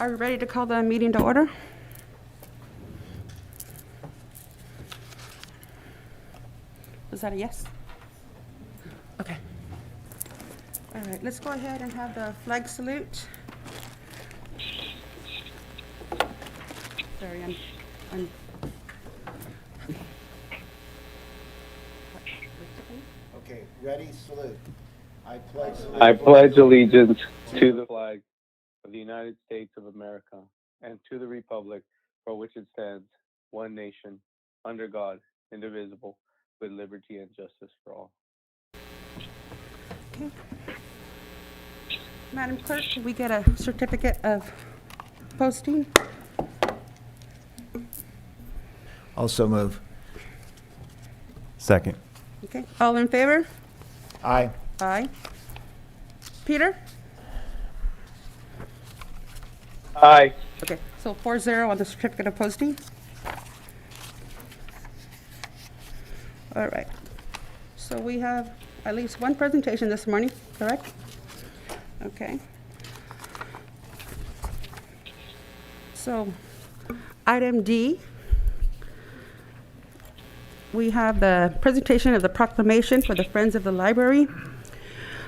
Are we ready to call the meeting to order? Was that a yes? Okay. All right, let's go ahead and have the flag salute. Sorry, I'm Okay, ready, salute. I pledge allegiance to the flag of the United States of America and to the republic for which it stands, one nation, under God, indivisible, with liberty and justice for all. okay. Madam Clerk, can we get a certificate of posting? Also move. Second. Okay, all in favor? Aye. Aye. Peter? Aye. Okay, so 4-0 on the certificate of posting. All right. So we have at least one presentation this morning, correct? Okay. So, item D, we have the presentation of the proclamation for the Friends of the Library,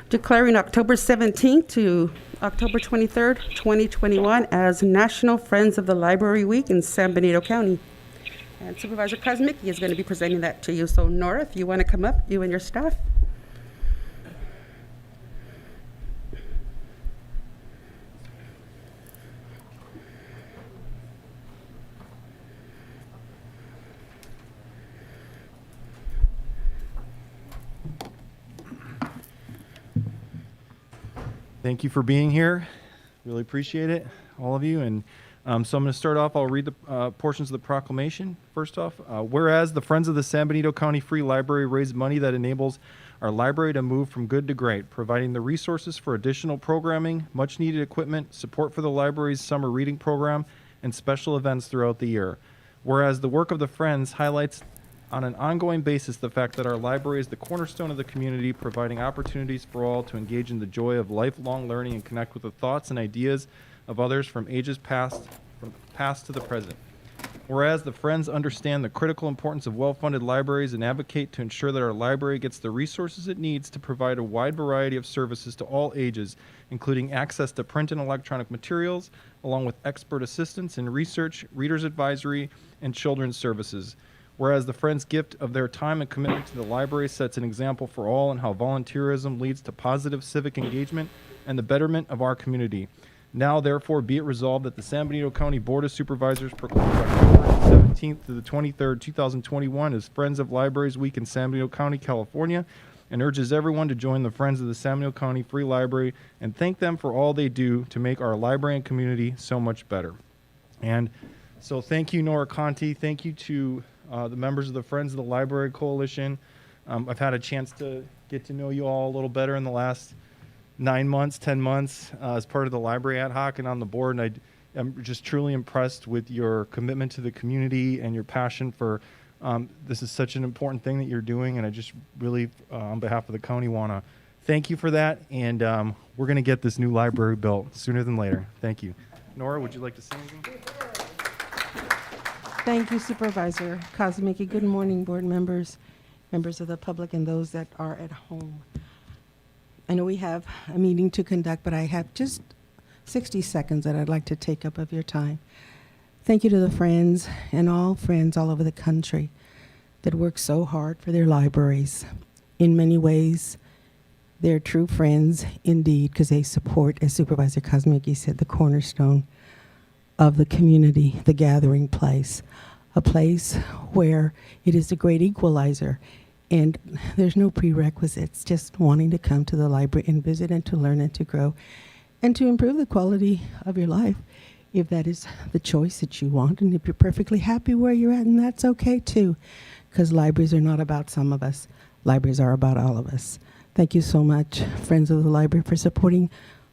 declaring October 17th to October 23rd, 2021 as National Friends of the Library Week in San Benito County. And Supervisor Kosmicki is going to be presenting that to you. So Nora, if you want to come up, you and your staff. Thank you for being here. Really appreciate it, all of you. And so I'm going to start off. I'll read the portions of the proclamation. First off, whereas the Friends of the San Benito County Free Library raise money that enables our library to move from good to great, providing the resources for additional programming, much needed equipment, support for the library's summer reading program, and special events throughout the year. Whereas the work of the Friends highlights on an ongoing basis the fact that our library is the cornerstone of the community, providing opportunities for all to engage in the joy of lifelong learning and connect with the thoughts and ideas of others from ages past to the present. Whereas the Friends understand the critical importance of well-funded libraries and advocate to ensure that our library gets the resources it needs to provide a wide variety of services to all ages, including access to print and electronic materials, along with expert assistance in research, reader's advisory, and children's services. Whereas the Friends' gift of their time and commitment to the library sets an example for all in how volunteerism leads to positive civic engagement and the betterment of our community. Now, therefore, be it resolved that the San Benito County Board of Supervisors proclaims October 17th to the 23rd, 2021 as Friends of Libraries Week in San Benito County, California, and urges everyone to join the Friends of the San Benito County Free Library and thank them for all they do to make our library and community so much better. And so thank you, Nora Conti. Thank you to the members of the Friends of the Library Coalition. I've had a chance to get to know you all a little better in the last 9 months, 10 months as part of the library ad hoc and on the board. And I'm just truly impressed with your commitment to the community and your passion for this is such an important thing that you're doing. And I just really, on behalf of the county, want to thank you for that. And we're going to get this new library built sooner than later. Thank you. Nora, would you like to say anything? Thank you, Supervisor Kosmicki. Good morning, board members, members of the public, and those that are at home. I know we have a meeting to conduct, but I have just 60 seconds that I'd like to take up of your time. Thank you to the Friends and all friends all over the country that work so hard for their libraries. In many ways, they're true friends indeed, because they support, as Supervisor Kosmicki said, the cornerstone of the community, the gathering place, a place where it is a great equalizer. And there's no prerequisites, just wanting to come to the library and visit and to learn and to grow and to improve the quality of your life, if that is the choice that you want. And if you're perfectly happy where you're at, and that's okay too, because libraries are not about some of us. Libraries are about all of us. Thank you so much, Friends of the Library, for supporting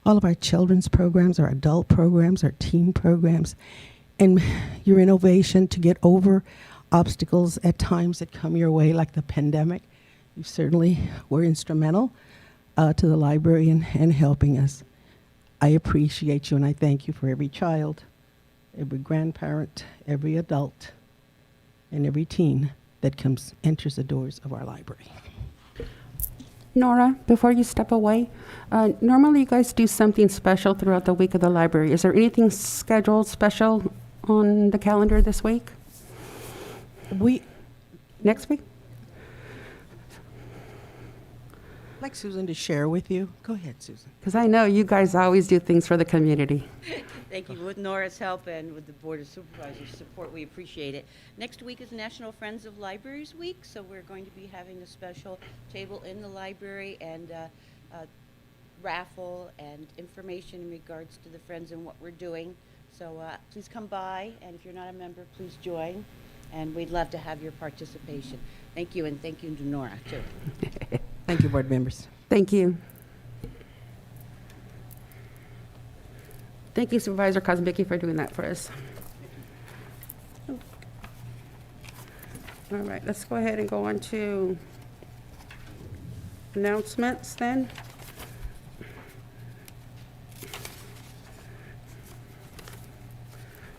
all of our children's programs, our adult programs, our teen programs, and your innovation to get over obstacles at times that come your way, like the pandemic. You certainly were instrumental to the library in helping us. I appreciate you and I thank you for every child, every grandparent, every adult, and every teen that enters the doors of our library. Nora, before you step away, normally you guys do something special throughout the week of the library. Is there anything scheduled special on the calendar this week? Next week? I'd like Susan to share with you. Go ahead, Susan. Because I know you guys always do things for the community. Thank you. With Nora's help and with the Board of Supervisors' support, we appreciate it. Next week is National Friends of Libraries Week, so we're going to be having a special table in the library and a raffle and information in regards to the Friends and what we're doing. So please come by, and if you're not a member, please join, and we'd love to have your participation. Thank you, and thank you to Nora, too. Thank you, board members. Thank you. Thank you, Supervisor Kazmicki, for doing that for us. All right, let's go ahead and go on to announcements then.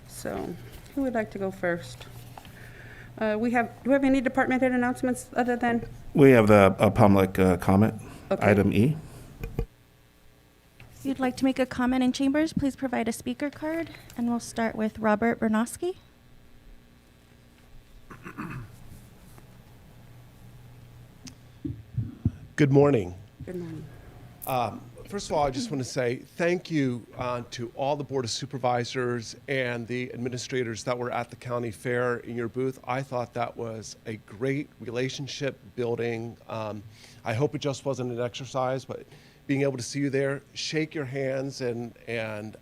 So, who would like to go first? Do we have any department head announcements other than? We have a public comment, Okay. item E. If you'd like to make a comment in chambers, please provide a speaker card, and we'll start with Robert Bernoski. Good morning. Good morning. First of all, I just want to say thank you to all the Board of Supervisors and the administrators that were at the county fair in your booth. I thought that was a great relationship building. I hope it just wasn't an exercise, but being able to see you there, shake your hands, and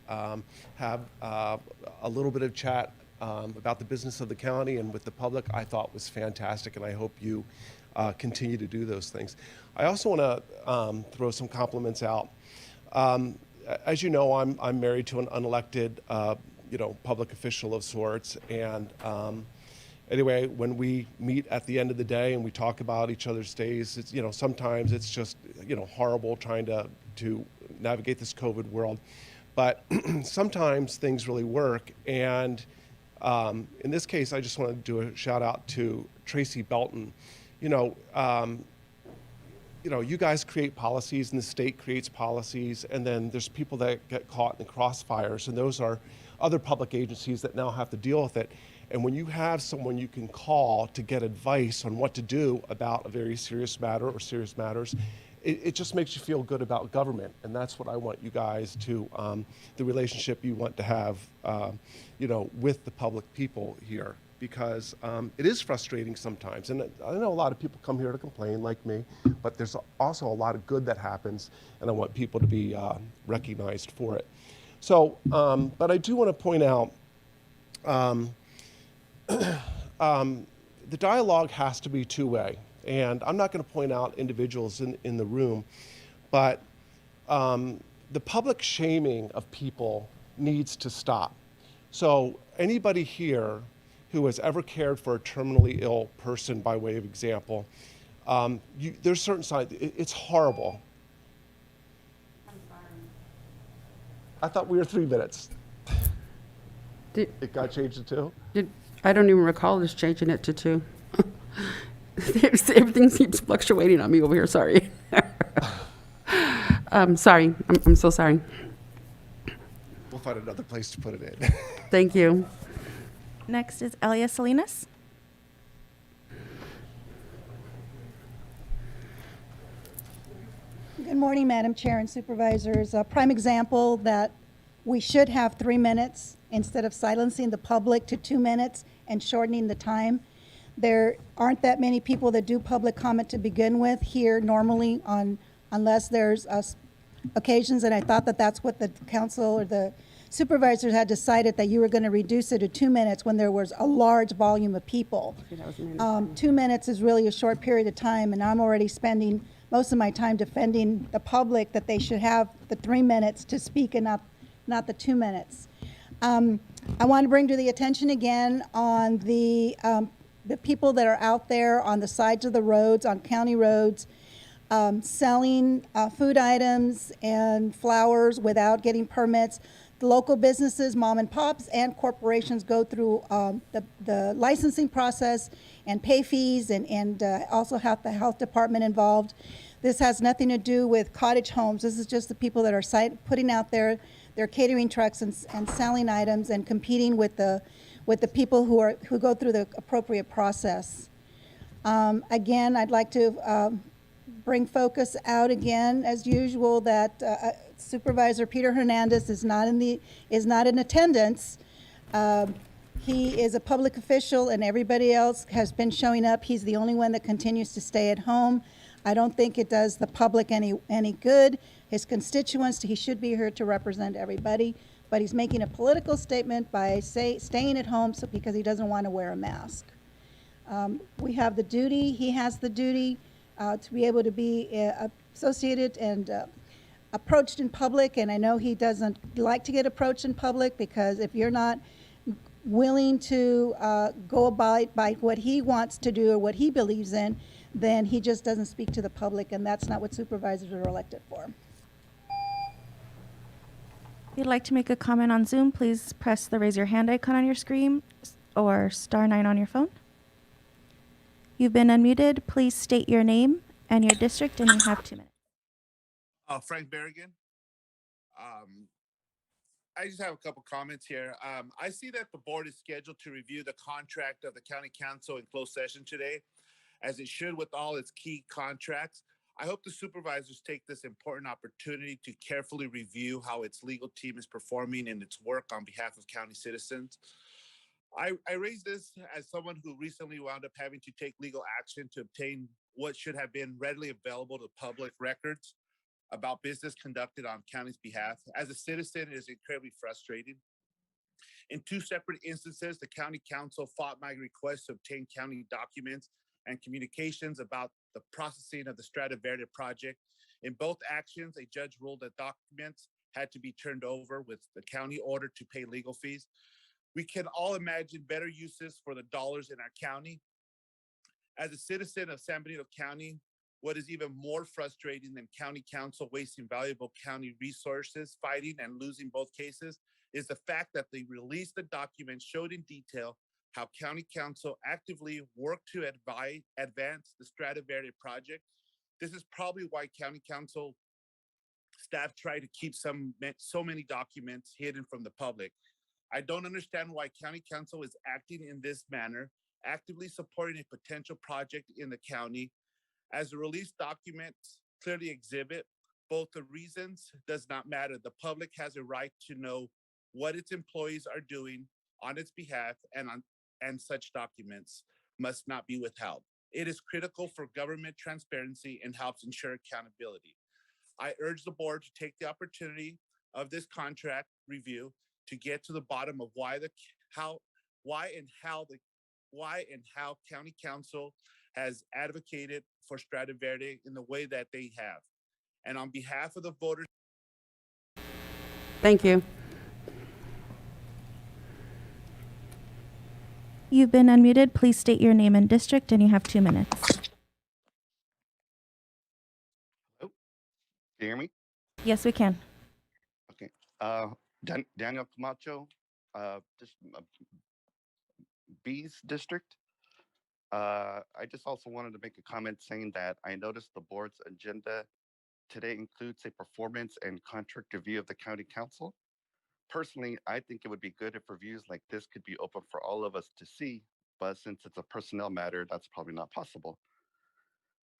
have a little bit of chat about the business of the county and with the public, I thought was fantastic, and I hope you continue to do those things. I also want to throw some compliments out. As you know, I'm married to an unelected, public official of sorts, and anyway, when we meet at the end of the day and we talk about each other's days, it's, sometimes it's just, horrible trying to navigate this COVID world, but sometimes things really work, and in this case, I just want to do a shout out to Tracy Belton. You guys create policies and the state creates policies, and then there's people that get caught in the crossfires, and those are other public agencies that now have to deal with it. And when you have someone you can call to get advice on what to do about a very serious matter or serious matters, it just makes you feel good about government. And that's what I want you guys to, the relationship you want to have, with the public people here. Because it is frustrating sometimes. And I know a lot of people come here to complain like me, but there's also a lot of good that happens, and I want people to be recognized for it. So, but I do want to point out, the dialogue has to be two-way. And I'm not going to point out individuals in the room, but the public shaming of people needs to stop. So anybody here who has ever cared for a terminally ill person, by way of example, there's certain signs, it's horrible. I'm sorry. I thought we were 3 minutes. Did, It got changed to 2? I don't even recall just changing it to 2. Everything keeps fluctuating on me over here, sorry. Sorry, I'm so sorry. We'll find another place to put it in. Thank you. Next is Elia Salinas. Good morning, Madam Chair and Supervisors. A prime example that we should have 3 minutes instead of silencing the public to 2 minutes and shortening the time. There aren't that many people that do public comment to begin with here normally unless there's occasions, and I thought that that's what the council or the supervisors had decided, that you were going to reduce it to 2 minutes when there was a large volume of people. 2 minutes is really a short period of time, and I'm already spending most of my time defending the public that they should have the 3 minutes to speak and not the 2 minutes. I want to bring to the attention again on the people that are out there on the sides of the roads, on county roads, selling food items and flowers without getting permits. The local businesses, mom and pops, and corporations go through the licensing process and pay fees, and also have the health department involved. This has nothing to do with cottage homes. This is just the people that are putting out their catering trucks and selling items and competing with the people who go through the appropriate process. Again, I'd like to bring focus out again, as usual, that Supervisor Peter Hernandez is not in attendance. He is a public official, and everybody else has been showing up. He's the only one that continues to stay at home. I don't think it does the public any good. His constituents, he should be here to represent everybody, but he's making a political statement by staying at home because he doesn't want to wear a mask. We have the duty, he has the duty to be able to be associated and approached in public, and I know he doesn't like to get approached in public, because if you're not willing to go about by what he wants to do or what he believes in, then he just doesn't speak to the public, and that's not what supervisors are elected for. If you'd like to make a comment on Zoom, please press the raise your hand icon on your screen or *9 on your phone. You've been unmuted. Please state your name and your district, and you have 2 minutes. Frank Berrigan. I just have a couple comments here. I see that the board is scheduled to review the contract of the county council in closed session today, as it should with all its key contracts. I hope the supervisors take this important opportunity to carefully review how its legal team is performing in its work on behalf of county citizens. I raise this as someone who recently wound up having to take legal action to obtain what should have been readily available to public records about business conducted on county's behalf. As a citizen, it is incredibly frustrating. In 2 separate instances, the county council fought my request to obtain county documents and communications about the processing of the Strata Verde project. In both actions, a judge ruled that documents had to be turned over with the county order to pay legal fees. We can all imagine better uses for the dollars in our county. As a citizen of San Benito County, what is even more frustrating than county council wasting valuable county resources fighting and losing both cases is the fact that the released the documents showed in detail how county council actively worked to advance the Strata Verde project. This is probably why county council staff try to keep so many documents hidden from the public. I don't understand why county council is acting in this manner, actively supporting a potential project in the county. As the released documents clearly exhibit, both the reasons does not matter. The public has a right to know what its employees are doing on its behalf, and such documents must not be withheld. It is critical for government transparency and helps ensure accountability. I urge the board to take the opportunity of this contract review to get to the bottom of why and how county council has advocated for Strata Verde in the way that they have. And on behalf of the voters. Thank you. You've been unmuted. Please state your name and district, and you have 2 minutes. Can you hear me? Yes, we can. Okay. Daniel Camacho, B's district. I just also wanted to make a comment saying that I noticed the board's agenda today includes a performance and contract review of the county council. Personally, I think it would be good if reviews like this could be open for all of us to see, but since it's a personnel matter, that's probably not possible.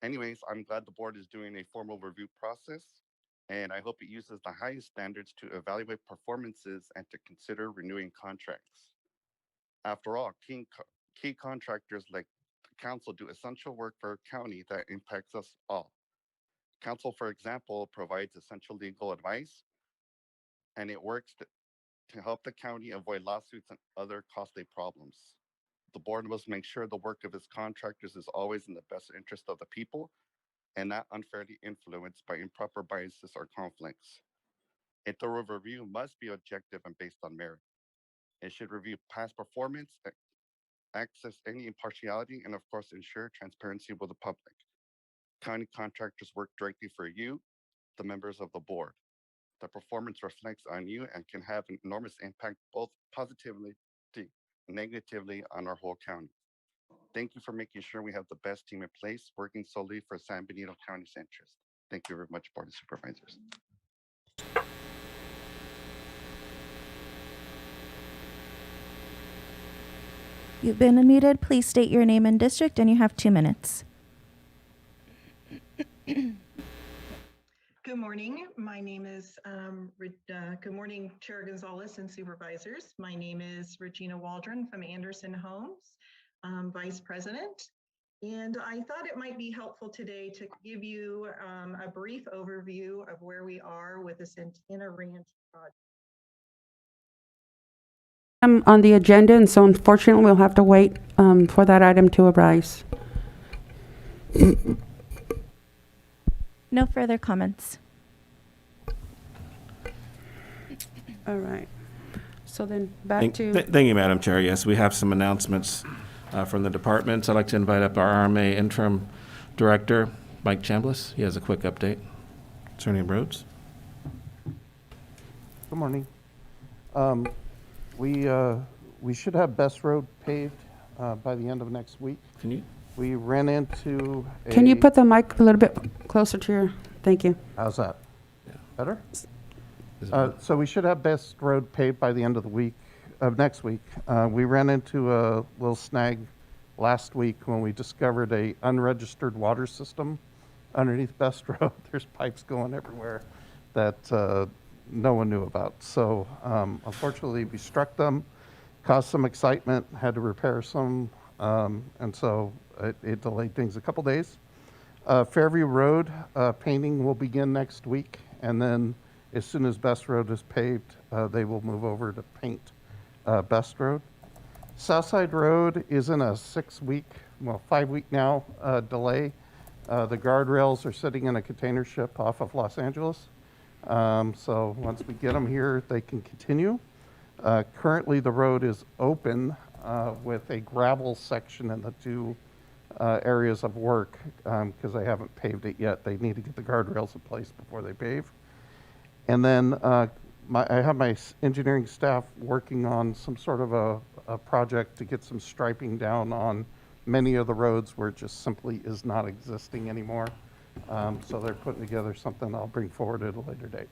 Anyways, I'm glad the board is doing a formal review process, and I hope it uses the highest standards to evaluate performances and to consider renewing contracts. After all, key contractors like the council do essential work for a county that impacts us all. Council, for example, provides essential legal advice, and it works to help the county avoid lawsuits and other costly problems. The board must make sure the work of its contractors is always in the best interest of the people and not unfairly influenced by improper biases or conflicts. A thorough review must be objective and based on merit. It should review past performance, access any impartiality, and of course ensure transparency with the public. County contractors work directly for you, the members of the board. The performance reflects on you and can have an enormous impact both positively and negatively on our whole county. Thank you for making sure we have the best team in place, working solely for San Benito County's interest. Thank you very much, Board of Supervisors. You've been unmuted. Please state your name and district, and you have 2 minutes. Good morning. My name is, good morning, Chair Gonzalez and Supervisors. My name is Regina Waldron from Anderson Homes, Vice President. And I thought it might be helpful today to give you a brief overview of where we are with the Santana Ranch project. On the agenda, and so unfortunately, we'll have to wait for that item to arise. No further comments. All right. So then back to, Thank you, Madam Chair. Yes, we have some announcements from the departments. I'd like to invite up our RMA Interim Director, Mike Chambliss. He has a quick update concerning roads. Good morning. We should have Best Road paved by the end of next week. Can you? We ran into a... can you put the mic a little bit closer to your, thank you. How's that? Yeah. Better? Is it- So we should have Best Road paved by the end of the week, of next week. We ran into a little snag last week when we discovered a unregistered water system underneath Best Road. There's pipes going everywhere that no one knew about. So unfortunately, we struck them, caused some excitement, had to repair some, and so it delayed things a couple days. Fairview Road painting will begin next week, and then as soon as Best Road is paved, they will move over to paint Best Road. Southside Road is in a 6-week, well, 5-week now delay. The guardrails are sitting in a container ship off of Los Angeles. So once we get them here, they can continue. Currently, the road is open with a gravel section in the 2 areas of work because they haven't paved it yet. They need to get the guardrails in place before they pave. And then I have my engineering staff working on some sort of a project to get some striping down on many of the roads where it just simply is not existing anymore. So they're putting together something I'll bring forward at a later date.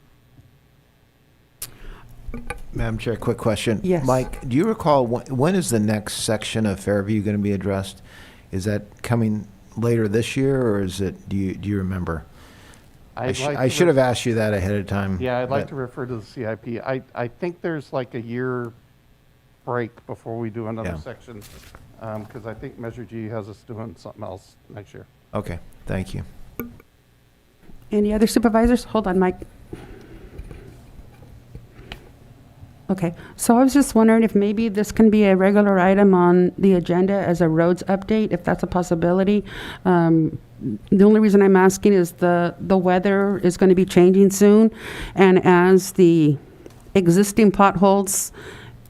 Madam Chair, quick question. Yes. Mike, do you recall when is the next section of Fairview going to be addressed? Is that coming later this year, or is it? Do you remember? I should have asked you that ahead of time. Yeah, I'd like but- to refer to the CIP. I think there's like a year break before we do another Yeah. section because I think Measure G has us doing something else next year. Okay, thank you. Any other supervisors? Hold on, Mike. Okay, so I was just wondering if maybe this can be a regular item on the agenda as a roads update, if that's a possibility. The only reason I'm asking is the weather is going to be changing soon, and as the existing potholes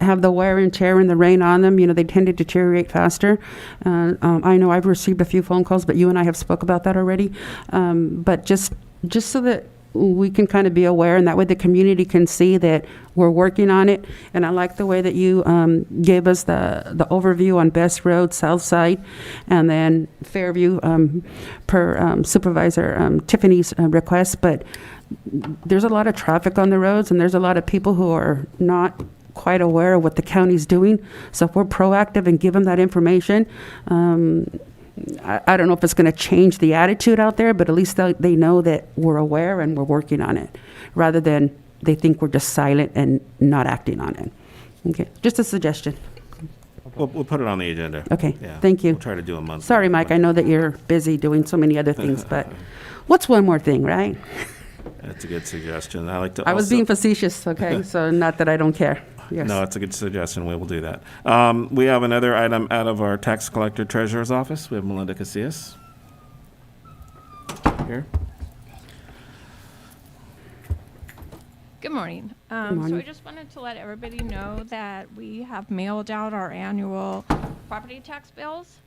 have the wear and tear and the rain on them, they tend to deteriorate faster. I know I've received a few phone calls, but you and I have spoke about that already. But just so that we can kind of be aware, and that way the community can see that we're working on it. And I like the way that you gave us the overview on Best Road, South Side, and then Fairview per Supervisor Tiffany's request. But there's a lot of traffic on the roads, and there's a lot of people who are not quite aware of what the county's doing. So if we're proactive and give them that information, I don't know if it's going to change the attitude out there, but at least they know that we're aware and we're working on it, rather than they think we're just silent and not acting on it. Okay, just a suggestion. We'll put it on the agenda. Okay, Yeah. thank you. We'll try to do a month. Sorry, Mike, I know that you're busy doing so many other things, but what's one more thing, right? That's a good suggestion. I like to. I was also- being facetious, okay? So not that I don't care. Yes. No, it's a good suggestion. We will do that. We have another item out of our tax collector treasurer's office. We have Melinda Casillas here. Good morning. So morning. I just wanted to let everybody know that we have mailed out our annual property tax bills.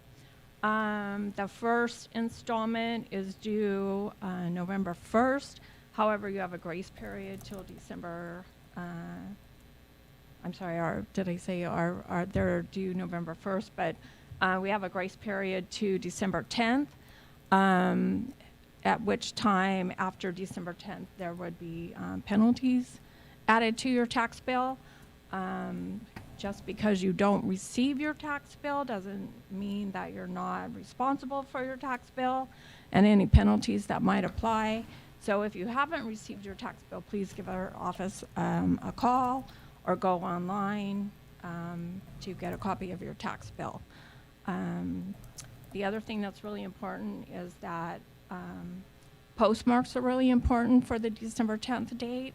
The first installment is due November 1st. However, you have a grace period till December. I'm sorry, did I say they're due November 1st? But we have a grace period to December 10th, at which time after December 10th, there would be penalties added to your tax bill. Just because you don't receive your tax bill doesn't mean that you're not responsible for your tax bill and any penalties that might apply. So if you haven't received your tax bill, please give our office a call or go online to get a copy of your tax bill. The other thing that's really important is that postmarks are really important for the December 10th date.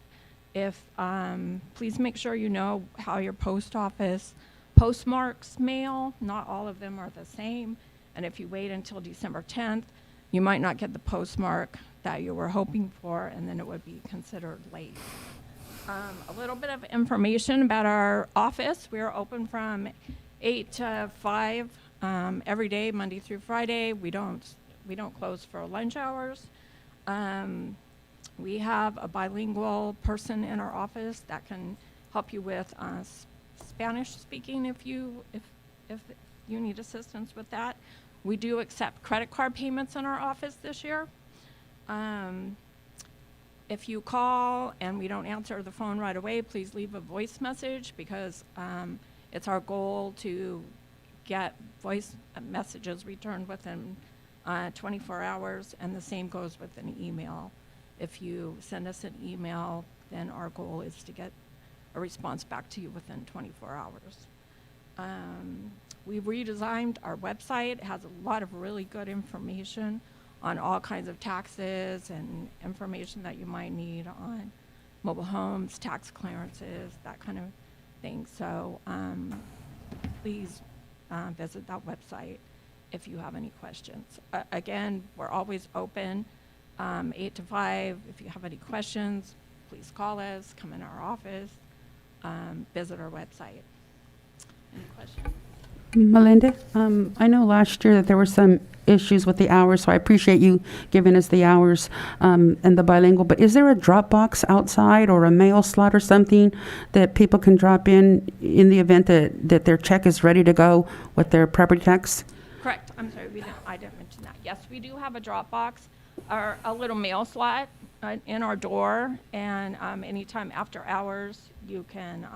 Please make sure you know how your post office postmarks mail. Not all of them are the same. And if you wait until December 10th, you might not get the postmark that you were hoping for, and then it would be considered late. A little bit of information about our office. We are open from 8 to 5 every day, Monday through Friday. We don't close for lunch hours. We have a bilingual person in our office that can help you with Spanish speaking if you need assistance with that. We do accept credit card payments in our office this year. If you call and we don't answer the phone right away, please leave a voice message, because it's our goal to get voice messages returned within 24 hours, and the same goes with an email. If you send us an email, then our goal is to get a response back to you within 24 hours. We've redesigned our website. It has a lot of really good information on all kinds of taxes and information that you might need on mobile homes, tax clearances, that kind of thing. So please visit that website if you have any questions. Again, we're always open 8 to 5. If you have any questions, please call us, come in our office, visit our website. Any questions? Melinda, I know last year that there were some issues with the hours, so I appreciate you giving us the hours and the bilingual, but is there a drop box outside or a mail slot or something that people can drop in the event that their check is ready to go with their property tax? Correct. I'm sorry, I didn't mention that. Yes, we do have a drop box or a little mail slot in our door, and anytime after hours, you can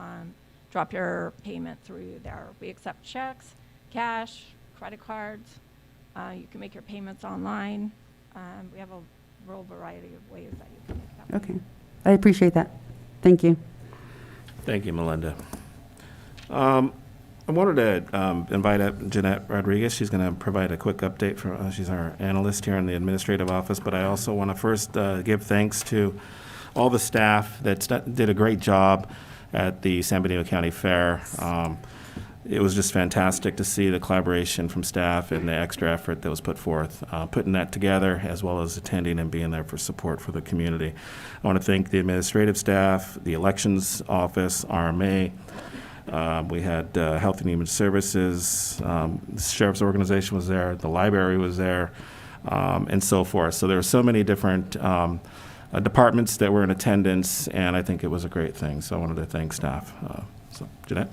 drop your payment through there. We accept checks, cash, credit cards. You can make your payments online. We have a real variety of ways that you can make that. Okay. I appreciate that. Thank you. Thank you, Melinda. I wanted to invite up Jeanette Rodriguez. She's going to provide a quick update. She's our analyst here in the administrative office, but I also want to first give thanks to all the staff that did a great job at the San Benito County Fair. It was just fantastic to see the collaboration from staff and the extra effort that was put forth, putting that together, as well as attending and being there for support for the community. I want to thank the administrative staff, the elections office, RMA. We had Health and Human Services, the Sheriff's Organization was there, the library was there, and so forth. So there were so many different departments that were in attendance, and I think it was a great thing. So I wanted to thank staff. So, Jeanette?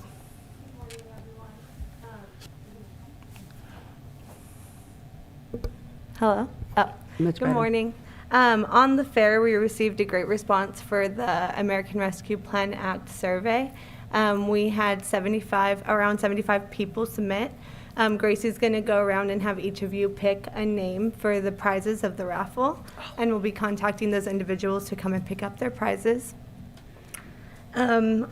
Hello. Oh, good morning. On the fair, we received a great response for the American Rescue Plan Act survey. We had around 75 people submit. Gracie's going to go around and have each of you pick a name for the prizes of the raffle, and we'll be contacting those individuals to come and pick up their prizes. And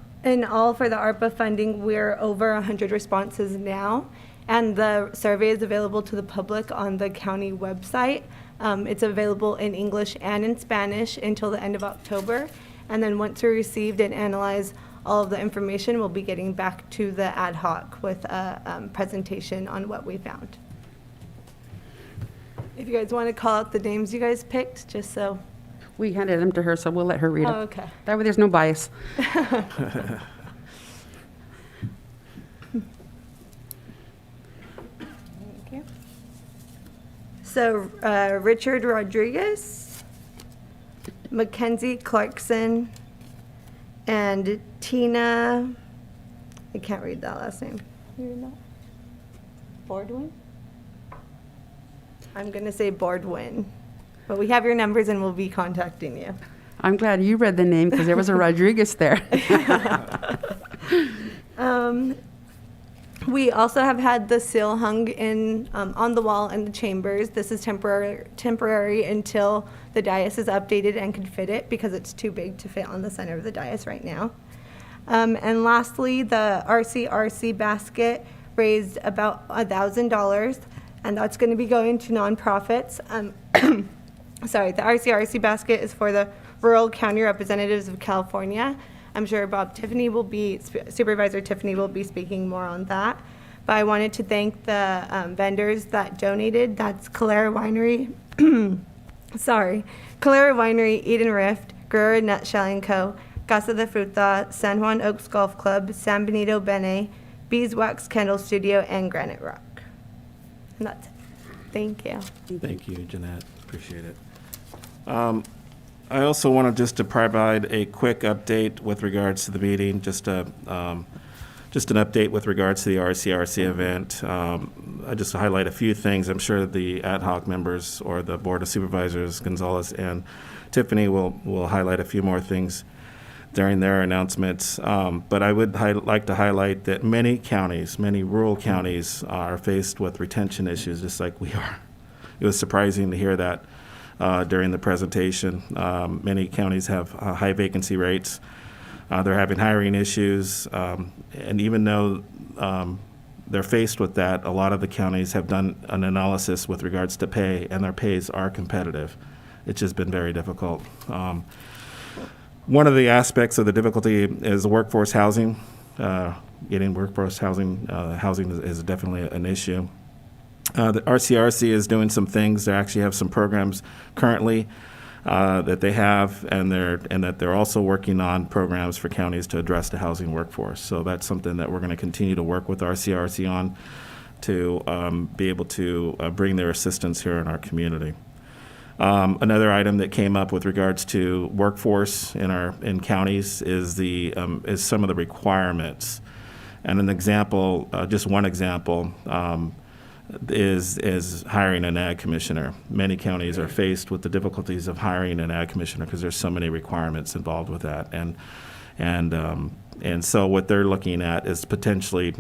all for the ARPA funding, we're over 100 responses now, and the survey is available to the public on the county website. It's available in English and in Spanish until the end of October, and then once we received and analyze all of the information, we'll be getting back to the ad hoc with a presentation on what we found. If you guys want to call out the names you guys picked, just so. We handed them to her, so we'll let her read them. Oh, okay. That way there's no bias. Thank you. So Richard Rodriguez, Mackenzie Clarkson, and Tina, I can't read that last name. You know? Bordwin? I'm going to say Bordwin. But we have your numbers and we'll be contacting you. I'm glad you read the name because there was a Rodriguez there. We also have had the seal hung in on the wall in the chambers. This is temporary until the dais is updated and can fit it because it's too big to fit on the center of the dais right now. And lastly, the RCRC basket raised about $1,000, and that's going to be going to nonprofits. Sorry, the RCRC basket is for the Rural County Representatives of California. I'm sure Supervisor Tiffany will be speaking more on that. But I wanted to thank the vendors that donated. That's Calera Winery, Calera Winery, Eden Rift, Guerrero Nutshell & Co., Casa de Fruta, San Juan Oaks Golf Club, San Benito Bene, Beeswax Candle Studio, and Granite Rock. And that's it. Thank you. Thank you, Jeanette. Appreciate it. I also wanted just to provide a quick update with regards to the meeting, just an update with regards to the RCRC event. I just highlight a few things. I'm sure the ad hoc members or the Board of Supervisors, Gonzalez and Tiffany, will highlight a few more things during their announcements. But I would like to highlight that many counties, many rural counties, are faced with retention issues, just like we are. It was surprising to hear that during the presentation. Many counties have high vacancy rates. They're having hiring issues. And even though they're faced with that, a lot of the counties have done an analysis with regards to pay, and their pays are competitive. It's just been very difficult. One of the aspects of the difficulty is workforce housing. Getting workforce housing, housing is definitely an issue. The RCRC is doing some things. They actually have some programs currently that they have, and that they're also working on programs for counties to address the housing workforce. So that's something that we're going to continue to work with RCRC on to be able to bring their assistance here in our community. Another item that came up with regards to workforce in counties is is some of the requirements. And an example, just one example, is hiring an ag commissioner. Many counties are faced with the difficulties of hiring an ag commissioner because there's so many requirements involved with that, and so what they're looking at is potentially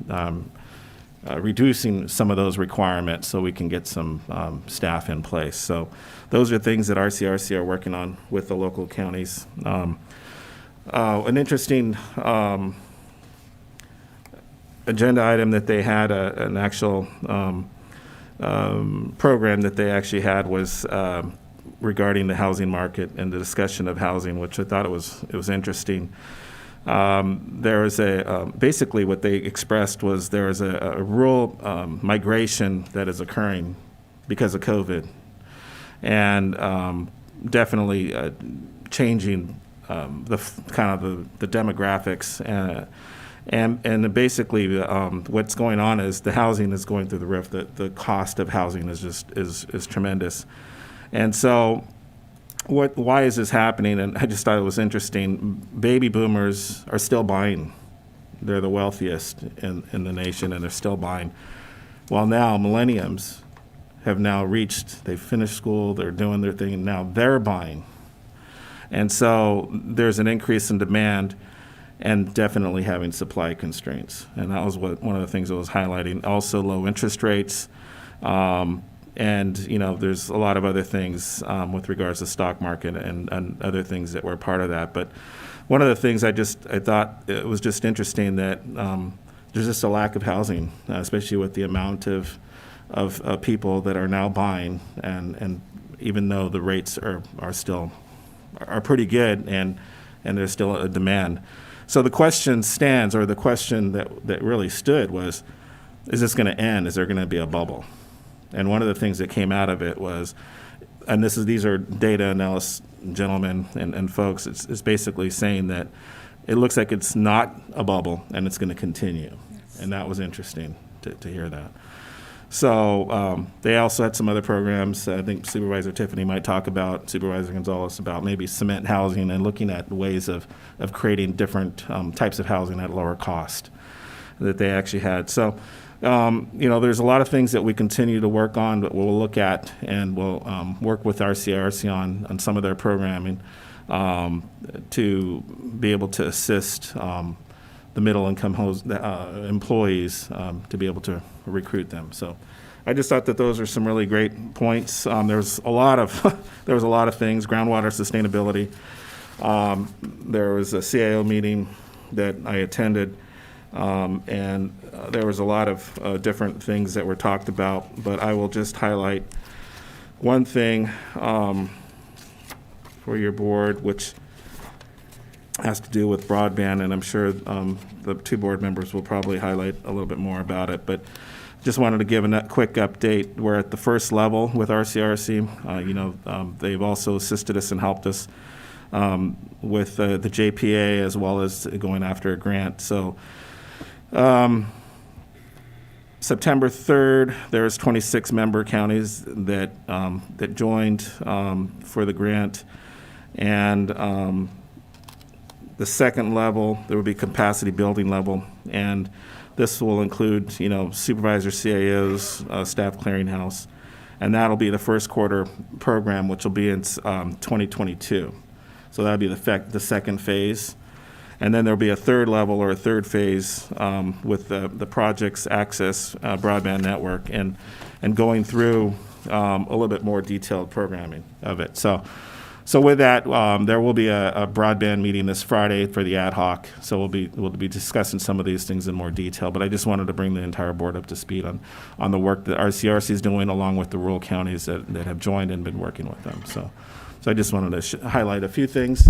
reducing some of those requirements so we can get some staff in place. So those are things that RCRC are working on with the local counties. An interesting agenda item that they had, an actual program that they actually had was regarding the housing market and the discussion of housing, which I thought it was interesting. There was basically what they expressed was there is a rural migration that is occurring because of COVID, and definitely changing the demographics. And basically, what's going on is the housing is going through the roof. The cost of housing is tremendous, and so why is this happening? And I just thought it was interesting. Baby boomers are still buying. They're the wealthiest in the nation, and they're still buying. While now millenniums have now reached. They've finished school. They're doing their thing, and now they're buying. And so there's an increase in demand, and definitely having supply constraints. And that was one of the things I was highlighting. Also low interest rates, and there's a lot of other things with regards to stock market and other things that were part of that. But one of the things I thought it was just interesting that there's just a lack of housing, especially with the amount of people that are now buying, and even though the rates are pretty good, and there's still a demand. So the question stands, or the question that really stood was, is this going to end? Is there going to be a bubble? And one of the things that came out of it was, and these are data analysts, gentlemen and folks, it's basically saying that it looks like it's not a bubble and it's going to continue. Yes. And that was interesting to hear that. So they also had some other programs. I think Supervisor Tiffany might talk about, Supervisor Gonzalez, about maybe cement housing and looking at ways of creating different types of housing at lower cost that they actually had. So, there's a lot of things that we continue to work on, but we'll look at and we'll work with RCRC on some of their programming to be able to assist the middle-income employees to be able to recruit them. So I just thought that those are some really great points. There was a lot of things, groundwater sustainability. There was a CIO meeting that I attended, and there was a lot of different things that were talked about, but I will just highlight one thing for your board, which has to do with broadband, and I'm sure the two board members will probably highlight a little bit more about it, but just wanted to give a quick update. We're at the first level with RCRC. They've also assisted us and helped us with the JPA as well as going after a grant. So September 3rd, there's 26 member counties that joined for the grant, and the second level, there will be capacity building level, and this will include, supervisor CAOs, staff clearinghouse, and that'll be the first quarter program, which will be in 2022. So that'll be the second phase, and then there'll be a third level or a third phase with the project's access broadband network and going through a little bit more detailed programming of it. So with that, there will be a broadband meeting this Friday for the ad hoc. So we'll be discussing some of these things in more detail. But I just wanted to bring the entire board up to speed on the work that RCRC is doing, along with the rural counties that have joined and been working with them. So I just wanted to highlight a few things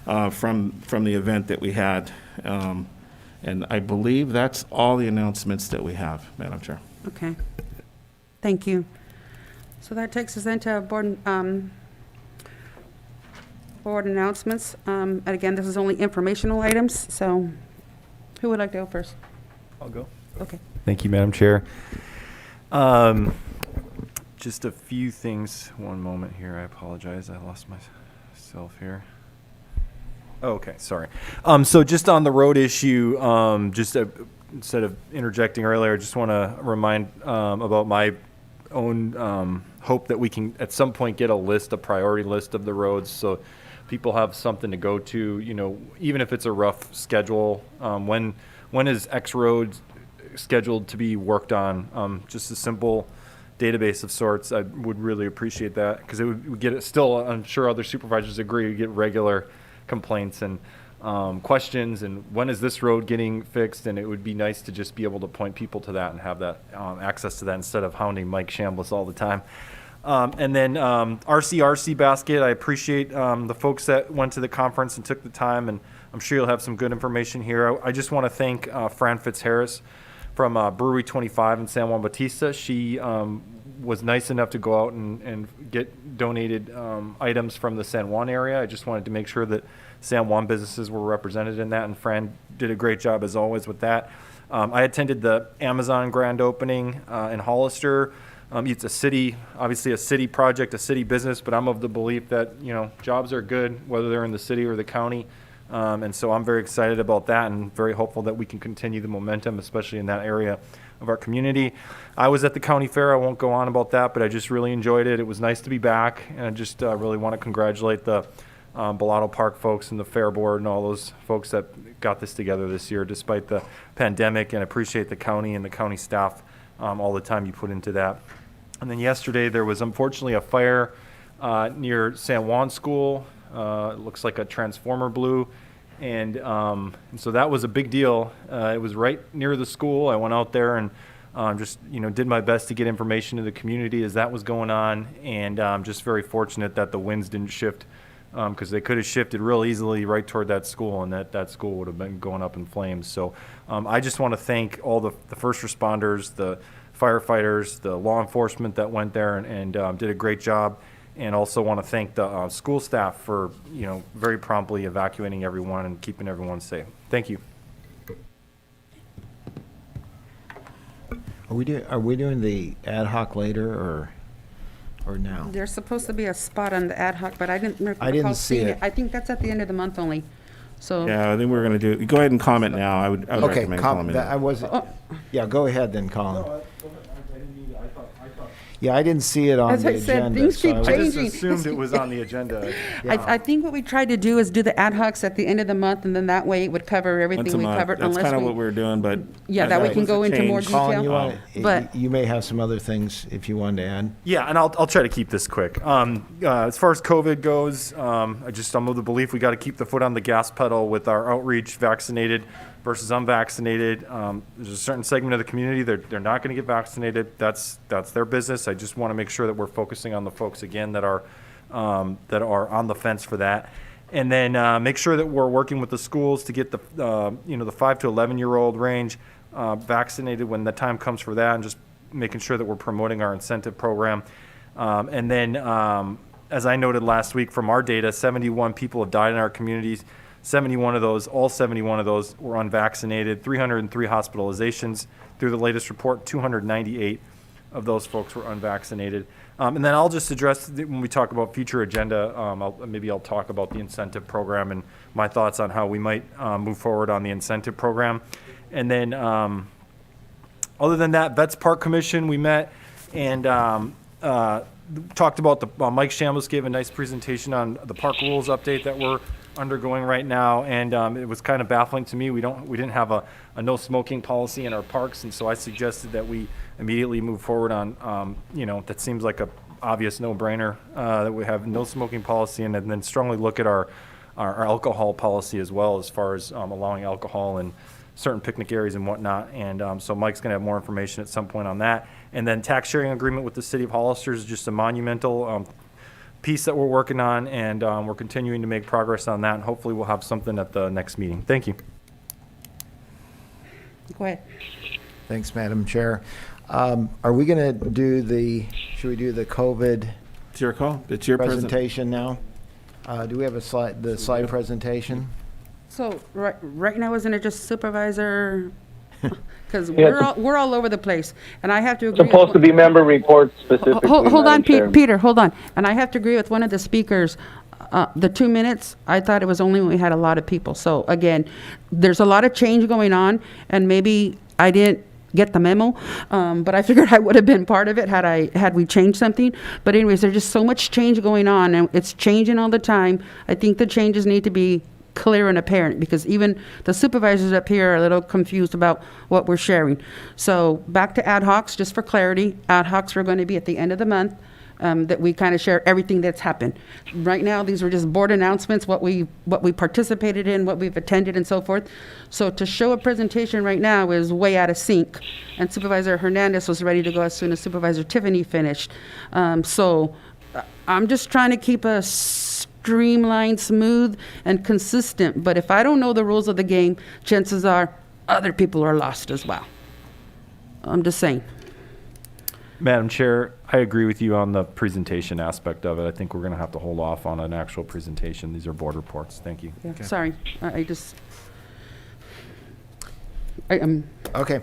from the event that we had, and I believe that's all the announcements that we have, Madam Chair. Okay. Thank you. So that takes us into board announcements. And again, this is only informational items, so who would like to go first? I'll go. Okay. Thank you, Madam Chair. Just a few things. One moment here. I apologize. I lost myself here. Okay, sorry. So just on the road issue, instead of interjecting earlier, I just want to remind about my own hope that we can at some point get a priority list of the roads, so people have something to go to, even if it's a rough schedule. When is X road scheduled to be worked on? Just a simple database of sorts. I would really appreciate that, because it would get it still, I'm sure other supervisors agree, we get regular complaints and questions, and when is this road getting fixed? And it would be nice to just be able to point people to that and have that access to that instead of hounding Mike Chambliss all the time. And then RCRC basket, I appreciate the folks that went to the conference and took the time, and I'm sure you'll have some good information here. I just want to thank Fran Fitzharris from Brewery 25 in San Juan Bautista. She was nice enough to go out and get donated items from the San Juan area. I just wanted to make sure that San Juan businesses were represented in that, and Fran did a great job as always with that. I attended the Amazon grand opening in Hollister. It's obviously a city project, a city business, but I'm of the belief that, jobs are good, whether they're in the city or the county. And so I'm very excited about that and very hopeful that we can continue the momentum, especially in that area of our community. I was at the county fair. I won't go on about that, but I just really enjoyed it. It was nice to be back, and I just really want to congratulate the Bellato Park folks and the fair board and all those folks that got this together this year despite the pandemic, and appreciate the county and the county staff all the time you put into that. And then yesterday there was unfortunately a fire near San Juan School. It looks like a transformer blew, and so that was a big deal. It was right near the school. I went out there and just did my best to get information to the community as that was going on, and just very fortunate that the winds didn't shift, because they could have shifted real easily right toward that school, and that school would have been going up in flames. So I just want to thank all the first responders, the firefighters, the law enforcement that went there and did a great job. And also want to thank the school staff for, very promptly evacuating everyone and keeping everyone safe. Thank you. Are we doing the ad hoc later or now? There's supposed to be a spot on the ad hoc, but I didn't recall I didn't see seeing it. I think that's at the end of the month only. So Yeah, I think we're going to do, go ahead and comment now. I would Okay, recommend commenting. I wasn't, Oh. yeah, go ahead then, Colin. Yeah, I didn't see it on As the I said, agenda. things so keep I was- I just changing. assumed it was on the agenda. I think what we tried to do is do the ad hocs at the end of the month, and then that way it would cover Once everything a we month. covered. That's unless kind of we- what we're doing, but. Yeah, that we was can go a into more change. Colin, detail. But- you may have some other things if you wanted to add. Yeah, and I'll try to keep this quick. As far as COVID goes, I'm of the belief we got to keep the foot on the gas pedal with our outreach, vaccinated versus unvaccinated. There's a certain segment of the community they're not going to get vaccinated. That's their business. I just want to make sure that we're focusing on the folks again that are on the fence for that. And then make sure that we're working with the schools to get the 5 to 11-year-old range vaccinated when the time comes for that, and just making sure that we're promoting our incentive program. And then, as I noted last week from our data, 71 people have died in our communities. All 71 of those were unvaccinated. 303 hospitalizations through the latest report. 298 of those folks were unvaccinated. And then I'll just address, when we talk about future agenda, I'll talk about the incentive program and my thoughts on how we might move forward on the incentive program. And then, other than that, Vets Park Commission, we met and talked about Mike Shambles gave a nice presentation on the park rules update that we're undergoing right now, and it was kind of baffling to me. We didn't have a no smoking policy in our parks, and so I suggested that we immediately move forward on that seems like a obvious no-brainer, that we have no smoking policy, and then strongly look at our alcohol policy as well, as far as allowing alcohol in certain picnic areas and whatnot. And so Mike's going to have more information at some point on that. And then tax sharing agreement with the city of Hollister is just a monumental piece that we're working on, and we're continuing to make progress on that, and hopefully we'll have something at the next meeting. Thank you. Go ahead. Thanks, Madam Chair. Are we going to should we do the COVID? It's your call. It's your presentation now. Do we have the slide presentation? So right now, isn't it just supervisor? Because Yeah, we're all over the place, and I have to agree. Supposed to be member reports specifically. Hold on, Madam Chairman. Peter, hold on. And I have to agree with one of the speakers. The 2 minutes, I thought it was only when we had a lot of people. So again, there's a lot of change going on, and maybe I didn't get the memo, but I figured I would have been part of it had we changed something. But anyways, there's just so much change going on, and it's changing all the time. I think the changes need to be clear and apparent, because even the supervisors up here are a little confused about what we're sharing. So back to ad hocs, just for clarity, ad hocs are going to be at the end of the month, that we kind of share everything that's happened. Right now, these were just board announcements, what we participated in, what we've attended, and so forth. So to show a presentation right now is way out of sync, and Supervisor Hernandez was ready to go as soon as Supervisor Tiffany finished. So I'm just trying to keep a streamlined, smooth, and consistent. But if I don't know the rules of the game, chances are other people are lost as well. I'm just saying. Madam Chair, I agree with you on the presentation aspect of it. I think we're going to have to hold off on an actual presentation. These are board reports. Thank you. Yeah, Okay. sorry. Okay.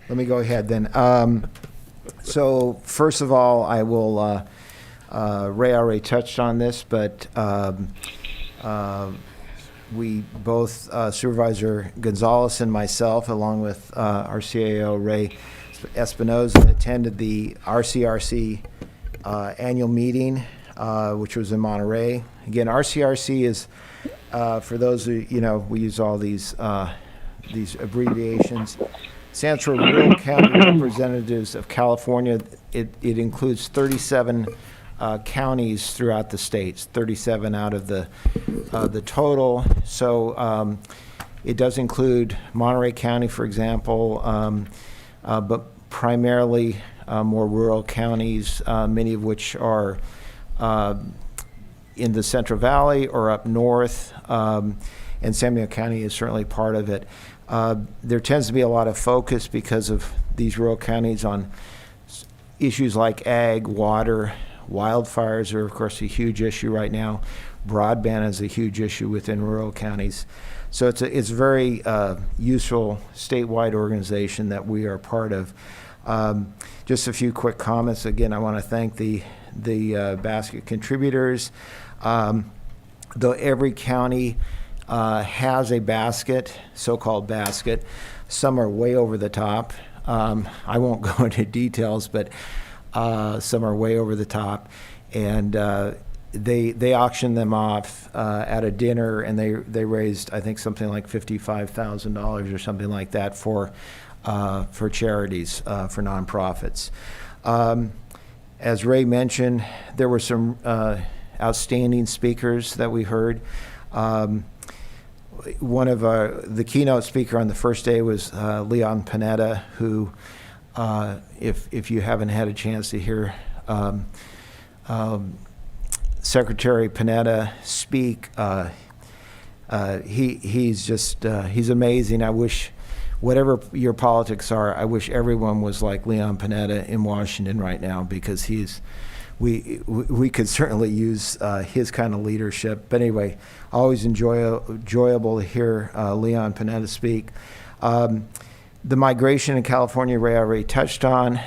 Let me go ahead then. So first of all, I will, Ray already touched on this, but we both, Supervisor Gonzalez and myself, along with our CAO, Ray Espinoza, attended the RCRC annual meeting, which was in Monterey. Again, RCRC is, for those who, we use all these abbreviations, stands for Rural County Representatives of California. It includes 37 counties throughout the states, 37 out of the total. So it does include Monterey County, for example, but primarily more rural counties, many of which are in the Central Valley or up north, and San Diego County is certainly part of it. There tends to be a lot of focus because of these rural counties on issues like ag, water, Wildfires are, of course, a huge issue right now. Broadband is a huge issue within rural counties. So it's a very useful statewide organization that we are part of. Just a few quick comments. Again, I want to thank the basket contributors. Though every county has a basket, so-called basket, some are way over the top. I won't go into details, but some are way over the top, and they auctioned them off at a dinner, and they raised, I think, something like $55,000 or something like that for charities, for nonprofits. As Ray mentioned, there were some outstanding speakers that we heard. One of the keynote speaker on the first day was Leon Panetta, who, if you haven't had a chance to hear Secretary Panetta speak, he's amazing. I wish, whatever your politics are, I wish everyone was like Leon Panetta in Washington right now, because we could certainly use his kind of leadership. But anyway, always enjoyable to hear Leon Panetta speak. The migration in California, Ray already touched on.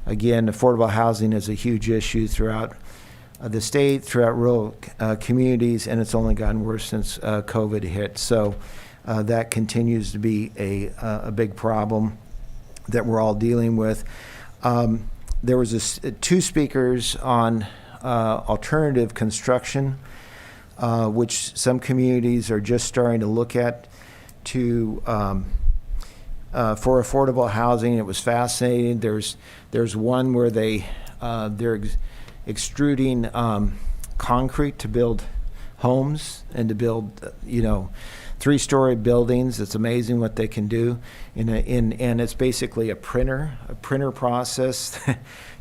Again, affordable housing is a huge issue throughout the state, throughout rural communities, and it's only gotten worse since COVID hit. So that continues to be a big problem that we're all dealing with. There was two speakers on alternative construction, which some communities are just starting to look at for affordable housing. It was fascinating. There's one where they're extruding concrete to build homes and to build 3-story buildings. It's amazing what they can do. And it's basically a printer process,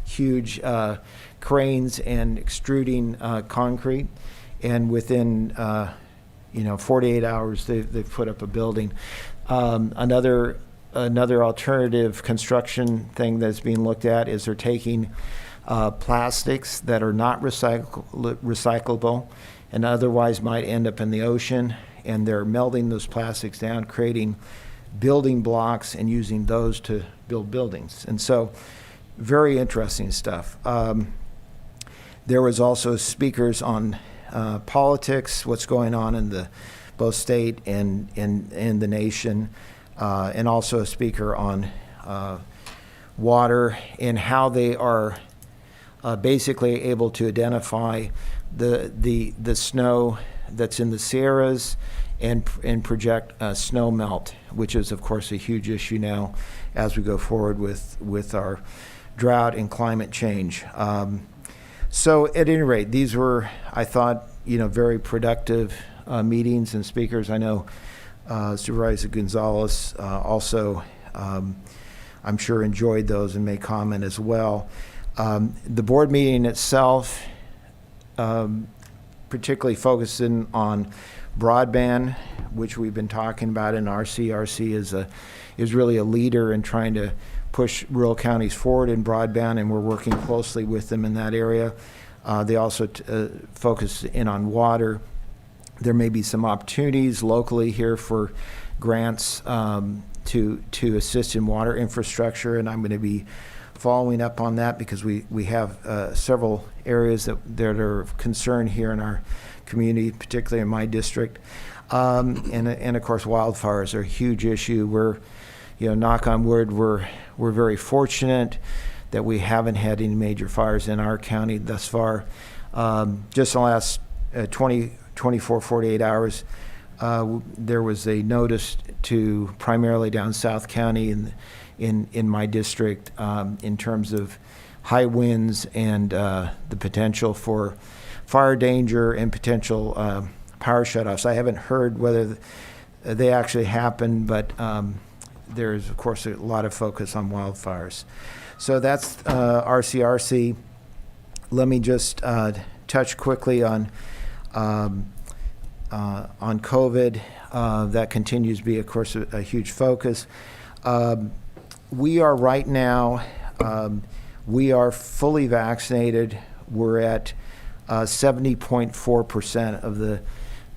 huge cranes and extruding concrete. And within 48 hours, they've put up a building. Another alternative construction thing that's being looked at is they're taking plastics that are not recyclable and otherwise might end up in the ocean, and they're melting those plastics down, creating building blocks and using those to build buildings. And so, very interesting stuff. There was also speakers on politics, what's going on in both state and the nation, and also a speaker on water and how they are basically able to identify the snow that's in the Sierras and project snow melt, which is, of course, a huge issue now as we go forward with our drought and climate change. So at any rate, these were, I thought, very productive meetings and speakers. I know Supervisor Gonzalez also, I'm sure, enjoyed those and may comment as well. The board meeting itself, particularly focusing on broadband, which we've been talking about, and RCRC is really a leader in trying to push rural counties forward in broadband, and we're working closely with them in that area. They also focus in on water. There may be some opportunities locally here for grants to assist in water infrastructure, and I'm going to be following up on that because we have several areas that are of concern here in our community, particularly in my district. And of course, wildfires are a huge issue. We're, knock on wood, we're very fortunate that we haven't had any major fires in our county thus far. Just in the last 24, 48 hours, there was a notice to primarily down South County in my district in terms of high winds and the potential for fire danger and potential power shutoffs. I haven't heard whether they actually happened, but there's, of course, a lot of focus on wildfires. So that's RCRC. Let me just touch quickly on COVID. That continues to be, of course, a huge focus. We are right now We are fully vaccinated. We're at 70.4% of the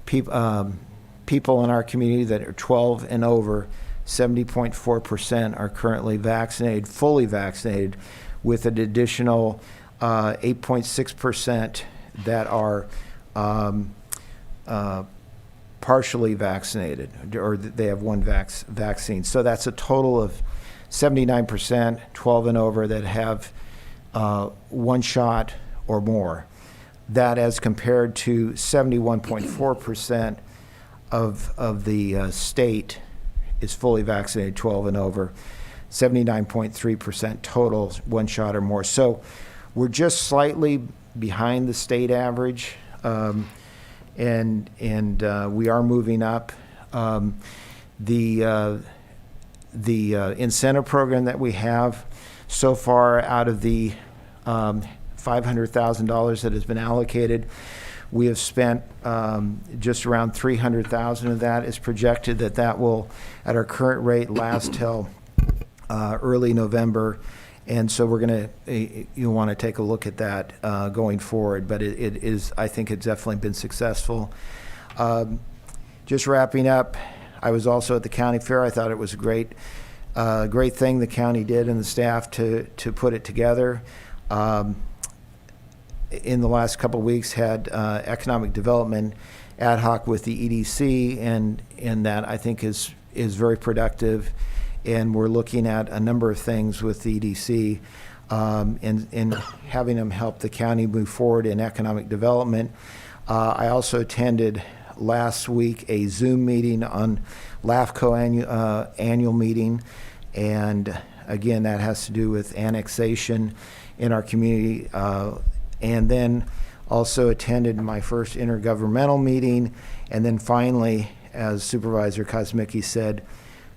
people in our community that are 12 and over. 70.4% are currently vaccinated, fully vaccinated, with an additional 8.6% that are partially vaccinated, or they have one vaccine. So that's a total of 79%, 12 and over, that have one shot or more. That as compared to 71.4% of the state is fully vaccinated, 12 and over. 79.3% total, one shot or more. So we're just slightly behind the state average, and we are moving up. The incentive program that we have so far, out of the $500,000 that has been allocated, we have spent just around $300,000 of that. Is projected that will, at our current rate, last till early November. And so we're going to, you want to take a look at that going forward. But it is, I think it's definitely been successful. Just wrapping up, I was also at the county fair. I thought it was a great thing the county did and the staff to put it together. In the last couple of weeks, had economic development ad hoc with the EDC, and that I think is very productive. And we're looking at a number of things with the EDC, and having them help the county move forward in economic development. I also attended last week a Zoom meeting on LAFCO annual meeting, and again, that has to do with annexation in our community. And then also attended my first intergovernmental meeting, and then finally, as Supervisor Kosmicki said,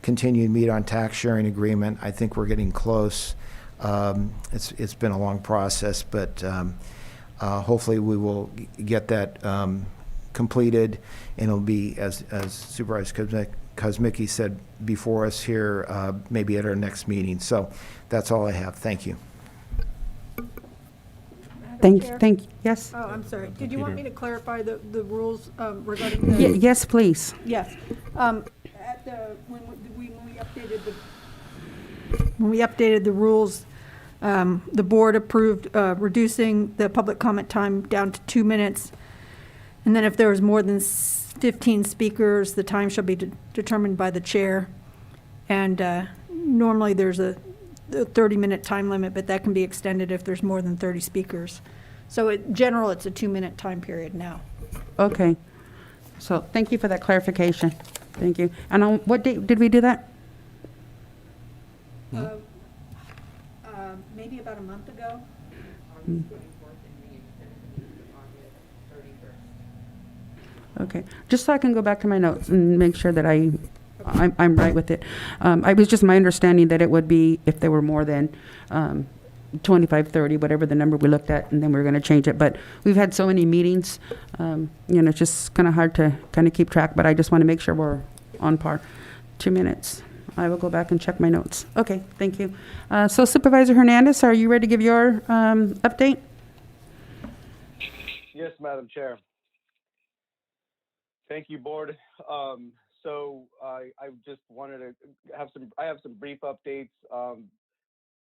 continue to meet on tax sharing agreement. I think we're getting close. It's been a long process, but hopefully we will get that completed, and it'll be, as Supervisor Kosmicki said, before us here, maybe at our next meeting. So that's all I have. Thank you. Thank you. Yes? Oh, I'm sorry. Did you want me to clarify the rules regarding the? Yes, please. Yes. When we updated the rules, the board approved reducing the public comment time down to 2 minutes. And then if there was more than 15 speakers, the time shall be determined by the chair. And normally there's a 30-minute time limit, but that can be extended if there's more than 30 speakers. So in general, it's a 2-minute time period now. Okay. So thank you for that clarification. Thank you. And on what date did we do that? Maybe about a month ago. Okay. Just so I can go back to my notes and make sure that I'm right with it. I was just my understanding that it would be if there were more than 25, 30, whatever the number we looked at, and then we were going to change it. But we've had so many meetings, it's just kind of hard to kind of keep track, but I just want to make sure we're on par. 2 minutes. I will go back and check my notes. Okay, thank you. So Supervisor Hernandez, are you ready to give your update? Yes, Madam Chair. Thank you, Board. So I just wanted to have some brief updates.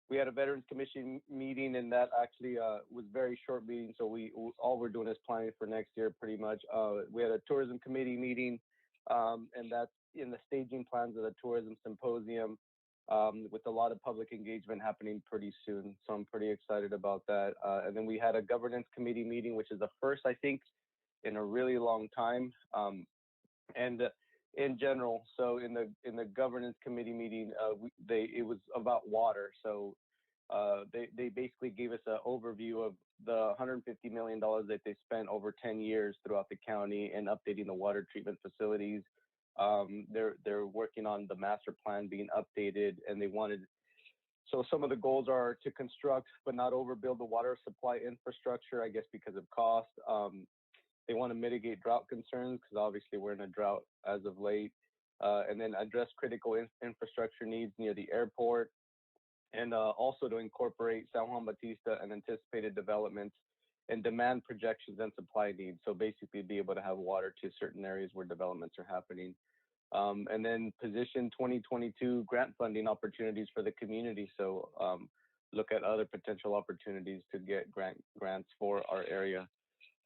We had a Veterans Commission meeting, and that actually was a very short meeting. So all we're doing is planning for next year, pretty much. We had a Tourism Committee meeting, and that's in the staging plans of the Tourism Symposium, with a lot of public engagement happening pretty soon. So I'm pretty excited about that. And then we had a Governance Committee meeting, which is the first, I think, in a really long time. And in general, so in the Governance Committee meeting, it was about water. So they basically gave us an overview of the $150 million that they spent over 10 years throughout the county and updating the water treatment facilities. They're working on the master plan being updated, and so some of the goals are to construct but not overbuild the water supply infrastructure, I guess because of cost. They want to mitigate drought concerns because obviously we're in a drought as of late, and then address critical infrastructure needs near the airport. and also to incorporate San Juan Bautista and anticipated developments and demand projections and supply needs. So basically be able to have water to certain areas where developments are happening. And then position 2022 grant funding opportunities for the community. So look at other potential opportunities to get grants for our area.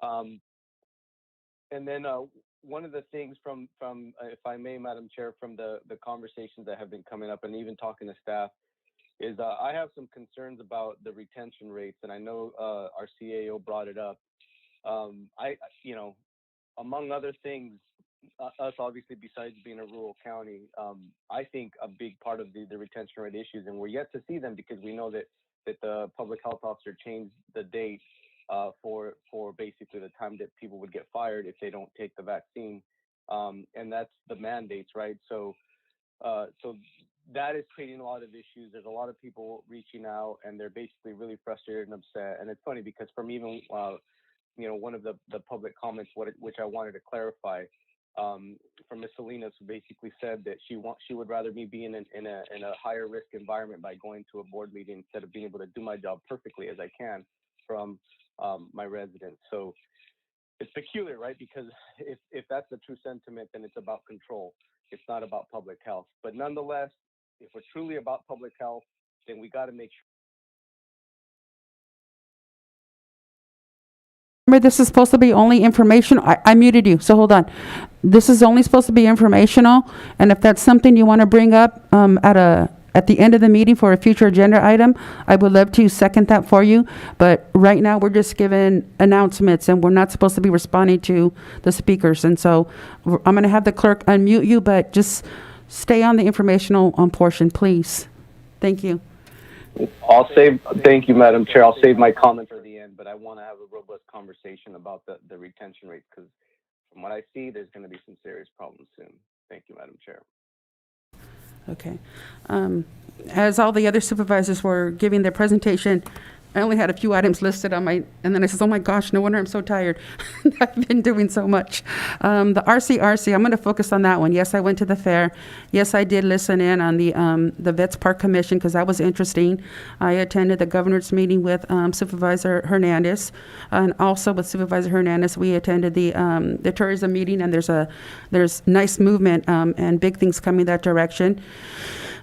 And then one of the things from if I may, Madam Chair, from the conversations that have been coming up and even talking to staff is I have some concerns about the retention rates. And I know our CAO brought it up. Among other things, us obviously, besides being a rural county, I think a big part of the retention rate issues, and we're yet to see them because we know that the public health officer changed the date for basically the time that people would get fired if they don't take the vaccine, and that's the mandates, right? So that is creating a lot of issues. There's a lot of people reaching out, and they're basically really frustrated and upset. And it's funny because from even one of the public comments, which I wanted to clarify, from Ms. Salinas, who basically said that she would rather me be in a higher risk environment by going to a board meeting instead of being able to do my job perfectly as I can from my residence. So it's peculiar, right? Because if that's the true sentiment, then it's about control. It's not about public health. But nonetheless, if we're truly about public health, then we got to make sure. Remember, this is supposed to be only informational. I muted you, so hold on. This is only supposed to be informational, and if that's something you want to bring up at the end of the meeting for a future agenda item, I would love to second that for you. But right now, we're just giving announcements, and we're not supposed to be responding to the speakers. And so I'm going to have the clerk unmute you, but just stay on the informational portion, please. Thank you. Thank you, Madam Chair. I'll save my comment for the end, but I want to have a robust conversation about the retention rates because from what I see, there's going to be some serious problems soon. Thank you, Madam Chair. Okay. As all the other supervisors were giving their presentation, I only had a few items listed on my, and then I said, oh my gosh, no wonder I'm so tired. I've been doing so much. The RCRC, I'm going to focus on that one. Yes, I went to the fair. Yes, I did listen in on the Vets Park Commission because that was interesting. I attended the governor's meeting with Supervisor Hernandez, and also with Supervisor Hernandez, we attended the tourism meeting, and there's nice movement and big things coming that direction.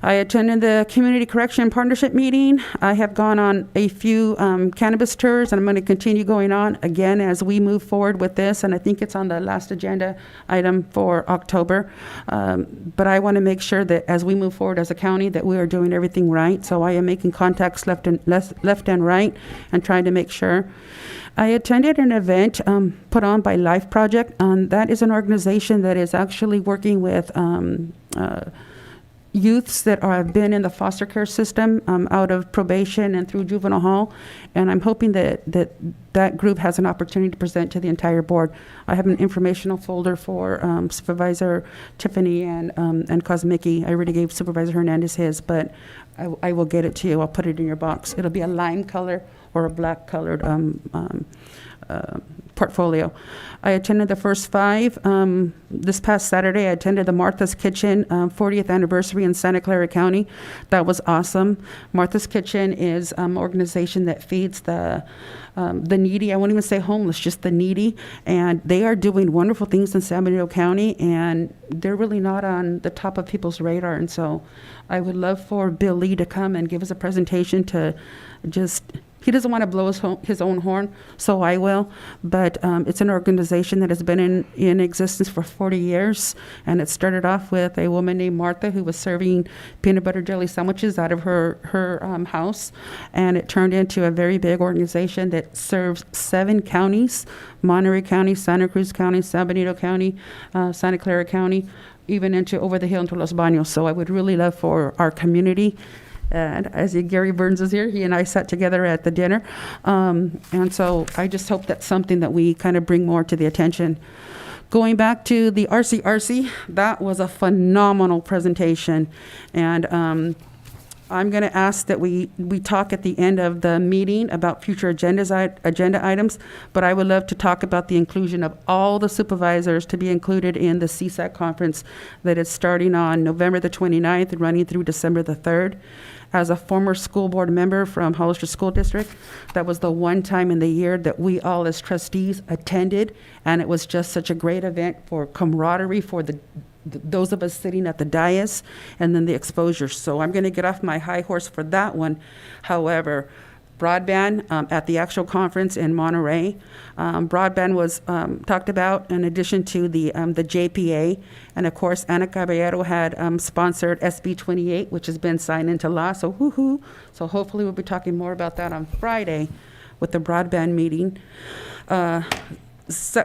I attended the Community Correction Partnership meeting. I have gone on a few cannabis tours, and I'm going to continue going on again as we move forward with this, and I think it's on the last agenda item for October. But I want to make sure that as we move forward as a county that we are doing everything right, so I am making contacts left and right and trying to make sure. I attended an event put on by Life Project. That is an organization that is actually working with youths that have been in the foster care system out of probation and through juvenile hall, and I'm hoping that group has an opportunity to present to the entire board. I have an informational folder for Supervisor Tiffany and Kosmicki. I already gave Supervisor Hernandez his, but I will get it to you. I'll put it in your box. It'll be a lime color or a black colored portfolio. I attended the first 5. This past Saturday, I attended the Martha's Kitchen 40th anniversary in Santa Clara County. That was awesome. Martha's Kitchen is an organization that feeds the needy. I won't even say homeless, just the needy. And they are doing wonderful things in San Benito County, and they're really not on the top of people's radar. And so I would love for Bill Lee to come and give us a presentation to just... He doesn't want to blow his own horn, so I will. But it's an organization that has been in existence for 40 years. And it started off with a woman named Martha who was serving peanut butter jelly sandwiches out of her house. And it turned into a very big organization that serves 7 counties: Monterey County, Santa Cruz County, San Benito County, Santa Clara County, even into over the hill into Los Baños. So I would really love for our community. And as Gary Burns is here, he and I sat together at the dinner. And so I just hope that's something that we kind of bring more to the attention. Going back to the RCRC, that was a phenomenal presentation. And I'm going to ask that we talk at the end of the meeting about future agenda items, but I would love to talk about the inclusion of all the supervisors to be included in the CSAC conference that is starting on November the 29th and running through December the 3rd. As a former school board member from Hollister School District, that was the one time in the year that we all as trustees attended, and it was just such a great event for camaraderie for those of us sitting at the dais, and then the exposure. So I'm going to get off my high horse for that one. However, broadband at the actual conference in Monterey, broadband was talked about in addition to the JPA, and of course Ana Caballero had sponsored SB 28, which has been signed into law. So woohoo! So hopefully we'll be talking more about that on Friday with the broadband meeting.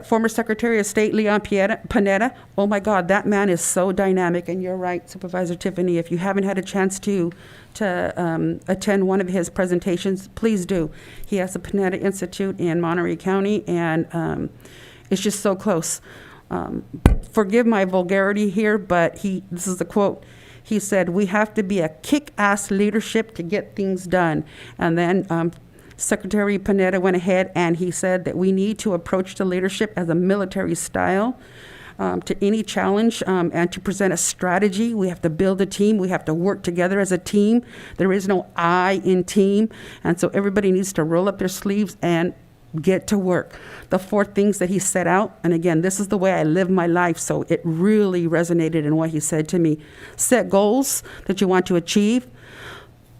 Former Secretary of State Leon Panetta, oh my God, that man is so dynamic. And you're right, Supervisor Tiffany, if you haven't had a chance to attend one of his presentations, please do. He has the Panetta Institute in Monterey County, and it's just so close. Forgive my vulgarity here, but this is a quote. He said, "We have to be a kick-ass leadership to get things done." And then Secretary Panetta went ahead and he said that we need to approach the leadership as a military style to any challenge and to present a strategy. We have to build a team. We have to work together as a team. There is no I in team. And so everybody needs to roll up their sleeves and get to work. The 4 things that he set out, and again, this is the way I live my life, so it really resonated in what he said to me. Set goals that you want to achieve.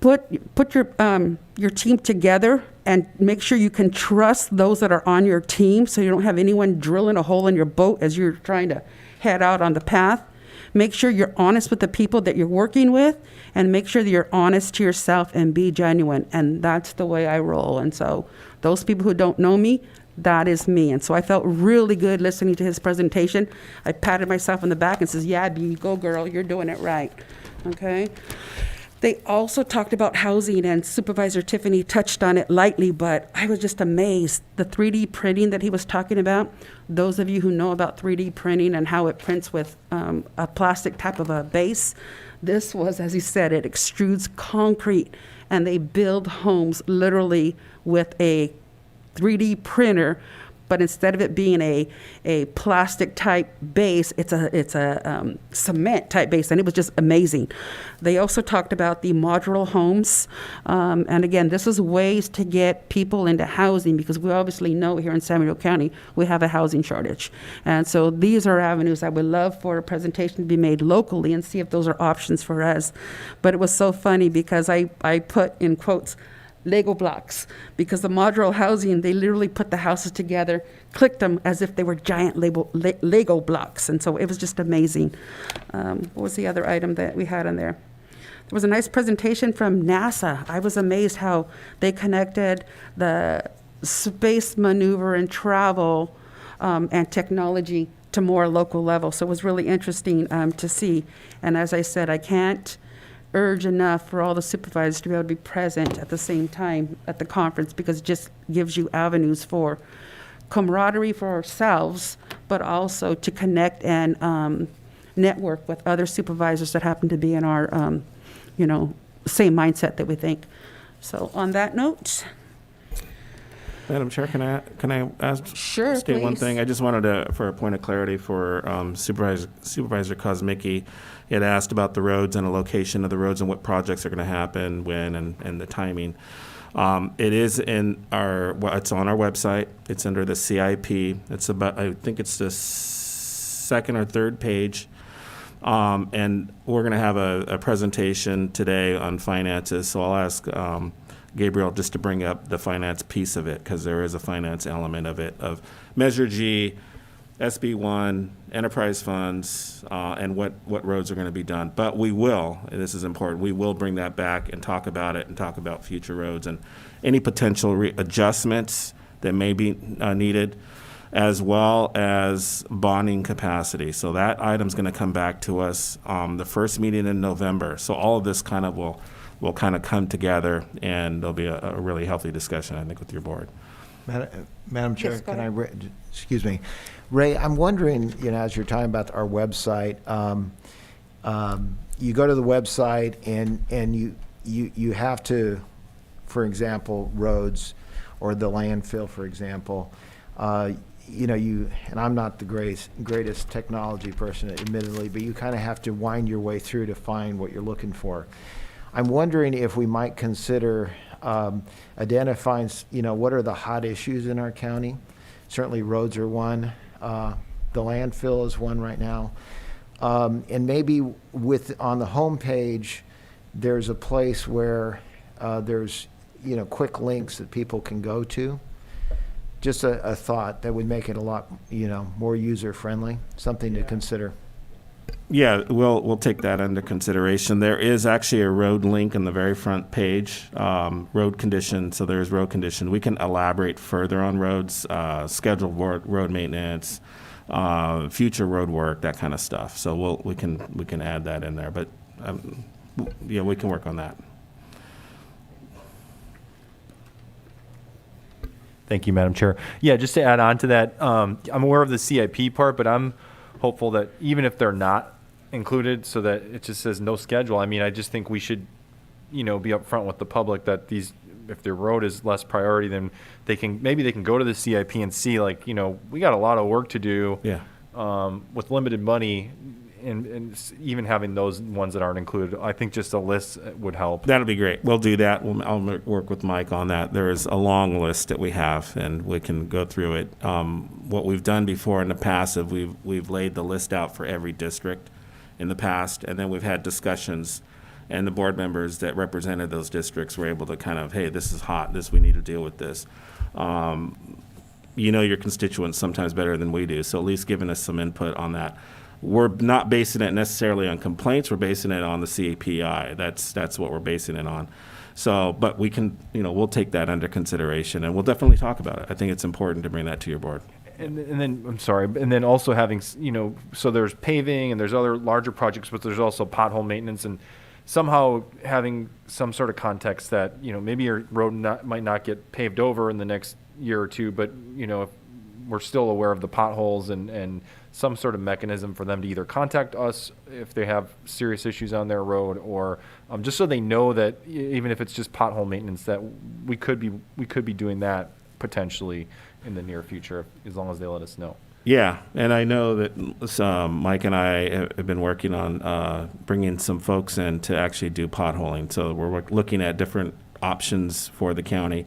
Put your team together and make sure you can trust those that are on your team so you don't have anyone drilling a hole in your boat as you're trying to head out on the path. Make sure you're honest with the people that you're working with, and make sure that you're honest to yourself and be genuine. And that's the way I roll. And so those people who don't know me, that is me. And so I felt really good listening to his presentation. I patted myself on the back and says, yeah, B, go girl, you're doing it right. Okay. They also talked about housing, and Supervisor Tiffany touched on it lightly, but I was just amazed. The 3D printing that he was talking about, those of you who know about 3D printing and how it prints with a plastic type of a base, this was, as he said, it extrudes concrete, and they build homes literally with a 3D printer, but instead of it being a plastic type base, it's a cement type base, and it was just amazing. They also talked about the modular homes, and again, this is ways to get people into housing, because we obviously know here in San Benito County we have a housing shortage, and so these are avenues I would love for a presentation to be made locally and see if those are options for us. But it was so funny because I put in quotes Lego blocks, because the modular housing, they literally put the houses together, clicked them as if they were giant Lego blocks. And so it was just amazing. What was the other item that we had on there? There was a nice presentation from NASA. I was amazed how they connected the space maneuver and travel and technology to more local level. So it was really interesting to see. And as I said, I can't urge enough for all the supervisors to be able to be present at the same time at the conference, because it just gives you avenues for camaraderie for ourselves, but also to connect and network with other supervisors that happen to be in our, same mindset that we think. So on that note. Madam Chair, can I ask? Sure, state one please. thing? I just wanted to, for a point of clarity for Supervisor Kosmicki, he had asked about the roads and the location of the roads and what projects are going to happen when and the timing. It is it's on our website. It's under the CIP. It's about, I think it's the second or third page. And we're going to have a presentation today on finances. So I'll ask Gabriel just to bring up the finance piece of it, because there is a finance element of it, of Measure G, SB1, enterprise funds, and what roads are going to be done. But we will, and this is important, we will bring that back and talk about it and talk about future roads and any potential adjustments that may be needed, as well as bonding capacity. So that item's going to come back to us the first meeting in November. So all of this kind of will kind of come together, and there'll be a really healthy discussion, I think, with your board. Madam Chair, Yes, go can ahead. excuse me. Ray, I'm wondering, as you're talking about our website, you go to the website and you have to, for example, roads or the landfill, for example, and I'm not the greatest technology person, admittedly, but you kind of have to wind your way through to find what you're looking for. I'm wondering if we might consider identifying, what are the hot issues in our county. Certainly roads are one. The landfill is one right now. And maybe on the homepage, there's a place where there's, quick links that people can go to. Just a thought that would make it a lot, more user-friendly, something to consider. Yeah, we'll take that under consideration. There is actually a road link on the very front page, road condition. So there's road condition. We can elaborate further on roads, scheduled road maintenance, future road work, that kind of stuff. So we can add that in there. But yeah, we can work on that. Thank you, Madam Chair. Yeah, just to add on to that, I'm aware of the CIP part, but I'm hopeful that even if they're not included, so that it just says no schedule, I just think we should, be upfront with the public that if their road is less priority, then maybe they can go to the CIP and see, we got a lot of work to do. Yeah. With limited money. And even having those ones that aren't included, I think just a list would help. That'll be great. We'll do that. I'll work with Mike on that. There is a long list that we have, and we can go through it. What we've done before in the past is we've laid the list out for every district in the past, and then we've had discussions, and the board members that represented those districts were able to kind of, hey, this is hot. We need to deal with this. Your constituents sometimes better than we do, so at least giving us some input on that. We're not basing it necessarily on complaints. We're basing it on the CAPI. That's what we're basing it on. So, but we can, we'll take that under consideration, and we'll definitely talk about it. I think it's important to bring that to your board. And then, I'm sorry, and then also having, so there's paving and there's other larger projects, but there's also pothole maintenance, and somehow having some sort of context that, maybe your road might not get paved over in the next year or two, but, if we're still aware of the potholes and some sort of mechanism for them to either contact us if they have serious issues on their road, or just so they know that even if it's just pothole maintenance, that we could be doing that potentially in the near future, as long as they let us know. Yeah, and I know that Mike and I have been working on bringing some folks in to actually do potholing. So we're looking at different options for the county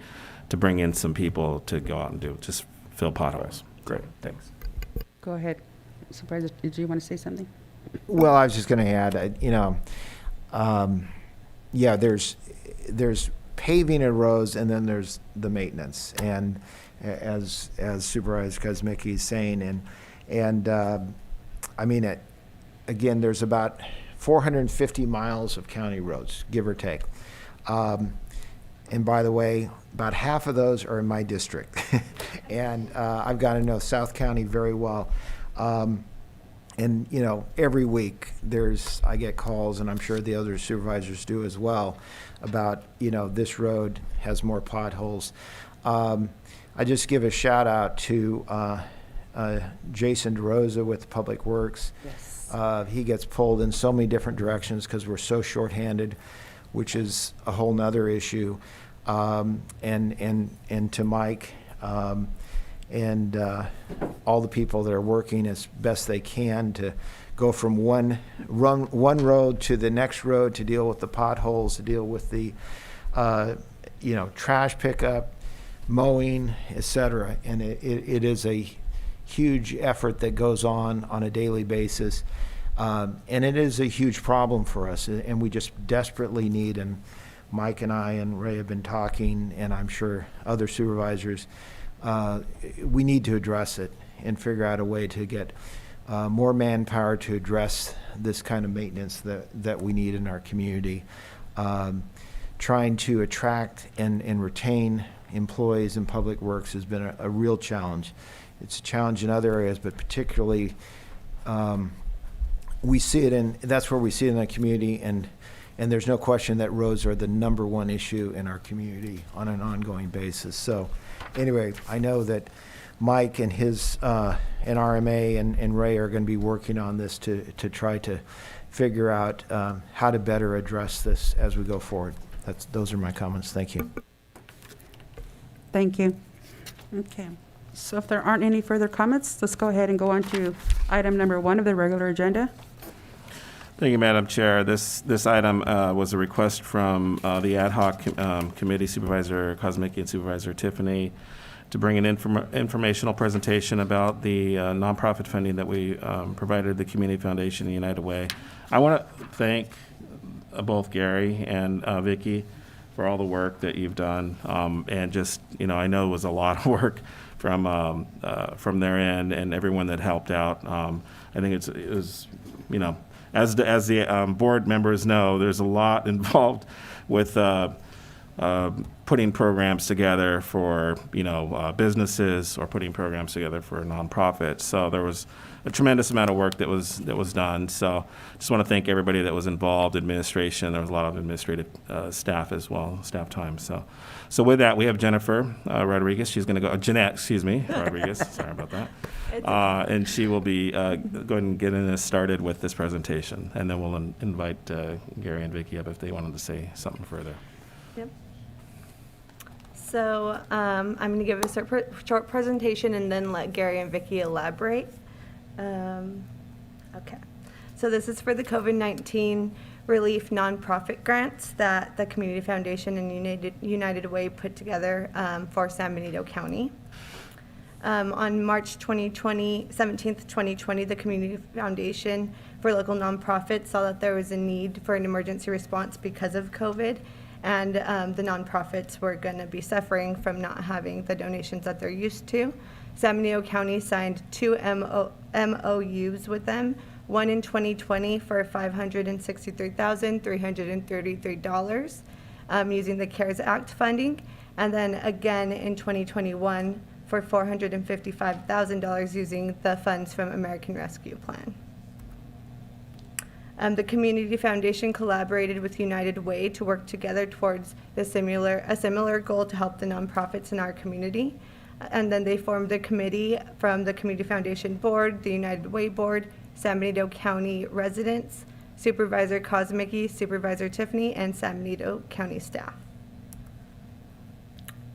to bring in some people to go out and just fill potholes. Great, thanks. Go ahead. Supervisor, did you want to say something? Well, I was just going to add, there's paving of roads, and then there's the maintenance. And as Supervisor Kosmicki is saying, again, there's about 450 miles of county roads, give or take. And by the way, about half of those are in my district. And I've got to know South County very well. And every week I get calls, and I'm sure the other supervisors do as well, about, this road has more potholes. I just give a shout out to Jason DeRosa with Public Works. Yes. He gets pulled in so many different directions because we're so shorthanded, which is a whole nother issue. And to Mike, and all the people that are working as best they can to go from one road to the next road to deal with the potholes, to deal with the trash pickup, mowing, etc. And it is a huge effort that goes on a daily basis, and it is a huge problem for us, and we just desperately need, and Mike and I and Ray have been talking, and I'm sure other supervisors, we need to address it and figure out a way to get more manpower to address this kind of maintenance that we need in our community. Trying to attract and retain employees in Public Works has been a real challenge. It's a challenge in other areas, but particularly we see it that's where we see it in the community, and there's no question that roads are the number one issue in our community on an ongoing basis. So anyway, I know that Mike and his and RMA and Ray are going to be working on this to try to figure out how to better address this as we go forward. those are my comments. Thank you. Thank you. Okay. So if there aren't any further comments, let's go ahead and go on to item number 1 of the regular agenda. Thank you, Madam Chair. This item was a request from the ad hoc committee, Supervisor Kozmicki and Supervisor Tiffany, to bring an informational presentation about the nonprofit funding that we provided the Community Foundation and United Way. I want to thank both Gary and Vicki for all the work that you've done, and just, I know it was a lot of work from their end and everyone that helped out. I think it was, as the board members know, there's a lot involved with putting programs together for businesses or putting programs together for nonprofits. So there was a tremendous amount of work that was done. So just want to thank everybody that was involved, administration. There was a lot of administrative staff as well, staff time. So with that, we have Jennifer Rodriguez. She's going to go, Jeanette, excuse me, Rodriguez. Sorry about that. And she will be going and getting us started with this presentation. And then we'll invite Gary and Vicki up if they wanted to say something further. Yep. So I'm going to give a short presentation and then let Gary and Vicki elaborate. Okay. So this is for the COVID-19 relief nonprofit grants that the Community Foundation and United Way put together for San Benito County. On March 17th, 2020, the Community Foundation for Local Nonprofits saw that there was a need for an emergency response because of COVID, and the nonprofits were going to be suffering from not having the donations that they're used to. San Benito County signed 2 MOUs with them, one in 2020 for $563,333 using the CARES Act funding, and then again in 2021 for $455,000 using the funds from American Rescue Plan. The Community Foundation collaborated with United Way to work together towards a similar goal to help the nonprofits in our community. And then they formed a committee from the Community Foundation Board, the United Way Board, San Benito County residents, Supervisor Kozmicki, Supervisor Tiffany, and San Benito County staff.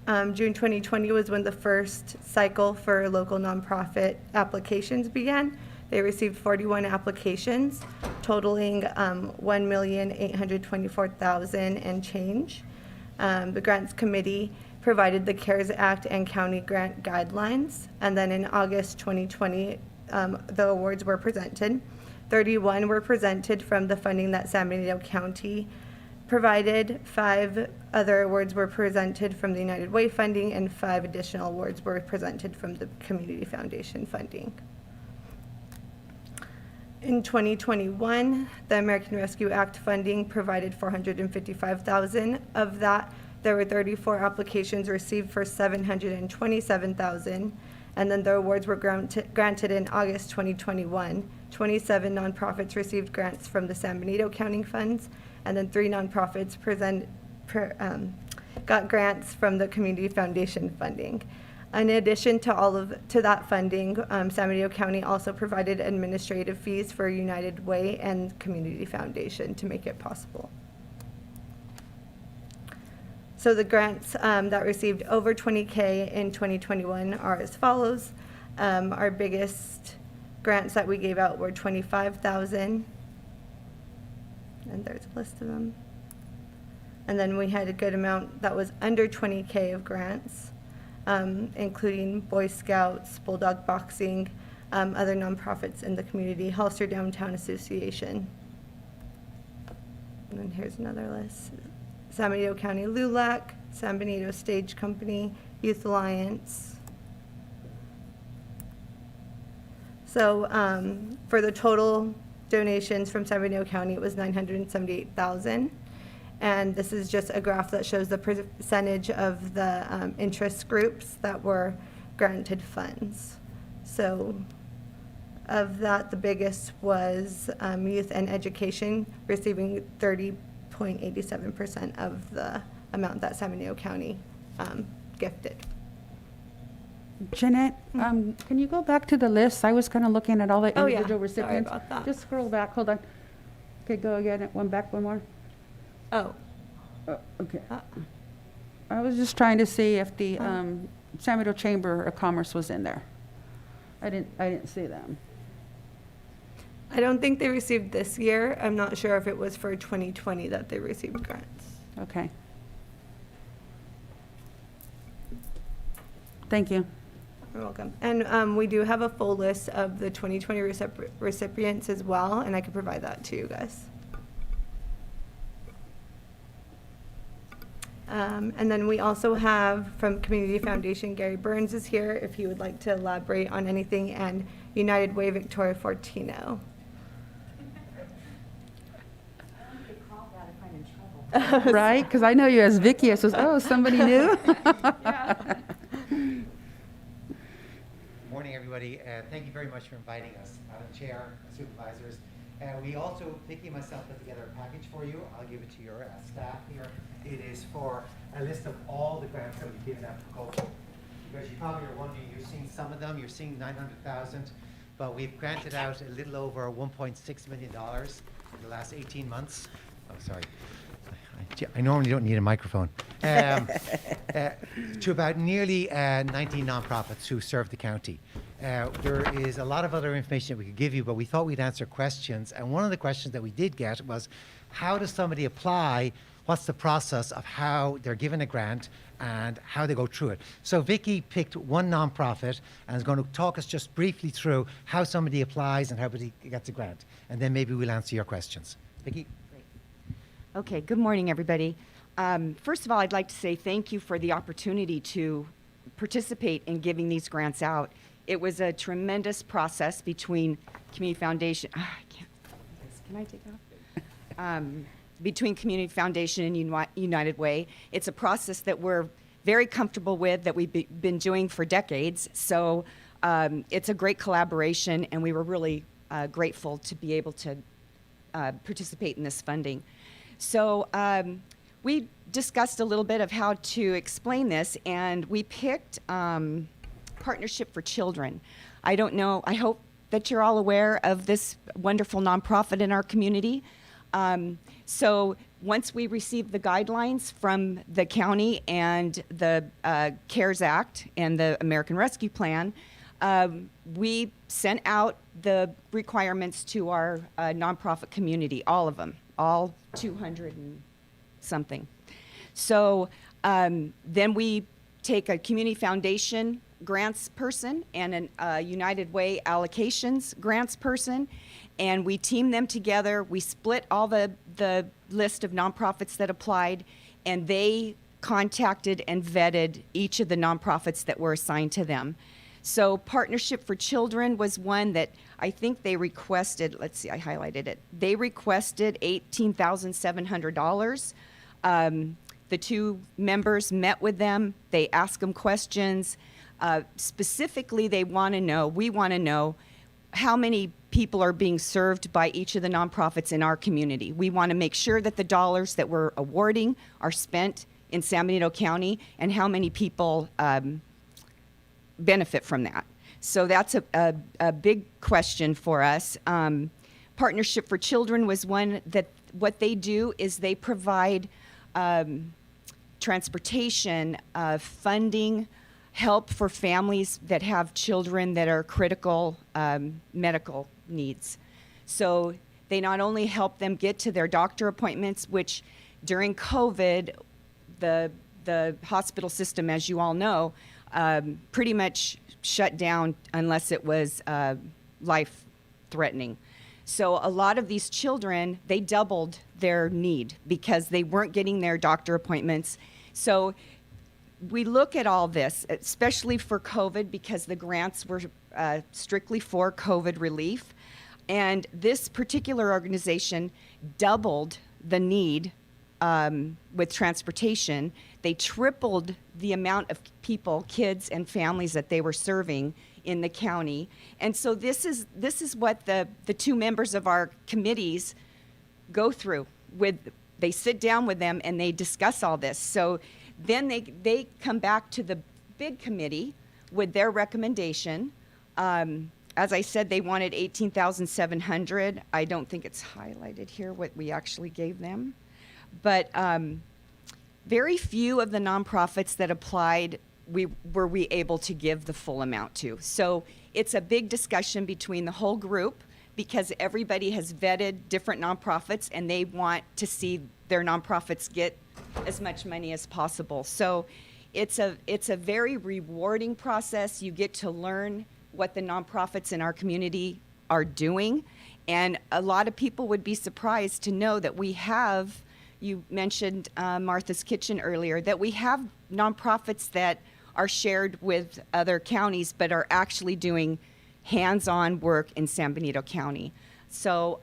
June 2020 was when the first cycle for local nonprofit applications began. They received 41 applications, totaling $1,824,000 and change. The grants committee provided the CARES Act and county grant guidelines, and then in August 2020, the awards were presented. 31 were presented from the funding that San Benito County provided. 5 other awards were presented from the United Way funding, and 5 additional awards were presented from the Community Foundation funding. In 2021, the American Rescue Act funding provided $455,000. Of that, there were 34 applications received for $727,000, and then the awards were granted in August 2021. 27 nonprofits received grants from the San Benito County funds, and then 3 nonprofits got grants from the Community Foundation funding. In addition to that funding, San Benito County also provided administrative fees for United Way and Community Foundation to make it possible. So the grants that received over $20K in 2021 are as follows. Our biggest grants that we gave out were $25,000, and there's a list of them. And then we had a good amount that was under $20K of grants, including Boy Scouts, Bulldog Boxing, other nonprofits in the community, Hollister Downtown Association. And then here's another list. San Benito County LULAC, San Benito Stage Company, Youth Alliance. So for the total donations from San Benito County, it was $978,000. And this is just a graph that shows the percentage of the interest groups that were granted funds. So of that, the biggest was youth and education, receiving 30.87% of the amount that San Benito County gifted. Jeanette, can you go back to the list? I was kind of looking at all the individual recipients. Sorry about that. Just scroll back, hold on. Okay, go again, one more. Oh, Okay. I was just trying to see if the San Benito Chamber of Commerce was in there. I didn't see them. I don't think they received this year. I'm not sure if it was for 2020 that they received grants. Okay. Thank you. You're welcome. And we do have a full list of the 2020 recipients as well, and I can provide that to you guys. And then we also have from Community Foundation, Gary Burns is here if he would like to elaborate on anything, and United Way, Victoria Fortino. Right? Because I know you as Vicky. I says, oh, somebody new? Morning, everybody. Thank you very much for inviting us, Madam Chair, Supervisors. We also, Vicky and myself, put together a package for you. I'll give it to your staff here. It is for a list of all the grants that we've given out for COVID. Because you probably are wondering, you're seeing some of them, you're seeing 900,000, but we've granted out a little over $1.6 million in the last 18 months. Oh, sorry. I normally don't need a microphone. To about nearly 19 nonprofits who serve the county. There is a lot of other information that we could give you, but we thought we'd answer questions. And one of the questions that we did get was, how does somebody apply? What's the process of how they're given a grant and how they go through it? So Vicky picked one nonprofit and is going to talk us just briefly through how somebody applies and how somebody gets a grant. And then maybe we'll answer your questions. Vicky? Okay, good morning, everybody. First of all, I'd like to say thank you for the opportunity to participate in giving these grants out. It was a tremendous process between Community Foundation. Can I take off? Between Community Foundation and United Way. It's a process that we're very comfortable with, that we've been doing for decades. So it's a great collaboration, and we were really grateful to be able to participate in this funding. So we discussed a little bit of how to explain this, and we picked Partnership for Children. I don't know, I hope that you're all aware of this wonderful nonprofit in our community. So once we received the guidelines from the county and the CARES Act and the American Rescue Plan, we sent out the requirements to our nonprofit community, all of them, all 200 and something. So then we take a Community Foundation grants person and a United Way allocations grants person, and we team them together. We split all the list of nonprofits that applied, and they contacted and vetted each of the nonprofits that were assigned to them. So Partnership for Children was one that I think they requested, let's see, I highlighted it. They requested $18,700. The two members met with them. They asked them questions. Specifically, we want to know how many people are being served by each of the nonprofits in our community. We want to make sure that the dollars that we're awarding are spent in San Benito County and how many people benefit from that. So that's a big question for us. Partnership for Children was one that what they do is they provide transportation, funding, help for families that have children that are critical medical needs. So they not only help them get to their doctor appointments, which during COVID, the hospital system, as you all know, pretty much shut down unless it was life-threatening. So a lot of these children, they doubled their need because they weren't getting their doctor appointments. So we look at all this, especially for COVID, because the grants were strictly for COVID relief. And this particular organization doubled the need with transportation. They tripled the amount of people, kids and families that they were serving in the county. And so this is what the two members of our committees go through. They sit down with them and they discuss all this. So then they come back to the big committee with their recommendation. As I said, they wanted $18,700. I don't think it's highlighted here what we actually gave them. But very few of the nonprofits that applied were we able to give the full amount to. So it's a big discussion between the whole group because everybody has vetted different nonprofits and they want to see their nonprofits get as much money as possible. So it's a very rewarding process. You get to learn what the nonprofits in our community are doing. And a lot of people would be surprised to know that we have, you mentioned Martha's Kitchen earlier, that we have nonprofits that are shared with other counties but are actually doing hands-on work in San Benito County. So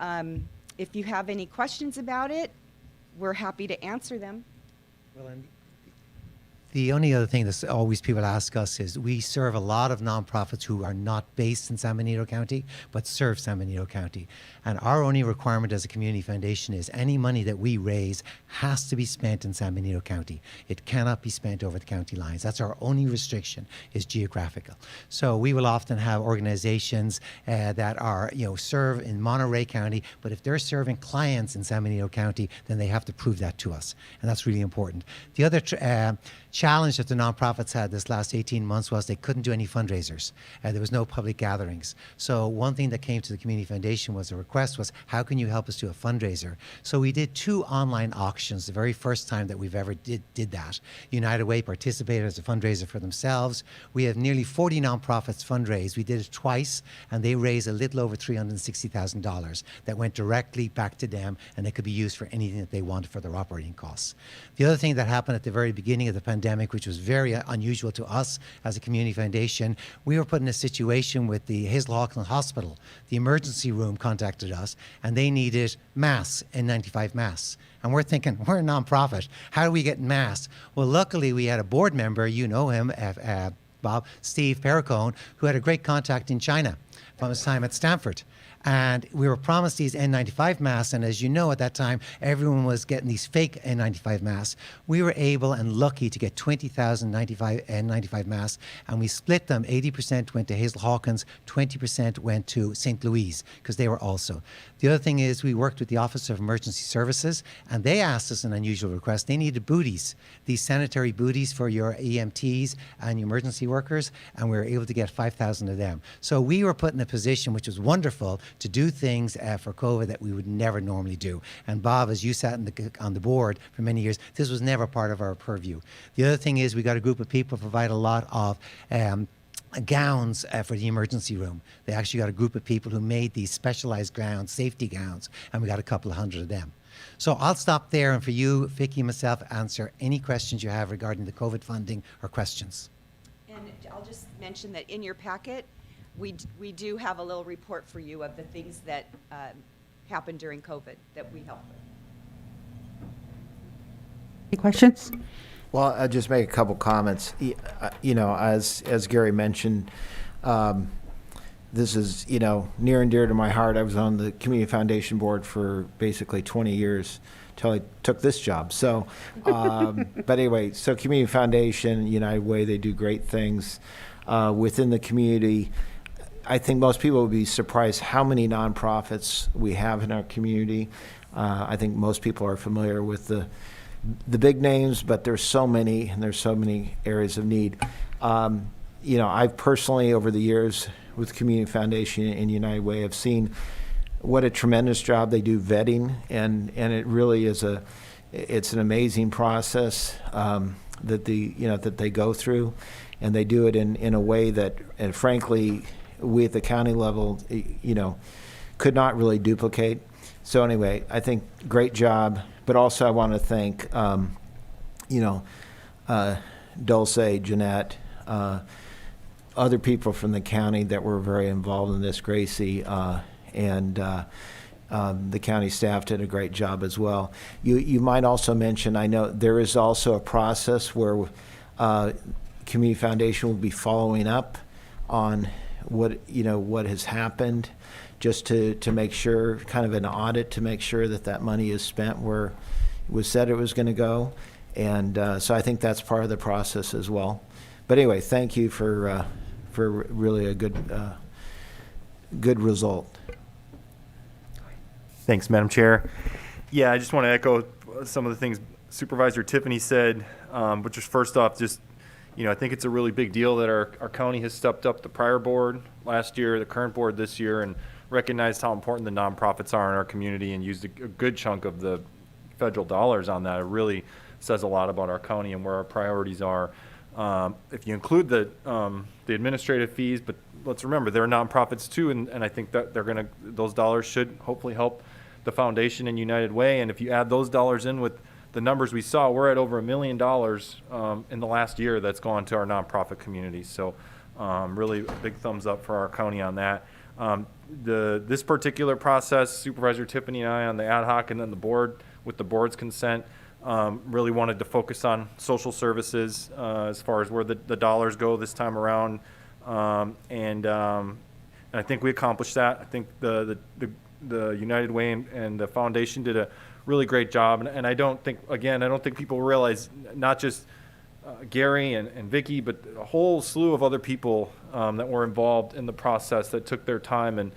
if you have any questions about it, we're happy to answer them. Well, and the only other thing that always people ask us is we serve a lot of nonprofits who are not based in San Benito County, but serve San Benito County. And our only requirement as a community foundation is any money that we raise has to be spent in San Benito County. It cannot be spent over the county lines. That's our only restriction, is geographical. So we will often have organizations that are, serve in Monterey County, but if they're serving clients in San Benito County, then they have to prove that to us. And that's really important. The other challenge that the nonprofits had this last 18 months was they couldn't do any fundraisers. There was no public gatherings. So one thing that came to the Community Foundation was a request was, how can you help us do a fundraiser? So we did 2 online auctions, the very first time that we've ever did that. United Way participated as a fundraiser for themselves. We have nearly 40 nonprofits fundraise. We did it twice, and they raised a little over $360,000 that went directly back to them, and they could be used for anything that they wanted for their operating costs. The other thing that happened at the very beginning of the pandemic, which was very unusual to us as a community foundation, we were put in a situation with the Hazel Hawkins Hospital. The emergency room contacted us, and they needed masks, N95 masks. And we're thinking, we're a nonprofit. How do we get masks? Well, luckily, we had a board member, you know him, Bob, Steve Perricone, who had a great contact in China from his time at Stanford. And we were promised these N95 masks, and as you know, at that time, everyone was getting these fake N95 masks. We were able and lucky to get 20,000 N95 masks, and we split them. 80% went to Hazel Hawkins, 20% went to St. Louis, because they were also. The other thing is we worked with the Office of Emergency Services, and they asked us an unusual request. They needed booties, these sanitary booties for your EMTs and your emergency workers, and we were able to get 5,000 of them. So we were put in a position, which was wonderful, to do things for COVID that we would never normally do. And Bob, as you sat on the board for many years, this was never part of our purview. The other thing is we got a group of people provide a lot of gowns for the emergency room. They actually got a group of people who made these specialized gowns, safety gowns, and we got a couple of hundred of them. So I'll stop there, and for you, Vicki and myself, answer any questions you have regarding the COVID funding or questions. And I'll just mention that in your packet, we do have a little report for you of the things that happened during COVID that we helped with. Any questions? Well, I'll just make a couple comments. As Gary mentioned, this is, near and dear to my heart. I was on the Community Foundation board for basically 20 years until I took this job. So, but anyway, so Community Foundation, United Way, they do great things within the community. I think most people would be surprised how many nonprofits we have in our community. I think most people are familiar with the big names, but there's so many, and there's so many areas of need. I've personally, over the years with Community Foundation and United Way, have seen what a tremendous job they do vetting, and it really is it's an amazing process that they go through, and they do it in a way that, and frankly, we at the county level, could not really duplicate. So anyway, I think great job. But also I want to thank, Dulce, Jeanette, other people from the county that were very involved in this, Gracie, and the county staff did a great job as well. You might also mention, I know there is also a process where Community Foundation will be following up on what has happened, just to make sure, kind of an audit to make sure that money is spent where it was said it was going to go. And so I think that's part of the process as well. But anyway, thank you for really a good result. Thanks, Madam Chair. Yeah, I just want to echo some of the things Supervisor Tiffany said, which is first off, just, I think it's a really big deal that our county has stepped up the prior board last year, the current board this year, and recognized how important the nonprofits are in our community and used a good chunk of the federal dollars on that. It really says a lot about our county and where our priorities are. If you include the administrative fees, but let's remember they're nonprofits too, and I think that those dollars should hopefully help the foundation and United Way. And if you add those dollars in with the numbers we saw, we're at over $1 million in the last year that's gone to our nonprofit community. So really a big thumbs up for our county on that. This particular process, Supervisor Tiffany and I on the ad hoc and then the board, with the board's consent, really wanted to focus on social services as far as where the dollars go this time around. And I think we accomplished that. I think the United Way and the foundation did a really great job. And I don't think people realize, not just Gary and Vicky, but a whole slew of other people that were involved in the process that took their time. And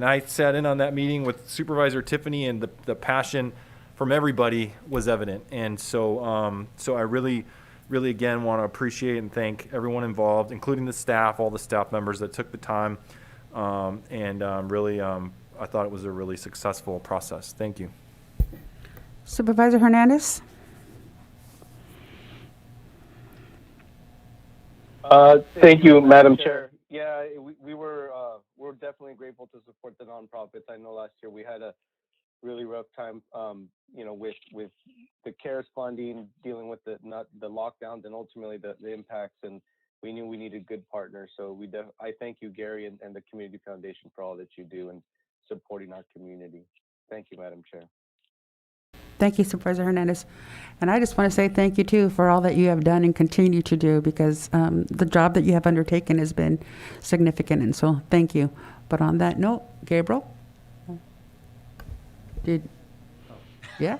I sat in on that meeting with Supervisor Tiffany, and the passion from everybody was evident. And so I really again want to appreciate and thank everyone involved, including the staff, all the staff members that took the time. I thought it was a really successful process. Thank you. Supervisor Hernandez? Thank you, Madam Chair. Yeah, we're definitely grateful to support the nonprofits. I know last year we had a really rough time, with the CARES funding, dealing with the lockdowns and ultimately the impacts, and we knew we needed good partners. So I thank you, Gary, and the Community Foundation for all that you do and supporting our community. Thank you, Madam Chair. Thank you, Supervisor Hernandez. And I just want to say thank you, too, for all that you have done and continue to do, because the job that you have undertaken has been significant, and so thank you. But on that note, Gabriel? Yeah?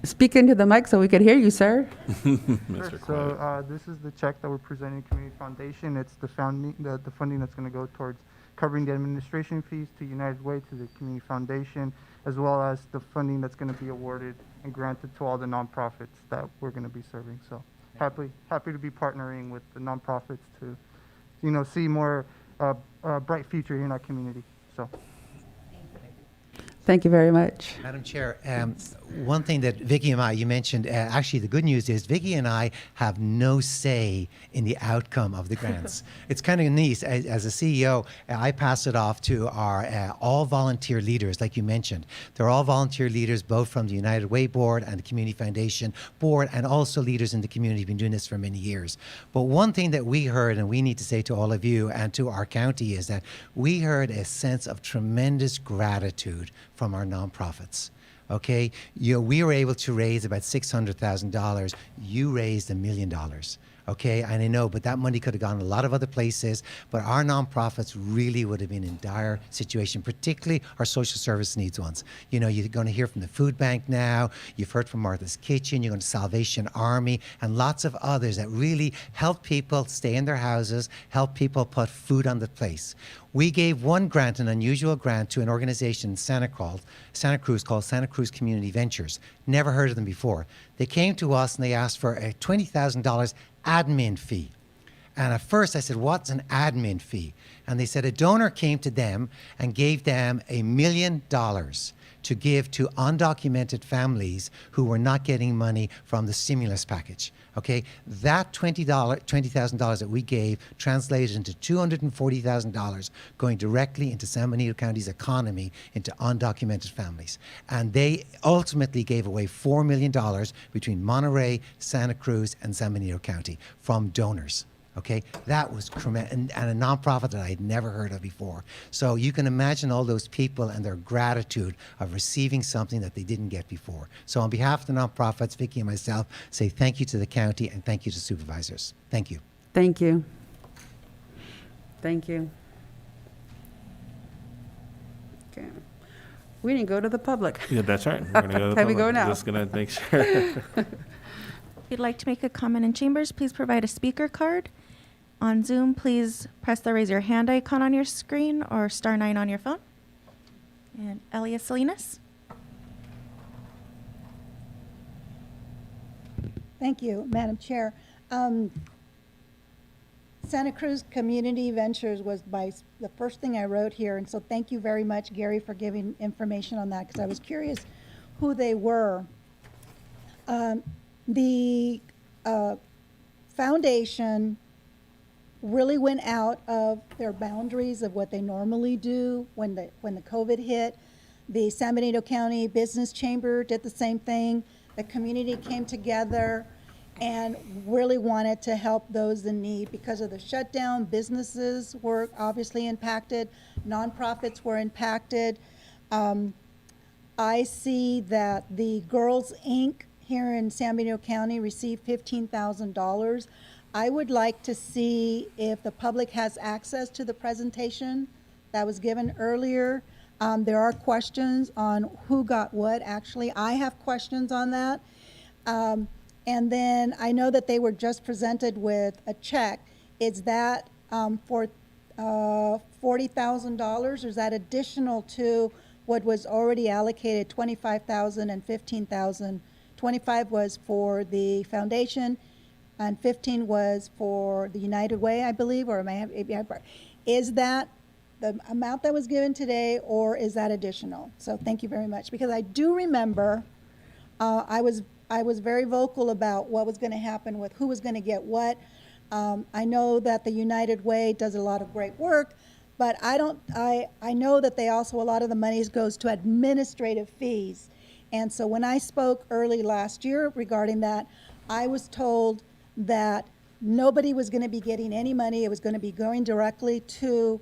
Speak into the mic so we could hear you, sir. Sure. So this is the check that we're presenting to Community Foundation. It's the funding that's going to go towards covering the administration fees to United Way, to the Community Foundation, as well as the funding that's going to be awarded and granted to all the nonprofits that we're going to be serving. So happy to be partnering with the nonprofits to, see more bright future in our community. So. Thank you very much. Madam Chair, one thing that Vicky and I, you mentioned, actually the good news is Vicky and I have no say in the outcome of the grants. It's kind of neat. As a CEO, I pass it off to our all volunteer leaders, like you mentioned. They're all volunteer leaders, both from the United Way Board and the Community Foundation Board, and also leaders in the community who've been doing this for many years. But one thing that we heard, and we need to say to all of you and to our county, is that we heard a sense of tremendous gratitude from our nonprofits. Okay, we were able to raise about $600,000. You raised $1 million. Okay, and I know, but that money could have gone a lot of other places. But our nonprofits really would have been in dire situation, particularly our social service needs ones. You're going to hear from the food bank now. You've heard from Martha's Kitchen. You're going to Salvation Army and lots of others that really help people stay in their houses, help people put food on the place. We gave one grant, an unusual grant, to an organization in Santa Cruz called Santa Cruz Community Ventures. Never heard of them before. They came to us and they asked for a $20,000 admin fee. And at first I said, what's an admin fee? And they said a donor came to them and gave them $1 million to give to undocumented families who were not getting money from the stimulus package. Okay, that $20,000 that we gave translated into $240,000 going directly into San Benito County's economy, into undocumented families. And they ultimately gave away $4 million between Monterey, Santa Cruz, and San Benito County from donors. Okay, that was tremendous, and a nonprofit that I had never heard of before. So you can imagine all those people and their gratitude of receiving something that they didn't get before. So on behalf of the nonprofits, Vicky and myself say thank you to the county and thank you to supervisors. Thank you. Thank you. Thank you. Okay. We didn't go to the public. Yeah, that's right. We're gonna go to the Can we public. go now? Just going to make sure. If you'd like to make a comment in chambers, please provide a speaker card. On Zoom, please press the raise your hand icon on your screen or *9 on your phone. And Elias Salinas. Thank you, Madam Chair. Santa Cruz Community Ventures was the first thing I wrote here, and so thank you very much, Gary, for giving information on that, because I was curious who they were. The foundation really went out of their boundaries of what they normally do when the COVID hit. The San Benito County Business Chamber did the same thing. The community came together and really wanted to help those in need. Because of the shutdown, businesses were obviously impacted, nonprofits were impacted. I see that the Girls Inc. here in San Benito County received $15,000. I would like to see if the public has access to the presentation that was given earlier. There are questions on who got what. Actually, I have questions on that. And then I know that they were just presented with a check. Is that for $40,000, or is that additional to what was already allocated, $25,000 and $15,000? 25 was for the foundation, and 15 was for the United Way, I believe, or is that the amount that was given today, or is that additional? So thank you very much, because I do remember I was very vocal about what was going to happen with who was going to get what. I know that the United Way does a lot of great work, but I know that they also, a lot of the monies goes to administrative fees. And so when I spoke early last year regarding that, I was told that nobody was going to be getting any money. It was going to be going directly to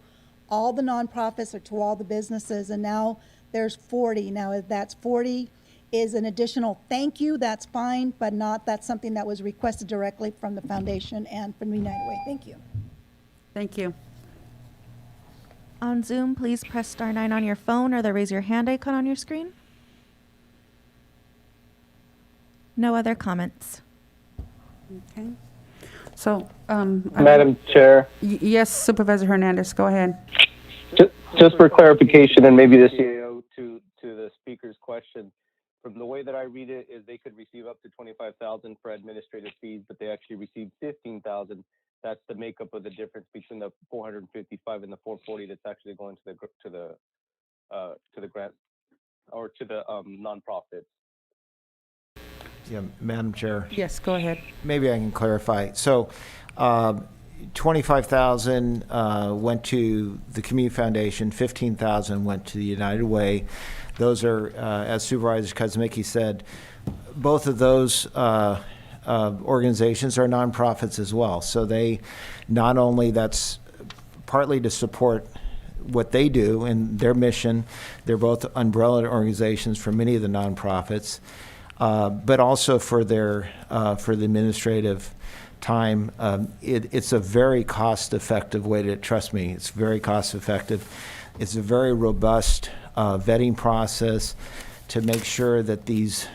all the nonprofits or to all the businesses. And now there's 40. Now, if that's 40 is an additional thank you, that's fine, but that's something that was requested directly from the foundation and from United Way. Thank you. Thank you. On Zoom, please press *9 on your phone or the raise your hand icon on your screen. No other comments. Okay. So, Madam Chair, yes, Supervisor Hernandez, go ahead. just for clarification, and maybe the CAO to the speaker's question, from the way that I read it, is they could receive up to $25,000 for administrative fees, but they actually received $15,000. That's the makeup of the difference between the 455 and the 440. That's actually going to the grant or to the nonprofits. Yeah, Madam Chair. Yes, go ahead. Maybe I can clarify. So, 25,000 went to the Community Foundation, 15,000 went to the United Way. Those are, as Supervisor Kuzmicki said, both of those organizations are nonprofits as well. So they not only, that's partly to support what they do and their mission. They're both umbrella organizations for many of the nonprofits. But also for their for the administrative time. It's a very cost-effective way to, trust me, it's very cost-effective. It's a very robust vetting process to make sure that these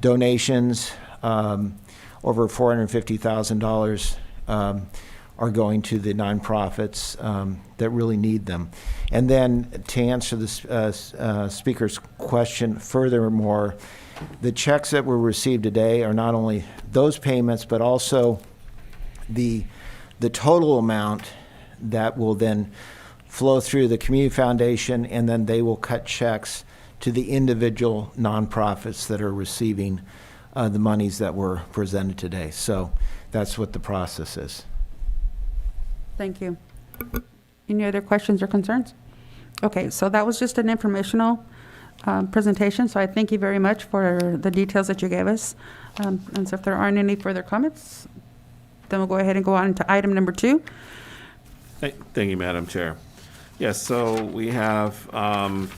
donations, over $450,000, are going to the nonprofits that really need them. And then to answer the speaker's question furthermore, the checks that were received today are not only those payments, but also the total amount that will then flow through the Community Foundation, and then they will cut checks to the individual nonprofits that are receiving the monies that were presented today. So that's what the process is. Thank you. Any other questions or concerns? Okay, so that was just an informational presentation, so I thank you very much for the details that you gave us. And so if there aren't any further comments, then we'll go ahead and go on to item number 2. Thank you, Madam Chair. Yes, so we have, I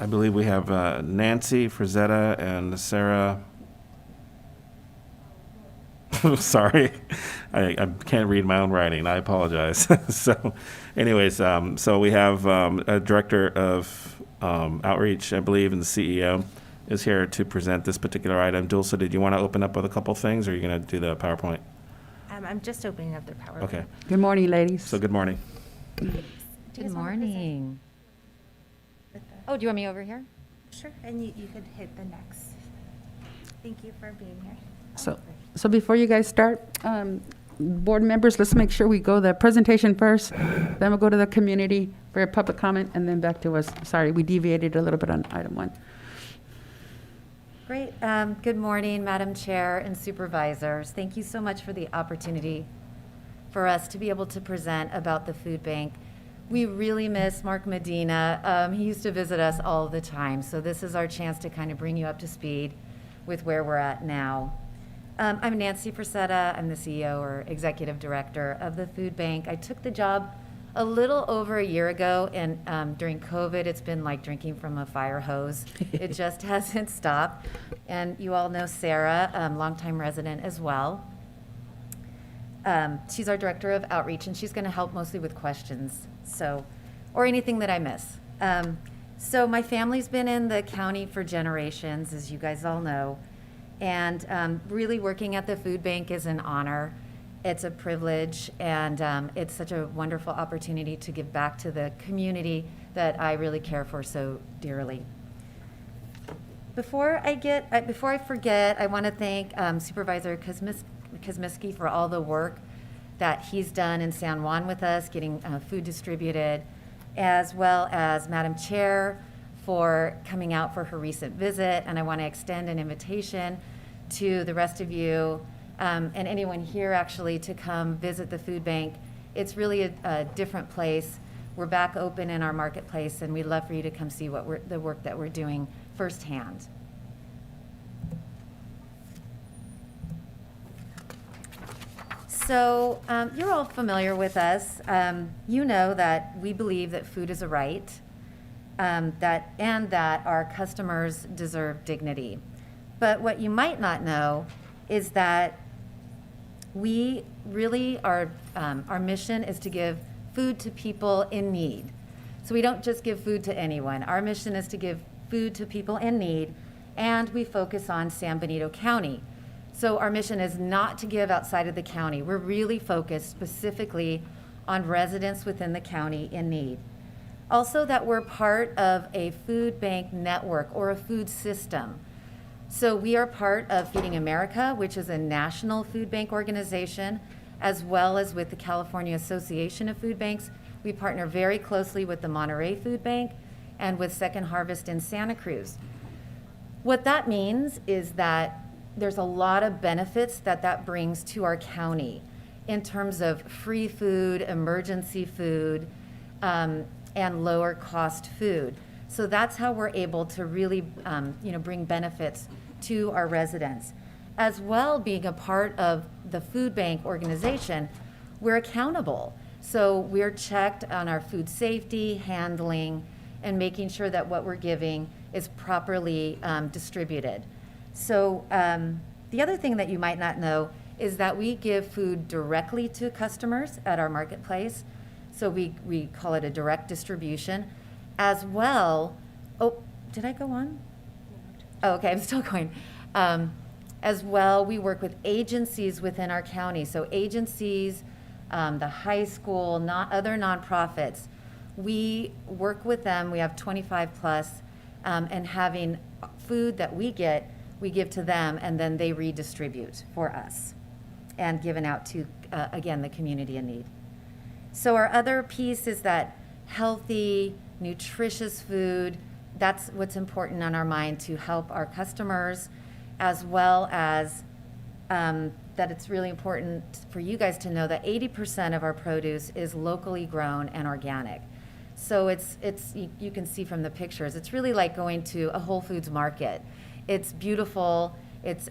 believe we have Nancy Frazetta and Sarah. Sorry, I can't read my own writing. I apologize. So anyways, so we have a director of outreach, I believe, and the CEO is here to present this particular item. Dulce, did you want to open up with a couple things, or are you going to do the PowerPoint? I'm just opening up their PowerPoint. Okay. Good morning, ladies. So good morning. Good morning. Oh, do you want me over here? Sure, and you could hit the next. Thank you for being here. So before you guys start, board members, let's make sure we go the presentation first, then we'll go to the community for a public comment, and then back to us. Sorry, we deviated a little bit on item 1. Great. Good morning, Madam Chair and Supervisors. Thank you so much for the opportunity for us to be able to present about the food bank. We really miss Mark Medina. He used to visit us all the time, so this is our chance to kind of bring you up to speed with where we're at now. I'm Nancy Frisetta. I'm the CEO or Executive Director of the Food Bank. I took the job a little over a year ago, and during COVID, it's been like drinking from a fire hose. It just hasn't stopped. And you all know Sarah, longtime resident as well. She's our Director of Outreach, and she's going to help mostly with questions, or anything that I miss. So my family's been in the county for generations, as you guys all know. And really working at the food bank is an honor. It's a privilege, and it's such a wonderful opportunity to give back to the community that I really care for so dearly. Before I forget, I want to thank Supervisor Kosmiski for all the work that he's done in San Juan with us, getting food distributed, as well as Madam Chair for coming out for her recent visit. And I want to extend an invitation to the rest of you and anyone here actually to come visit the food bank. It's really a different place. We're back open in our marketplace, and we'd love for you to come see the work that we're doing firsthand. So you're all familiar with us. You know that we believe that food is a right, that our customers deserve dignity. But what you might not know is that we really our mission is to give food to people in need. So we don't just give food to anyone. Our mission is to give food to people in need, and we focus on San Benito County. So our mission is not to give outside of the county. We're really focused specifically on residents within the county in need. Also, that we're part of a food bank network or a food system. So we are part of Feeding America, which is a national food bank organization, as well as with the California Association of Food Banks. We partner very closely with the Monterey Food Bank and with Second Harvest in Santa Cruz. What that means is that there's a lot of benefits that brings to our county in terms of free food, emergency food, and lower cost food. So that's how we're able to really bring benefits to our residents. As well, being a part of the food bank organization, we're accountable. So we're checked on our food safety, handling, and making sure that what we're giving is properly distributed. So the other thing that you might not know is that we give food directly to customers at our marketplace. So we call it a direct distribution. As well, did I go on? Oh, okay, I'm still going. As well, we work with agencies within our county. So agencies, the high school, other nonprofits. We work with them, we have 25 plus, and having food that we give to them, and then they redistribute for us and given out to, again, the community in need. So our other piece is that healthy, nutritious food, that's what's important on our mind to help our customers, as well as that it's really important for you guys to know that 80% of our produce is locally grown and organic. So you can see from the pictures, it's really like going to a Whole Foods market. It's beautiful. It's,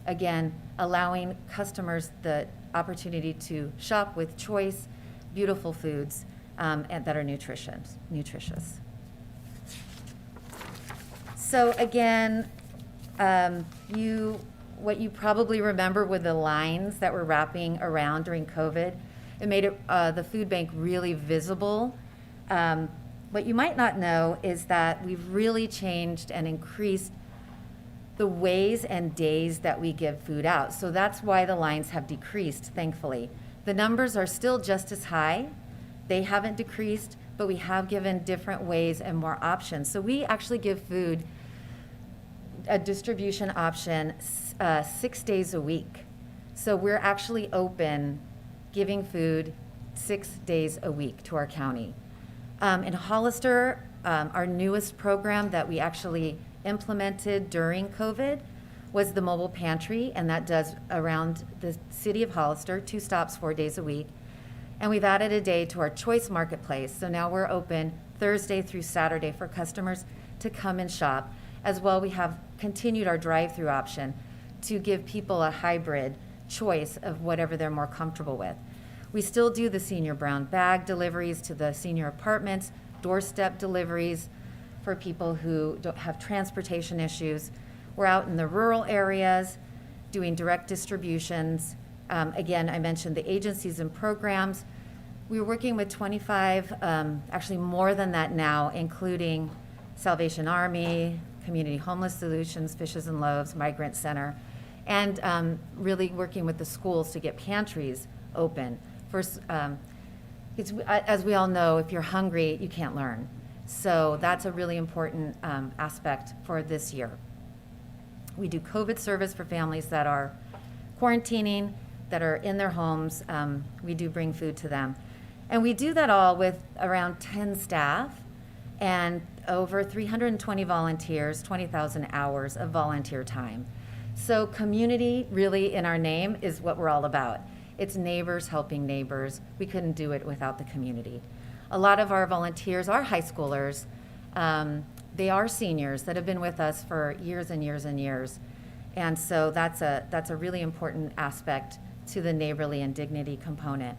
again, allowing customers the opportunity to shop with choice, beautiful foods and that are nutritious. So again, what you probably remember were the lines that were wrapping around during COVID. It made the food bank really visible. What you might not know is that we've really changed and increased the ways and days that we give food out. So that's why the lines have decreased, thankfully. The numbers are still just as high. They haven't decreased, but we have given different ways and more options. So we actually give food a distribution option 6 days a week. So we're actually open giving food 6 days a week to our county. In Hollister, our newest program that we actually implemented during COVID was the mobile pantry, and that does around the city of Hollister, 2 stops, 4 days a week. And we've added a day to our choice marketplace. So now we're open Thursday through Saturday for customers to come and shop. As well, we have continued our drive-through option to give people a hybrid choice of whatever they're more comfortable with. We still do the senior brown bag deliveries to the senior apartments, doorstep deliveries for people who don't have transportation issues. We're out in the rural areas doing direct distributions. Again, I mentioned the agencies and programs. We're working with 25, actually more than that now, including Salvation Army, Community Homeless Solutions, Fishes and Loaves, Migrant Center, and really working with the schools to get pantries open. First, as we all know, if you're hungry, you can't learn. So that's a really important aspect for this year. We do COVID service for families that are quarantining, that are in their homes. We do bring food to them. And we do that all with around 10 staff and over 320 volunteers, 20,000 hours of volunteer time. So community, really in our name, is what we're all about. It's neighbors helping neighbors. We couldn't do it without the community. A lot of our volunteers are high schoolers. They are seniors that have been with us for years and years and years. And so that's a really important aspect to the neighborly and dignity component.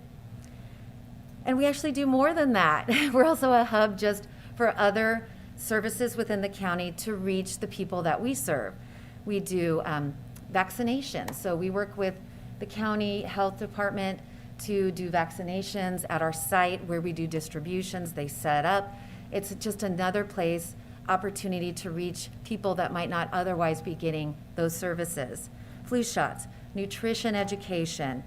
And we actually do more than that. We're also a hub just for other services within the county to reach the people that we serve. We do vaccinations. So we work with the county health department to do vaccinations at our site where we do distributions. They set up. It's just another place, opportunity to reach people that might not otherwise be getting those services. Flu shots, nutrition education.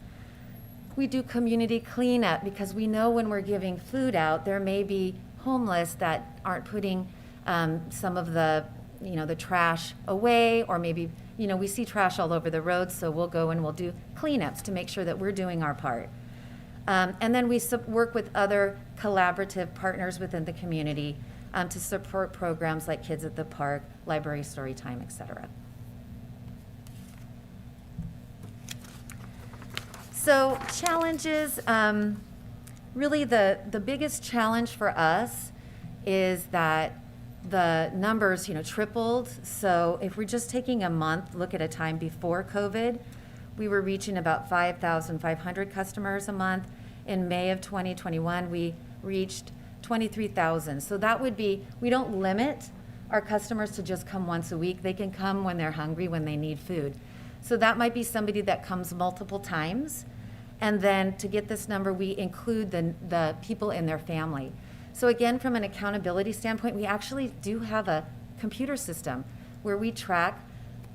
We do community cleanup because we know when we're giving food out, there may be homeless that aren't putting some of the, the trash away, or maybe, we see trash all over the road, so we'll go and we'll do cleanups to make sure that we're doing our part. And then we work with other collaborative partners within the community to support programs like Kids at the Park, Library Story Time, etc. So challenges, really the biggest challenge for us is that the numbers, tripled. So if we're just taking a month, look at a time before COVID, we were reaching about 5,500 customers a month. In May of 2021, we reached 23,000. So that would be, we don't limit our customers to just come once a week. They can come when they're hungry, when they need food. So that might be somebody that comes multiple times. And then to get this number, we include the people in their family. So again, from an accountability standpoint, we actually do have a computer system where we track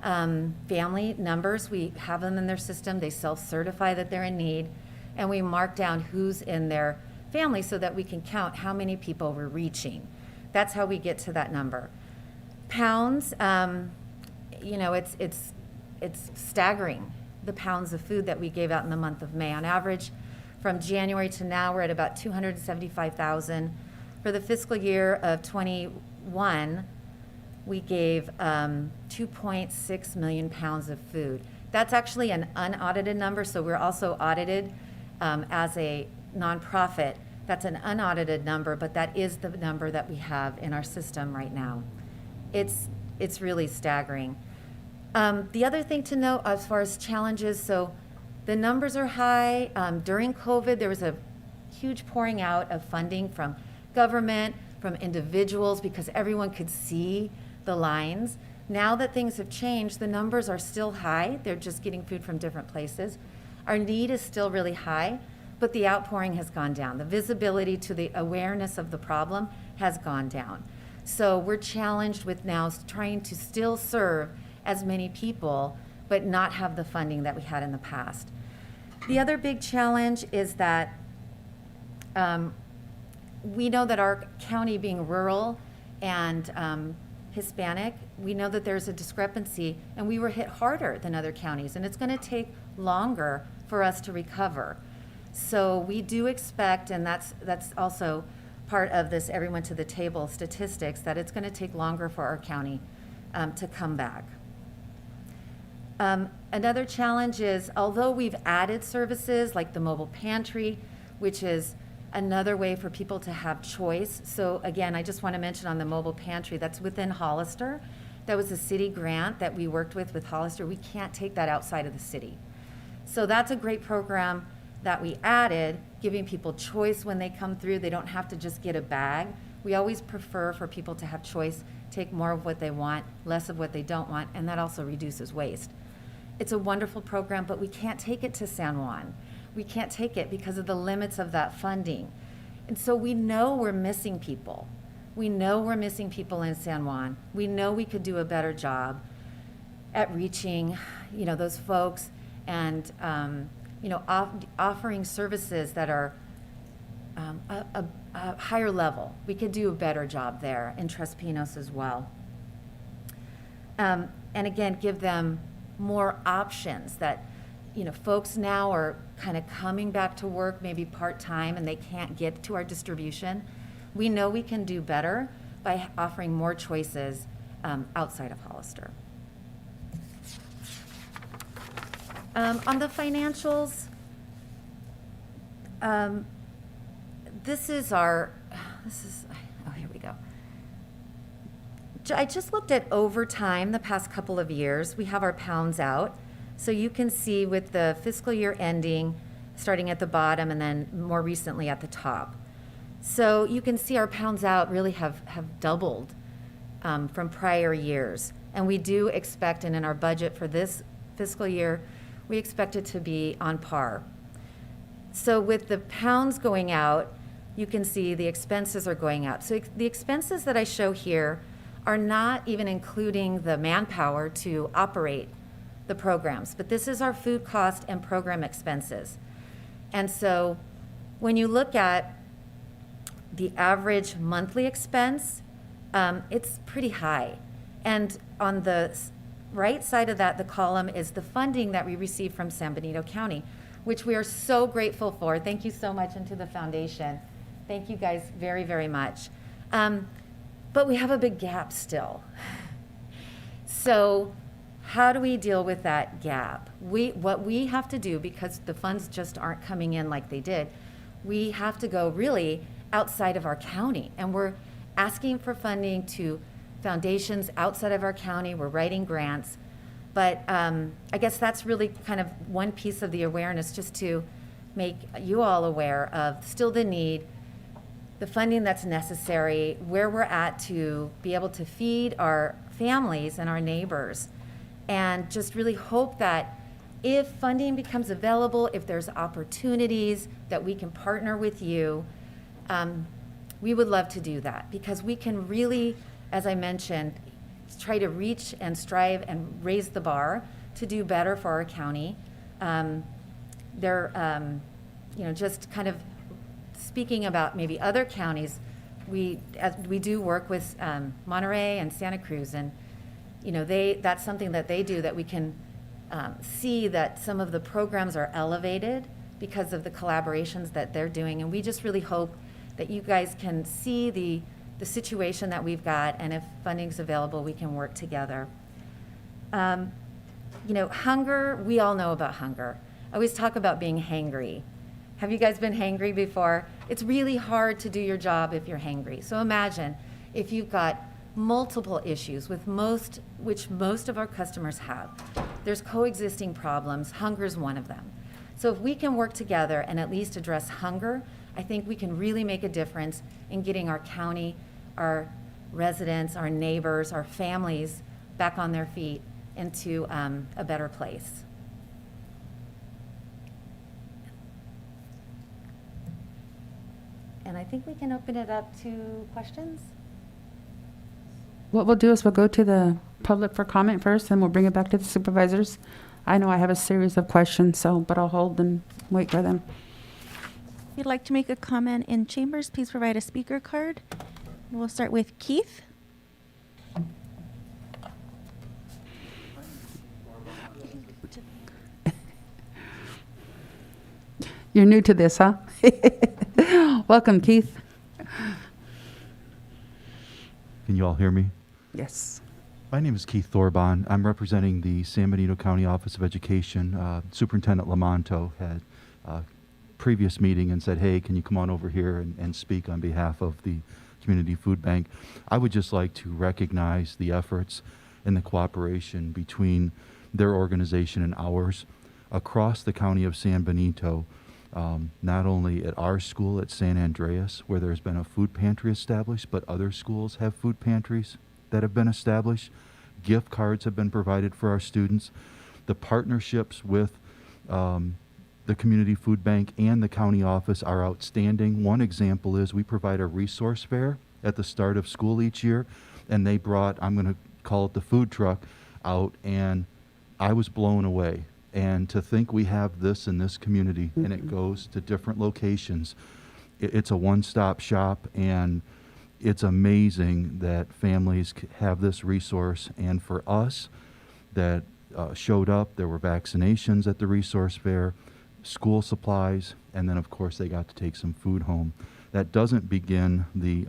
family numbers. We have them in their system. They self-certify that they're in need. And we mark down who's in their family so that we can count how many people we're reaching. That's how we get to that number. Pounds, it's staggering, the pounds of food that we gave out in the month of May. On average, from January to now, we're at about 275,000. For the fiscal year of 21, we gave 2.6 million pounds of food. That's actually an unaudited number, so we're also audited as a nonprofit. That's an unaudited number, but that is the number that we have in our system right now. It's really staggering. The other thing to note as far as challenges, so the numbers are high. During COVID, there was a huge pouring out of funding from government, from individuals, because everyone could see the lines. Now that things have changed, the numbers are still high. They're just getting food from different places. Our need is still really high, but the outpouring has gone down. The visibility to the awareness of the problem has gone down. So we're challenged with now trying to still serve as many people, but not have the funding that we had in the past. The other big challenge is that we know that our county being rural and Hispanic, we know that there's a discrepancy, and we were hit harder than other counties, and it's going to take longer for us to recover. So we do expect, and that's also part of this everyone to the table statistics, that it's going to take longer for our county to come back. Another challenge is, although we've added services like the mobile pantry, which is another way for people to have choice. So again, I just want to mention on the mobile pantry, that's within Hollister. That was a city grant that we worked with Hollister. We can't take that outside of the city. So that's a great program that we added, giving people choice when they come through. They don't have to just get a bag. We always prefer for people to have choice, take more of what they want, less of what they don't want, and that also reduces waste. It's a wonderful program, but we can't take it to San Juan. We can't take it because of the limits of that funding. And so we know we're missing people. We know we're missing people in San Juan. We know we could do a better job at reaching, those folks and, offering services that are a higher level. We could do a better job there in Tres Pinos as well. And again, give them more options that, folks now are kind of coming back to work, maybe part-time, and they can't get to our distribution. We know we can do better by offering more choices outside of Hollister. On the financials, oh, here we go. I just looked at over time the past couple of years. We have our pounds out. So you can see with the fiscal year ending, starting at the bottom and then more recently at the top. So you can see our pounds out really have doubled from prior years. And we do expect, and in our budget for this fiscal year, we expect it to be on par. So with the pounds going out, you can see the expenses are going up. So the expenses that I show here are not even including the manpower to operate the programs, but this is our food cost and program expenses. And so when you look at the average monthly expense, it's pretty high. And on the right side of that, the column is the funding that we receive from San Benito County, which we are so grateful for. Thank you so much, and to the foundation. Thank you guys very, very much. But we have a big gap still. So how do we deal with that gap? What we have to do, because the funds just aren't coming in like they did, we have to go really outside of our county. And we're asking for funding to foundations outside of our county. We're writing grants. But I guess that's really kind of one piece of the awareness, just to make you all aware of still the need, the funding that's necessary, where we're at to be able to feed our families and our neighbors. And just really hope that if funding becomes available, if there's opportunities that we can partner with you, we would love to do that, because we can really, as I mentioned, try to reach and strive and raise the bar to do better for our county. Just kind of speaking about maybe other counties, we do work with Monterey and Santa Cruz, and that's something that they do, that we can see that some of the programs are elevated because of the collaborations that they're doing. And we just really hope that you guys can see the situation that we've got, and if funding's available, we can work together. Hunger, we all know about hunger. I always talk about being hangry. Have you guys been hangry before? It's really hard to do your job if you're hangry. So imagine if you've got multiple issues which most of our customers have. There's coexisting problems. Hunger is one of them. So if we can work together and at least address hunger, I think we can really make a difference in getting our county, our residents, our neighbors, our families back on their feet into a better place. And I think we can open it up to questions. What we'll do is we'll go to the public for comment first, and we'll bring it back to the supervisors. I know I have a series of questions, but I'll hold and wait for them. If you'd like to make a comment in chambers, please provide a speaker card. We'll start with Keith. You're new to this, huh? Welcome, Keith. Can you all hear me? Yes. My name is Keith Thorbon. I'm representing the San Benito County Office of Education. Superintendent Lamonto had a previous meeting and said, hey, can you come on over here and speak on behalf of the Community Food Bank? I would just like to recognize the efforts and the cooperation between their organization and ours across the county of San Benito. Not only at our school at San Andreas, where there's been a food pantry established, but other schools have food pantries that have been established. Gift cards have been provided for our students. The partnerships with the Community Food Bank and the county office are outstanding. One example is we provide a resource fair at the start of school each year, and they brought, I'm going to call it the food truck, out, and I was blown away. And to think we have this in this community, and it goes to different locations, it's a one-stop shop, and it's amazing that families have this resource. And for us that showed up, there were vaccinations at the resource fair, school supplies, and then of course they got to take some food home. That doesn't begin the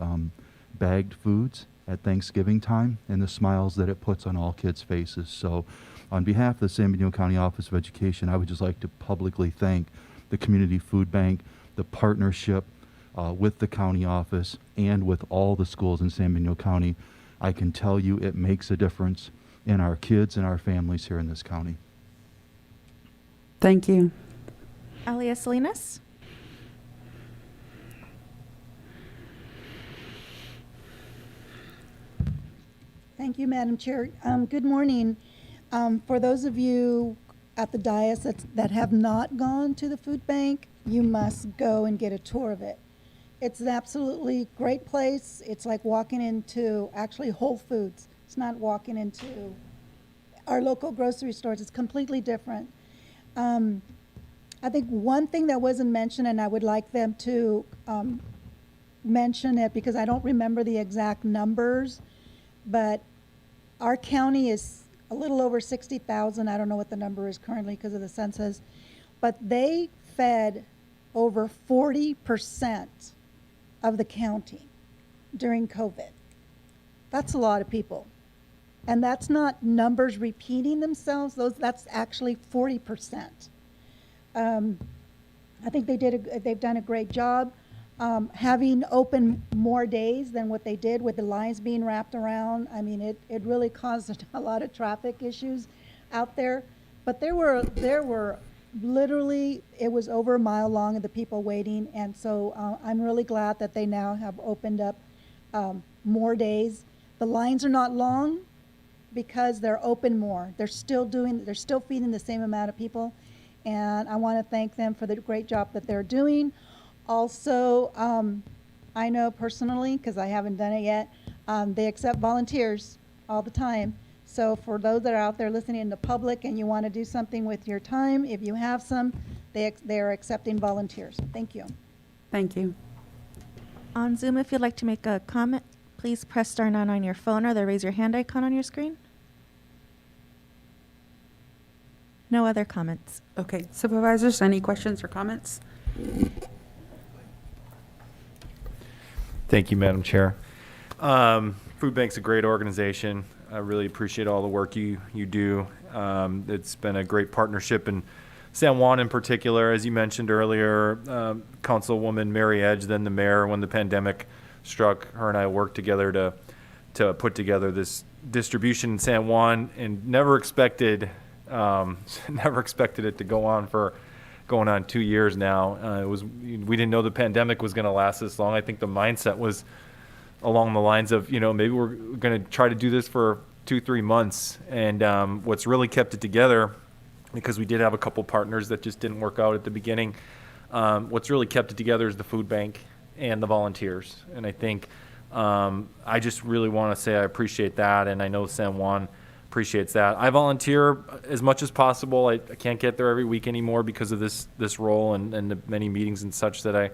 bagged foods at Thanksgiving time and the smiles that it puts on all kids' faces. So on behalf of the San Benito County Office of Education, I would just like to publicly thank the Community Food Bank, the partnership with the county office, and with all the schools in San Benito County. I can tell you it makes a difference in our kids and our families here in this county. Thank you. Alia Salinas. Thank you, Madam Chair. Good morning. For those of you at the dais that have not gone to the food bank, you must go and get a tour of it. It's an absolutely great place. It's like walking into actually Whole Foods. It's not walking into our local grocery stores. It's completely different. I think one thing that wasn't mentioned, and I would like them to mention it because I don't remember the exact numbers, but our county is a little over 60,000. I don't know what the number is currently because of the census, but they fed over 40% of the county during COVID. That's a lot of people. And that's not numbers repeating themselves. That's actually 40%. I think they've done a great job having open more days than what they did with the lines being wrapped around. I mean, it really caused a lot of traffic issues out there. But there were literally, it was over a mile long of the people waiting. And so I'm really glad that they now have opened up more days. The lines are not long because they're open more. They're still feeding the same amount of people. And I want to thank them for the great job that they're doing. Also, I know personally, because I haven't done it yet, they accept volunteers all the time. So for those that are out there listening in the public and you want to do something with your time, if you have some, they are accepting volunteers. Thank you. Thank you. On Zoom, if you'd like to make a comment, please press star 9 on your phone or the raise your hand icon on your screen. No other comments. Okay, supervisors, any questions or comments? Thank you, Madam Chair. Food Bank's a great organization. I really appreciate all the work you do. It's been a great partnership in San Juan in particular. As you mentioned earlier, Councilwoman Mary Edge, then the mayor, when the pandemic struck, her and I worked together to put together this distribution in San Juan, and never expected it to go on for going on 2 years now. We didn't know the pandemic was going to last this long. I think the mindset was along the lines of, maybe we're going to try to do this for 2-3 months. And what's really kept it together, because we did have a couple partners that just didn't work out at the beginning, what's really kept it together is the food bank and the volunteers. And I think I just really want to say I appreciate that. And I know San Juan appreciates that. I volunteer as much as possible. I can't get there every week anymore because of this role and the many meetings and such that I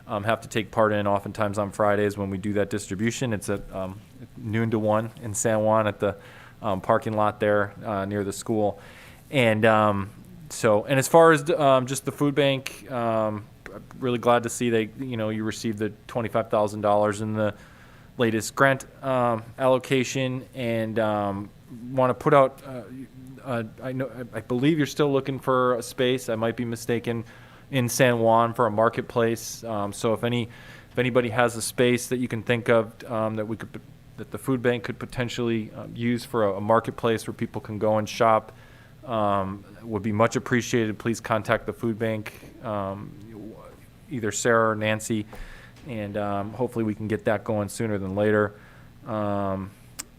have to take part in. Oftentimes on Fridays when we do that distribution, it's at noon to 1 in San Juan at the parking lot there near the school. And and as far as just the food bank, really glad to see you received the $25,000 in the latest grant allocation, and want to put out. I believe you're still looking for a space. I might be mistaken, in San Juan for a marketplace. So if anybody has a space that you can think of that the food bank could potentially use for a marketplace where people can go and shop, would be much appreciated. Please contact the food bank, either Sarah or Nancy, and hopefully we can get that going sooner than later.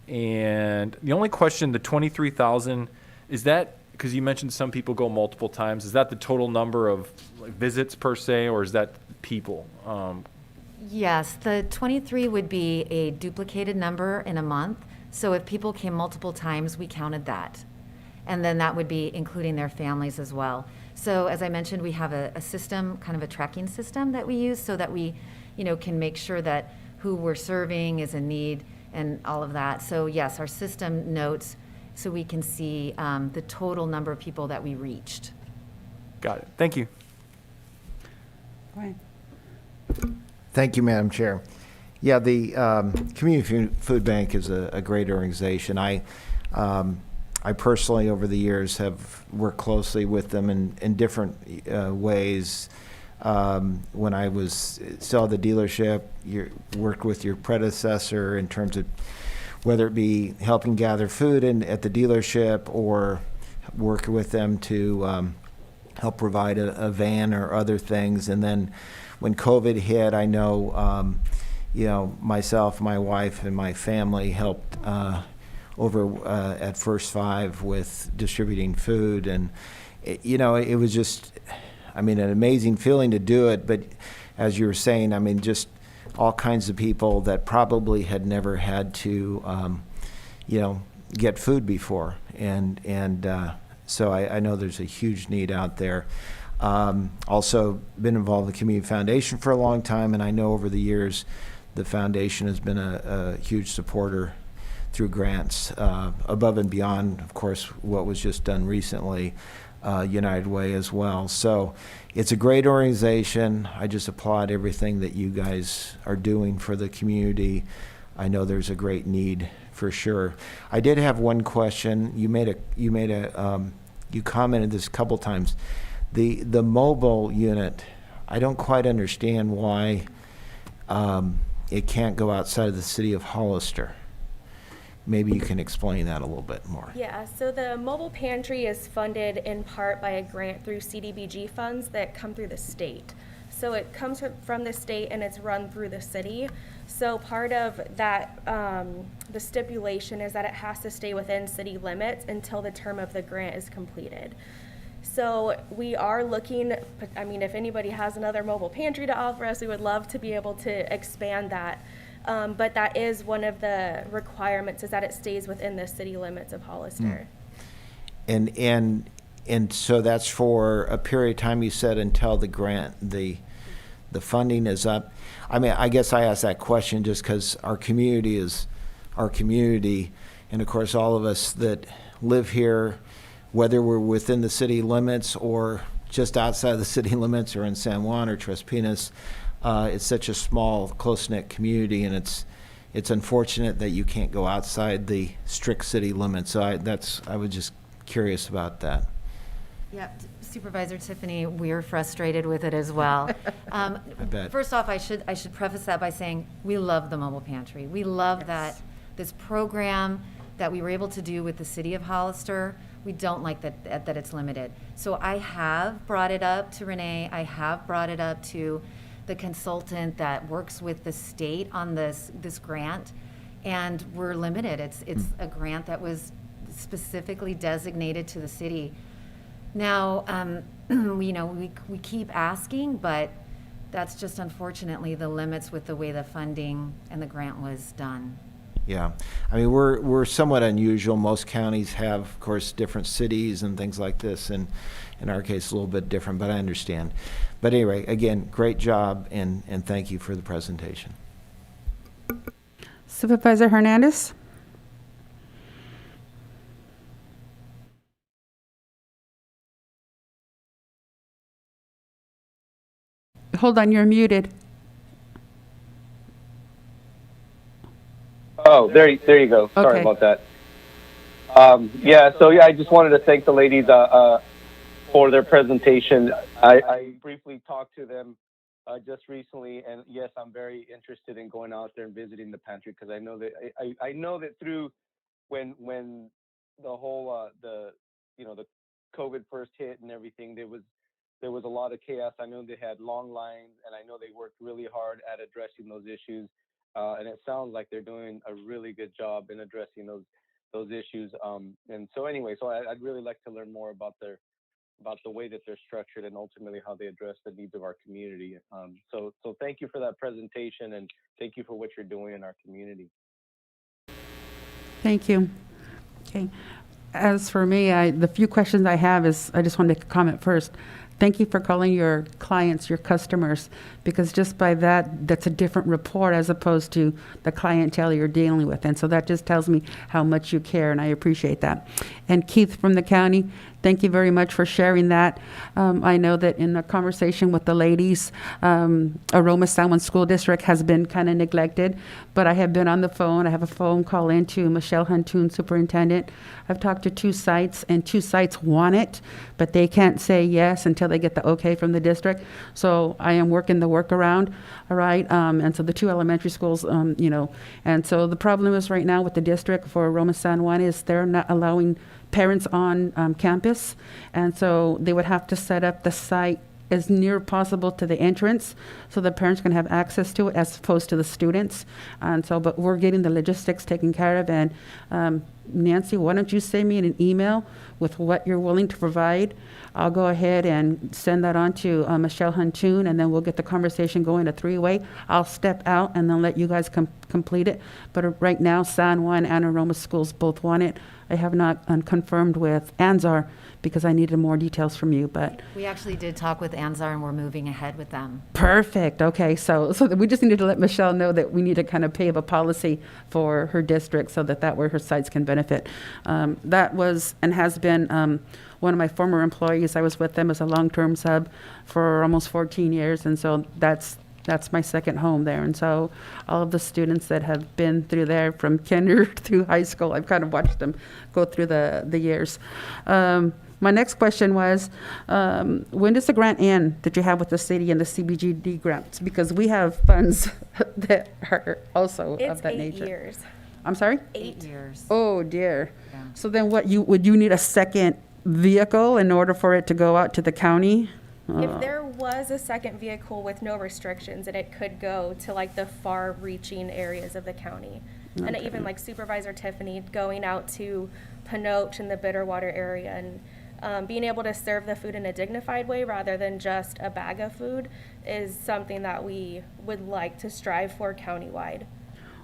And the only question, the 23,000, is that, because you mentioned some people go multiple times, is that the total number of visits per se, or is that people? Yes, the 23 would be a duplicated number in a month. So if people came multiple times, we counted that. And then that would be including their families as well. So as I mentioned, we have a system, kind of a tracking system that we use so that we, can make sure that who we're serving is in need and all of that. So yes, our system notes so we can see the total number of people that we reached. Got it. Thank you. Brian. Thank you, Madam Chair. Yeah, the Community Food Bank is a great organization. I personally, over the years, have worked closely with them in different ways. When I was still at the dealership, worked with your predecessor in terms of whether it be helping gather food at the dealership or working with them to help provide a van or other things. And then when COVID hit, I know, myself, my wife, and my family helped over at First Five with distributing food. And, it was just, an amazing feeling to do it. But as you were saying, just all kinds of people that probably had never had to, get food before. So I know there's a huge need out there. Also been involved in the Community Foundation for a long time, and I know over the years the foundation has been a huge supporter through grants above and beyond, of course, what was just done recently, United Way as well. So it's a great organization. I just applaud everything that you guys are doing for the community. I know there's a great need for sure. I did have one question. You commented this a couple times. The mobile unit, I don't quite understand why it can't go outside of the city of Hollister. Maybe you can explain that a little bit more. Yeah, so the mobile pantry is funded in part by a grant through CDBG funds that come through the state. So it comes from the state and it's run through the city. So part of that, the stipulation is that it has to stay within city limits until the term of the grant is completed. So we are looking, if anybody has another mobile pantry to offer us, we would love to be able to expand that. But that is one of the requirements, is that it stays within the city limits of Hollister. And so that's for a period of time, you said, until the grant, the funding is up. I guess I asked that question just because our community is our community, and of course all of us that live here, whether we're within the city limits or just outside of the city limits or in San Juan or Tres Pinas, it's such a small, close-knit community, and it's unfortunate that you can't go outside the strict city limits. So I was just curious about that. Yeah, Supervisor Tiffany, we're frustrated with it as well. I bet. First off, I should preface that by saying we love the mobile pantry. We love that this program that we were able to do with the city of Hollister. We don't like that it's limited. So I have brought it up to Renee. I have brought it up to the consultant that works with the state on this grant, and we're limited. It's a grant that was specifically designated to the city. Now, we keep asking, but that's just unfortunately the limits with the way the funding and the grant was done. Yeah. I mean, we're somewhat unusual. Most counties have, of course, different cities and things like this, and in our case, a little bit different, but I understand. But anyway, again, great job, and thank you for the presentation. Supervisor Hernandez? Hold on, you're muted. Oh, there you go. Sorry Okay. about that. I just wanted to thank the ladies for their presentation. I briefly talked to them just recently, and yes, I'm very interested in going out there and visiting the pantry because I know that I know that through when the whole the COVID first hit and everything, there was a lot of chaos. I know they had long lines, and I know they worked really hard at addressing those issues. And it sounds like they're doing a really good job in addressing those issues. And so anyway, I'd really like to learn more about the way that they're structured and ultimately how they address the needs of our community. So thank you for that presentation, and thank you for what you're doing in our community. Thank you. Okay. As for me, the few questions I have is, I just want to make a comment first. Thank you for calling your clients your customers, because just by that, that's a different report as opposed to the clientele you're dealing with. And so that just tells me how much you care, and I appreciate that. And Keith from the county, thank you very much for sharing that. I know that in the conversation with the ladies, Aroma San School District has been kind of neglected, but I have been on the phone. I have a phone call into Michelle Huntoon, superintendent. I've talked to 2 sites, and 2 sites want it, but they can't say yes until they get the okay from the district. So I am working the workaround, all right? And so the 2 elementary schools, and so the problem is right now with the district for Aroma San Juan is they're not allowing parents on campus, and so they would have to set up the site as near possible to the entrance so the parents can have access to it as opposed to the students. And so, but we're getting the logistics taken care of. And Nancy, why don't you send me an email with what you're willing to provide? I'll go ahead and send that on to Michelle Huntoon, and then we'll get the conversation going a 3-way. I'll step out and then let you guys complete it. But right now, San Juan and Aroma schools both want it. I have not confirmed with Anzar because I needed more details from you, but. We actually did talk with Anzar, and we're moving ahead with them. Perfect. Okay. So we just needed to let Michelle know that we need to kind of pave a policy for her district so that way her sites can benefit. That was and has been one of my former employees. I was with them as a long-term sub for almost 14 years. And so that's my second home there. And so all of the students that have been through there from kinder through high school, I've kind of watched them go through the years. My next question was, when does the grant end that you have with the city and the CBGD grants? Because we have funds that are also of that nature. It's 8 years. I'm sorry? 8 years. Oh, dear. Yeah. So then would you need a second vehicle in order for it to go out to the county? If there was a second vehicle with no restrictions, and it could go to like the far-reaching areas of the county. And Okay. even like Supervisor Tiffany going out to Panoche and the Bitterwater area and being able to serve the food in a dignified way rather than just a bag of food is something that we would like to strive for countywide.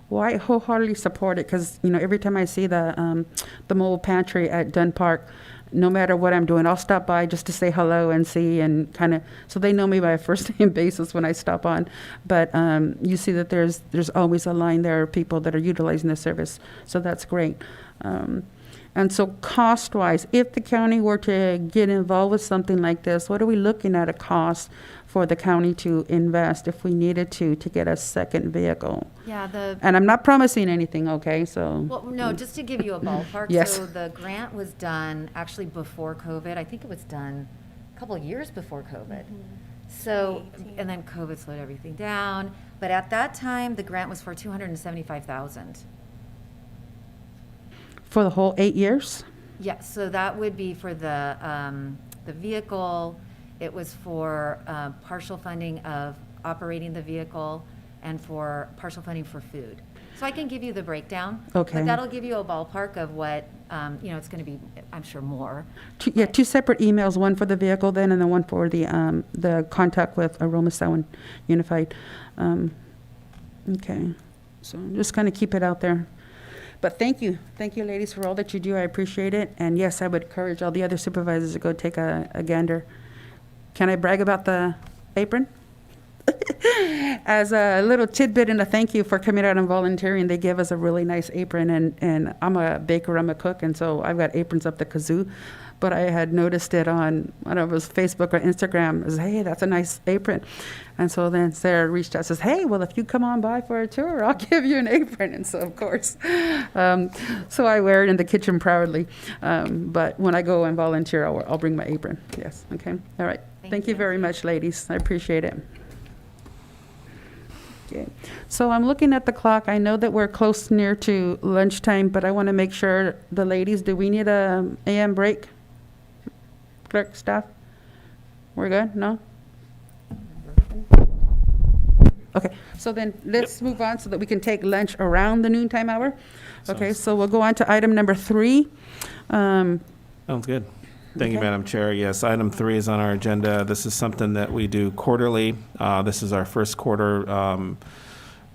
Well, I wholeheartedly support it because, every time I see the mobile pantry at Dunn Park, no matter what I'm doing, I'll stop by just to say hello and see and kind of, so they know me by a first name basis when I stop on. But you see that there's always a line there of people that are utilizing the service. So that's great. And so cost-wise, if the county were to get involved with something like this, what are we looking at a cost for the county to invest if we needed to get a second vehicle? Yeah, And I'm not promising anything, okay, so. Well, no, just to give you a ballpark. Yes. So the grant was done actually before COVID. I think it was done a couple of years before COVID. So, and then COVID slowed everything down. But at that time, the grant was for $275,000. For the whole 8 years? Yeah, so that would be for the vehicle. It was for partial funding of operating the vehicle and for partial funding for food. So I can give you the breakdown. Okay. But that'll give you a ballpark of what, it's going to be, I'm sure, more. Two separate emails, one for the vehicle then and then one for the contact with Aroma San Unified. Okay, so just kind of keep it out there. But thank you, ladies, for all that you do. I appreciate it. And yes, I would encourage all the other supervisors to go take a gander. Can I brag about the apron? As a little tidbit and a thank you for coming out and volunteering, they give us a really nice apron, and I'm a baker, I'm a cook, and so I've got aprons up the kazoo. But I had noticed it on, I don't know if it was Facebook or Instagram, as, hey, that's a nice apron. And so then Sarah reached out, says, hey, well, if you come on by for a tour, I'll give you an apron. And so, of course, so I wear it in the kitchen proudly. But when I go and volunteer, I'll bring my apron. Yes, okay, all right. Thank you very much, ladies. I appreciate it. Okay. So I'm looking at the clock. I know that we're close near to lunchtime, but I want to make sure the ladies, do we need a AM break? Clerk, staff? We're good? No? Okay, so then let's move on so that we can take lunch around the noontime hour. Okay, so we'll go on to item number 3. Sounds good. Thank you, Okay. Madam Chair. Yes, item 3 is on our agenda. This is something that we do quarterly. This is our first quarter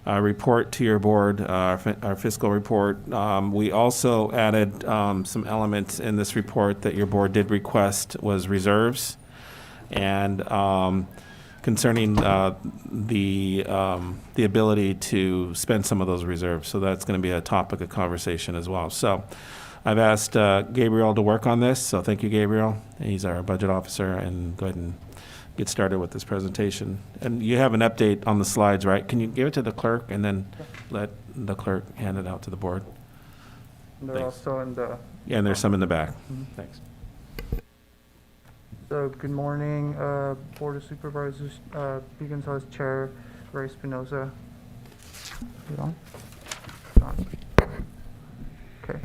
report to your board, our fiscal report. We also added some elements in this report that your board did request, was reserves, and concerning the ability to spend some of those reserves. So that's going to be a topic of conversation as well. So I've asked Gabriel to work on this, so thank you, Gabriel. He's our budget officer, and go ahead and get started with this presentation. And you have an update on the slides, right? Can you give it to the clerk and then let the clerk hand it out to the board? They're Thanks. also in the. Yeah, and there's some in the back. Mhm. Thanks. So, good morning, Board of Supervisors, B. Gonzalez Chair, Ray Espinoza. You on? On. Okay.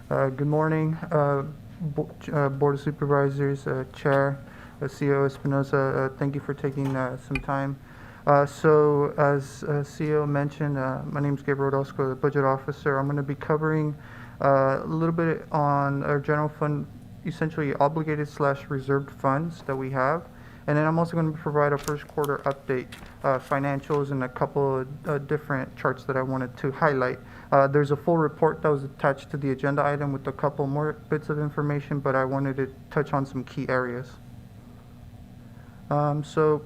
Good morning, Board of Supervisors, Chair, CEO Espinoza. Thank you for taking some time. So, as CEO mentioned, my name is Gabriel Orozco, the Budget Officer. I'm going to be covering a little bit on our general fund, essentially obligated / reserved funds that we have. And then I'm also going to provide a first quarter update, financials, and a couple of different charts that I wanted to highlight. There's a full report that was attached to the agenda item with a couple more bits of information, but I wanted to touch on some key areas. So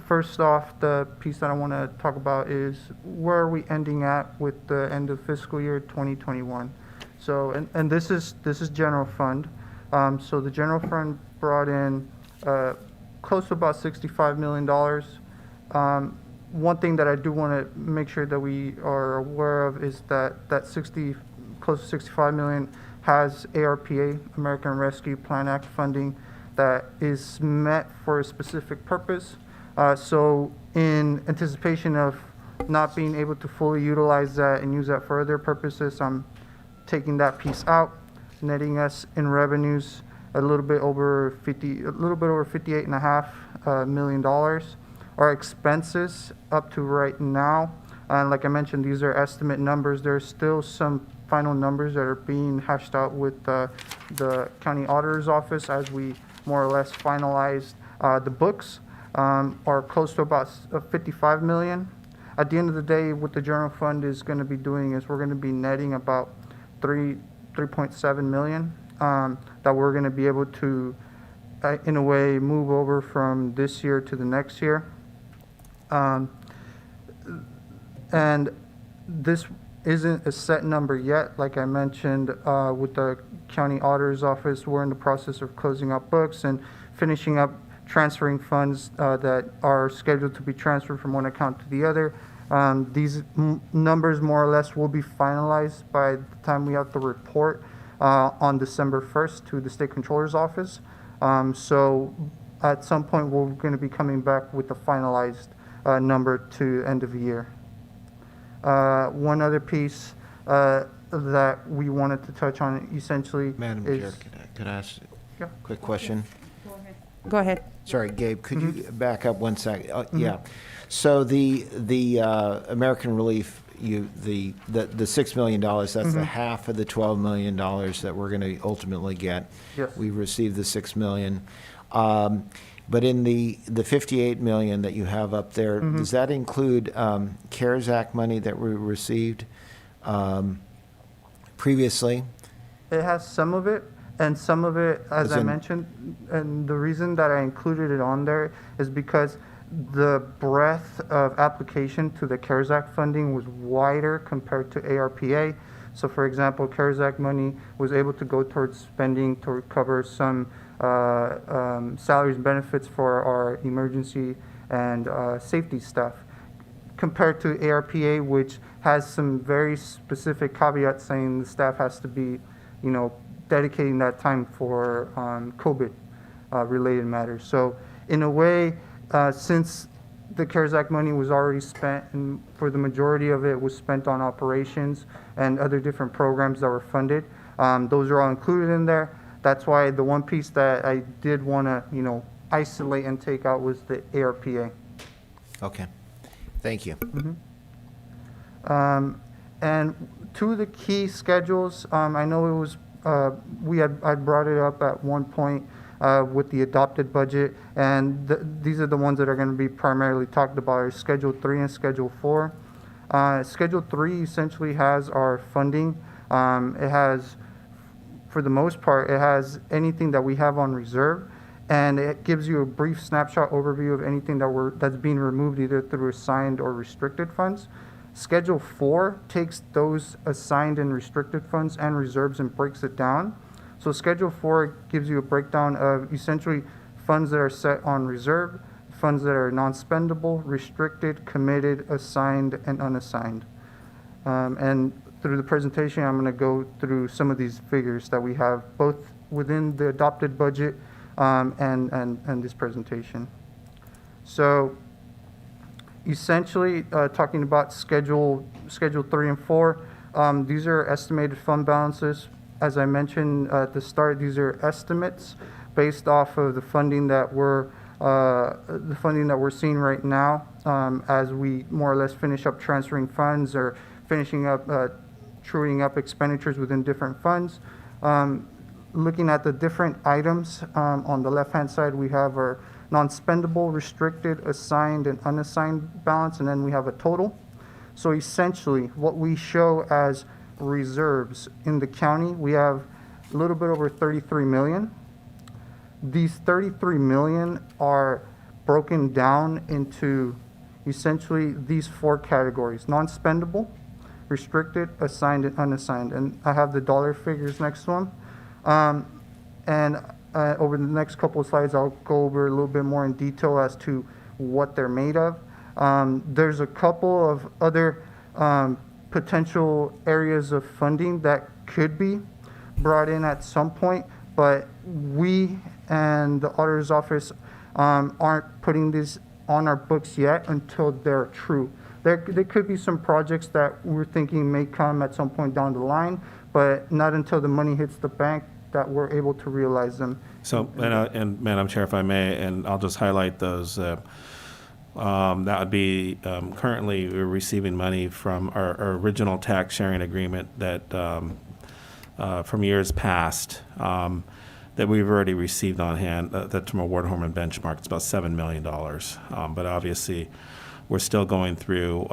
first off, the piece that I want to talk about is where are we ending at with the end of fiscal year 2021. So, and this is general fund. So the general fund brought in close to about $65 million. One thing that I do want to make sure that we are aware of is that close to 65 million has ARPA, American Rescue Plan Act funding that is met for a specific purpose. So in anticipation of not being able to fully utilize that and use that for other purposes, I'm taking that piece out, netting us in revenues a little bit over $58.5 million. Our expenses up to right now, and like I mentioned, these are estimate numbers. There's still some final numbers that are being hashed out with the county auditor's office as we more or less finalize the books, are close to about 55 million. At the end of the day, what the general fund is going to be doing is we're going to be netting about 3.7 million that we're going to be able to, in a way, move over from this year to the next year. And this isn't a set number yet. Like I mentioned, with the county auditor's office, we're in the process of closing up books and finishing up transferring funds that are scheduled to be transferred from one account to the other. These numbers more or less will be finalized by the time we have the report on December 1st to the State Controller's Office. So at some point, we're going to be coming back with the finalized number to end of the year. One other piece that we wanted to touch on essentially Madam is... Chair, could I ask Yeah. a quick question? Go ahead. Sorry, Gabe, could you back up 1 second? Yeah. So the American Relief, the $6 million, that's the half of the $12 million that we're going to ultimately get. Yes. We received the $6 million. But in the $58 million that you have up there, does that include CARES Act money that we received previously? It has some of it, and some of it, as I mentioned, and the reason that I included it on there is because the breadth of application to the CARES Act funding was wider compared to ARPA. So for example, CARES Act money was able to go towards spending to cover some salaries and benefits for our emergency and safety staff, compared to ARPA, which has some very specific caveats saying the staff has to be, dedicating that time for COVID related matters. So in a way, since the CARES Act money was already spent, and for the majority of it was spent on operations and other different programs that were funded, those are all included in there. That's why the one piece that I did want to, isolate and take out was the ARPA. Okay, thank you. And two of the key schedules, I know it was, I brought it up at one point with the adopted budget, and these are the ones that are going to be primarily talked about, are Schedule 3 and Schedule 4. Schedule 3 essentially has our funding. It has, for the most part, it has anything that we have on reserve, and it gives you a brief snapshot overview of anything that's being removed either through assigned or restricted funds. Schedule 4 takes those assigned and restricted funds and reserves and breaks it down. So Schedule 4 gives you a breakdown of essentially funds that are set on reserve, funds that are non-spendable, restricted, committed, assigned, and unassigned. And through the presentation, I'm going to go through some of these figures that we have both within the adopted budget and this presentation. So essentially, talking about Schedule 3 and 4, these are estimated fund balances. As I mentioned at the start, these are estimates based off of the funding that we're seeing right now, as we more or less finish up transferring funds or finishing up truing up expenditures within different funds. Looking at the different items, on the left-hand side, we have our non-spendable, restricted, assigned, and unassigned balance, and then we have a total. So essentially, what we show as reserves in the county, we have a little bit over 33 million. These 33 million are broken down into essentially these four categories: non-spendable, restricted, assigned, and unassigned. And I have the dollar figures next to them. Over the next couple of slides, I'll go over a little bit more in detail as to what they're made of. There's a couple of other potential areas of funding that could be brought in at some point, but we and the auditor's office aren't putting these on our books yet until they're true. There could be some projects that we're thinking may come at some point down the line, but not until the money hits the bank that we're able to realize them. So, and Madam Chair, if I may, and I'll just highlight those. That would be currently we're receiving money from our original tax sharing agreement that from years past that we've already received on hand. That's from a Ward Horman benchmark. It's about $7 million. But obviously, we're still going through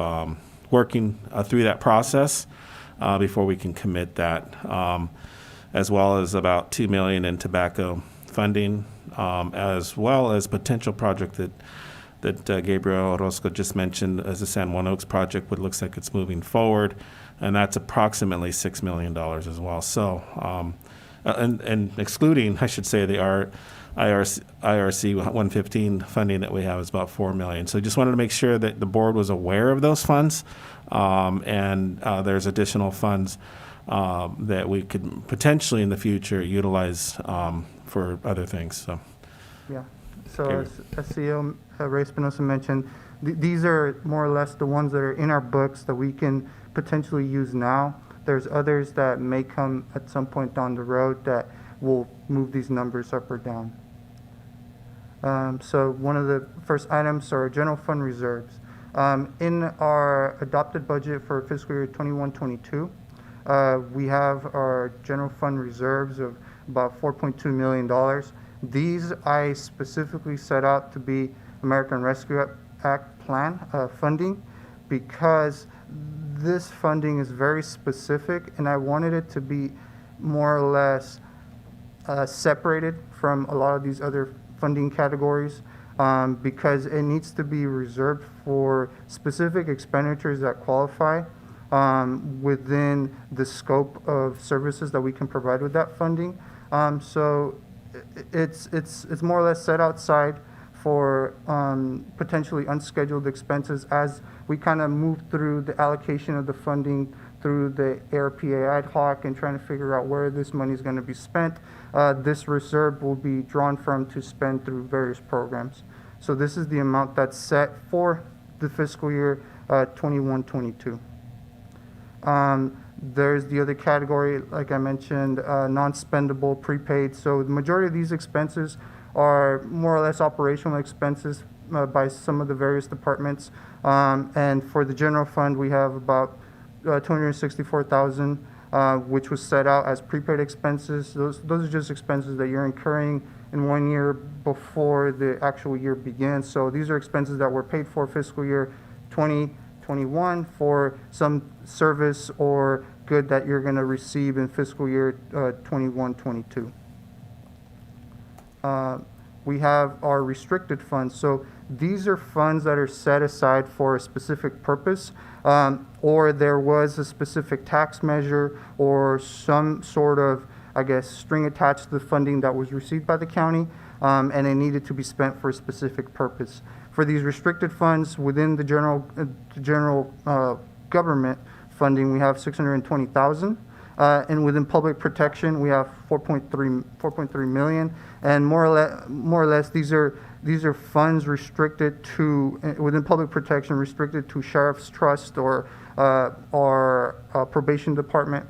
working through that process before we can commit that, as well as about $2 million in tobacco funding, as well as potential project that Gabriel Orozco just mentioned as the San Juan Oaks project, which looks like it's moving forward, and that's approximately $6 million as well. So, and excluding, I should say, the IRC 115 funding that we have is about $4 million. So just wanted to make sure that the board was aware of those funds, and there's additional funds that we could potentially in the future utilize for other things. So, yeah. So as CEO Ray Espinosa mentioned, these are more or less the ones that are in our books that we can potentially use now. There's others that may come at some point down the road that will move these numbers up or down. So one of the first items are general fund reserves. In our adopted budget for fiscal year 21-22, we have our general fund reserves of about $4.2 million. These I specifically set out to be American Rescue Act plan funding, because this funding is very specific, and I wanted it to be more or less separated from a lot of these other funding categories, because it needs to be reserved for specific expenditures that qualify within the scope of services that we can provide with that funding. So it's more or less set outside for potentially unscheduled expenses as we kind of move through the allocation of the funding through the ARPA ad hoc and trying to figure out where this money is going to be spent. This reserve will be drawn from to spend through various programs. So this is the amount that's set for the fiscal year 21-22. There's the other category, like I mentioned, non-spendable prepaid. So the majority of these expenses are more or less operational expenses by some of the various departments. And for the general fund, we have about 264,000, which was set out as prepaid expenses. Those are just expenses that you're incurring in 1 year before the actual year begins. So these are expenses that were paid for fiscal year 2021 for some service or good that you're going to receive in fiscal year 21-22. We have our restricted funds. So these are funds that are set aside for a specific purpose, or there was a specific tax measure or some sort of, I guess, string attached to the funding that was received by the county, and it needed to be spent for a specific purpose. For these restricted funds within the general government funding, we have 620,000. And within public protection, we have 4.3 million, and more or less these are funds restricted to within public protection, restricted to sheriff's trust or probation department.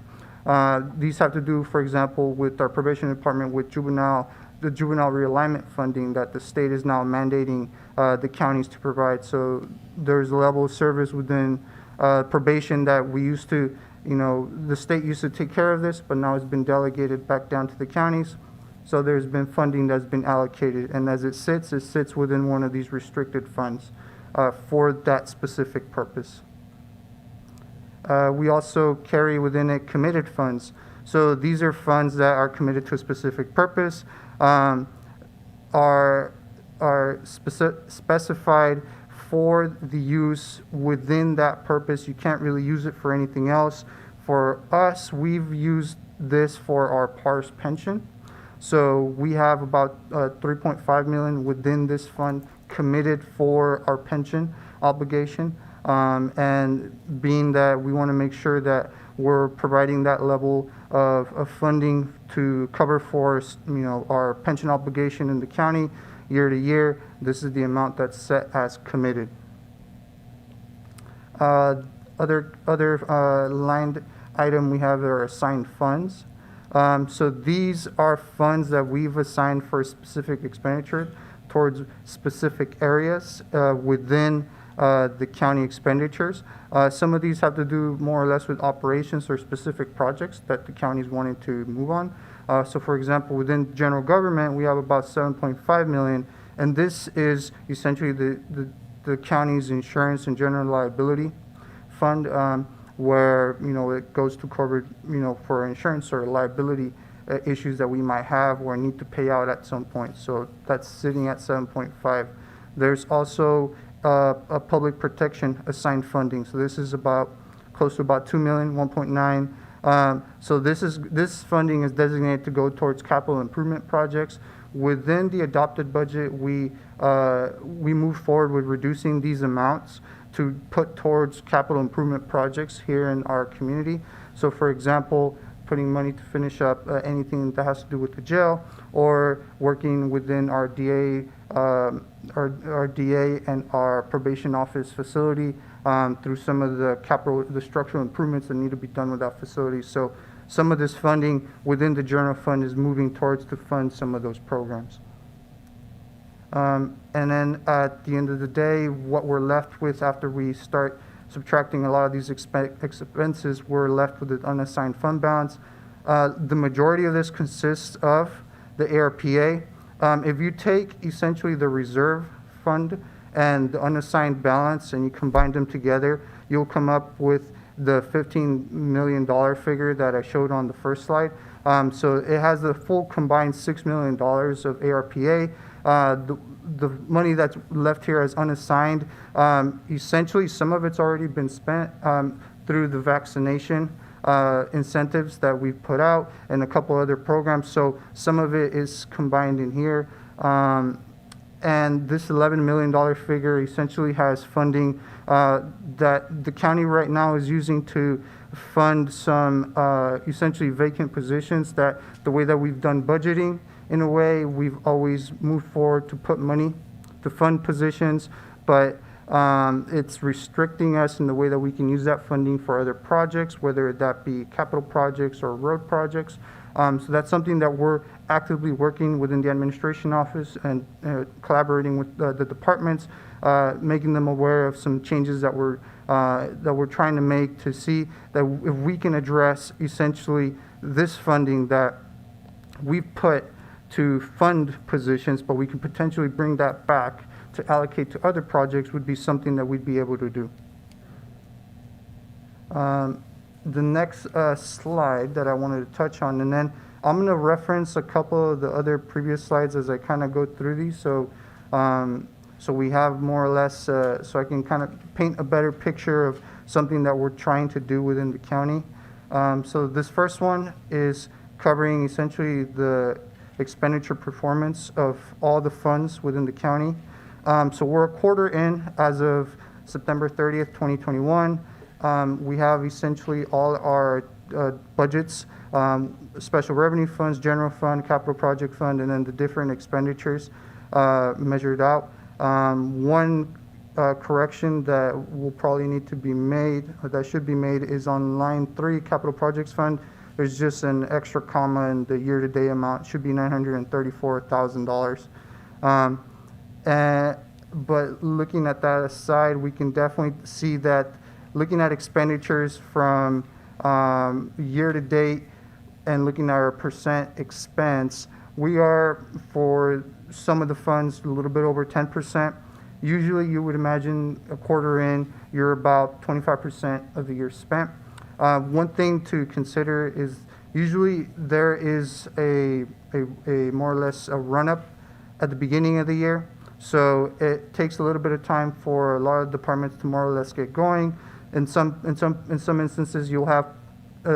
These have to do, for example, with our probation department with the juvenile realignment funding that the state is now mandating the counties to provide. So there's a level of service within probation that we used to. The state used to take care of this, but now it's been delegated back down to the counties. So there's been funding that's been allocated, and as it sits within one of these restricted funds for that specific purpose. We also carry within it committed funds. So these are funds that are committed to a specific purpose, are specified for the use within that purpose. You can't really use it for anything else. For us, we've used this for our PARS pension. So we have about 3.5 million within this fund committed for our pension obligation. And being that we want to make sure that we're providing that level of funding to cover for our pension obligation in the county year to year, this is the amount that's set as committed. Other line item we have are assigned funds. So these are funds that we've assigned for specific expenditure towards specific areas within the county expenditures. Some of these have to do more or less with operations or specific projects that the county is wanting to move on. So for example, within general government, we have about 7.5 million, and this is essentially the county's insurance and general liability fund, where it goes to cover for insurance or liability issues that we might have or need to pay out at some point. So that's sitting at 7.5. There's also a public protection assigned funding. So this is about close to about 2 million, 1.9. So this funding is designated to go towards capital improvement projects. Within the adopted budget, we move forward with reducing these amounts to put towards capital improvement projects here in our community. So for example, putting money to finish up anything that has to do with the jail, or working within our DA, our DA and our probation office facility through some of the structural improvements that need to be done with that facility. So some of this funding within the general fund is moving towards to fund some of those programs. And then at the end of the day, what we're left with after we start subtracting a lot of these expenses, we're left with an unassigned fund balance. The majority of this consists of the ARPA. If you take essentially the reserve fund and the unassigned balance and you combine them together, you'll come up with the $15 million figure that I showed on the first slide. So it has the full combined $6 million of ARPA. The money that's left here as unassigned, essentially some of it's already been spent through the vaccination incentives that we've put out and a couple other programs. So some of it is combined in here. And this $11 million figure essentially has funding that the county right now is using to fund some essentially vacant positions that the way that we've done budgeting, in a way, we've always moved forward to put money to fund positions, but it's restricting us in the way that we can use that funding for other projects, whether that be capital projects or road projects. So that's something that we're actively working within the administration office and collaborating with the departments, making them aware of some changes that we're trying to make to see that if we can address essentially this funding that we've put to fund positions, but we can potentially bring that back to allocate to other projects would be something that we'd be able to do. The next slide that I wanted to touch on, and then I'm going to reference a couple of the other previous slides as I kind of go through these. So, so we have more or less, so I can kind of paint a better picture of something that we're trying to do within the county. So this first one is covering essentially the expenditure performance of all the funds within the county. So we're a quarter in as of September 30th, 2021. We have essentially all our budgets, special revenue funds, general fund, capital project fund, and then the different expenditures measured out. One correction that will probably need to be made, or that should be made, is on line 3, capital projects fund. There's just an extra comma, and the year-to-date amount should be $934,000. But looking at that aside, we can definitely see that looking at expenditures from year-to-date and looking at our percent expense, we are, for some of the funds, a little bit over 10%. Usually you would imagine a quarter in, you're about 25% of the year spent. One thing to consider is usually there is a more or less a run-up at the beginning of the year. So it takes a little bit of time for a lot of departments to more or less get going. In some instances, you'll have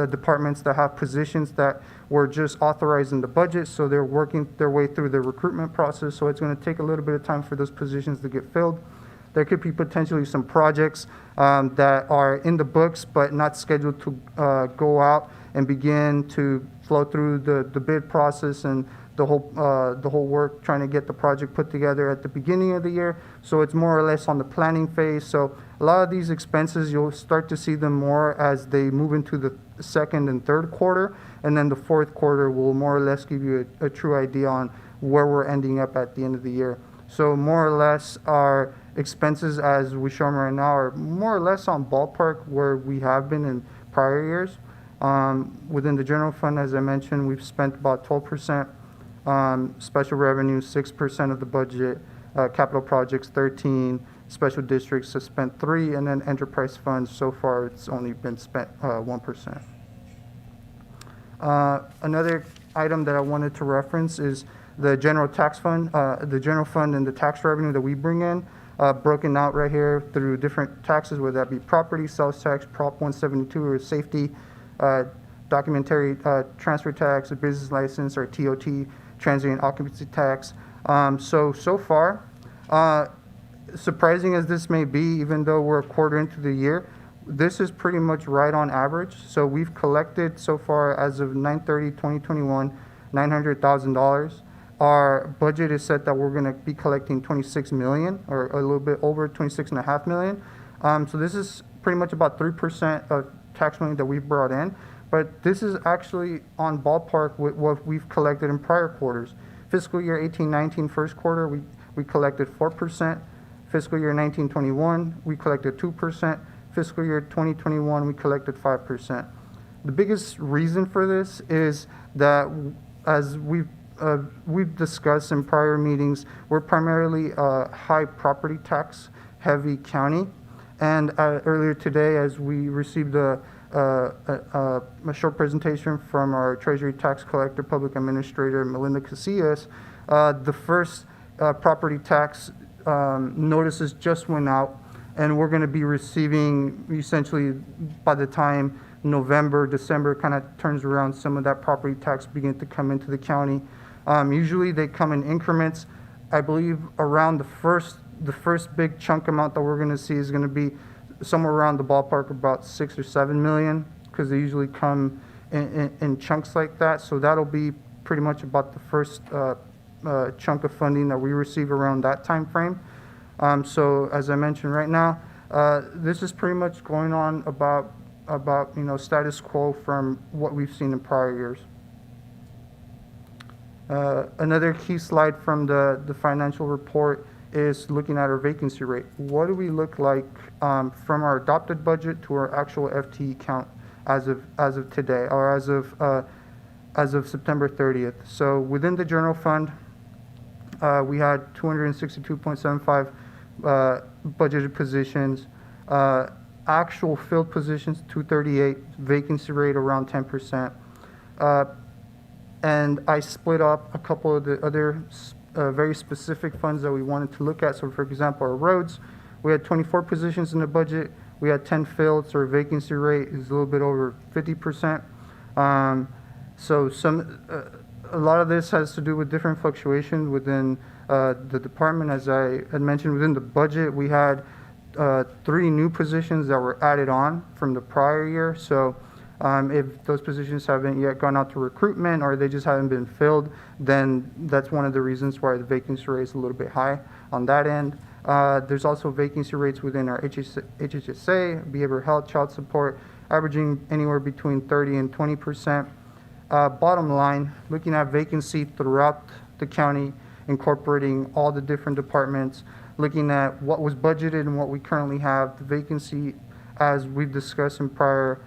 departments that have positions that were just authorized in the budget, so they're working their way through the recruitment process. So it's going to take a little bit of time for those positions to get filled. There could be potentially some projects that are in the books but not scheduled to go out and begin to flow through the bid process and the whole work trying to get the project put together at the beginning of the year. So it's more or less on the planning phase. So a lot of these expenses, you'll start to see them more as they move into the second and third quarter, and then the fourth quarter will more or less give you a true idea on where we're ending up at the end of the year. So more or less our expenses as we show them right now are more or less on ballpark where we have been in prior years. Within the general fund, as I mentioned, we've spent about 12%, special revenue 6% of the budget, capital projects 13%, special districts have spent 3%, and then enterprise funds, so far it's only been spent 1%. Another item that I wanted to reference is the general tax fund, the general fund and the tax revenue that we bring in, broken out right here through different taxes, whether that be property, sales tax, Prop 172, or safety, documentary transfer tax, a business license, or TOT, transient occupancy tax. So far, surprising as this may be, even though we're a quarter into the year, this is pretty much right on average. So we've collected so far, as of 9/30/2021, $900,000. Our budget is set that we're going to be collecting $26 million, or a little bit over $26.5 million. So this is pretty much about 3% of tax money that we've brought in. But this is actually on ballpark with what we've collected in prior quarters. Fiscal year 18-19 first quarter, we collected 4%. Fiscal year 19-21, we collected 2%. Fiscal year 2021, we collected 5%. The biggest reason for this is that, as we've discussed in prior meetings, we're primarily a high property tax heavy county. And earlier today, as we received a short presentation from our Treasury Tax Collector, Public Administrator, Melinda Casillas, the first property tax notices just went out, and we're going to be receiving essentially by the time November, December kind of turns around, some of that property tax begin to come into the county. Usually they come in increments. I believe around the first big chunk amount that we're going to see is going to be somewhere around the ballpark about 6 or 7 million, because they usually come in chunks like that. So that'll be pretty much about the first chunk of funding that we receive around that time frame. So as I mentioned right now, this is pretty much going on about status quo from what we've seen in prior years. Another key slide from the financial report is looking at our vacancy rate. What do we look like from our adopted budget to our actual FTE count as of today, or as of September 30th? So within the general fund, we had 262.75 budgeted positions. Actual filled positions, 238, vacancy rate around 10%. And I split up a couple of the other very specific funds that we wanted to look at. So for example, our roads, we had 24 positions in the budget. We had 10 filled, so our vacancy rate is a little bit over 50%. So a lot of this has to do with different fluctuations within the department. As I had mentioned, within the budget, we had 3 new positions that were added on from the prior year. So if those positions haven't yet gone out to recruitment, or they just haven't been filled, then that's one of the reasons why the vacancy rate is a little bit high on that end. There's also vacancy rates within our HHSA, behavioral health, child support, averaging anywhere between 30 and 20%. Bottom line, looking at vacancy throughout the county, incorporating all the different departments, looking at what was budgeted and what we currently have, the vacancy, as we've discussed in prior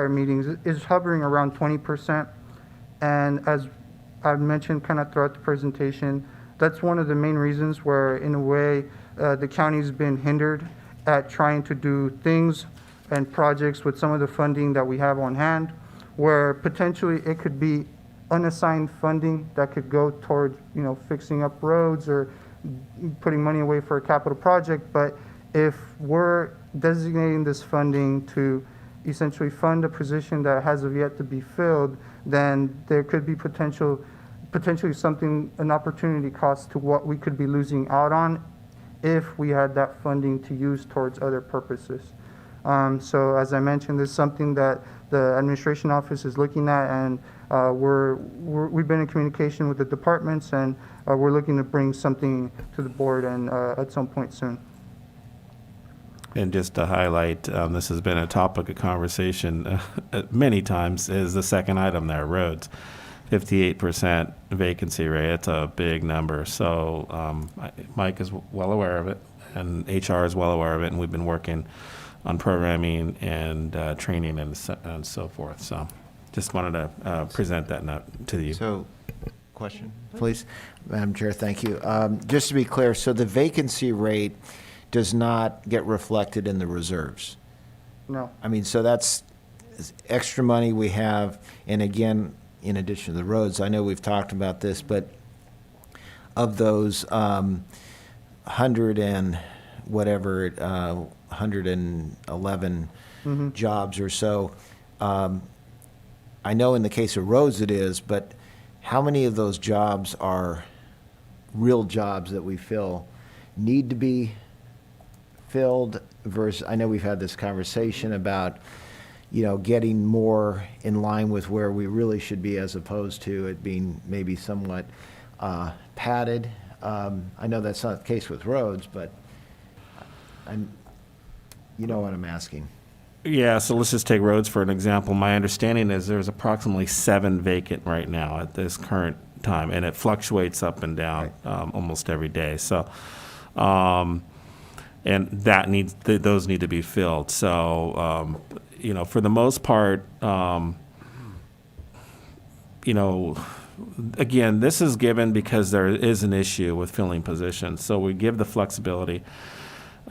meetings, is hovering around 20%. And as I've mentioned kind of throughout the presentation, that's one of the main reasons where, in a way, the county's been hindered at trying to do things and projects with some of the funding that we have on hand, where potentially it could be unassigned funding that could go toward, fixing up roads or putting money away for a capital project. But if we're designating this funding to essentially fund a position that has yet to be filled, then there could be potentially an opportunity cost to what we could be losing out on if we had that funding to use towards other purposes. So as I mentioned, this is something that the administration office is looking at, and we've been in communication with the departments, and we're looking to bring something to the board and at some point soon. And just to highlight, this has been a topic of conversation many times, is the second item there, roads. 58% vacancy rate, it's a big number. So Mike is well aware of it, and HR is well aware of it, and we've been working on programming and training and so forth. So just wanted to present that note to you. So, question, please. Madam Chair, thank you. Just to be clear, so the vacancy rate does not get reflected in the reserves? No. I mean, so that's extra money we have, and again, in addition to the roads, I know we've talked about this, but of those 100 and whatever, 111 jobs or so, I know in the case of roads it is, but how many of those jobs are real jobs that we fill, need to be filled versus, I know we've had this conversation about, getting more in line with where we really should be, as opposed to it being maybe somewhat padded. I know that's not the case with roads, but you know what I'm asking. Yeah, so let's just take roads for an example. My understanding is there's approximately 7 vacant right now at this current time, and it fluctuates up and down almost every day. So, and those need to be filled. So, for the most part, again, this is given because there is an issue with filling positions. So we give the flexibility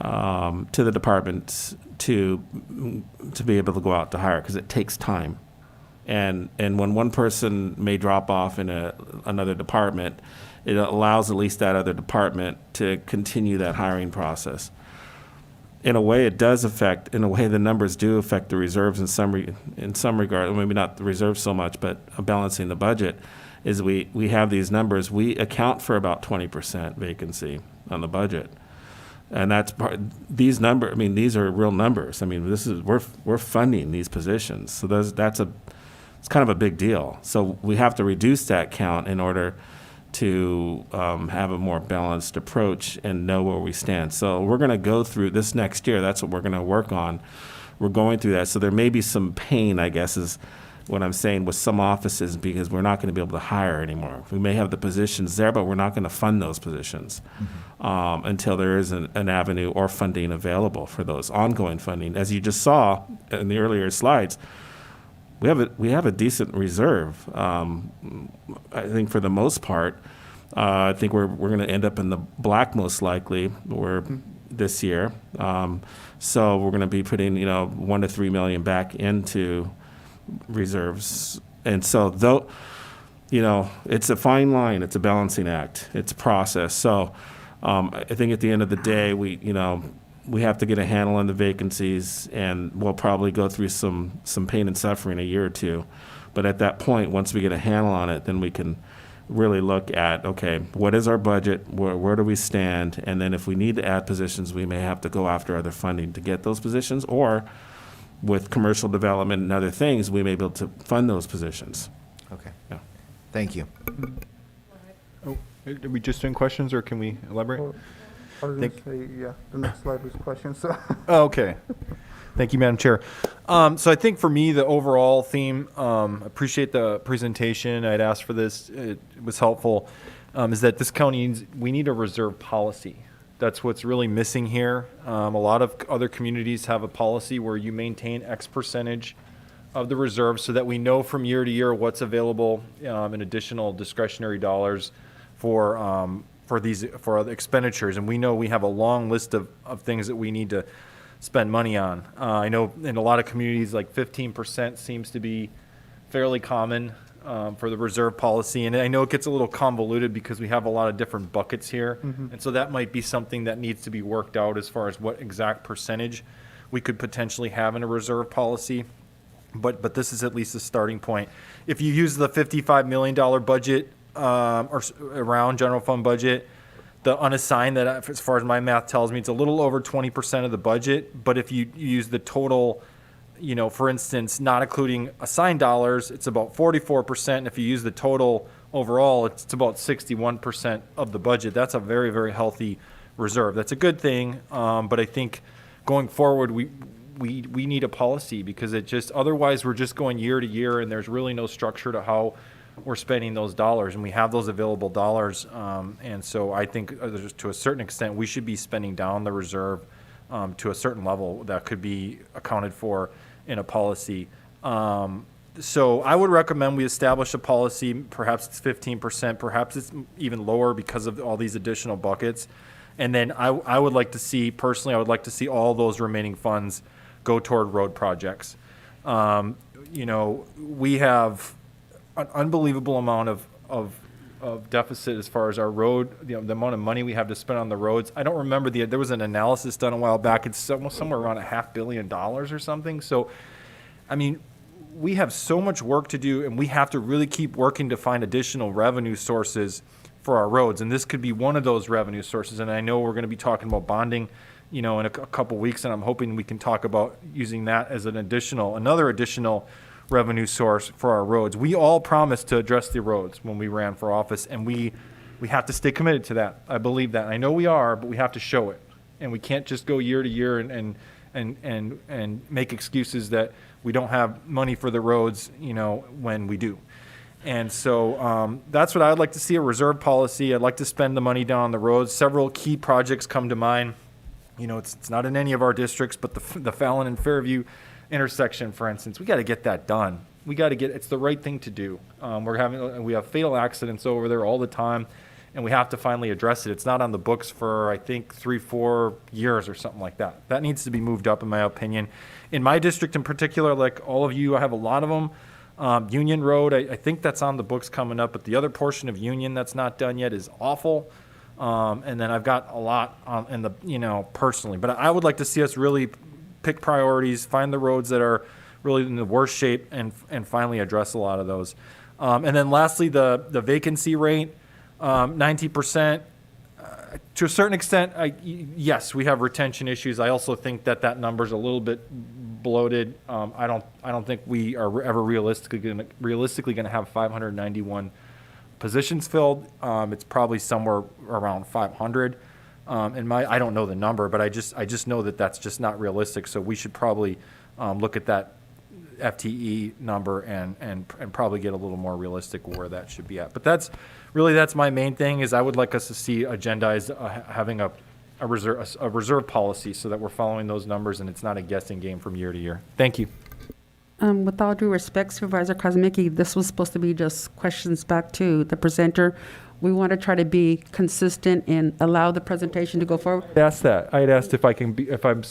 to the departments to be able to go out to hire, because it takes time. And when one person may drop off in another department, it allows at least that other department to continue that hiring process. In a way, it does affect. In a way, the numbers do affect the reserves in some regard. Maybe not the reserves so much, but balancing the budget. Is we have these numbers. We account for about 20% vacancy on the budget, and that's part. These numbers. I mean, these are real numbers. I mean, we're funding these positions. So it's kind of a big deal. So we have to reduce that count in order to have a more balanced approach and know where we stand. So we're going to go through this next year. That's what we're going to work on. We're going through that. So there may be some pain, I guess, is what I'm saying, with some offices, because we're not going to be able to hire anymore. We may have the positions there, but we're not going to fund those positions until there is an avenue or funding available for those ongoing funding. As you just saw in the earlier slides, we have a decent reserve. I think for the most part, I think we're going to end up in the black most likely this year. So we're going to be putting $1 to $3 million back into reserves, and so though it's a fine line, it's a balancing act, it's a process. So I think at the end of the day, we have to get a handle on the vacancies, and we'll probably go through some pain and suffering a year or two. But at that point, once we get a handle on it, then we can really look at, okay, what is our budget? Where do we stand? And then if we need to add positions, we may have to go after other funding to get those positions, or with commercial development and other things, we may be able to fund those positions. Okay. Yeah. Thank you. Oh, are we just doing questions, or can we elaborate? I was going to say, yeah, the next slide was questions. So. Okay. Thank you, Madam Chair. So I think for me, the overall theme, appreciate the presentation. I'd asked for this. It was helpful. Is that this county we need a reserve policy. That's what's really missing here. A lot of other communities have a policy where you maintain X percentage of the reserve so that we know from year to year what's available in additional discretionary dollars for other expenditures. And we know we have a long list of things that we need to spend money on. I know in a lot of communities, like 15% seems to be fairly common for the reserve policy. And I know it gets a little convoluted because we have a lot of different buckets here. Mm-hmm. And so that might be something that needs to be worked out as far as what exact percentage we could potentially have in a reserve policy. But this is at least a starting point. If you use the $55 million budget or around general fund budget, the unassigned, that as far as my math tells me, it's a little over 20% of the budget. But if you use the total, for instance, not including assigned dollars, it's about 44%. And if you use the total overall, it's about 61% of the budget. That's a very, very healthy reserve. That's a good thing. But I think going forward, we need a policy, because otherwise we're just going year to year, and there's really no structure to how we're spending those dollars, and we have those available dollars. And so I think to a certain extent, we should be spending down the reserve to a certain level that could be accounted for in a policy. So I would recommend we establish a policy. Perhaps it's 15%, perhaps it's even lower because of all these additional buckets. And then I would like to see, personally, all those remaining funds go toward road projects. We have an unbelievable amount of deficit as far as our road, the amount of money we have to spend on the roads. I don't remember there was an analysis done a while back. It's somewhere around $500 million or something. So, I mean, we have so much work to do, and we have to really keep working to find additional revenue sources for our roads. And this could be one of those revenue sources. And I know we're going to be talking about bonding, in a couple weeks, and I'm hoping we can talk about using that as another additional revenue source for our roads. We all promised to address the roads when we ran for office, and we have to stay committed to that. I believe that. I know we are, but we have to show it, and we can't just go year to year and make excuses that we don't have money for the roads, when we do. And so that's what I'd like to see, a reserve policy. I'd like to spend the money down on the roads. Several key projects come to mind. It's not in any of our districts, but the Fallon and Fairview intersection, for instance, we got to get that done. It's the right thing to do. We have fatal accidents over there all the time, and we have to finally address it. It's not on the books for, I think, 3-4 years or something like that. That needs to be moved up, in my opinion. In my district in particular, like all of you, I have a lot of them. Union Road, I think that's on the books coming up, but the other portion of Union that's not done yet is awful. And then I've got a lot in the, personally, but I would like to see us really pick priorities, find the roads that are really in the worst shape, and finally address a lot of those. And then lastly, the vacancy rate, 90%. To a certain extent, yes, we have retention issues. I also think that number's a little bit bloated. I don't think we are ever realistically going to have 591 positions filled. It's probably somewhere around 500. I don't know the number, but I just know that that's just not realistic. So we should probably look at that FTE number and probably get a little more realistic where that should be at. But that's my main thing, is I would like us to see agendized having a reserve policy so that we're following those numbers and it's not a guessing game from year to year. Thank you. With all due respect, Supervisor Kozmicki, this was supposed to be just questions back to the presenter. We want to try to be consistent and allow the presentation to go forward. I asked that. I had asked if I can be, if I can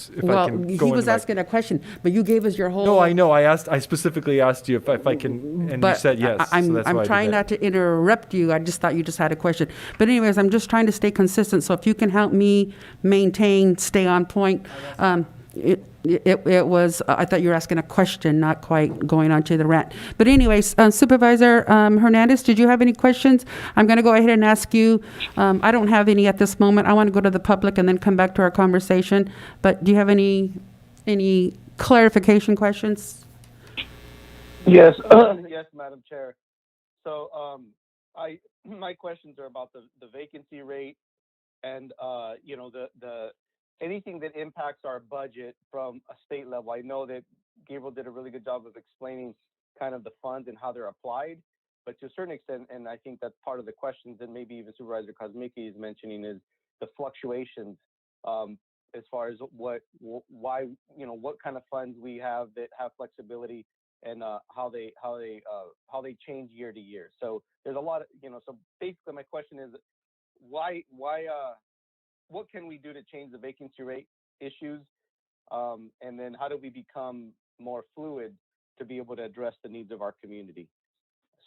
He go was into my- asking a question, but you gave us your whole. No, I know. I specifically asked you if I can, and you said yes. I'm so that's why I did trying that. not to interrupt you. I just thought you just had a question. But anyways, I'm just trying to stay consistent. So if you can help me stay on point. It was, I thought you were asking a question, not quite going on to the rant. But anyways, Supervisor Hernandez, did you have any questions? I'm going to go ahead and ask you. I don't have any at this moment. I want to go to the public and then come back to our conversation. But do you have any clarification questions? Yes, yes, Madam Chair. So my questions are about the vacancy rate and the anything that impacts our budget from a state level. I know that Gabriel did a really good job of explaining kind of the funds and how they're applied, but to a certain extent, and I think that's part of the questions that maybe even Supervisor Kozmicki is mentioning, is the fluctuations as far as what kind of funds we have that have flexibility and how they change year to year. So there's a lot of so basically my question is why what can we do to change the vacancy rate issues? And then how do we become more fluid to be able to address the needs of our community?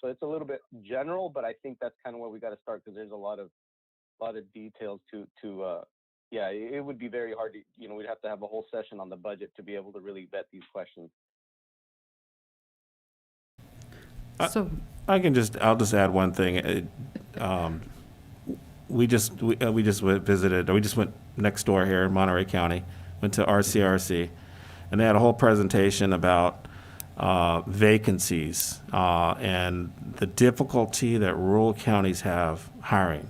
So it's a little bit general, but I think that's kind of where we got to start, because there's a lot of details to it would be very hard to, we'd have to have a whole session on the budget to be able to really vet these questions. I'll just add one thing. We just went next door here in Monterey County, went to RCRC, and they had a whole presentation about vacancies and the difficulty that rural counties have hiring.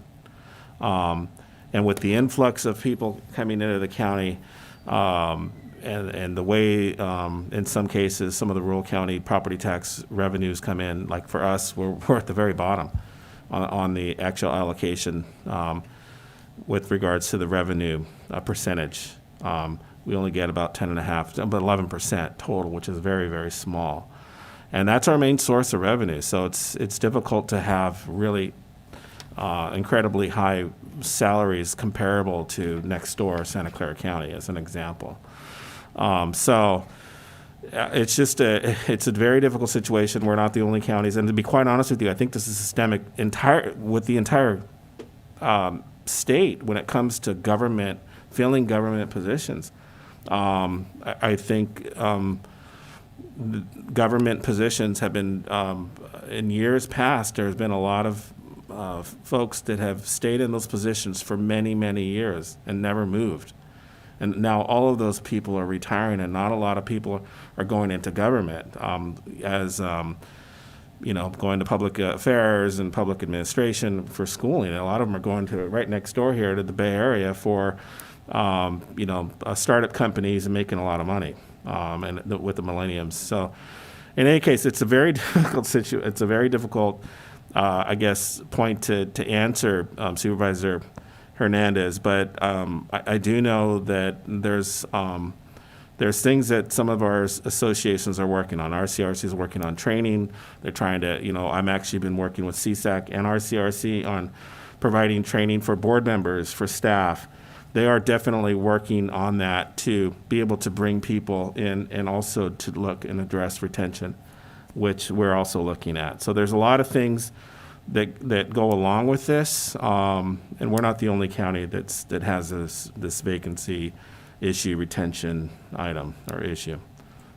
And with the influx of people coming into the county, and the way, in some cases, some of the rural county property tax revenues come in, like for us, we're at the very bottom on the actual allocation with regards to the revenue percentage. We only get about 10.5, about 11% total, which is very, very small. And that's our main source of revenue. So it's difficult to have really incredibly high salaries comparable to next door Santa Clara County, as an example. It's a very difficult situation. We're not the only counties, and to be quite honest with you, I think this is systemic with the entire state when it comes to filling government positions. I think government positions have been, in years past, there's been a lot of folks that have stayed in those positions for many, many years and never moved. And now all of those people are retiring, and not a lot of people are going into government going to public affairs and public administration for schooling. And a lot of them are going to right next door here to the Bay Area for, startup companies and making a lot of money with the millenniums. So in any case, it's a very difficult situation. It's a very difficult, point to answer, Supervisor Hernandez, but I do know that there's things that some of our associations are working on. RCRC is working on training. They're trying to, I'm actually been working with CSAC and RCRC on providing training for board members, for staff. They are definitely working on that to be able to bring people in and also to look and address retention, which we're also looking at. So there's a lot of things that go along with this, and we're not the only county that has this vacancy issue, retention item or issue.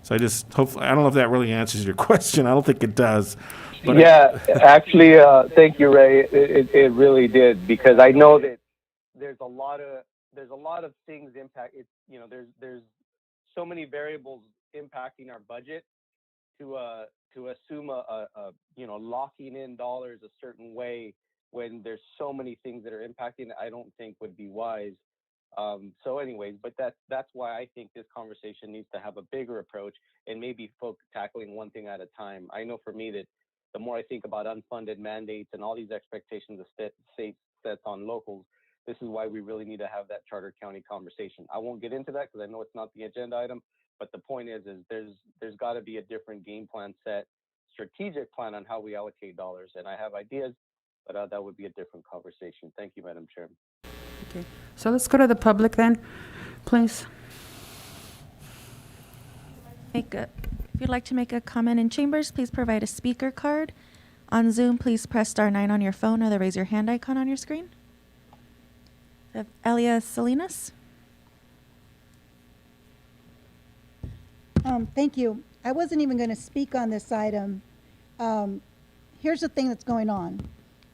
So I don't know if that really answers your question. I don't think it does. But yeah, actually, thank you, Ray. It really did, because I know that there's a lot of things impact. It's, you know, there's so many variables impacting our budget to assume locking in dollars a certain way when there's so many things that are impacting it, I don't think would be wise. So anyways, but that's why I think this conversation needs to have a bigger approach and maybe tackling one thing at a time. I know for me that the more I think about unfunded mandates and all these expectations the state sets on locals, this is why we really need to have that charter county conversation. I won't get into that because I know it's not the agenda item, but the point is there's got to be a different game plan set, strategic plan on how we allocate dollars. And I have ideas, but that would be a different conversation. Thank you, Madam Chair. Okay, so let's go to the public then, please. If you'd like to make a comment in chambers, please provide a speaker card. On Zoom, please press *9 on your phone or the raise your hand icon on your screen. We have Elia Salinas. Thank you. I wasn't even going to speak on this item. Here's the thing that's going on,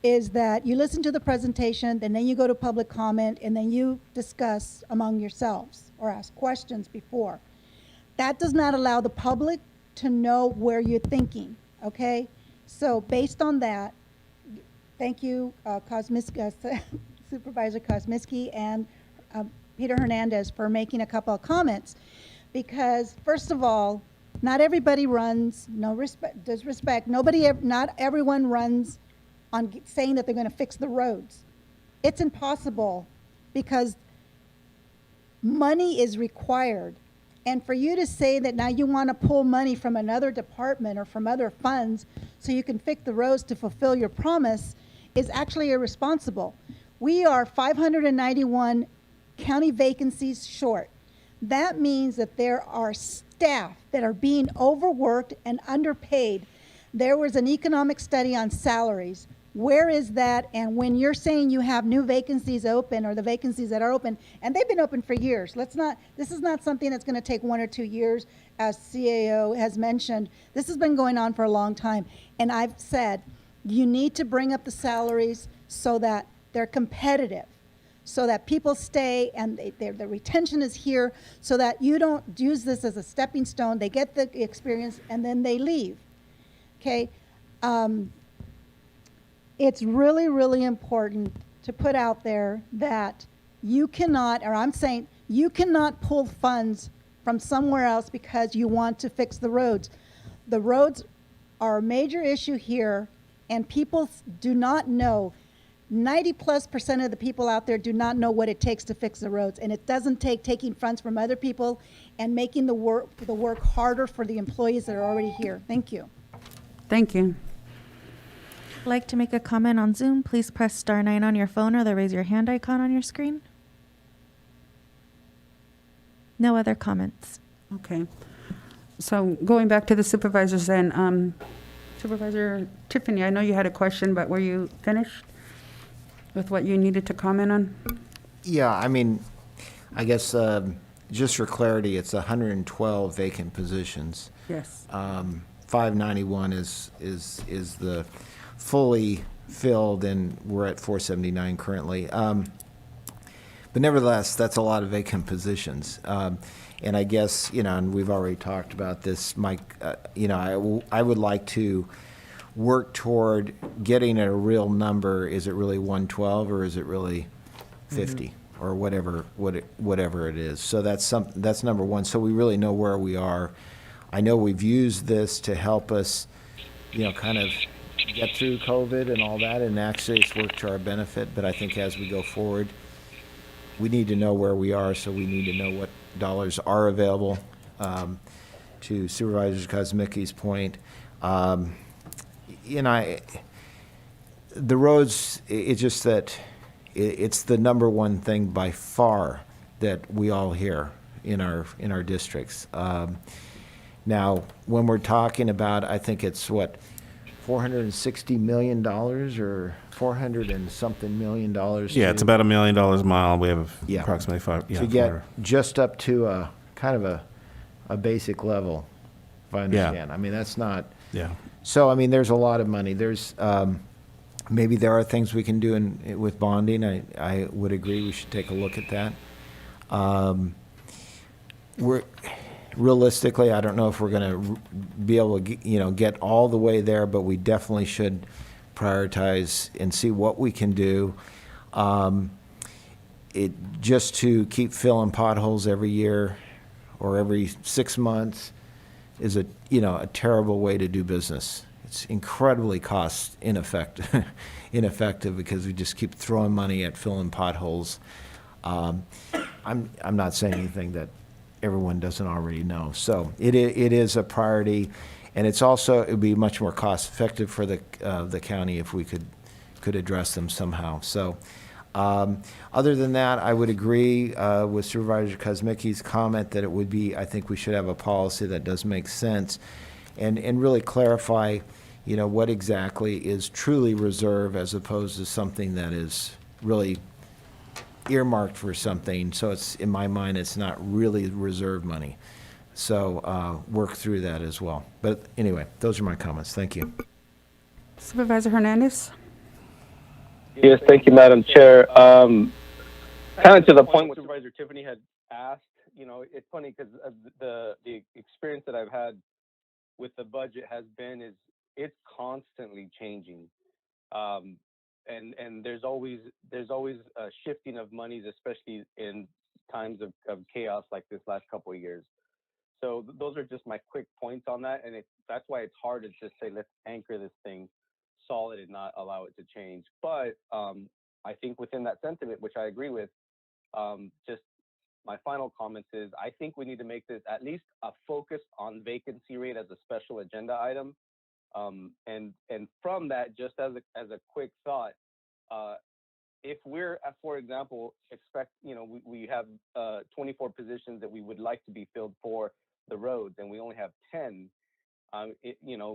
is that you listen to the presentation, and then you go to public comment, and then you discuss among yourselves or ask questions before. That does not allow the public to know where you're thinking, okay? So based on that, thank you, Supervisor Kosminski and Peter Hernandez for making a couple of comments. Because first of all, not everybody runs, not everyone runs on saying that they're going to fix the roads. It's impossible because money is required. And for you to say that now you want to pull money from another department or from other funds so you can fix the roads to fulfill your promise is actually irresponsible. We are 591 county vacancies short. That means that there are staff that are being overworked and underpaid. There was an economic study on salaries. Where is that? And when you're saying you have new vacancies open, or the vacancies that are open, and they've been open for years. This is not something that's going to take 1 or 2 years, as CAO has mentioned. This has been going on for a long time. And I've said, you need to bring up the salaries so that they're competitive, so that people stay and the retention is here, so that you don't use this as a stepping stone. They get the experience and then they leave, okay? It's really, really important to put out there that you cannot, or I'm saying, you cannot pull funds from somewhere else because you want to fix the roads. The roads are a major issue here, and people do not know. 90+% of the people out there do not know what it takes to fix the roads, and it doesn't take taking funds from other people and making the work harder for the employees that are already here. Thank you. Thank you. If you'd like to make a comment on Zoom, please press *9 on your phone or the raise your hand icon on your screen. No other comments. Okay. So going back to the supervisors then, Supervisor Tiffany, I know you had a question, but were you finished with what you needed to comment on? Yeah, I mean, I guess just for clarity, it's 112 vacant positions. Yes. 591 is the fully filled, and we're at 479 currently. But nevertheless, that's a lot of vacant positions. And I guess, and we've already talked about this, Mike, I would like to work toward getting a real number. Is it really 112 or is it really 50 or whatever it is? So that's number one. So we really know where we are. I know we've used this to help us, kind of get through COVID and all that, and actually it's worked to our benefit. But I think as we go forward, we need to know where we are, so we need to know what dollars are available. To Supervisor Kosmicki's point, the roads, it's just that it's the number one thing by far that we all hear in our districts. Now, when we're talking about, I think it's what, $460 million or 400 and something million dollars. Yeah, it's about $1 million a mile. We have Yeah. approximately five. Yeah, To get just up to a kind of a basic level, if I understand. I mean, that's not. Yeah. So, I mean, there's a lot of money. There's, maybe there are things we can do with bonding. I would agree we should take a look at that. Realistically, I don't know if we're going to be able to, get all the way there, but we definitely should prioritize and see what we can do. Just to keep filling potholes every year or every 6 months is a terrible way to do business. It's incredibly cost ineffective because we just keep throwing money at filling potholes. I'm not saying anything that everyone doesn't already know. So it is a priority, and it would be much more cost effective for the county if we could address them somehow. So other than that, I would agree with Supervisor Kosmicki's comment that I think we should have a policy that does make sense and really clarify, what exactly is truly reserve as opposed to something that is really earmarked for something. So in my mind, it's not really reserve money. So work through that as well. But anyway, those are my comments. Thank you. Supervisor Hernandez? Yes, thank you, Madam Chair. Kind of to the point what Supervisor Tiffany had asked, it's funny because the experience that I've had with the budget has been it's constantly changing. And there's always a shifting of monies, especially in times of chaos like this last couple of years. So those are just my quick points on that, and that's why it's hard to just say let's anchor this thing solid and not allow it to change. But I think within that sentiment, which I agree with, just my final comments is I think we need to make this at least a focus on vacancy rate as a special agenda item. And from that, just as a quick thought, if we're, for example, we have 24 positions that we would like to be filled for the roads, and we only have 10,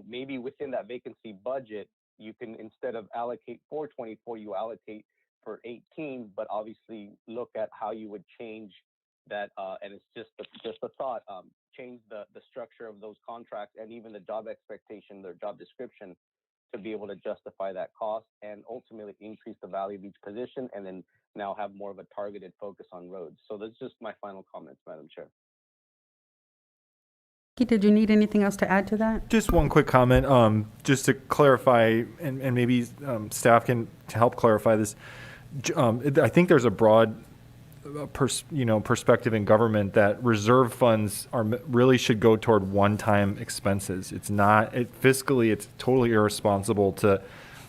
maybe within that vacancy budget, you can, instead of allocate for 24, you allocate for 18, but obviously look at how you would change that, and it's just a thought, change the structure of those contracts and even the job expectation, their job description, to be able to justify that cost and ultimately increase the value of each position, and then now have more of a targeted focus on roads. So that's just my final comments, Madam Chair. Did you need anything else to add to that? Just one quick comment, just to clarify, and maybe staff can help clarify this. I think there's a broad perspective in government that reserve funds really should go toward one-time expenses. It's not fiscally, it's totally irresponsible to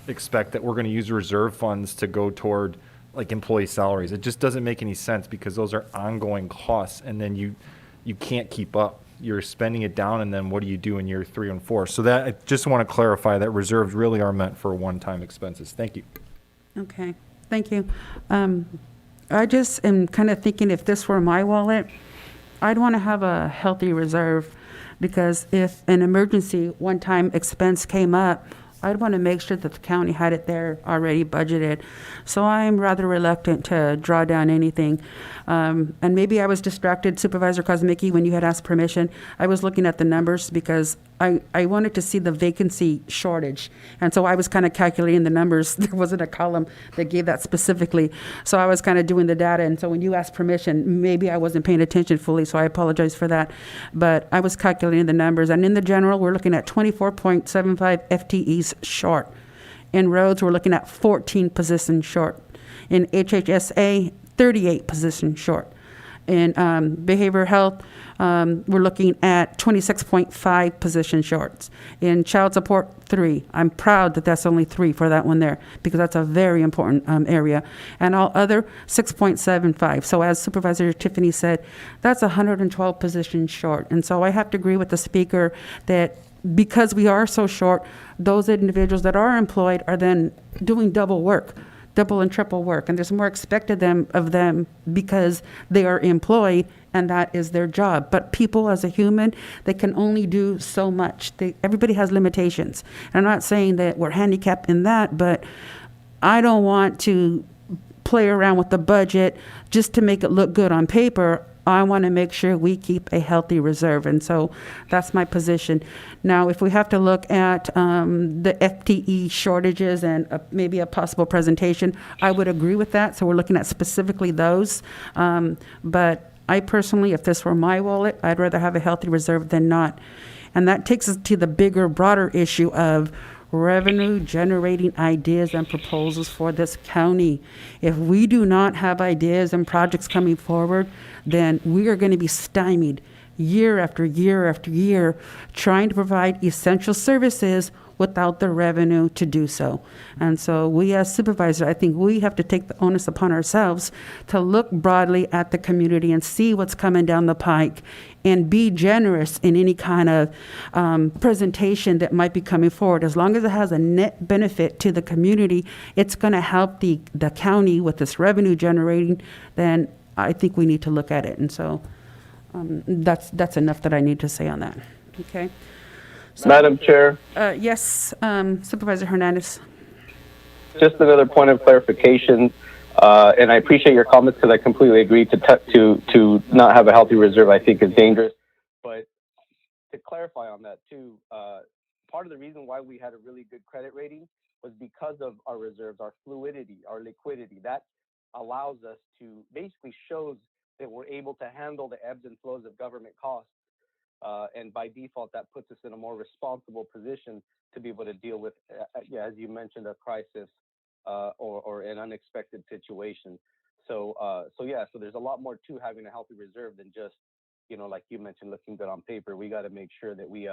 expect that we're going to use reserve funds to go toward like employee salaries. It just doesn't make any sense because those are ongoing costs, and then you can't keep up. You're spending it down, and then what do you do in year 3 and 4? So that I just want to clarify that reserves really are meant for one-time expenses. Thank you. Okay, thank you. I just am kind of thinking if this were my wallet, I'd want to have a healthy reserve, because if an emergency one-time expense came up, I'd want to make sure that the county had it there already budgeted. So I'm rather reluctant to draw down anything. And maybe I was distracted, Supervisor Kosmicki, when you had asked permission. I was looking at the numbers because I wanted to see the vacancy shortage. And so I was kind of calculating the numbers. There wasn't a column that gave that specifically. So I was kind of doing the data. And so when you asked permission, maybe I wasn't paying attention fully, so I apologize for that. But I was calculating the numbers. And in the general, we're looking at 24.75 FTEs short. In roads, we're looking at 14 positions short. In HHSA, 38 positions short. In behavioral health, we're looking at 26.5 position shorts. In child support, 3. I'm proud that that's only 3 for that one there, because that's a very important area. And all other, 6.75. So as Supervisor Tiffany said, that's 112 positions short. And so I have to agree with the speaker that because we are so short, those individuals that are employed are then doing double work, double and triple work, and there's more expected of them because they are employed and that is their job. But people as a human, they can only do so much. Everybody has limitations. And I'm not saying that we're handicapped in that, but I don't want to play around with the budget just to make it look good on paper. I want to make sure we keep a healthy reserve. And so that's my position. Now, if we have to look at the FTE shortages and maybe a possible presentation, I would agree with that. So we're looking at specifically those. But I personally, if this were my wallet, I'd rather have a healthy reserve than not. And that takes us to the bigger, broader issue of revenue generating ideas and proposals for this county. If we do not have ideas and projects coming forward, then we are going to be stymied year after year after year trying to provide essential services without the revenue to do so. And so we as supervisors, I think we have to take the onus upon ourselves to look broadly at the community and see what's coming down the pike and be generous in any kind of presentation that might be coming forward. As long as it has a net benefit to the community, it's going to help the county with this revenue generating, then I think we need to look at it. And so that's enough that I need to say on that. Okay. So, Madam Chair, yes, Supervisor Hernandez. just another point of clarification, and I appreciate your comments because I completely agree to not have a healthy reserve. I think is dangerous. But to clarify on that too, part of the reason why we had a really good credit rating was because of our reserves, our fluidity, our liquidity. That allows us to basically shows that we're able to handle the ebbs and flows of government costs. And by default, that puts us in a more responsible position to be able to deal with, as you mentioned, a crisis or an unexpected situation. So there's a lot more to having a healthy reserve than just, like you mentioned, looking good on paper. We got to make sure that we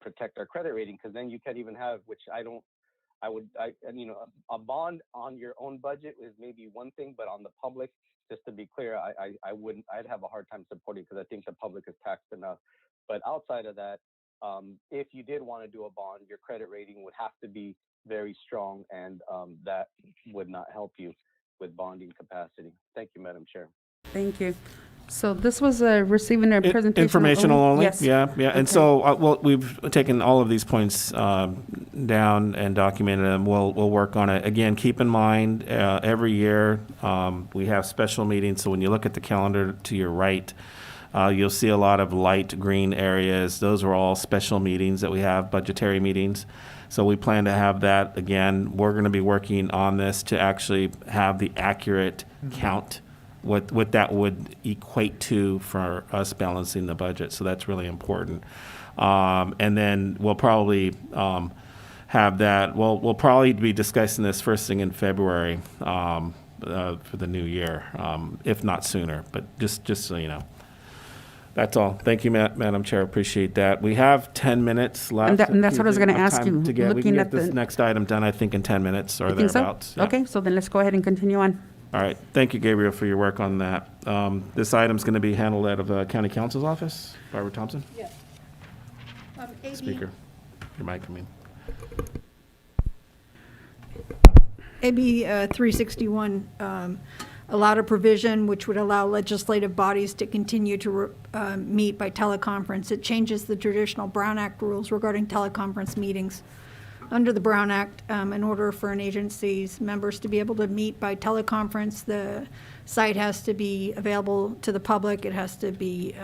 protect our credit rating, because then you can't even have, a bond on your own budget is maybe one thing, but on the public, just to be clear, I'd have a hard time supporting, because I think the public is taxed enough. But outside of that, if you did want to do a bond, your credit rating would have to be very strong, and that would not help you with bonding capacity. Thank you, Madam Chair. Thank you. So this was receiving a presentation. Informational only? Yes. Yeah. Okay. And so, we've taken all of these points down and documented them. We'll work on it. Again, keep in mind, every year we have special meetings. So when you look at the calendar to your right, you'll see a lot of light green areas. Those are all special meetings that we have, budgetary meetings. So we plan to have that again. We're going to be working on this to actually have the accurate count, what that would equate to for us balancing the budget. So that's really important. And then we'll probably have that. We'll probably be discussing this first thing in February for the new year, if not sooner. But just so you know. That's all. Thank you, Madam Chair. Appreciate that. We have 10 minutes left. And that's what I was going to ask you. We can get this next item done, I think, in 10 minutes or thereabouts. So? Yeah. Okay, so then let's go ahead and continue on. All right. Thank you, Gabriel, for your work on that. This item's going to be handled out of the County Counsel's office. Barbara Thompson? Yes. Speaker. Your mic, I mean. AB 361 allowed a provision which would allow legislative bodies to continue to meet by teleconference. It changes the traditional Brown Act rules regarding teleconference meetings. Under the Brown Act, in order for an agency's members to be able to meet by teleconference, the site has to be available to the public. It has to be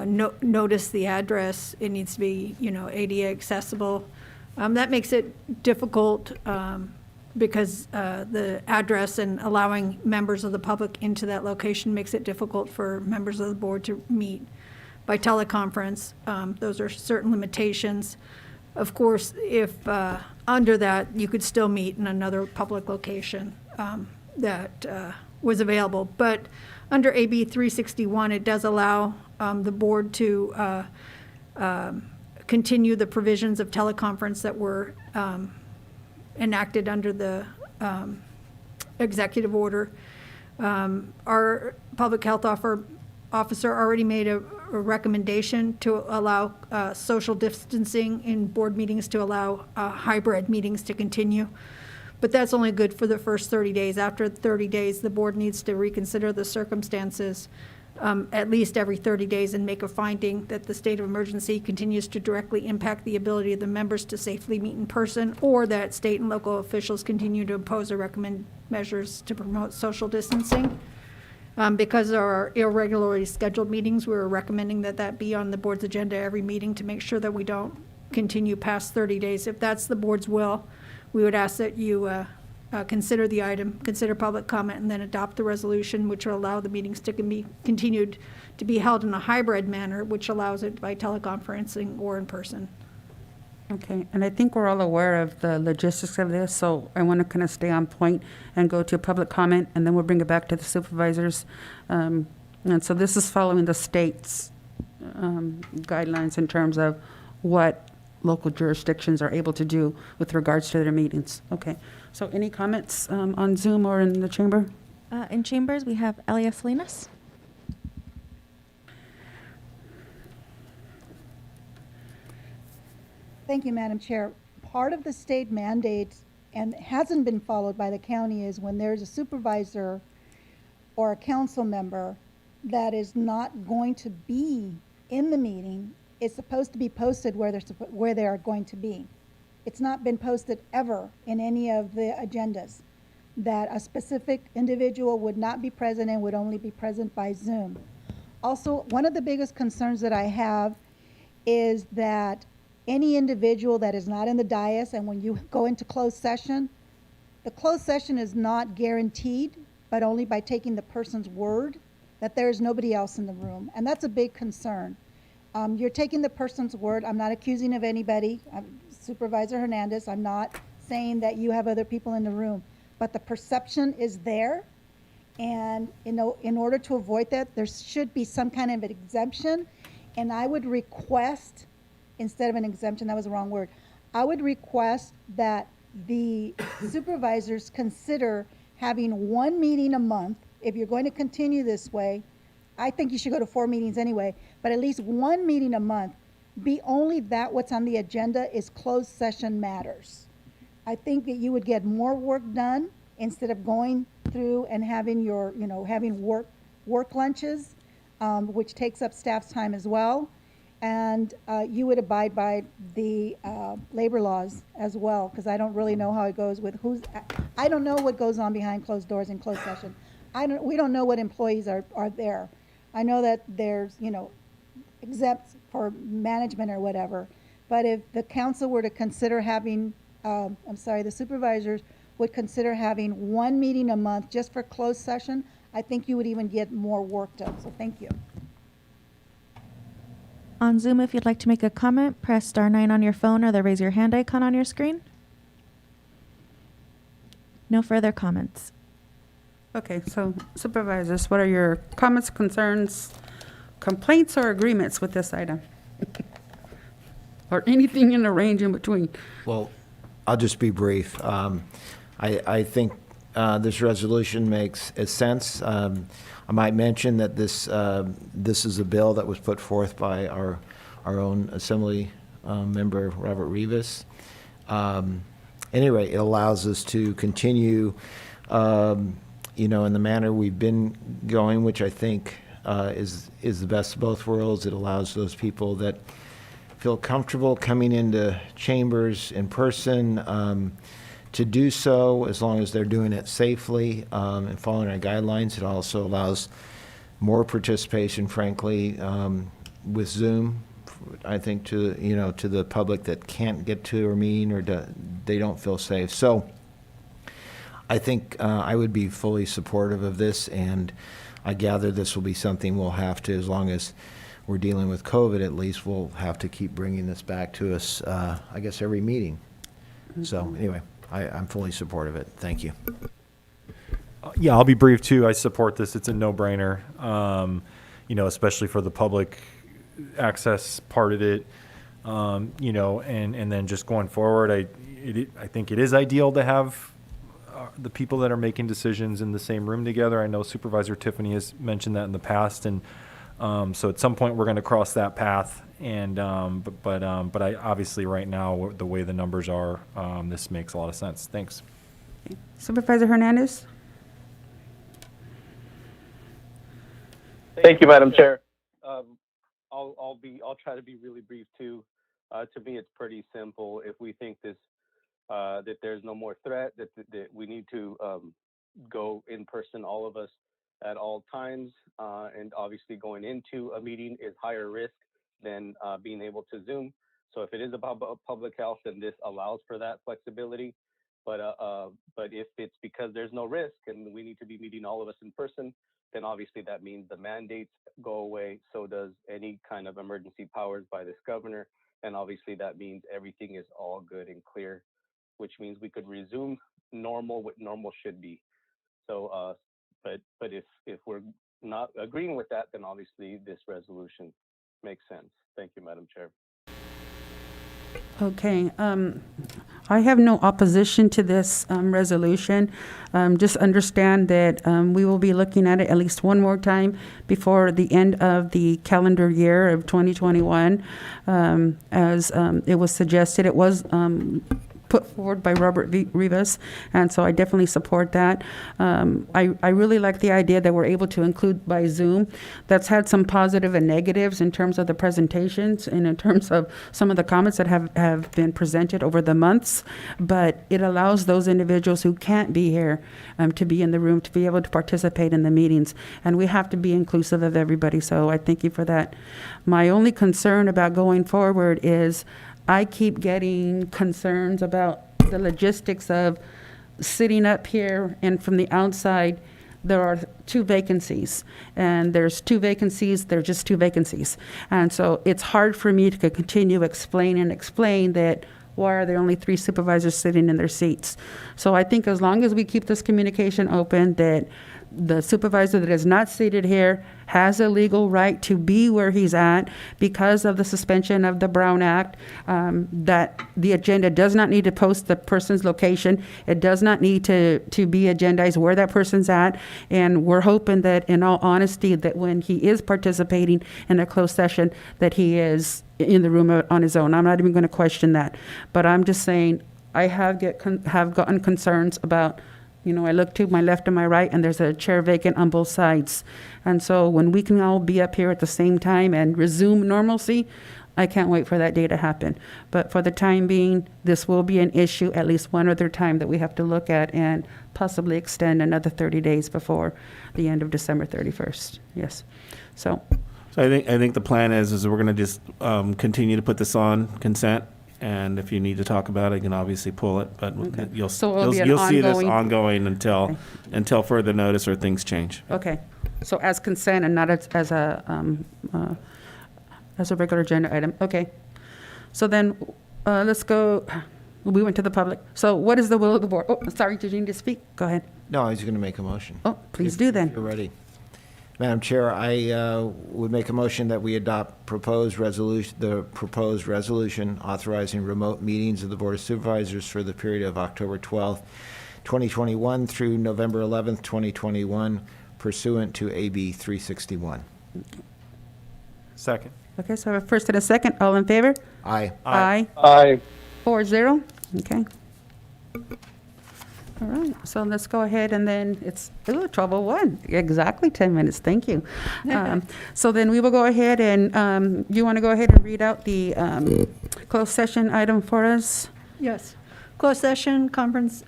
notice the address. It needs to be, ADA accessible. That makes it difficult because the address and allowing members of the public into that location makes it difficult for members of the board to meet by teleconference. Those are certain limitations. Of course, if under that, you could still meet in another public location that was available. But under AB 361, it does allow the board to continue the provisions of teleconference that were enacted under the executive order. Our public health officer already made a a recommendation to allow social distancing in board meetings, to allow hybrid meetings to continue. But that's only good for the first 30 days. After 30 days, the board needs to reconsider the circumstances at least every 30 days and make a finding that the state of emergency continues to directly impact the ability of the members to safely meet in person, or that state and local officials continue to impose or recommend measures to promote social distancing. Because there are irregularly scheduled meetings, we're recommending that that be on the board's agenda every meeting to make sure that we don't continue past 30 days. If that's the board's will, we would ask that you consider the item, consider public comment, and then adopt the resolution, which will allow the meetings to be continued to be held in a hybrid manner, which allows it by teleconferencing or in person. Okay, and I think we're all aware of the logistics of this, so I want to kind of stay on point and go to public comment, and then we'll bring it back to the supervisors. And so this is following the state's guidelines in terms of what local jurisdictions are able to do with regards to their meetings. Okay, so any comments on Zoom or in the chamber? In chambers, we have Elia Salinas. Thank you, Madam Chair. Part of the state mandate, and hasn't been followed by the county, is when there's a supervisor or a council member that is not going to be in the meeting, it's supposed to be posted where they are going to be. It's not been posted ever in any of the agendas that a specific individual would not be present and would only be present by Zoom. Also, one of the biggest concerns that I have is that any individual that is not in the dais, and when you go into closed session, the closed session is not guaranteed, but only by taking the person's word that there is nobody else in the room. And that's a big concern. You're taking the person's word. I'm not accusing of anybody. Supervisor Hernandez, I'm not saying that you have other people in the room, but the perception is there. And in order to avoid that, there should be some kind of an exemption. And I would request, instead of an exemption, that was the wrong word, I would request that the supervisors consider having one meeting a month. If you're going to continue this way, I think you should go to 4 meetings anyway, but at least one meeting a month, be only that what's on the agenda is closed session matters. I think that you would get more work done instead of going through and having your, having work lunches, which takes up staff's time as well. And you would abide by the labor laws as well, because I don't really know how it goes with I don't know what goes on behind closed doors in closed session. We don't know what employees are there. I know that there's, exempt for management or whatever, but if the council were to consider having, the supervisors would consider having one meeting a month just for closed session, I think you would even get more work done, so thank you. On Zoom, if you'd like to make a comment, press *9 on your phone or the raise your hand icon on your screen. No further comments. Okay, so supervisors, what are your comments, concerns, complaints, or agreements with this item? Or anything in the range in between? Well, I'll just be brief. I think this resolution makes sense. I might mention that this is a bill that was put forth by our own Assembly member, Robert Rivas. Anyway, it allows us to continue, in the manner we've been going, which I think is the best of both worlds. It allows those people that feel comfortable coming into chambers in person to do so, as long as they're doing it safely and following our guidelines. It also allows more participation, frankly, with Zoom, I think, to the public that can't get to a meeting or they don't feel safe. So I think I would be fully supportive of this, and I gather this will be something we'll have to, as long as we're dealing with COVID, at least we'll have to keep bringing this back to us, I guess, every meeting. So anyway, I'm fully supportive of it. Thank you. Yeah, I'll be brief too. I support this. It's a no-brainer, especially for the public access part of it, and then just going forward, I think it is ideal to have the people that are making decisions in the same room together. I know Supervisor Tiffany has mentioned that in the past, and So at some point, we're going to cross that path. And but I obviously right now, the way the numbers are, this makes a lot of sense. Thanks. Supervisor Hernandez? Thank you, Madam Chair. I'll try to be really brief too. To me, it's pretty simple. If we think that there's no more threat, that we need to go in person, all of us, at all times, and obviously going into a meeting is higher risk than being able to Zoom. So if it is about public health, then this allows for that flexibility. But if it's because there's no risk and we need to be meeting all of us in person, then obviously that means the mandates go away. So does any kind of emergency powers by this governor. And obviously that means everything is all good and clear, which means we could resume normal, what normal should be. So, but if we're not agreeing with that, then obviously this resolution makes sense. Thank you, Madam Chair. Okay, I have no opposition to this resolution. Just understand that we will be looking at it at least one more time before the end of the calendar year of 2021. As it was suggested, it was put forward by Robert Rivas, and so I definitely support that. I really like the idea that we're able to include by Zoom. That's had some positive and negatives in terms of the presentations and in terms of some of the comments that have been presented over the months, but it allows those individuals who can't be here to be in the room, to be able to participate in the meetings, and we have to be inclusive of everybody, so I thank you for that. My only concern about going forward is I keep getting concerns about the logistics of sitting up here, and from the outside, there are 2 vacancies, and there's 2 vacancies, they're just 2 vacancies. And so it's hard for me to continue explain that why are there only 3 supervisors sitting in their seats? So I think as long as we keep this communication open, that the supervisor that is not seated here has a legal right to be where he's at because of the suspension of the Brown Act, that the agenda does not need to post the person's location. It does not need to be agendized where that person's at. And we're hoping that, in all honesty, that when he is participating in a closed session, that he is in the room on his own. I'm not even going to question that. But I'm just saying I have gotten concerns about, I look to my left and my right, and there's a chair vacant on both sides. And so when we can all be up here at the same time and resume normalcy, I can't wait for that day to happen. But for the time being, this will be an issue at least one other time that we have to look at and possibly extend another 30 days before the end of December 31st. Yes. So I think the plan is we're going to just continue to put this on consent. And if you need to talk about it, you can obviously pull it, but okay. you'll So see this ongoing until further notice or things change. Okay. So as consent and not as a regular agenda item. Okay. So then let's go. We went to the public. So what is the will of the board? Oh, sorry. Did you need to speak? Go ahead. No, I was going to make a motion. Oh, please do then. If you're ready. Madam Chair, I would make a motion that we adopt the proposed resolution authorizing remote meetings of the Board of Supervisors for the period of October 12th, 2021 through November 11th, 2021, pursuant to AB 361. Second. Okay, so I have a first and a second. All in favor? Aye. Aye. Aye. 4-0. Okay. All right, so let's go ahead, and then it's 12:01, exactly 10 minutes, thank you. So then we will go ahead and, you want to go ahead and read out the closed session item for us? Yes. Closed session closed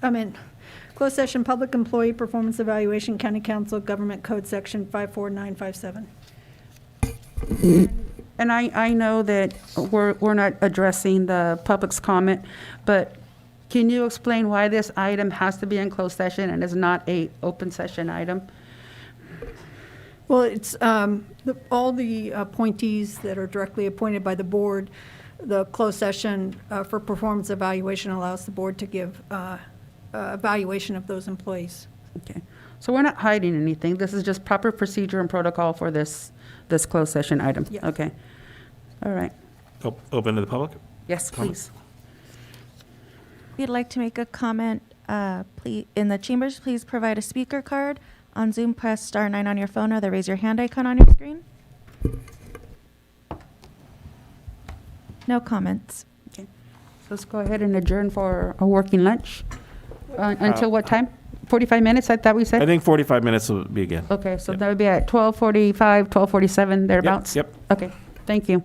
session public employee performance evaluation, County Council Government Code Section 54957. And I know that we're not addressing the public's comment, but can you explain why this item has to be in closed session and is not a open session item? Well, it's all the appointees that are directly appointed by the board. The closed session for performance evaluation allows the board to give evaluation of those employees. Okay, so we're not hiding anything. This is just proper procedure and protocol for this closed session item. Yes. Okay, all right. Open to the public? Yes, please. If you'd like to make a comment, please, in the chambers, please provide a speaker card. On Zoom, press *9 on your phone or the raise your hand icon on your screen. No comments. Okay. So let's go ahead and adjourn for a working lunch. Until what time? 45 minutes, I thought we said? I think 45 minutes will be good. Okay, so that would be at 12:45, 12:47, thereabouts? Yep. Okay, thank you.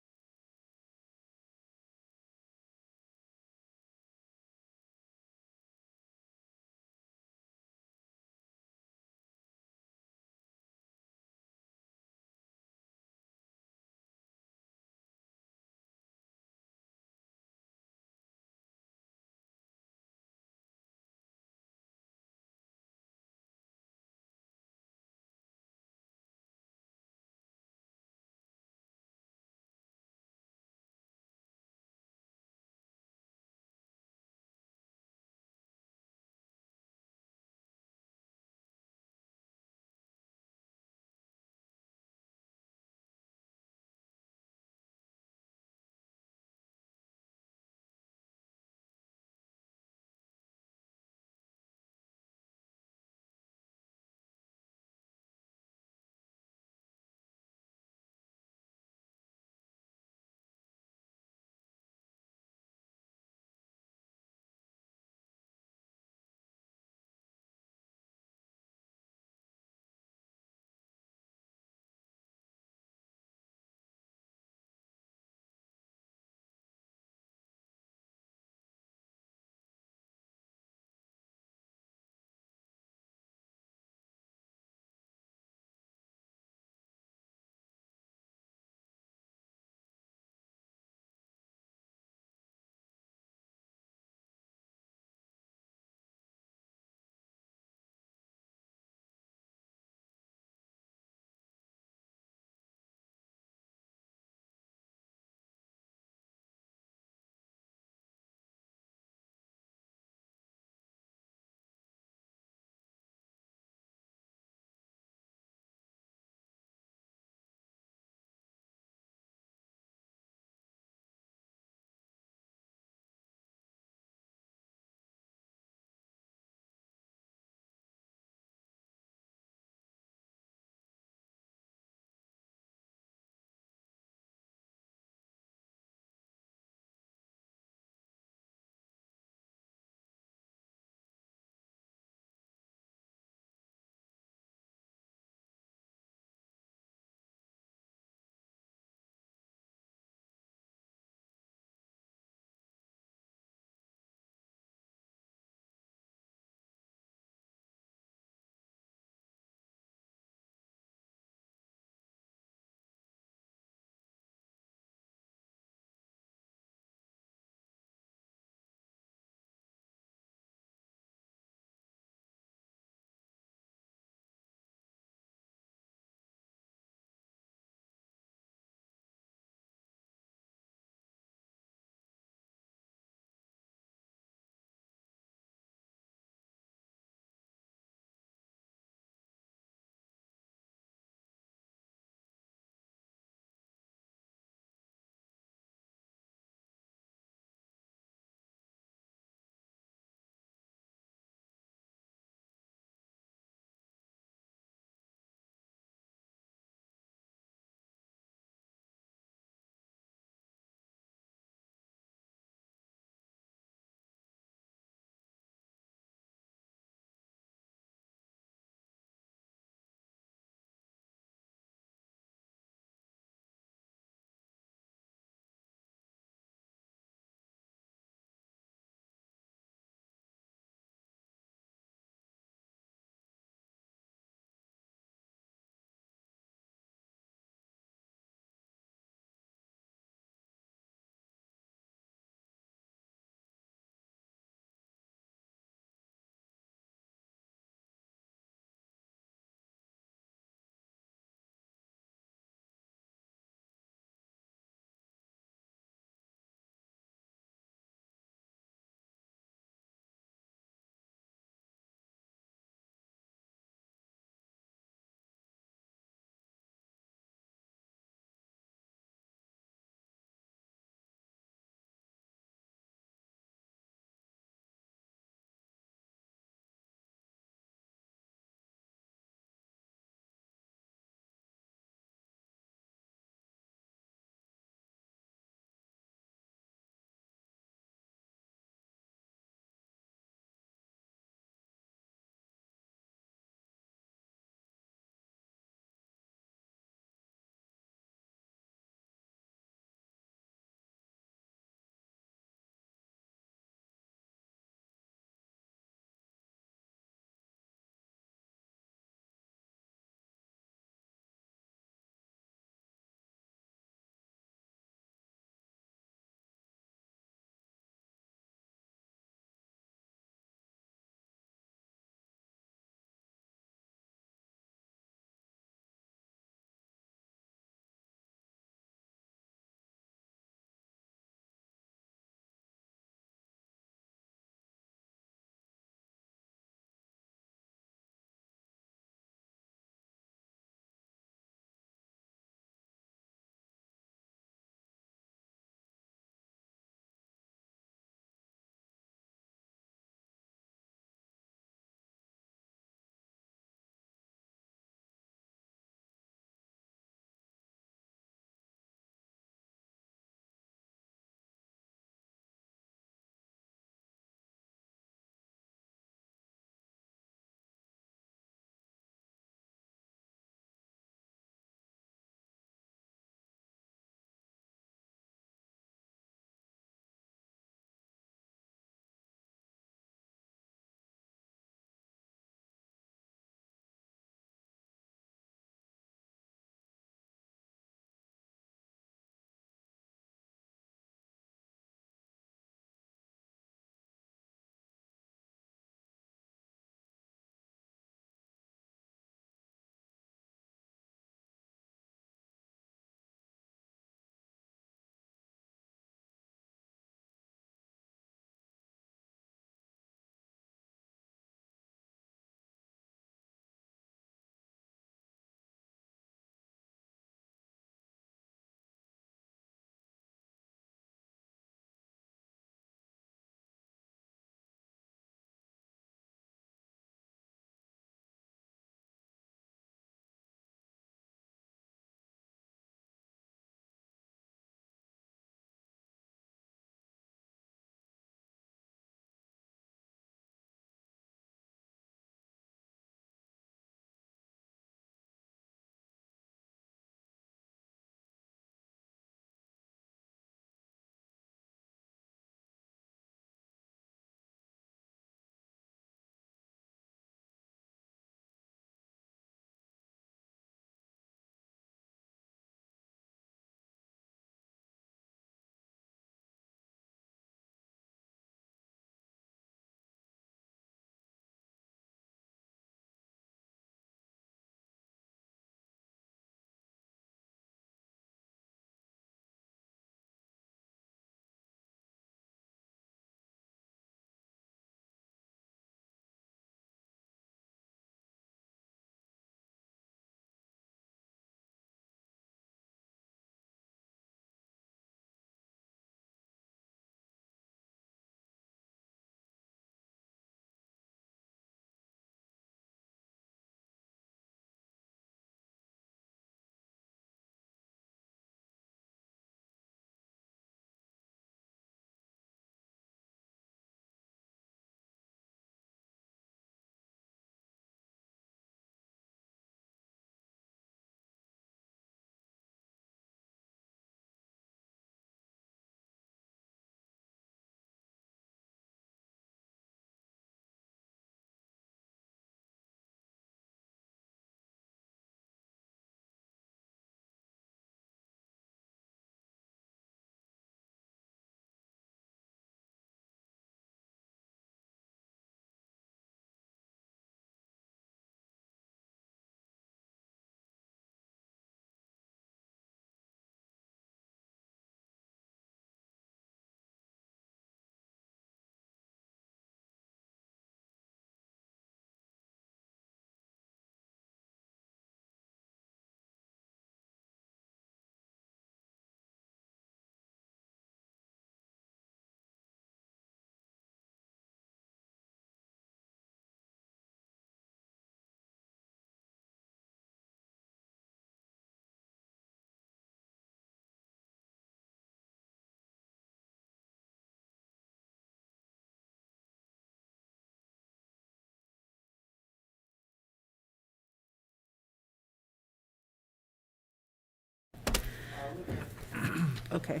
Okay.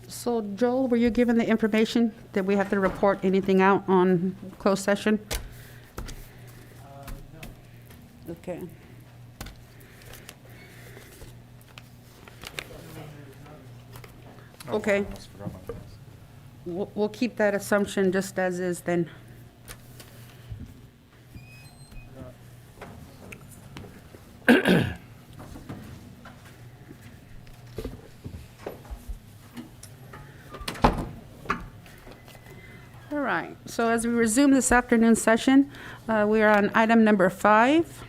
So Joel, were you given the information that we have to report anything out on closed session? Okay. Okay. We'll keep that assumption just as is then. All right, so as we resume this afternoon session, we are on item number 5.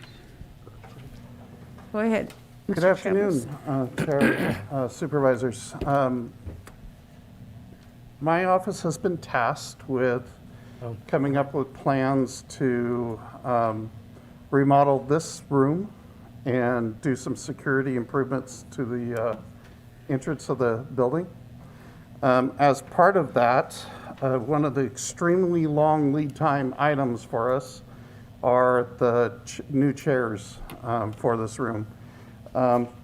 Go ahead. Good Mr. afternoon, Chair, Supervisors. My office has been tasked with coming up with plans to remodel this room and do some security improvements to the entrance of the building. As part of that, one of the extremely long lead time items for us are the new chairs for this room.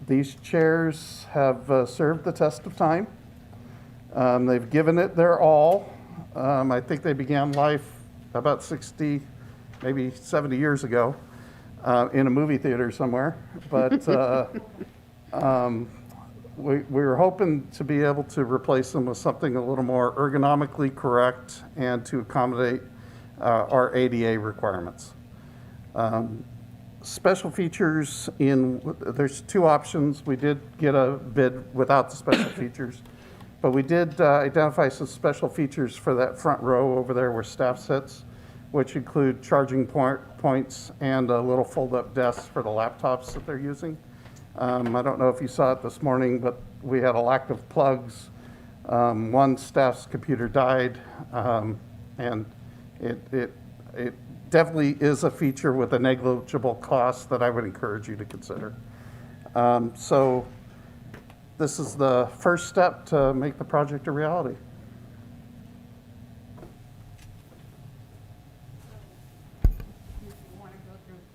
These chairs have served the test of time. They've given it their all. I think they began life about 60, maybe 70 years ago in a movie theater somewhere. But we were hoping to be able to replace them with something a little more ergonomically correct and to accommodate our ADA requirements. Special features there's 2 options. We did get a bid without the special features, but we did identify some special features for that front row over there where staff sits, which include charging points and a little fold-up desk for the laptops that they're using. I don't know if you saw it this morning, but we had a lack of plugs. One staff's computer died, and it definitely is a feature with a negligible cost that I would encourage you to consider. So this is the first step to make the project a reality.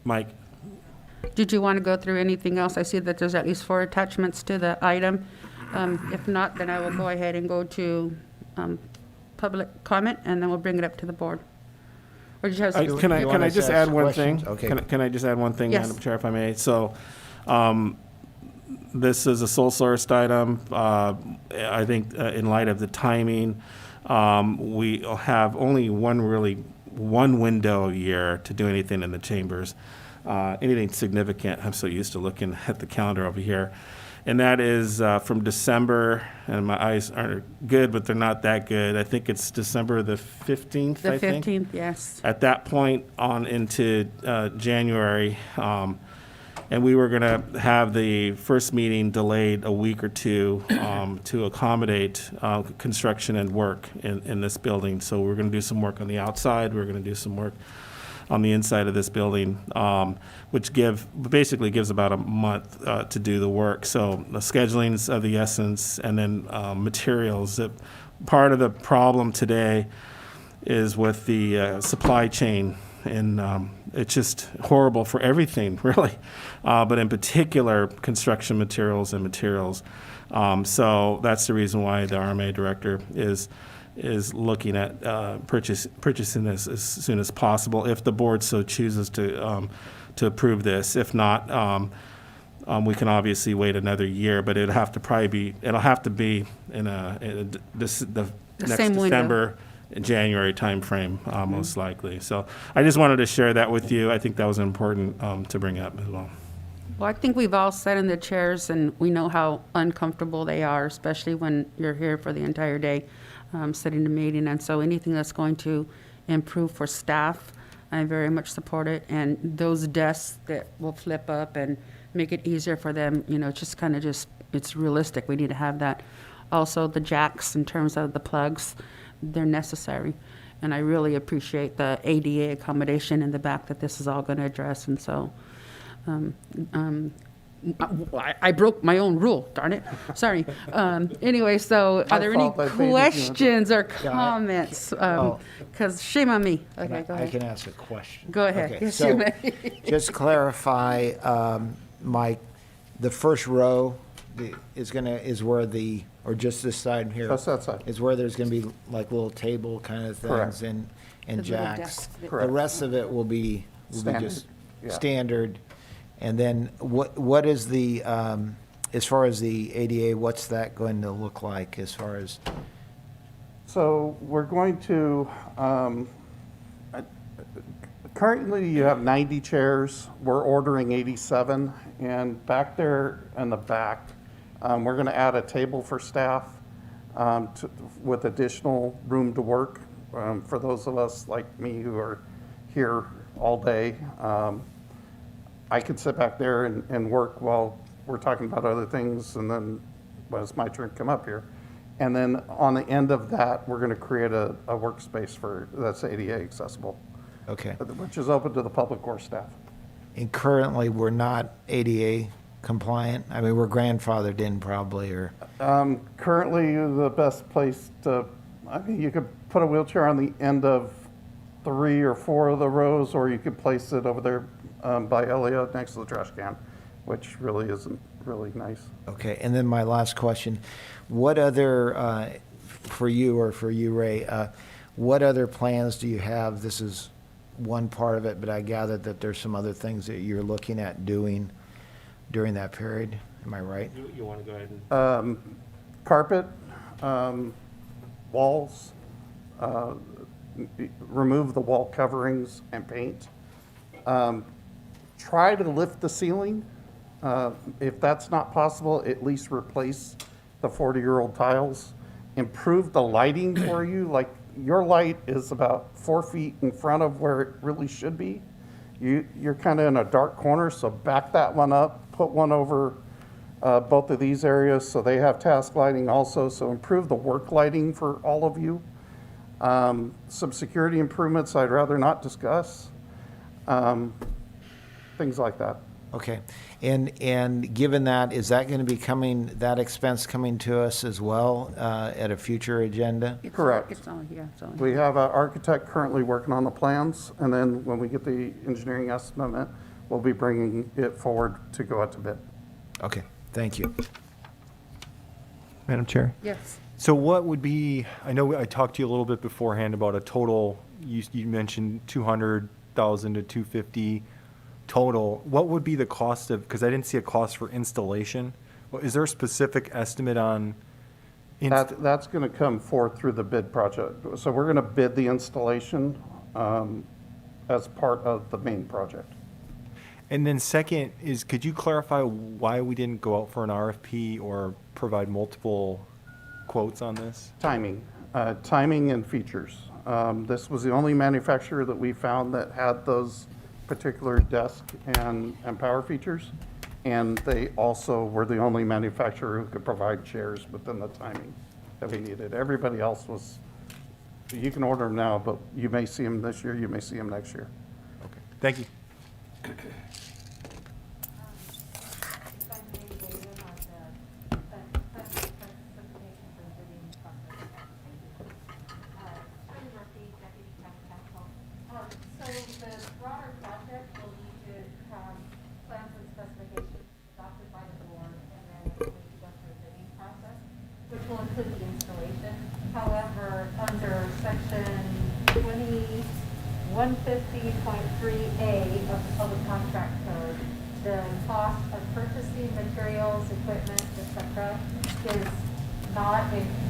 Mike? Did you want to go through anything else? I see that there's at least 4 attachments to the item. If not, then I will go ahead and go to public comment, and then we'll bring it up to the board. Or did you have something? Can I just add one thing? Okay. Can I just add one thing, Yes. Madam Chair, if I may? So, this is a sole sourced item. I think in light of the timing, we have only one window a year to do anything in the chambers. Anything significant, I'm so used to looking at the calendar over here. And that is from December, and my eyes aren't good, but they're not that good. I think it's December the 15th, The I think. 15th, yes. At that point on into January, and we were going to have the first meeting delayed a week or two to accommodate construction and work in this building. So we're going to do some work on the outside. We're going to do some work on the inside of this building, which basically gives about a month to do the work. So the scheduling's of the essence, and then materials. Part of the problem today is with the supply chain, and it's just horrible for everything, really, but in particular, construction materials and materials. So that's the reason why the RMA director is looking at purchasing this as soon as possible, if the board so chooses to approve this. If not, we can obviously wait another year, but it'll have to be in the next same window. December, January timeframe, most likely. So I just wanted to share that with you. I think that was important to bring up as well. Well, I think we've all sat in the chairs, and we know how uncomfortable they are, especially when you're here for the entire day, sitting in a meeting. And so anything that's going to improve for staff, I very much support it. And those desks that will flip up and make it easier for them, it's realistic. We need to have that. Also, the jacks, in terms of the plugs, they're necessary. And I really appreciate the ADA accommodation in the back that this is all going to address. And so I broke my own rule, darn it. Sorry. Anyway, so are there any questions or comments? Because shame on me. Okay, go ahead. I can ask a question. Go ahead. Okay, Yes, so you may. just clarify, Mike, the first row is where or just this side here? Just that side. Is where there's gonna be like little table kind of Correct. things and The little jacks. desks that- The Correct. rest of it will be Standard, just yeah. standard. And then what is the, as far as the ADA, what's that going to look like as far as? So we're going to, currently you have 90 chairs. We're ordering 87. And back there in the back, we're going to add a table for staff with additional room to work. For those of us like me who are here all day, I could sit back there and work while we're talking about other things, and then when it's my turn to come up here. And then on the end of that, we're going to create a workspace that's ADA accessible. Okay. Which is open to the public or staff. And currently, we're not ADA compliant? I mean, we're grandfathered in probably, or? Currently, the best place you could put a wheelchair on the end of 3 or 4 of the rows, or you could place it over there by Elliot next to the trash can, which really isn't really nice. Okay, and then my last question, what other, for you or for you, Ray, what other plans do you have? This is one part of it, but I gather that there's some other things that you're looking at doing during that period. Am I right? You want to go ahead and? Carpet, walls, remove the wall coverings and paint. Try to lift the ceiling. If that's not possible, at least replace the 40-year-old tiles. Improve the lighting for you. Like, your light is about 4 feet in front of where it really should be. You're kind of in a dark corner, so back that one up. Put one over both of these areas so they have task lighting also. So improve the work lighting for all of you. Some security improvements I'd rather not discuss. Things like that. Okay, and given that, is that going to be that expense coming to us as well at a future agenda? Correct. It's on here. It's on We have an architect currently working on the plans, and then when we get the engineering estimate, we'll be bringing it forward to go out to bid. Okay, thank you. Madam Chair? Yes. So what would be, I know I talked to you a little bit beforehand about a total, you mentioned 200,000 to 250 total. What would be the cost of, because I didn't see a cost for installation. Well, is there a specific estimate on? That's going to come forth through the bid project. So we're going to bid the installation as part of the main project. And then second is, could you clarify why we didn't go out for an RFP or provide multiple quotes on this? Timing and features. This was the only manufacturer that we found that had those particular desk and power features. And they also were the only manufacturer who could provide chairs within the timing that we needed. Everybody else was, you can order them now, but you may see them this year, you may see them next year. Okay, thank you. Which will include the installation. However, under section 2150.3A of the Public Contract Code, the cost of purchasing materials, equipment, etc.,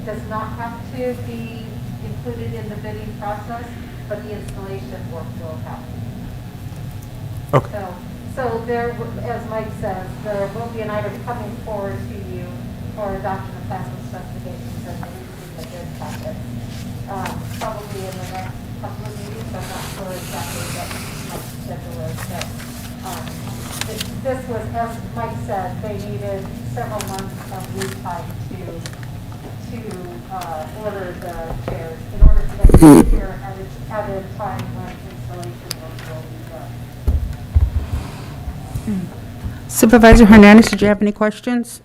does not have to be included in the bidding process, but the installation work will have to. Okay. So there, as Mike says, there will be an item coming forward to you for adoption of plans and specifications and maybe the bid process. Probably in the next couple of meetings. I'm not sure exactly what Mike's schedule is, but this was, as Mike said, they needed several months of lead time to order the chairs in order for them to be here at a time when installation will be done. Supervisor Hernandez, did you have any questions?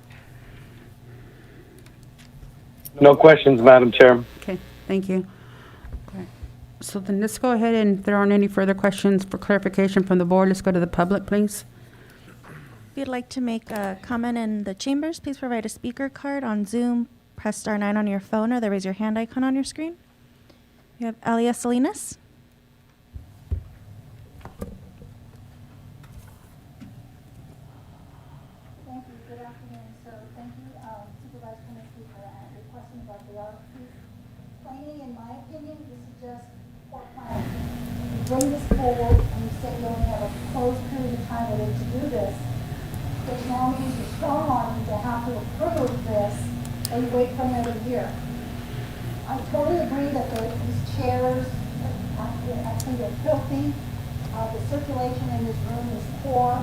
No questions, Madam Chair. Okay, thank you. Okay. So then let's go ahead, and if there aren't any further questions for clarification from the board, let's go to the public, please. If you'd like to make a comment in the chambers, please provide a speaker card on Zoom. Press star 9 on your phone or the raise your hand icon on your screen. We have Elia Salinas. Thank you. Good afternoon. So thank you, Supervisor Kaminsky, for requesting about the RFPs. Plainly, in my opinion, this is just poor planning. You bring this forward and you say you only have a closed period of time with it to do this, which now means you're strong arming to have to approve this, or you wait for another year. I totally agree that these chairs, I think they're filthy. The circulation in this room is poor.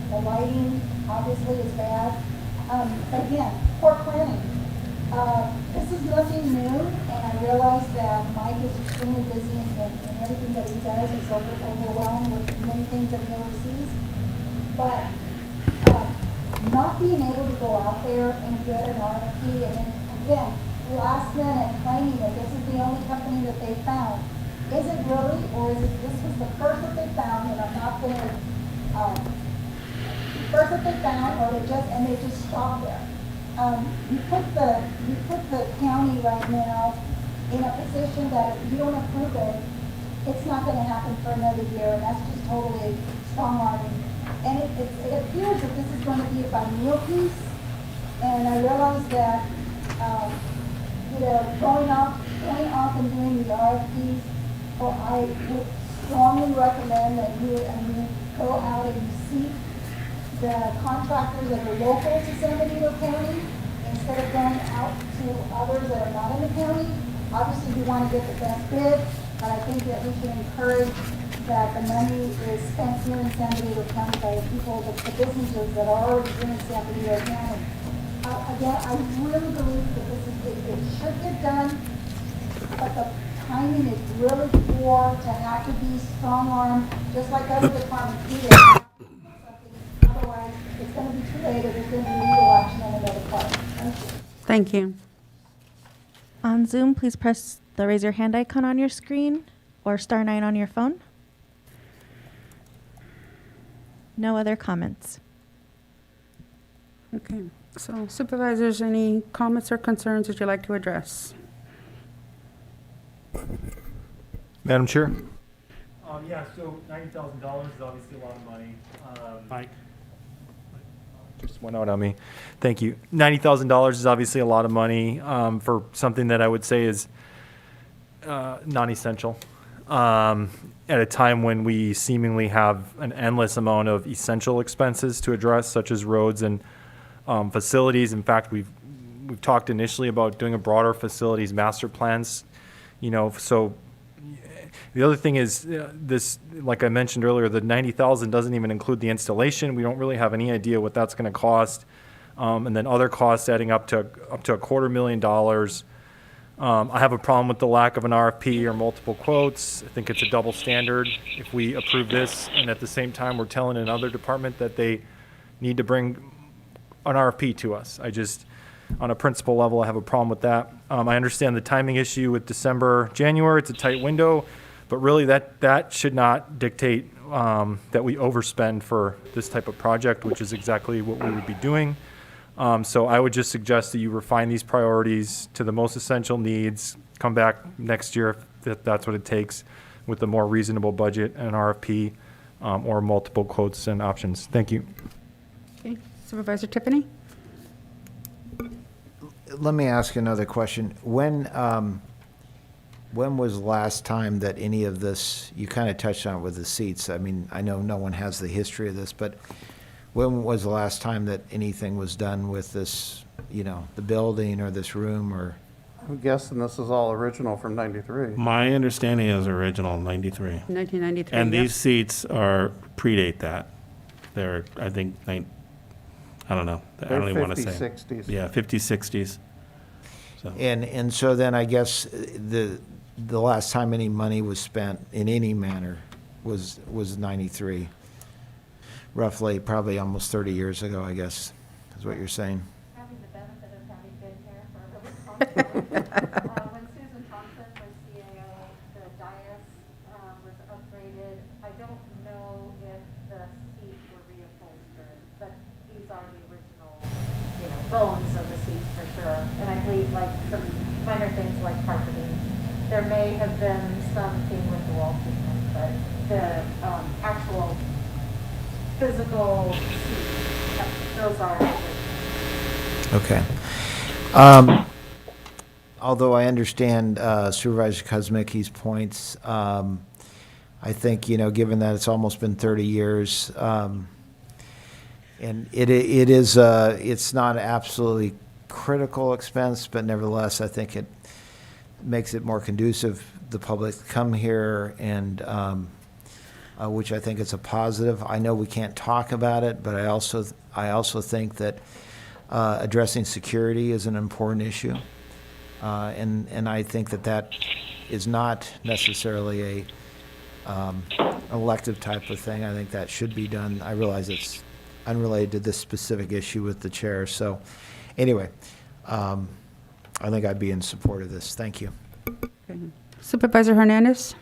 The lighting obviously is bad. But again, poor planning. This is nothing new, and I realize that Mike is extremely busy in everything that he does. He's overwhelmed with many things that he oversees. But not being able to go out there and get an RFP, and then again, last minute claiming that this is the only company that they found. Is it really, or is it this was the first that they found, and I'm not going to first that they found, or they just stopped there. You put the county right now in a position that if you don't approve it, it's not going to happen for another year, and that's just totally strong arming. And it appears that this is going to be a biennial piece, and I realize that going off and doing the RFPs, I would strongly recommend that you go out and you seek the contractors that are local to San Benito County instead of going out to others that are not in the county. Obviously, we want to get the best bid, but I think that we should encourage that the money is spent here in San Benito County by the people, the businesses that are already here in San Benito County. Again, I really believe that it should get done, but the timing is really poor to have to be strong-armed, just like other departments do. Otherwise, it's going to be too late, or there's going to be legal action on another part. Thank you. Thank you. On Zoom, please press the raise your hand icon on your screen or star 9 on your phone. No other comments. Okay. So supervisors, any comments or concerns that you'd like to address? Madam Chair? Yeah, so $90,000 is obviously a lot of money. Mike? Just went out on me. Thank you. $90,000 is obviously a lot of money for something that I would say is non-essential. At a time when we seemingly have an endless amount of essential expenses to address, such as roads and facilities. In fact, we've talked initially about doing a broader facilities master plans. So the other thing is this, like I mentioned earlier, the $90,000 doesn't even include the installation. We don't really have any idea what that's going to cost, and then other costs adding up to $250,000. I have a problem with the lack of an RFP or multiple quotes. I think it's a double standard if we approve this and at the same time we're telling another department that they need to bring an RFP to us. On a principal level, I have a problem with that. I understand the timing issue with December, January. It's a tight window, but really that should not dictate that we overspend for this type of project, which is exactly what we would be doing. So I would just suggest that you refine these priorities to the most essential needs, come back next year if that's what it takes with a more reasonable budget and an RFP or multiple quotes and options. Thank you. Okay. Supervisor Tiffany? Let me ask another question. When was the last time that any of this, you kind of touched on it with the seats. I mean, I know no one has the history of this, but when was the last time that anything was done with this, the building or this room or? I'm guessing this is all original from '93. My understanding is original 93. 1993. And yep. these seats predate that. They're, I think, I don't know. I don't even want to say. 50s, 60s. Yeah, 50s, 60s. So. And so then I guess the last time any money was spent in any manner was 93. Roughly, probably almost 30 years ago, I guess, is what you're saying. Having the benefit of having been here for a really long time. When Susan Thompson was CAO, the dais was upgraded. I don't know if the seats were reupholstered, but for sure. And I believe like some minor things like carpeting. There may have been something with the wall treatment, but the actual physical seats, those are. Okay. Although I understand Supervisor Kuzmicki's points, I think, given that it's almost been 30 years, and it's not absolutely critical expense, but nevertheless, I think it makes it more conducive the public come here, and which I think is a positive. I know we can't talk about it, but I also think that addressing security is an important issue, and I think that is not necessarily a elective type of thing. I think that should be done. I realize it's unrelated to this specific issue with the chair. So anyway, I think I'd be in support of this. Thank you. Supervisor Hernandez?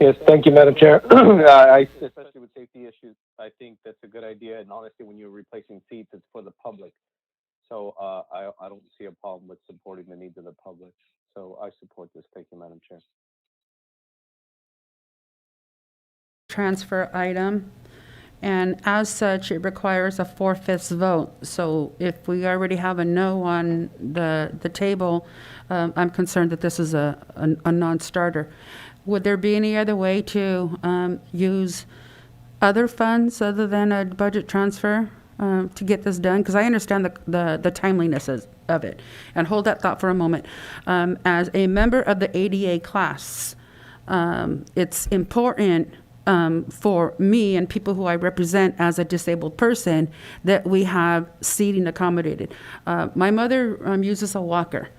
Yes, thank you, Madam Chair. Especially with safety issues, I think that's a good idea. And honestly, when you're replacing seats, it's for the public. So I don't see a problem with supporting the needs of the public. So I support this. Thank you, Madam Chair. Transfer item, and as such, it requires a 4/5 vote. So if we already have a no on the table, I'm concerned that this is a non-starter. Would there be any other way to use other funds other than a budget transfer to get this done? Because I understand the timeliness of it. And hold that thought for a moment. As a member of the ADA class, it's important for me and people who I represent as a disabled person that we have seating accommodated. My mother uses a walker,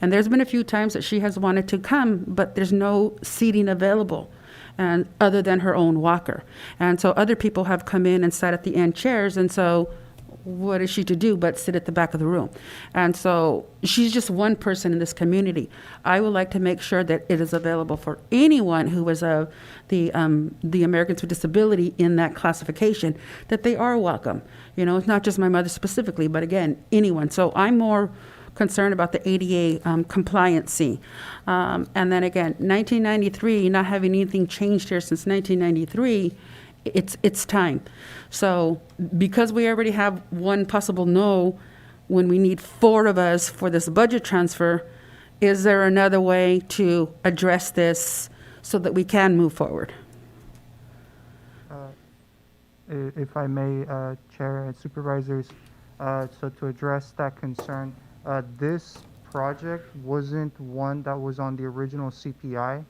and there's been a few times that she has wanted to come, but there's no seating available, and other than her own walker. And so other people have come in and sat at the end chairs, and so what is she to do but sit at the back of the room? And so she's just one person in this community. I would like to make sure that it is available for anyone who is the Americans with Disability in that classification, that they are welcome. It's not just my mother specifically, but again, anyone. So I'm more concerned about the ADA compliancy. And then again, 1993, not having anything changed here since 1993, it's time. So because we already have one possible no when we need 4 of us for this budget transfer, is there another way to address this so that we can move forward? If I may, Chair and Supervisors, so to address that concern, this project wasn't one that was on the original CPI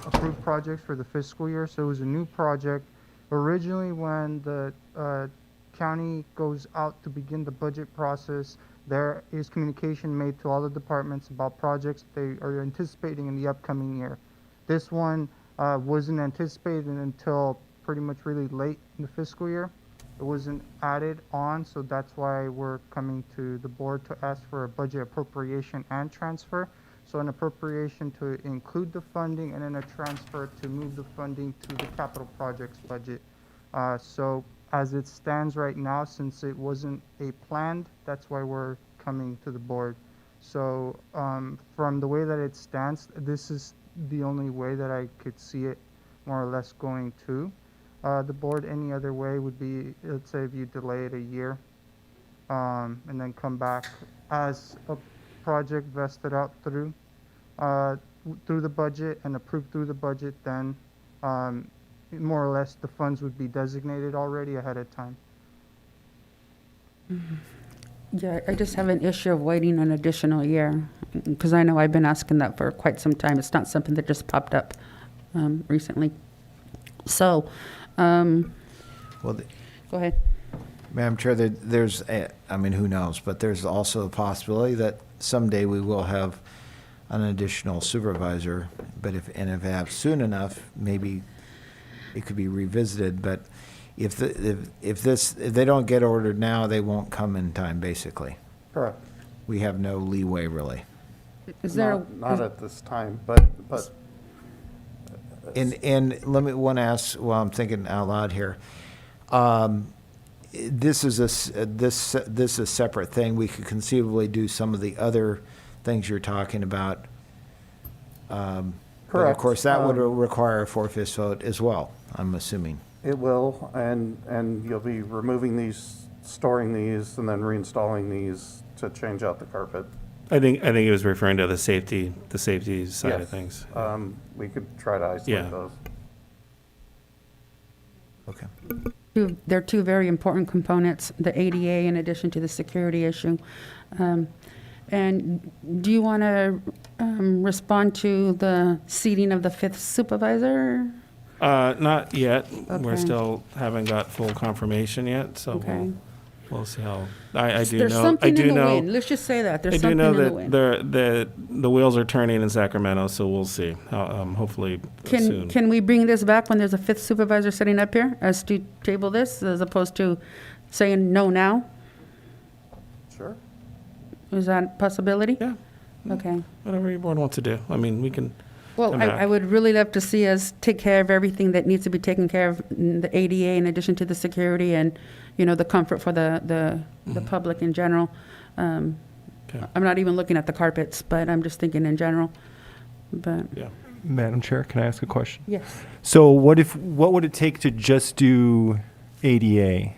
approved projects for the fiscal year, so it was a new project. Originally, when the county goes out to begin the budget process, there is communication made to all the departments about projects they are anticipating in the upcoming year. This one wasn't anticipated until pretty much really late in the fiscal year. It wasn't added on, so that's why we're coming to the board to ask for a budget appropriation and transfer. So an appropriation to include the funding, and then a transfer to move the funding to the capital projects budget. So as it stands right now, since it wasn't a planned, that's why we're coming to the board. So from the way that it stands, this is the only way that I could see it more or less going to the board. Any other way would be, let's say if you delay it a year and then come back as a project vested out through the budget and approved through the budget, then more or less the funds would be designated already ahead of time. Yeah, I just have an issue of waiting an additional year, because I know I've been asking that for quite some time. It's not something that just popped up recently. So, go ahead. Madam Chair, there's, who knows, but there's also a possibility that someday we will have an additional supervisor, but if it happens soon enough, maybe it could be revisited. But if they don't get ordered now, they won't come in time, basically. Correct. We have no leeway, really. Is there not at this time, but and let me ask, well, I'm thinking out loud here. this is this is a separate thing. We could conceivably do some of the other things you're talking about. But of Correct. course, that would require a 4/5 vote as well, I'm assuming. It will, and you'll be removing these, storing these, and then reinstalling these to change out the carpet. I think he was referring to the safety side of Yes. things. We could try to isolate Yeah. those. Okay. They're two very important components, the ADA in addition to the security issue. And do you want to respond to the seating of the fifth supervisor? Not yet. We're Okay. still haven't got full confirmation yet, so Okay. we'll see how. I do There's know. something I do in the know. wind. Let's just say that. There's I do something know in the that wind. the wheels are turning in Sacramento, so we'll see. Hopefully soon. Can we bring this back when there's a fifth supervisor sitting up here as to table this as opposed to saying no now? Sure. Is that a possibility? Yeah. Okay. Whatever your board wants to do. I mean, we can. Well, come I back. would really love to see us take care of everything that needs to be taken care of, the ADA in addition to the security and, the comfort for the public in general. I'm not even looking at the carpets, but I'm just thinking in general. But Yeah. Madam Chair, can I ask a question? yes. So what would it take to just do ADA?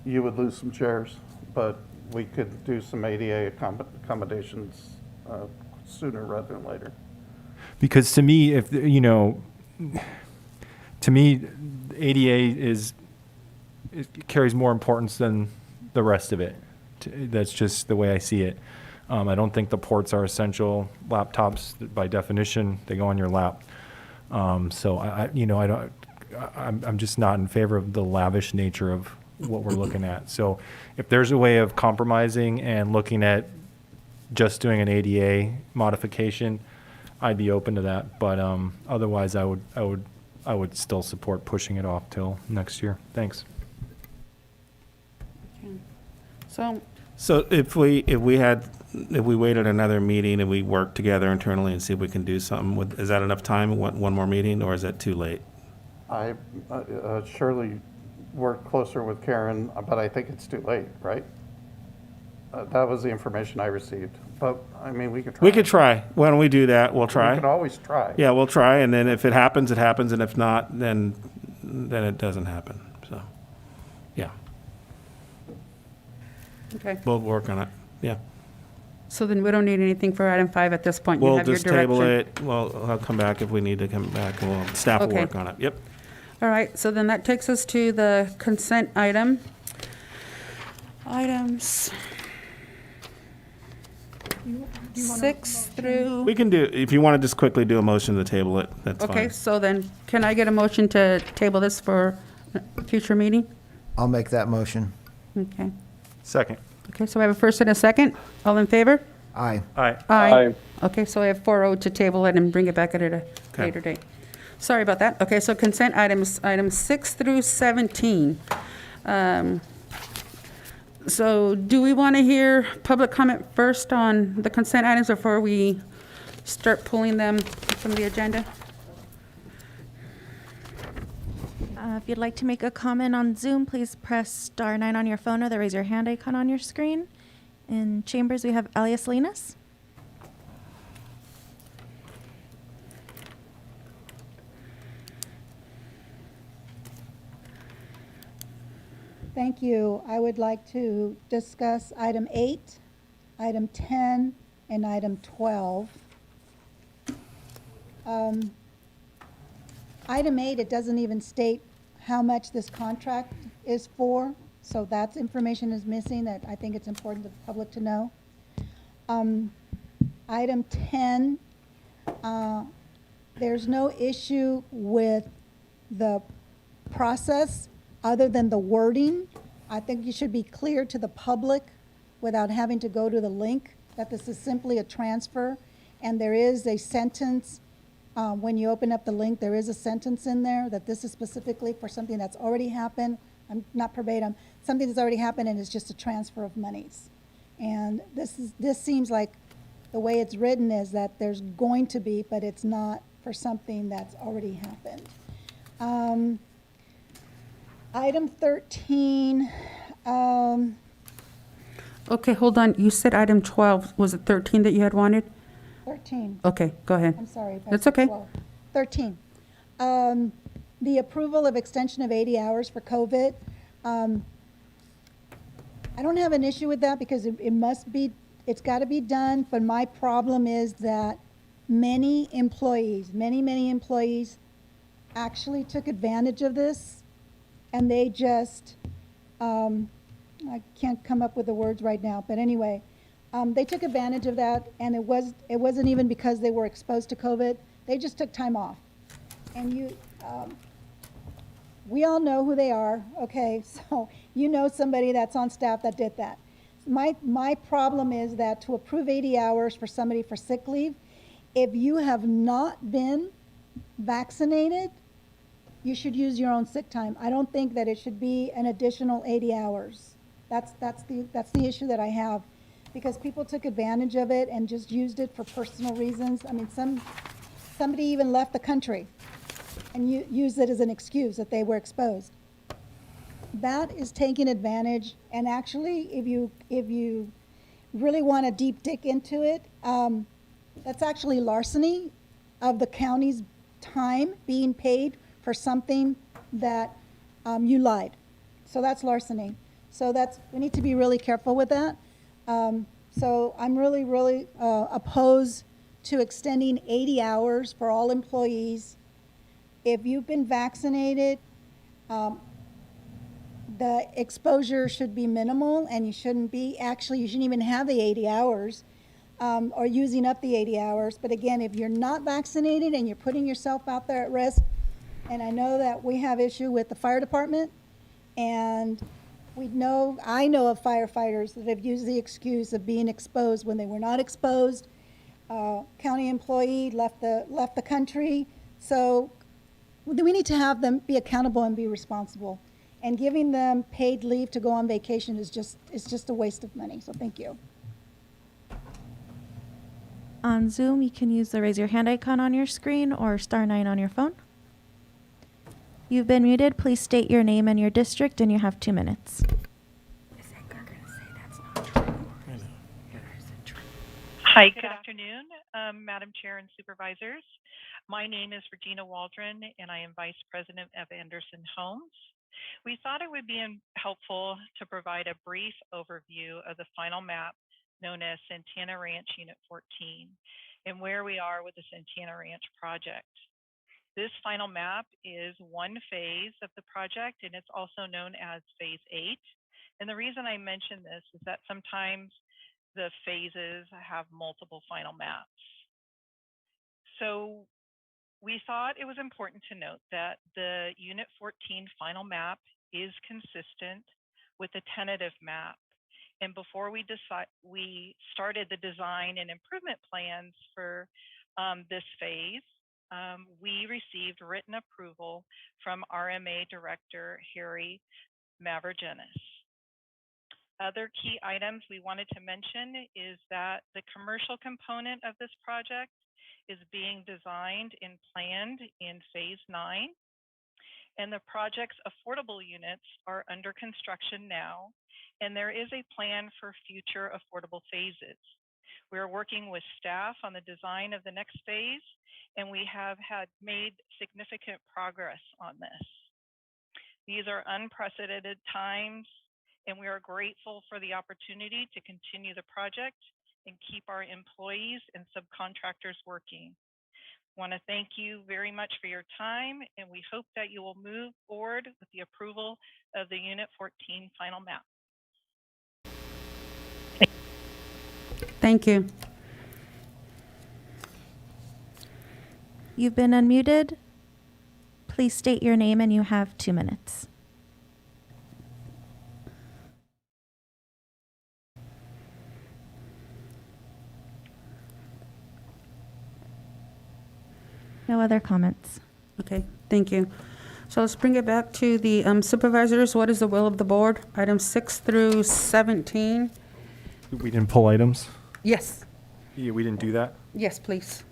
You would lose some chairs, but we could do some ADA accommodations sooner rather than later. Because to me, ADA it carries more importance than the rest of it. That's just the way I see it. I don't think the ports are essential. Laptops, by definition, they go on your lap. So I'm just not in favor of the lavish nature of what we're looking at. So if there's a way of compromising and looking at just doing an ADA modification, I'd be open to that. But otherwise, I would still support pushing it off till next year. Thanks. So if we waited another meeting and we worked together internally and see if we can do something, is that enough time? One more meeting, or is that too late? I surely work closer with Karen, but I think it's too late, right? That was the information I received. But, I mean, we could try. We could try. Why don't we do that? We'll try. We can always try. Yeah, we'll try, and then if it happens, it happens, and if not, then it doesn't happen. So, yeah, Okay. we'll work on it. Yeah. So then we don't need anything for item 5 at this point. You We'll have your just table direction. it. Well, I'll come back if we need to come back, and staff will Okay. work on it. Yep. All right, so then that takes us to the consent items. You wanna 6 through, We can do, if you want to just quickly do a motion to table it, that's fine. okay, so then can I get a motion to table this for a future meeting? I'll make that motion. Okay. Second. Okay, so I have a first and a second. All in favor? Aye. Aye. Aye. Okay, so I have 4-0 to table it and bring it back at a Okay. later date. Sorry about that. Okay, so consent items 6 through 17. So do we want to hear public comment first on the consent items before we start pulling them from the agenda? If you'd like to make a comment on Zoom, please press star 9 on your phone or the raise your hand icon on your screen. In chambers, we have Elias Salinas. Thank you. I would like to discuss item 8, item 10, and item 12. Item 8, it doesn't even state how much this contract is for, so that information is missing that I think it's important to the public to know. Item 10, there's no issue with the process other than the wording. I think you should be clear to the public without having to go to the link that this is simply a transfer. And there is a sentence, when you open up the link, there is a sentence in there that this is specifically for something that's already happened. I'm not verbatim, something that's already happened and it's just a transfer of monies. And this seems like the way it's written is that there's going to be, but it's not for something that's already happened. Item 13, Okay, hold on. You said item 12. Was it 13 that you had wanted? 13. Okay, go ahead. I'm sorry. if I That's said okay. 12. 13. The approval of extension of 80 hours for COVID. I don't have an issue with that because it must be, it's got to be done, but my problem is that many employees, many employees actually took advantage of this, and they just, I can't come up with the words right now, but anyway, they took advantage of that, and it wasn't even because they were exposed to COVID. They just took time off. And we all know who they are, okay? So you know somebody that's on staff that did that. My problem is that to approve 80 hours for somebody for sick leave, if you have not been vaccinated, you should use your own sick time. I don't think that it should be an additional 80 hours. That's the issue that I have, because people took advantage of it and just used it for personal reasons. I mean, somebody even left the country and used it as an excuse that they were exposed. That is taking advantage, and actually, if you really want to deep dig into it, that's actually larceny of the county's time being paid for something that you lied. So that's larceny. So we need to be really careful with that. So I'm really opposed to extending 80 hours for all employees. If you've been vaccinated, the exposure should be minimal, and you shouldn't even have the 80 hours or using up the 80 hours. But again, if you're not vaccinated and you're putting yourself out there at risk, and I know that we have issue with the fire department, and I know of firefighters that have used the excuse of being exposed when they were not exposed. County employee left the country. So we need to have them be accountable and be responsible. And giving them paid leave to go on vacation is just a waste of money. So thank you. On Zoom, you can use the raise your hand icon on your screen or *9 on your phone. You've been muted. Please state your name and your district, and you have 2 minutes. Hi, good afternoon, Madam Chair and Supervisors. My name is Regina Waldron, and I am Vice President of Anderson Homes. We thought it would be helpful to provide a brief overview of the final map known as Santana Ranch Unit 14 and where we are with the Santana Ranch project. This final map is one phase of the project, and it's also known as Phase 8. And the reason I mention this is that sometimes the phases have multiple final maps. So we thought it was important to note that the Unit 14 final map is consistent with the tentative map. And before we started the design and improvement plans for this phase, we received written approval from RMA Director Harry Mavergenis. Other key items we wanted to mention is that the commercial component of this project is being designed and planned in Phase 9, and the project's affordable units are under construction now, and there is a plan for future affordable phases. We're working with staff on the design of the next phase, and we have made significant progress on this. These are unprecedented times, and we are grateful for the opportunity to continue the project and keep our employees and subcontractors working. I want to thank you very much for your time, and we hope that you will move forward with the approval of the Unit 14 final map. Thank you. You've been unmuted. Please state your name, and you have 2 minutes. No other comments. Okay, thank you. So let's bring it back to the supervisors. What is the will of the board? Items 6 through 17. We didn't pull items? Yes. Yeah, we didn't do that? Yes, please.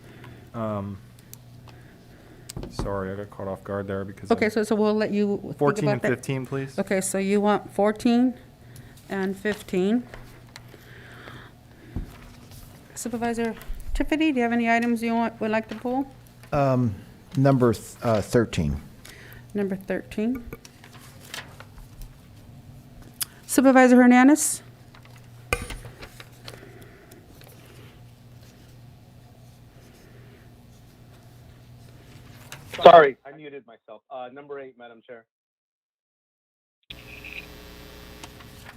Sorry, I got caught off guard there because. Okay, so we'll let you think 14 about and that. 15, please. Okay, so you want 14 and 15. Supervisor Tiffany, do you have any items you would like to pull? Number 13. Number 13. Supervisor Hernandez? Sorry, I muted myself. Number 8, Madam Chair.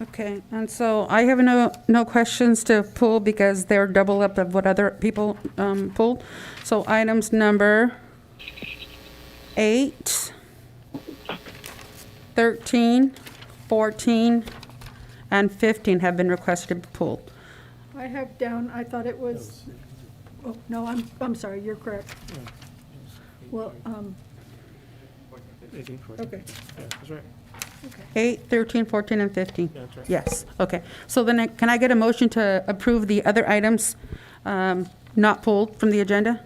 Okay, and so I have no questions to pull because they're double up of what other people pulled. So items number 8, 13, 14, and 15 have been requested to be pulled. I have down, I thought it was, oh, no, I'm sorry, you're correct. Well, 18, 14. okay. Yeah, that's right. 8, 13, 14, and 15? Yeah, that's right. Yes, okay. So then can I get a motion to approve the other items not pulled from the agenda?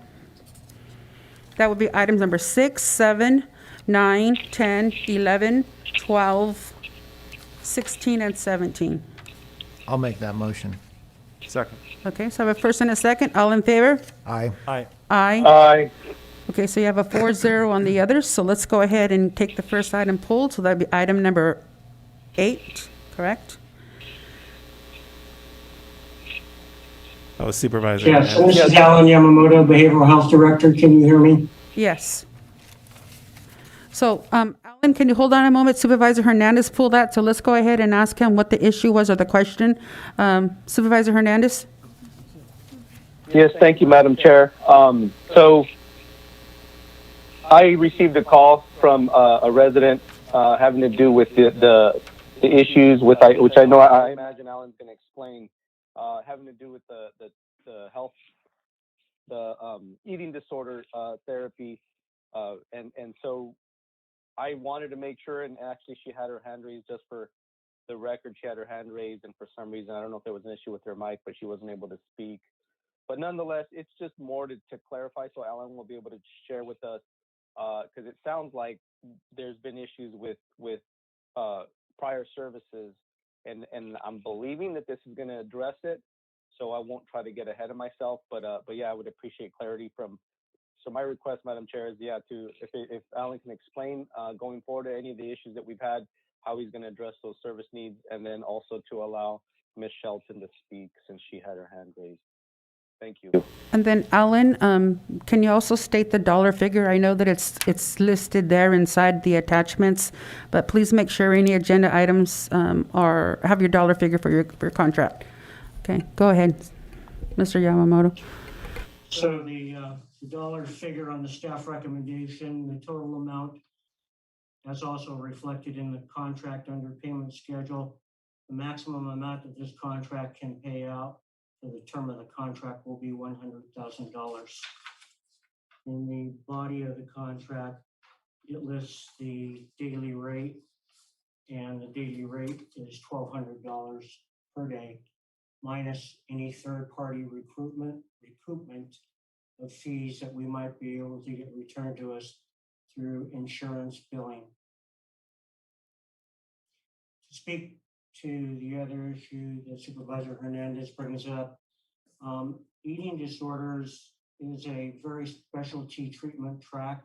That would be items number 6, 7, 9, 10, 11, 12, 16, and 17. I'll make that motion. Second. Okay, so I have a first and a second. All in favor? Aye. Aye. Aye. Aye. Okay, so you have a 4-0 on the others, so let's go ahead and take the first item pulled, so that'd be item number 8, correct? That was Supervisor. Yes, Hernandez. this is Alan Yamamoto, Behavioral Health Director. Can you hear me? Yes. So, Alan, can you hold on a moment? Supervisor Hernandez pulled that, so let's go ahead and ask him what the issue was or the question. Supervisor Hernandez? Yes, thank you, Madam Chair. So I received a call from a resident having to do with the issues with which I know I imagine Alan's going to explain, having to do with the health, the eating disorder therapy, and so I wanted to make sure, and actually she had her hand raised just for the record. She had her hand raised, and for some reason I don't know if there was an issue with her mic, but she wasn't able to speak. But nonetheless, it's just more to clarify, so Alan will be able to share with us, because it sounds like there's been issues with prior services, and I'm believing that this is going to address it. So I won't try to get ahead of myself, but yeah, I would appreciate clarity from. So my request, Madam Chair, is if Alan can explain going forward to any of the issues that we've had, how he's going to address those service needs, and then also to allow Ms. Shelton to speak since she had her hand raised. Thank you. And then, Alan, can you also state the dollar figure? I know that it's listed there inside the attachments, but please make sure any agenda items have your dollar figure for your contract. Okay, go ahead, Mr. Yamamoto. So the dollar figure on the staff recommendation, the total amount, that's also reflected in the contract under payment schedule. The maximum amount that this contract can pay out for the term of the contract will be $100,000. In the body of the contract, it lists the daily rate, and the daily rate is $1,200 per day, minus any third-party recoupment of fees that we might be able to get returned to us through insurance billing. To speak to the other issue that Supervisor Hernandez brings up, eating disorders is a very specialty treatment track.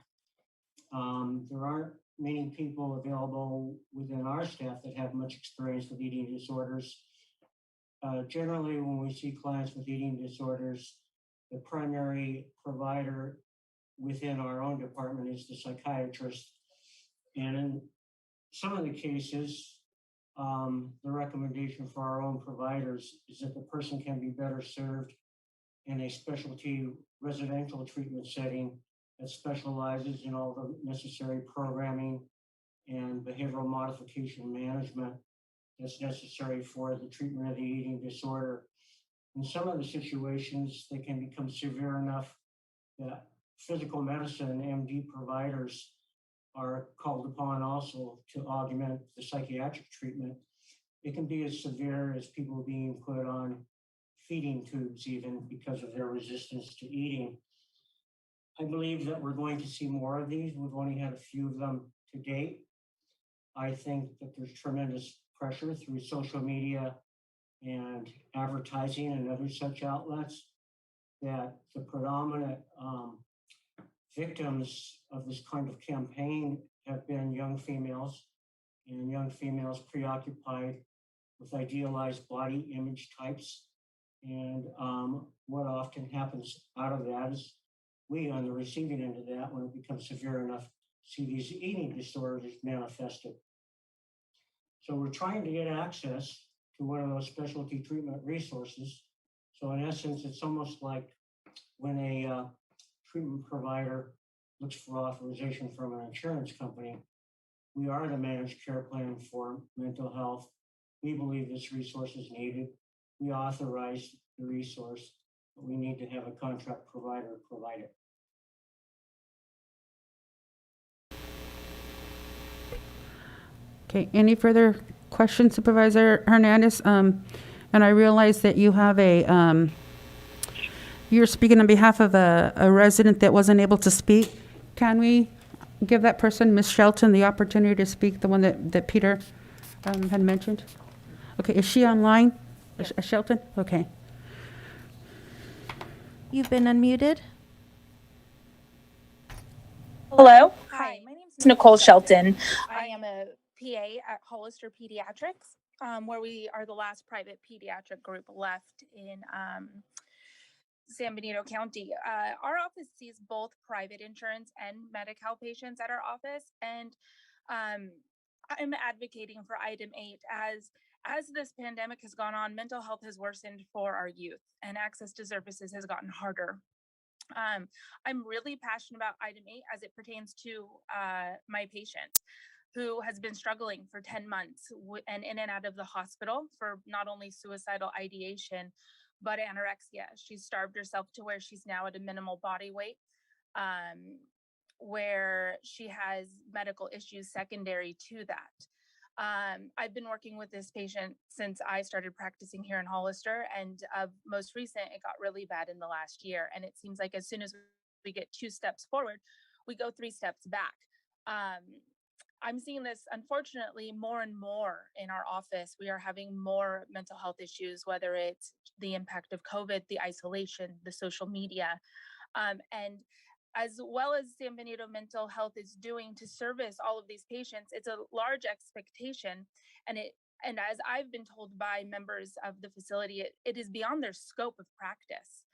There aren't many people available within our staff that have much experience with eating disorders. Generally, when we see clients with eating disorders, the primary provider within our own department is the psychiatrist. And in some of the cases, the recommendation for our own providers is that the person can be better served in a specialty residential treatment setting that specializes in all the necessary programming and behavioral modification management that's necessary for the treatment of the eating disorder. In some of the situations, they can become severe enough that physical medicine MD providers are called upon also to augment the psychiatric treatment. It can be as severe as people being put on feeding tubes even because of their resistance to eating. I believe that we're going to see more of these. We've only had a few of them to date. I think that there's tremendous pressure through social media and advertising and other such outlets that the predominant victims of this kind of campaign have been young females, and young females preoccupied with idealized body image types. And what often happens out of that is we, on the receiving end of that, when it becomes severe enough, see these eating disorders manifested. So we're trying to get access to one of those specialty treatment resources. So in essence, it's almost like when a treatment provider looks for authorization from an insurance company. We are the managed care plan for mental health. We believe this resource is needed. We authorize the resource, but we need to have a contract provider provide it. Okay, any further questions, Supervisor Hernandez? And I realize that you have you're speaking on behalf of a resident that wasn't able to speak. Can we give that person, Ms. Shelton, the opportunity to speak, the one that Peter had mentioned? Okay, is she online? Shelton? Okay. You've been unmuted. Hello. Hi, my name is Nicole Shelton. I am a PA at Hollister Pediatrics, where we are the last private pediatric group left in San Benito County. Our office sees both private insurance and Medi-Cal patients at our office, and I'm advocating for item 8 as this pandemic has gone on. Mental health has worsened for our youth, and access to services has gotten harder. I'm really passionate about item 8 as it pertains to my patient who has been struggling for 10 months and in and out of the hospital for not only suicidal ideation, but anorexia. She's starved herself to where she's now at a minimal body weight, where she has medical issues secondary to that. I've been working with this patient since I started practicing here in Hollister, and most recent, it got really bad in the last year. And it seems like as soon as we get 2 steps forward, we go 3 steps back. I'm seeing this, unfortunately, more and more in our office. We are having more mental health issues, whether it's the impact of COVID, the isolation, the social media, and as well as San Benito Mental Health is doing to service all of these patients, it's a large expectation. And as I've been told by members of the facility, it is beyond their scope of practice.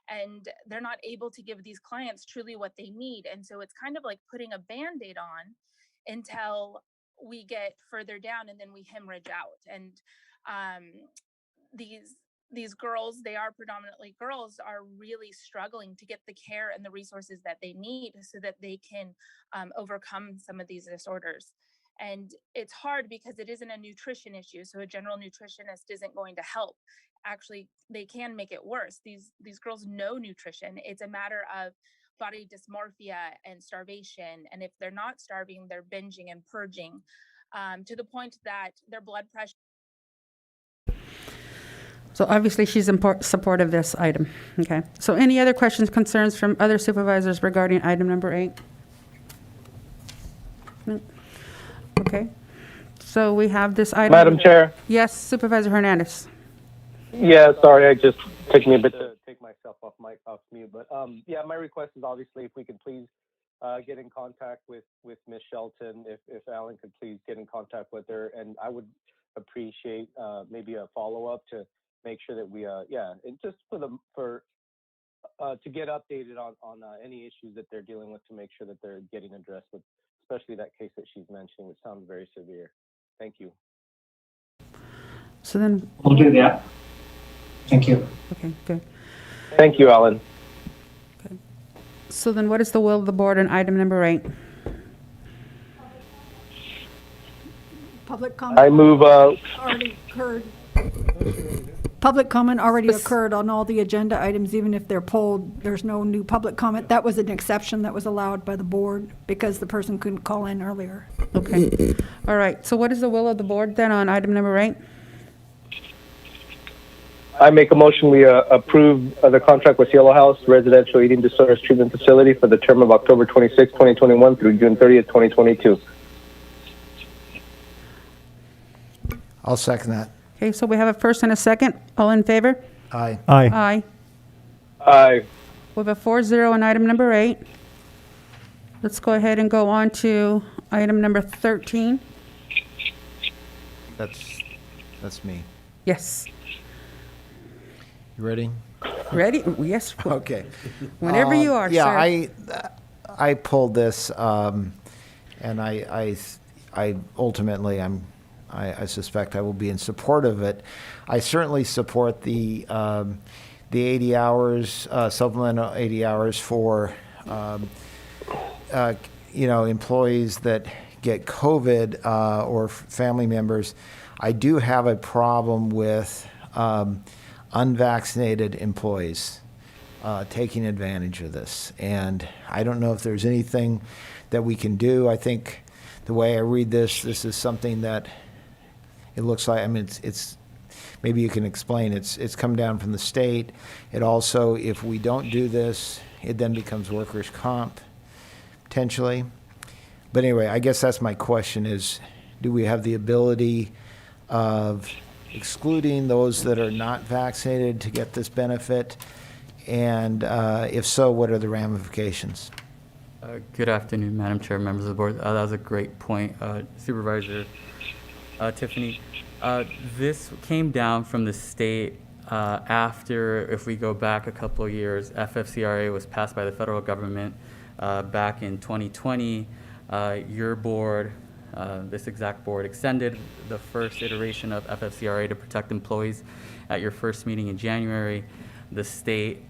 And they're not able to give these clients truly what they need. And so it's kind of like putting a Band-Aid on until we get further down, and then we hemorrhage out. And these girls, they are predominantly girls, are really struggling to get the care and the resources that they need so that they can overcome some of these disorders. And it's hard because it isn't a nutrition issue. So a general nutritionist isn't going to help. Actually, they can make it worse. These girls know nutrition. It's a matter of body dysmorphia and starvation. And if they're not starving, they're binging and purging to the point that their blood pressure. So obviously she's in support of this item. Okay. So any other questions, concerns from other supervisors regarding item number 8? No. Okay. So we have this item. Madam Chair. Yes, Supervisor Hernandez. Yeah, sorry, I just took me a bit to take myself off mute. But yeah, my request is obviously if we could please get in contact with Ms. Shelton, if Alan could please get in contact with her, and I would appreciate maybe a follow-up to make sure that we and just to get updated on any issues that they're dealing with, to make sure that they're getting addressed with, especially that case that she's mentioning, which sounds very severe. Thank you. So then we'll do that. Thank you. Okay, good. Thank you, Alan. Okay. So then what is the will of the board on item number 8? Public comment. I move already occurred. Public comment already occurred on all the agenda items, even if they're pulled. There's no new public comment. That was an exception that was allowed by the board because the person couldn't call in earlier. Okay. All right. So what is the will of the board then on item number 8? I make a motion we approve the contract with Yellow House Residential Eating Disorders Treatment Facility for the term of October 26, 2021 through June 30th, 2022. I'll second that. Okay, so we have a first and a second. All in favor? Aye. Aye. Aye. Aye. We have a 4-0 on item number 8. Let's go ahead and go on to item number 13. That's me. Yes. You ready? Ready? Yes. Okay. Whenever you are, yeah, sir. I pulled this, and I ultimately I suspect I will be in support of it. I certainly support the 80 hours, supplemental 80 hours for employees that get COVID or family members. I do have a problem with unvaccinated employees taking advantage of this. And I don't know if there's anything that we can do. I think the way I read this is something that it looks like, I mean, it's maybe you can explain, it's come down from the state. It also, if we don't do this, it then becomes workers' comp, potentially. But anyway, I guess that's my question is, do we have the ability of excluding those that are not vaccinated to get this benefit? And if so, what are the ramifications? Good afternoon, Madam Chair, members of the board. That was a great point, Supervisor Tiffany. This came down from the state after, if we go back a couple of years, FFCRA was passed by the federal government back in 2020. Your board, this exact board, extended the first iteration of FFCRA to protect employees at your first meeting in January. The state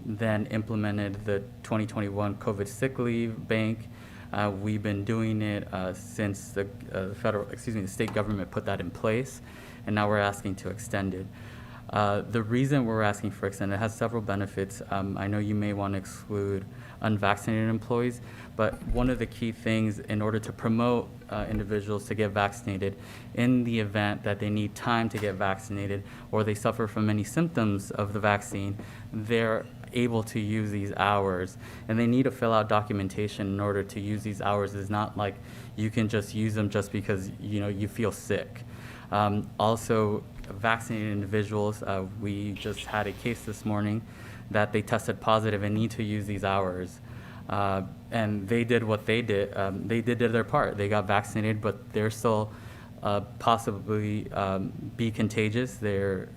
then implemented the 2021 COVID sick leave bank. We've been doing it since the state government put that in place, and now we're asking to extend it. The reason we're asking for extended has several benefits. I know you may want to exclude unvaccinated employees, but one of the key things in order to promote individuals to get vaccinated, in the event that they need time to get vaccinated or they suffer from any symptoms of the vaccine, they're able to use these hours, and they need to fill out documentation in order to use these hours. It's not like you can just use them just because you feel sick. Also, vaccinated individuals, we just had a case this morning that they tested positive and need to use these hours. And they did what they did. They did their part. They got vaccinated, but they're still possibly be contagious. They're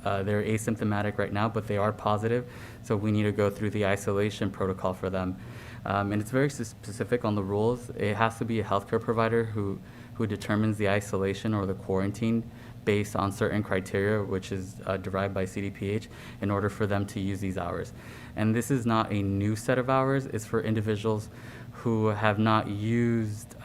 asymptomatic right now, but they are positive. So we need to go through the isolation protocol for them. And it's very specific on the rules. It has to be a healthcare provider who determines the isolation or the quarantine based on certain criteria, which is derived by CDPH, in order for them to use these hours. And this is not a new set of hours. It's for individuals who have not used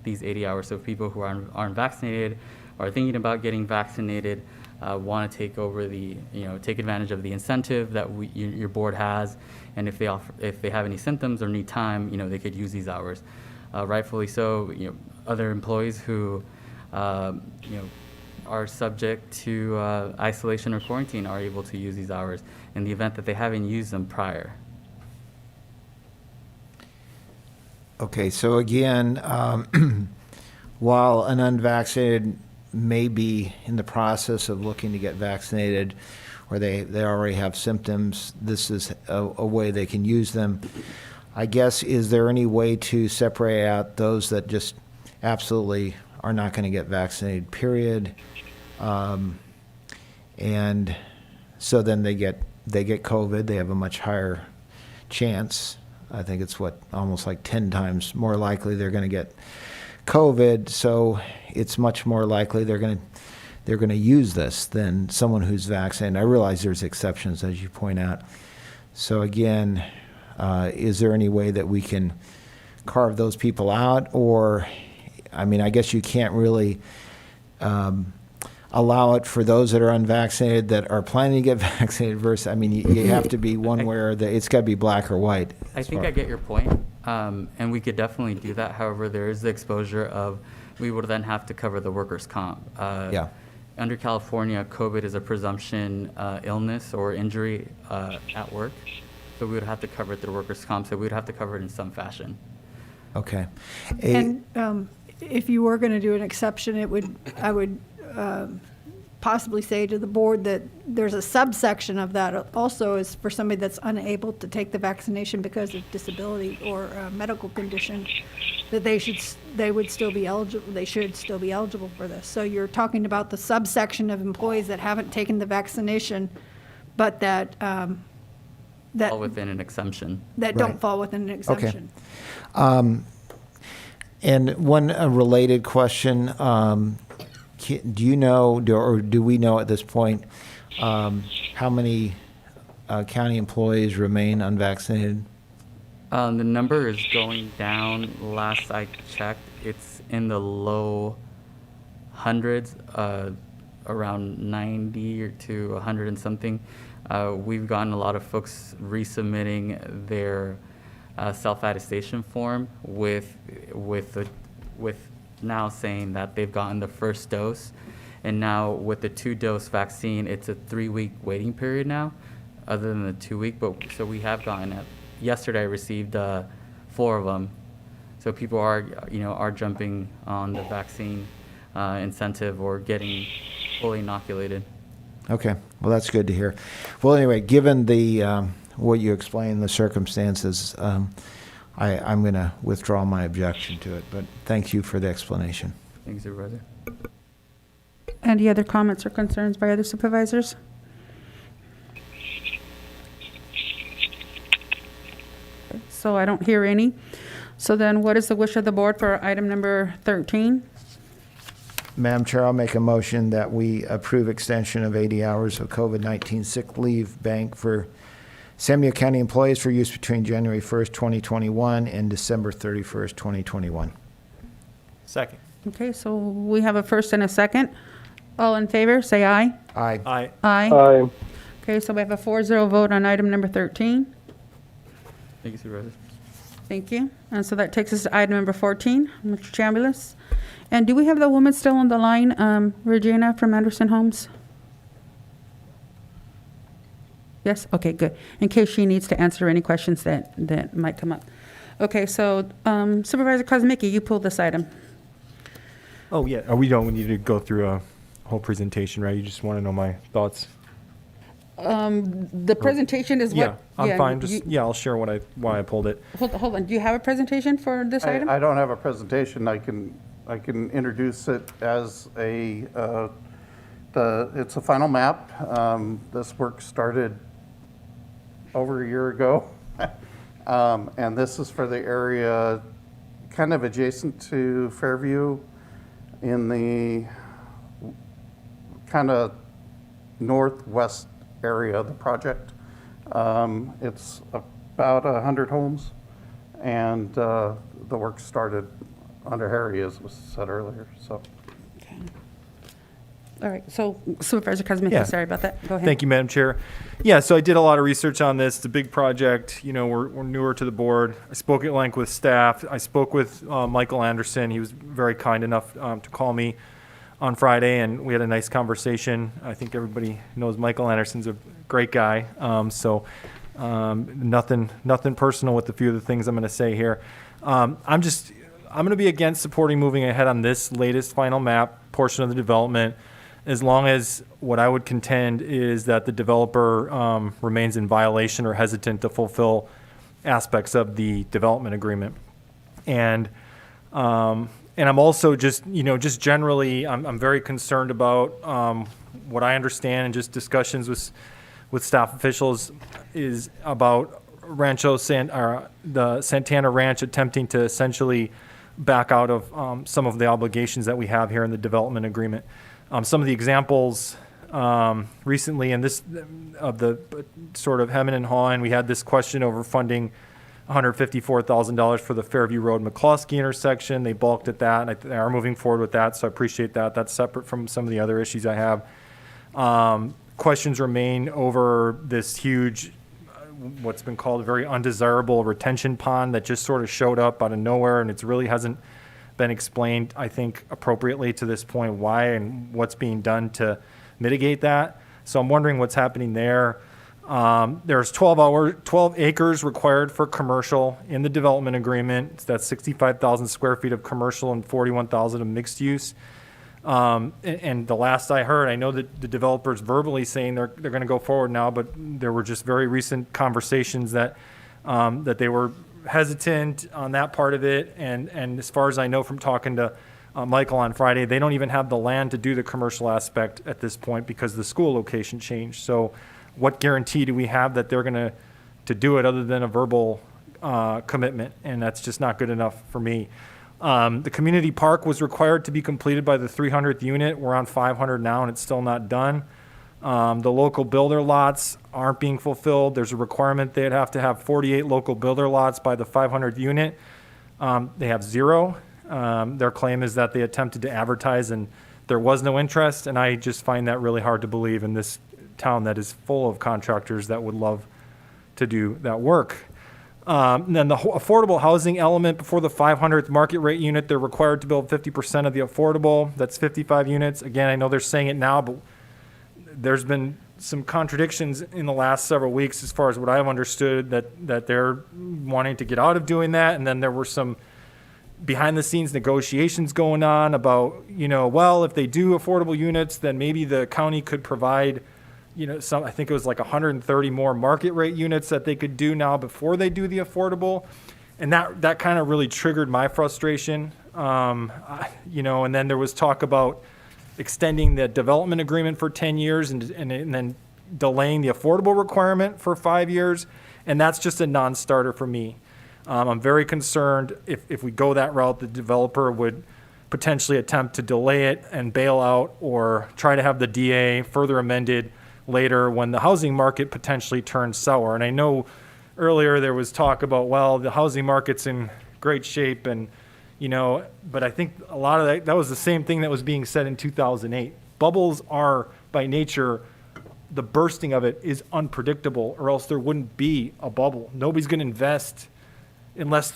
these 80 hours. So people who aren't vaccinated or are thinking about getting vaccinated, want to take advantage of the incentive that your board has, and if they have any symptoms or need time, they could use these hours. Rightfully so, other employees who, are subject to isolation or quarantine are able to use these hours in the event that they haven't used them prior. Okay, so again, while an unvaccinated may be in the process of looking to get vaccinated, or they already have symptoms, this is a way they can use them. I guess, is there any way to separate out those that just absolutely are not going to get vaccinated, period? And so then they get COVID, they have a much higher chance. I think it's almost like 10 times more likely they're going to get COVID. So it's much more likely they're going to use this than someone who's vaccinated. I realize there's exceptions, as you point out. So again, is there any way that we can carve those people out? Or, I mean, I guess you can't really allow it for those that are unvaccinated that are planning to get vaccinated versus, I mean, you have to be one where it's got to be black or white. I think I get your point, and we could definitely do that. However, there is the exposure of, we would then have to cover the workers' comp. Yeah. under California, COVID is a presumption illness or injury at work. So we would have to cover it through workers' comp. So we would have to cover it in some fashion. Okay. And if you were going to do an exception, I would possibly say to the board that there's a subsection of that also is for somebody that's unable to take the vaccination because of disability or a medical condition, that they should still be eligible for this. So you're talking about the subsection of employees that haven't taken the vaccination, but that Fall within an exemption. That don't fall within an exemption. Okay. And one related question, do you know, or do we know at this point, how many county employees remain unvaccinated? The number is going down. Last I checked, it's in the low hundreds, around 90 or to 100 and something. We've gotten a lot of folks resubmitting their self-attestation form with now saying that they've gotten the first dose, and now with the 2-dose vaccine, it's a 3-week waiting period now, other than the 2-week. But so we have gotten it. Yesterday, I received 4 of them. So people are jumping on the vaccine incentive or getting fully inoculated. Okay, well, that's good to hear. Well, anyway, given the what you explained, the circumstances, I'm going to withdraw my objection to it, but thank you for the explanation. Thanks, Supervisor. Any other comments or concerns by other supervisors? So I don't hear any. So then what is the wish of the board for item number 13? Madam Chair, I'll make a motion that we approve extension of 80 hours of COVID-19 sick leave bank for San Benito County employees for use between January 1st, 2021 and December 31st, 2021. Second. Okay, so we have a first and a second. All in favor, say aye. Aye. Aye. Aye. Aye. Okay, so we have a 4-0 vote on item number 13. Thank you, Supervisor. Thank you. And so that takes us to item number 14, Mr. Chambliss. And do we have the woman still on the line, Regina from Anderson Homes? Yes? Okay, good. In case she needs to answer any questions that might come up. Okay, so Supervisor Kosmicki, you pulled this item. Oh, yeah. We don't need to go through a whole presentation, right? You just want to know my thoughts? The presentation is what? Yeah, I'm fine. I'll share why I pulled it. Hold on. Do you have a presentation for this item? I don't have a presentation. I can introduce it as it's a final map. This work started over a year ago. And this is for the area kind of adjacent to Fairview in the kind of northwest area of the project. It's about 100 homes, and the work started under Harry, as was said earlier. So. Okay. All right. So Supervisor Kosmicki, Yeah. sorry about that. Go ahead. Thank you, Madam Chair. Yeah, so I did a lot of research on this. It's a big project. We're newer to the board. I spoke at length with staff. I spoke with Michael Anderson. He was very kind enough to call me on Friday, and we had a nice conversation. I think everybody knows Michael Anderson's a great guy. Nothing personal with a few of the things I'm going to say here. I'm going to be against supporting moving ahead on this latest final map portion of the development, as long as what I would contend is that the developer remains in violation or hesitant to fulfill aspects of the development agreement. And I'm also just generally, I'm very concerned about what I understand and just discussions with staff officials is about the Santana Ranch attempting to essentially back out of some of the obligations that we have here in the development agreement. Some of the examples recently in this of the sort of hemming and hawing, we had this question over funding $154,000 for the Fairview Road McCloskey intersection. They balked at that, and they are moving forward with that, so I appreciate that. That's separate from some of the other issues I have. Questions remain over this huge, what's been called a very undesirable retention pond that just sort of showed up out of nowhere, and it really hasn't been explained, I think, appropriately to this point, why and what's being done to mitigate that. So I'm wondering what's happening there. There's 12 acres required for commercial in the development agreement. That's 65,000 square feet of commercial and 41,000 of mixed use. And the last I heard, I know that the developers verbally saying they're going to go forward now, but there were just very recent conversations that that they were hesitant on that part of it. And as far as I know from talking to Michael on Friday, they don't even have the land to do the commercial aspect at this point because the school location changed. So what guarantee do we have that they're going to do it other than a verbal commitment? And that's just not good enough for me. The community park was required to be completed by the 300th unit. We're on 500 now and it's still not done. The local builder lots aren't being fulfilled. There's a requirement they'd have to have 48 local builder lots by the 500th unit. They have 0. Their claim is that they attempted to advertise and there was no interest, and I just find that really hard to believe in this town that is full of contractors that would love to do that work. And then the affordable housing element before the 500th market rate unit, they're required to build 50% of the affordable. That's 55 units. Again, I know they're saying it now, but there's been some contradictions in the last several weeks as far as what I've understood that they're wanting to get out of doing that. And then there were some behind the scenes negotiations going on about, well, if they do affordable units, then maybe the county could provide, I think it was like 130 more market rate units that they could do now before they do the affordable. And that kind of really triggered my frustration. And then there was talk about extending the development agreement for 10 years and then delaying the affordable requirement for 5 years. And that's just a non-starter for me. I'm very concerned if we go that route, the developer would potentially attempt to delay it and bail out or try to have the DA further amended later when the housing market potentially turns sour. And I know earlier there was talk about, well, the housing market's in great shape and, but I think a lot of that was the same thing that was being said in 2008. Bubbles are by nature, the bursting of it is unpredictable or else there wouldn't be a bubble. Nobody's going to invest unless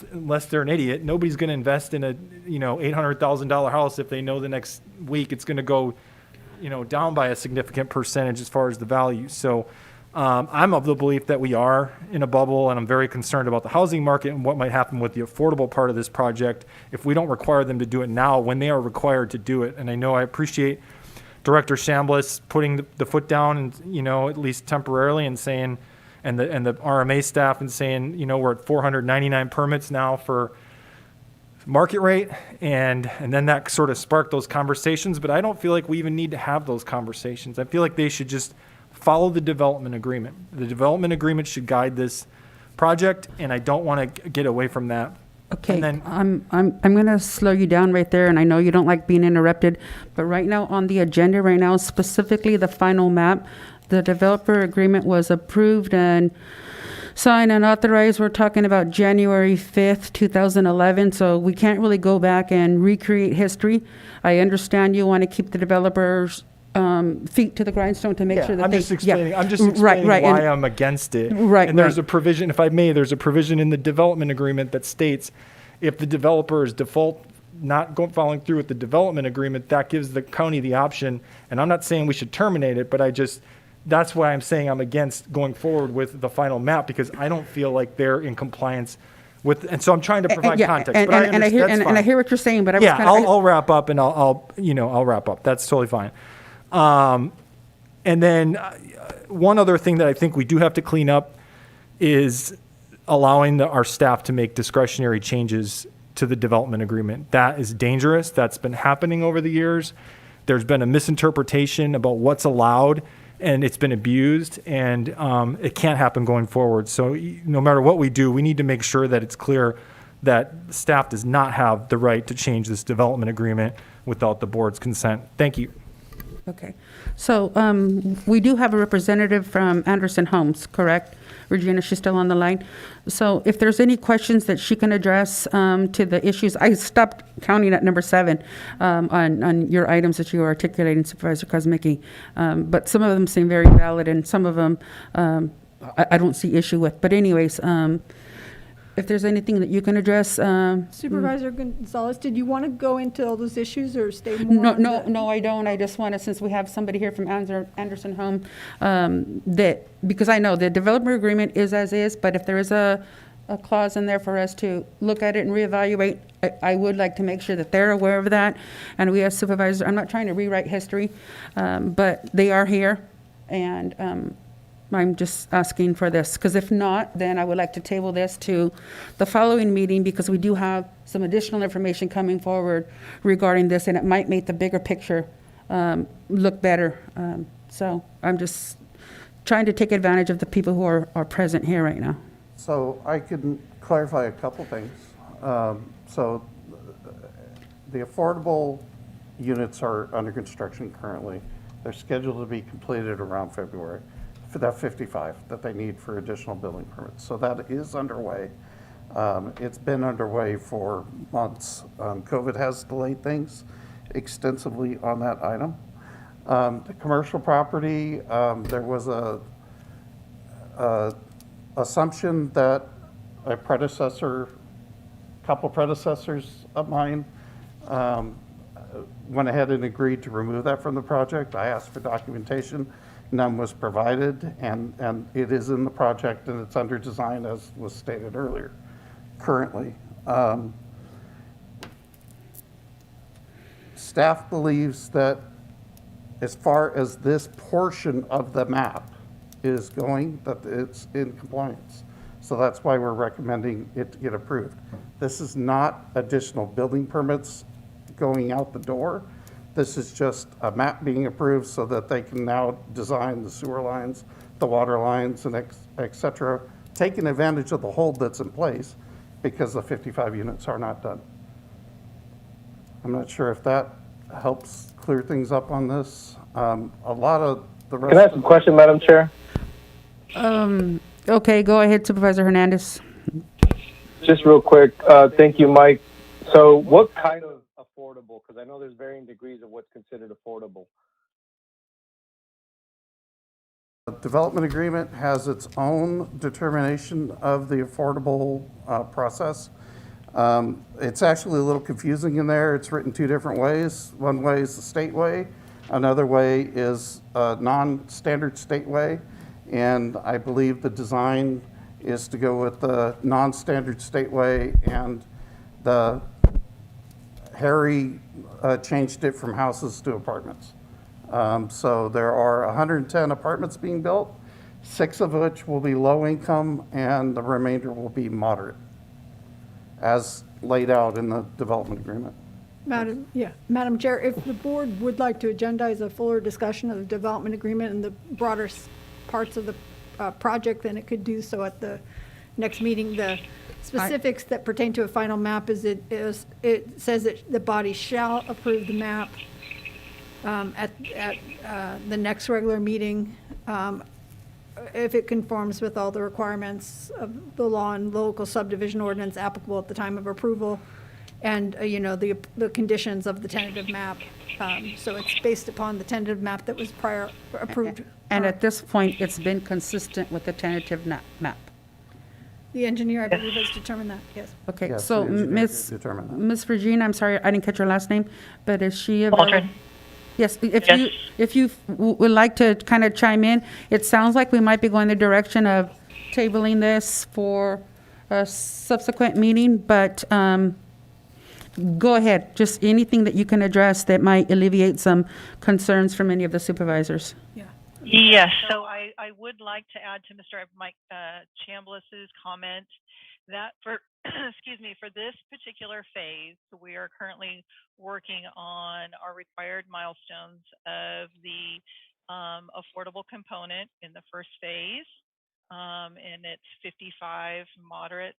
they're an idiot. Nobody's going to invest in a, $800,000 house if they know the next week it's going to go, down by a significant percentage as far as the value. So I'm of the belief that we are in a bubble, and I'm very concerned about the housing market and what might happen with the affordable part of this project if we don't require them to do it now when they are required to do it. And I know I appreciate Director Chambliss putting the foot down and, at least temporarily and saying, and the RMA staff and saying, we're at 499 permits now for market rate, and then that sort of sparked those conversations, but I don't feel like we even need to have those conversations. I feel like they should just follow the development agreement. The development agreement should guide this project, and I don't want to get away from that. Okay, And then, I'm going to slow you down right there, and I know you don't like being interrupted, but right now on the agenda right now, specifically the final map, the developer agreement was approved and signed and authorized. We're talking about January 5th, 2011, so we can't really go back and recreate history. I understand you want to keep the developers' feet to the grindstone to make sure that I'm just explaining why I'm against it. Right, and there's a provision, if I may, there's a provision in the development agreement that states if the developer is following through with the development agreement, that gives the county the option. And I'm not saying we should terminate it, but that's why I'm saying I'm against going forward with the final map, because I don't feel like they're in compliance with, and so I'm trying to provide context. And I hear what you're saying, but I'll wrap up and I'll wrap up. That's totally fine. And then one other thing that I think we do have to clean up is allowing our staff to make discretionary changes to the development agreement. That is dangerous. That's been happening over the years. There's been a misinterpretation about what's allowed, and it's been abused, and it can't happen going forward. So no matter what we do, we need to make sure that it's clear that staff does not have the right to change this development agreement without the board's consent. Thank you. Okay. So we do have a representative from Anderson Homes, correct? Regina, she's still on the line. So if there's any questions that she can address to the issues, I stopped counting at number 7 on your items that you were articulating, Supervisor Kosmicki. But some of them seem very valid, and some of them I don't see issue with. But anyways, if there's anything that you can address. Supervisor Gonzalez, did you want to go into all those issues or stay more? No, I don't. I just want to, since we have somebody here from Anderson Home, that, because I know the developer agreement is as is, but if there is a clause in there for us to look at it and reevaluate, I would like to make sure that they're aware of that. And we as supervisors, I'm not trying to rewrite history, but they are here, and I'm just asking for this, because if not, then I would like to table this to the following meeting, because we do have some additional information coming forward regarding this, and it might make the bigger picture look better. So I'm just trying to take advantage of the people who are present here right now. So I can clarify a couple things. So the affordable units are under construction currently. They're scheduled to be completed around February. For that 55 that they need for additional building permits. So that is underway. It's been underway for months. COVID has delayed things extensively on that item. The commercial property, there was a assumption that a couple predecessors of mine went ahead and agreed to remove that from the project. I asked for documentation. None was provided, and it is in the project, and it's under design, as was stated earlier, currently. Staff believes that as far as this portion of the map is going, that it's in compliance. So that's why we're recommending it to get approved. This is not additional building permits going out the door. This is just a map being approved so that they can now design the sewer lines, the water lines, and et cetera, taking advantage of the hold that's in place because the 55 units are not done. I'm not sure if that helps clear things up on this. A lot of the rest. Can I ask a question, Madam Chair? Okay, go ahead, Supervisor Hernandez. Just real quick. Thank you, Mike. So what kind of affordable? Because I know there's varying degrees of what's considered affordable. The development agreement has its own determination of the affordable process. It's actually a little confusing in there. It's written two different ways. One way is the state way. Another way is a non-standard state way. And I believe the design is to go with the non-standard state way, and the Harry changed it from houses to apartments. So there are 110 apartments being built, 6 of which will be low income, and the remainder will be moderate, as laid out in the development agreement. Madam Chair, if the board would like to agendize a fuller discussion of the development agreement and the broader parts of the project, then it could do so at the next meeting. The specifics that pertain to a final map it says that the body shall approve the map at the next regular meeting if it conforms with all the requirements of the law and local subdivision ordinance applicable at the time of approval, and the conditions of the tentative map. So it's based upon the tentative map that was prior approved. And at this point, it's been consistent with the tentative map. The engineer, I believe, has determined that, yes. Okay, Yes, so the engineer Miss determined that. Miss Regina, I'm sorry, I didn't catch your last name, but is she available? Waldron. Yes, if you would like to kind of chime in, it sounds like we might be going the direction of tabling this for a subsequent meeting, but go ahead, just anything that you can address that might alleviate some concerns from any of the supervisors. Yes, so I would like to add to Mr. Mike Chambliss's comment that for, excuse me, for this particular phase, we are currently working on our required milestones of the affordable component in the first phase, and it's 55 moderate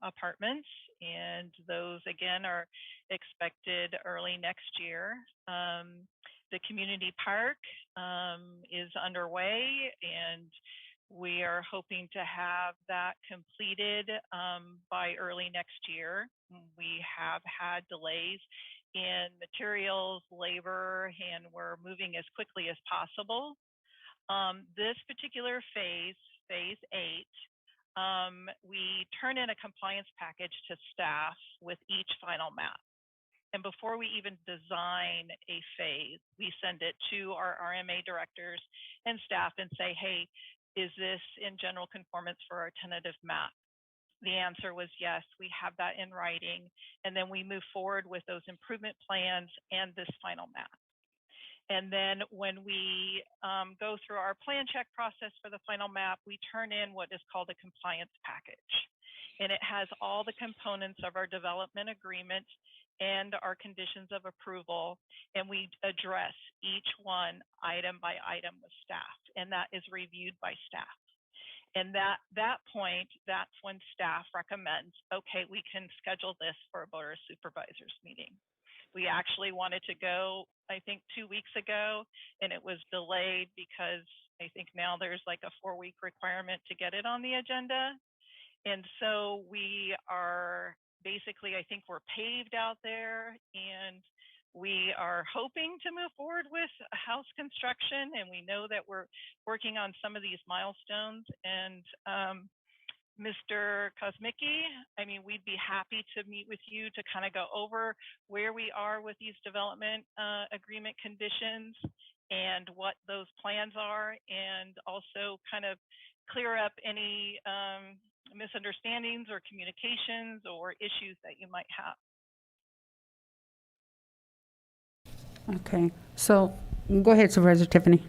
apartments, and those again are expected early next year. The community park is underway, and we are hoping to have that completed by early next year. We have had delays in materials, labor, and we're moving as quickly as possible. This particular phase, phase 8, we turn in a compliance package to staff with each final map. And before we even design a phase, we send it to our RMA directors and staff and say, hey, is this in general conformance for our tentative map? The answer was yes, we have that in writing. And then we move forward with those improvement plans and this final map. And then when we go through our plan check process for the final map, we turn in what is called a compliance package. And it has all the components of our development agreement and our conditions of approval. And we address each one item by item with staff. And that is reviewed by staff. And that point, that's when staff recommends, okay, we can schedule this for a Board of Supervisors meeting. We actually wanted to go, I think 2 weeks ago, and it was delayed because I think now there's like a 4-week requirement to get it on the agenda. And so we are basically, I think we're paved out there, and we are hoping to move forward with house construction, and we know that we're working on some of these milestones. And Mr. Kosmicki, I mean, we'd be happy to meet with you to kind of go over where we are with these development agreement conditions and what those plans are, and also kind of clear up any misunderstandings or communications or issues that you might have. Okay, so go ahead, Supervisor Tiffany.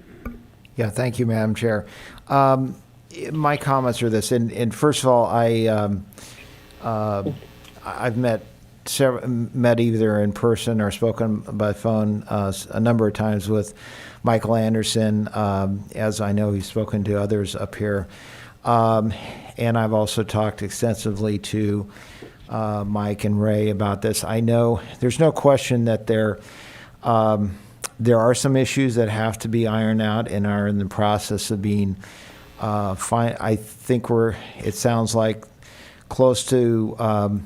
Yeah, thank you, Madam Chair. My comments are this, and first of all, I've met either in person or spoken by phone a number of times with Michael Anderson, as I know he's spoken to others up here. And I've also talked extensively to Mike and Ray about this. I know there's no question that there are some issues that have to be ironed out and are in the process of being fine. I think it sounds like close to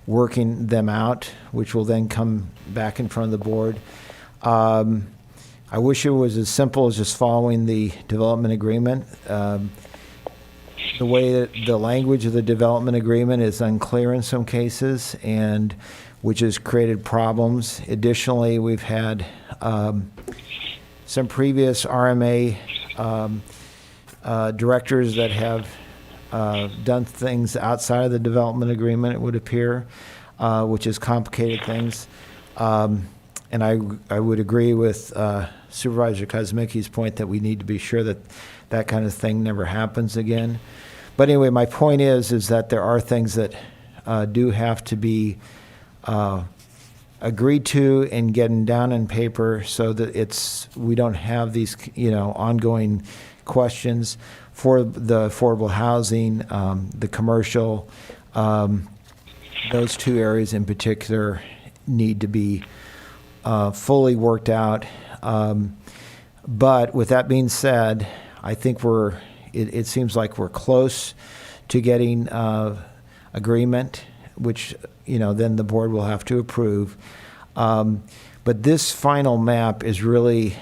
working them out, which will then come back in front of the board. I wish it was as simple as just following the development agreement. The way that the language of the development agreement is unclear in some cases, and which has created problems. Additionally, we've had some previous RMA directors that have done things outside of the development agreement, it would appear, which has complicated things. And I would agree with Supervisor Kosmicki's point that we need to be sure that that kind of thing never happens again. But anyway, my point is that there are things that do have to be agreed to and getting down in paper so that we don't have these ongoing questions for the affordable housing, the commercial. Those two areas in particular need to be fully worked out. But with that being said, I think it seems like we're close to getting agreement, which then the board will have to approve. But this final map is really,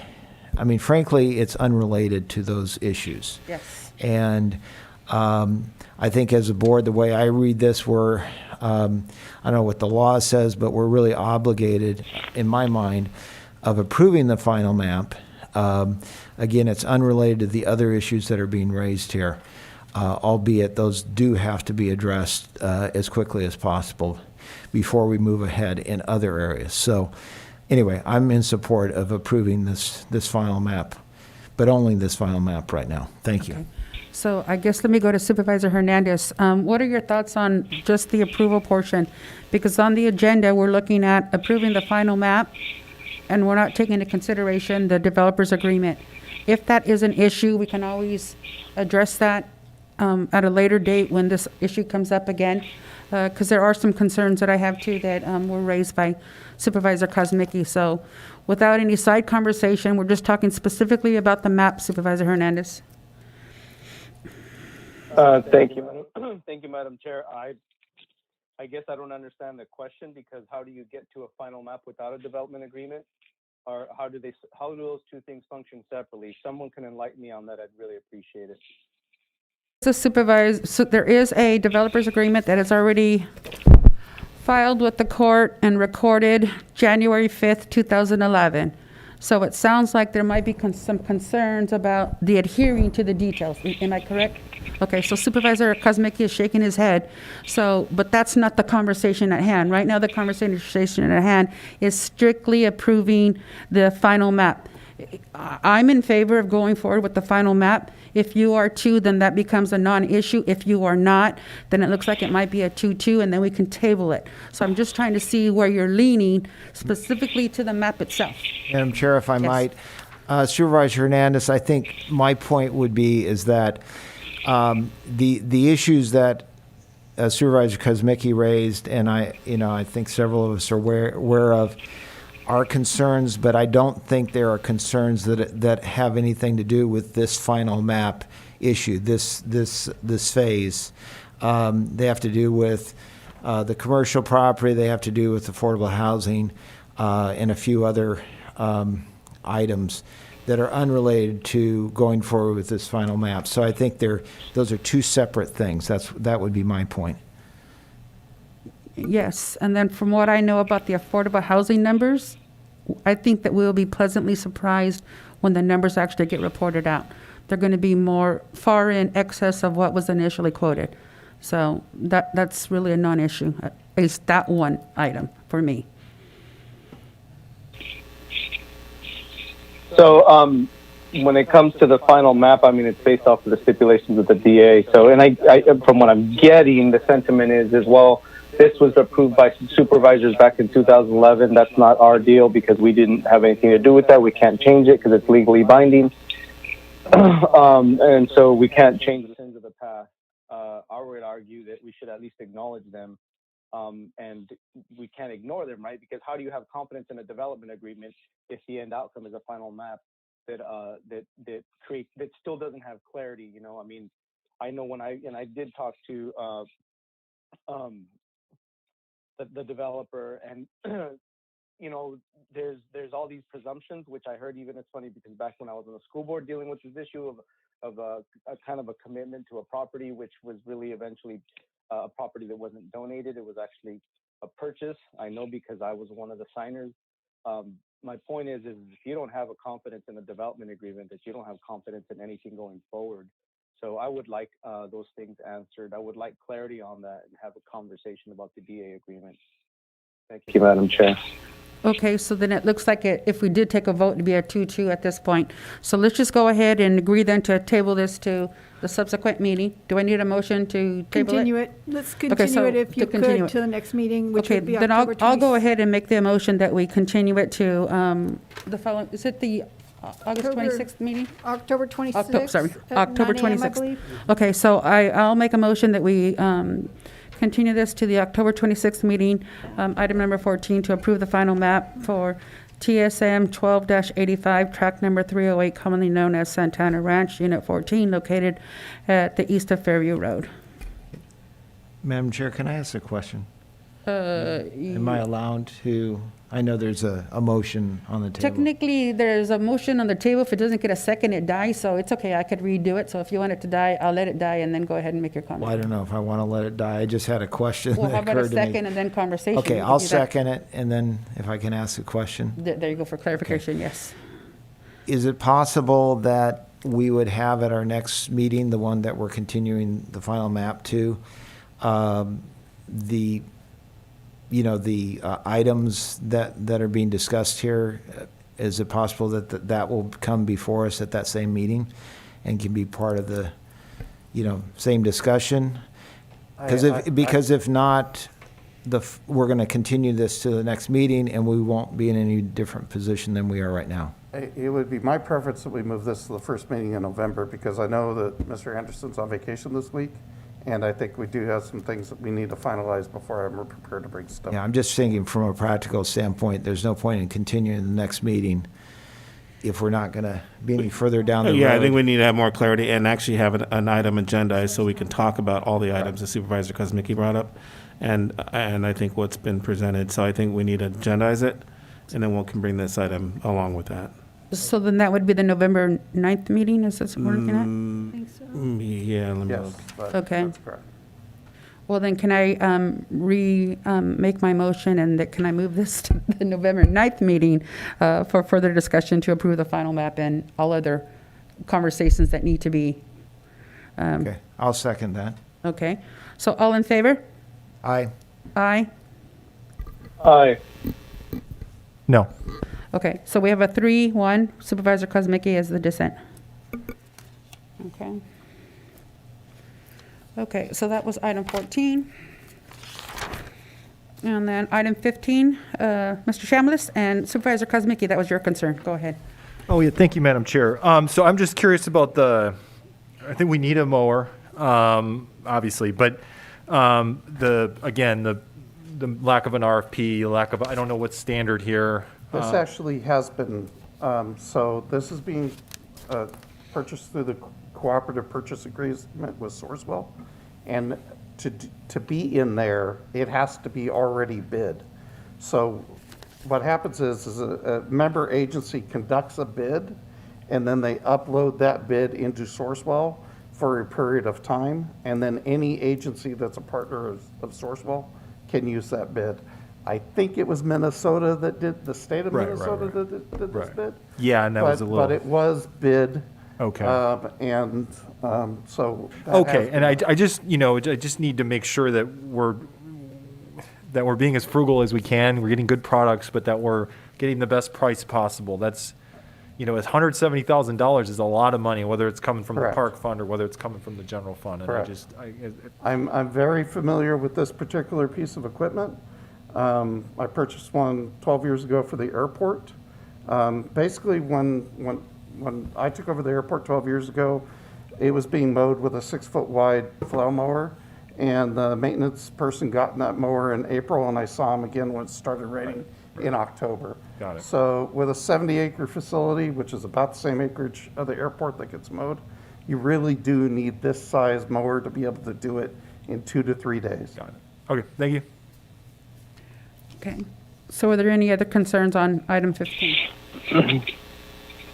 I mean, frankly, it's unrelated to those issues. Yes. And I think as a board, the way I read this, I don't know what the law says, but we're really obligated, in my mind, of approving the final map. Again, it's unrelated to the other issues that are being raised here, albeit those do have to be addressed as quickly as possible before we move ahead in other areas. So anyway, I'm in support of approving this final map, but only this final map right now. Thank you. So I guess let me go to Supervisor Hernandez. What are your thoughts on just the approval portion? Because on the agenda, we're looking at approving the final map, and we're not taking into consideration the developer's agreement. If that is an issue, we can always address that at a later date when this issue comes up again, because there are some concerns that I have too that were raised by Supervisor Kosmicki. So without any side conversation, we're just talking specifically about the map, Supervisor Hernandez. Thank you, thank you, Madam Chair. I guess I don't understand the question, because how do you get to a final map without a development agreement? Or how do those two things function separately? If someone can enlighten me on that, I'd really appreciate it. the supervisor, so there is a developer's agreement that is already filed with the court and recorded January 5th, 2011. So it sounds like there might be some concerns about the adhering to the details. Am I correct? Okay, so Supervisor Kosmicki is shaking his head. So, but that's not the conversation at hand. Right now, the conversation at hand is strictly approving the final map. I'm in favor of going forward with the final map. If you are too, then that becomes a non-issue. If you are not, then it looks like it might be a 2-2, and then we can table it. So I'm just trying to see where you're leaning specifically to the map itself. Madam Chair, if I might, Supervisor Hernandez, I think my point would be is that the issues that Supervisor Kosmicki raised, and I think several of us are aware of, are concerns, but I don't think there are concerns that have anything to do with this final map issue, this phase. They have to do with the commercial property, they have to do with affordable housing, and a few other items that are unrelated to going forward with this final map. So I think those are two separate things. That would be my point. Yes, and then from what I know about the affordable housing numbers, I think that we'll be pleasantly surprised when the numbers actually get reported out. They're going to be far in excess of what was initially quoted. So that's really a non-issue, at least that one item for me. So when it comes to the final map, I mean, it's based off of the stipulations of the DA. So, and I from what I'm getting, the sentiment is as well, this was approved by supervisors back in 2011. That's not our deal because we didn't have anything to do with that. We can't change it because it's legally binding. And so we can't change the sins of the past. I would argue that we should at least acknowledge them. And we can't ignore them, right? Because how do you have confidence in a development agreement if the end outcome is a final map that still doesn't have clarity? You know, I mean, I know when I did talk to the developer, and you know, there's all these presumptions, which I heard. Even it's funny because back when I was on the school board dealing with this issue of a kind of a commitment to a property, which was really eventually a property that wasn't donated. It was actually a purchase. I know because I was one of the signers. My point is if you don't have a confidence in a development agreement, that you don't have confidence in anything going forward. So I would like those things answered. I would like clarity on that and have a conversation about the DA agreement. Thank you, Madam Chair. Okay, so then it looks like if we did take a vote, it'd be a 2-2 at this point. So let's just go ahead and agree then to table this to the subsequent meeting. Do I need a motion to table Continue it. Let's continue it if you could to the next meeting, which would be then October 26th. I'll go ahead and make the motion that we continue it to the following, is it the August 26th meeting? October 26th. October 9 a.m., I 26th. believe. Okay, so I'll make a motion that we continue this to the October 26th meeting, item number 14, to approve the final map for TSM 12-85, track number 308, commonly known as Santana Ranch, Unit 14, located at the east of Fairview Road. Madam Chair, can I ask a question? Am I allowed to? I know there's a motion on the table. Technically, there's a motion on the table. If it doesn't get a second, it dies, so it's okay. I could redo it. So if you want it to die, I'll let it die and then go ahead and make your comment. Well, I don't know if I want to let it die. I just had a question Well, that how about a occurred to me. second and then conversation? Okay, We can I'll do that. second it, and then if I can ask a question. There you go for clarification, yes. Is it possible that we would have at our next meeting, the one that we're continuing the final map to, the items that are being discussed here, is it possible that that will come before us at that same meeting and can be part of the, same discussion? Because if not, we're going to continue this to the next meeting and we won't be in any different position than we are right now. It would be my preference that we move this to the first meeting in November because I know that Mr. Anderson's on vacation this week. And I think we do have some things that we need to finalize before I'm prepared to bring stuff. Yeah, I'm just thinking from a practical standpoint, there's no point in continuing the next meeting if we're not going to be any further down the road. Yeah, I think we need to have more clarity and actually have an item agendized so we can talk about all the items that Supervisor Kosmicki brought up. And I think what's been presented. So I think we need to agendize it, and then we can bring this item along with that. So then that would be the November 9th meeting, is this what we're looking at? Yeah, let me Yes, look. Okay. that's correct. Well, then can I make my motion, and that can I move this to the November 9th meeting for further discussion to approve the final map and all other conversations that need to be, Okay, I'll second that. okay. So all in favor? Aye. Aye. Aye. No. Okay, so we have a 3-1, Supervisor Kozmicki as the dissent. Okay. Okay, so that was item 14. And then item 15, Mr. Chambliss and Supervisor Kozmicki, that was your concern. Go ahead. Oh, yeah, thank you, Madam Chair. So I'm just curious about I think we need a mower, obviously, but the lack of an RFP, I don't know what's standard here. This actually has been, so this is being purchased through the cooperative purchase agreement with Sourcewell. And to be in there, it has to be already bid. So what happens is a member agency conducts a bid, and then they upload that bid into Sourcewell for a period of time, and then any agency that's a partner of Sourcewell can use that bid. I think it was Minnesota that did, the state of Minnesota that did this bid. Yeah, and that was a little. But it was bid. Okay. So. Okay, and I just, I just need to make sure that we're being as frugal as we can. We're getting good products, but that we're getting the best price possible. That's, $170,000 is a lot of money, whether it's coming from Correct. the park fund or whether it's coming from the general fund. And Correct. I'm very familiar with this particular piece of equipment. I purchased one 12 years ago for the airport. Basically, when I took over the airport 12 years ago, it was being mowed with a 6-foot wide flail mower, and the maintenance person got in that mower in April, and I saw him again when it started raining in October. Got it. So with a 70-acre facility, which is about the same acreage of the airport that gets mowed, you really do need this size mower to be able to do it in 2 to 3 days. Got it. Okay, thank you. Okay. So are there any other concerns on item 15?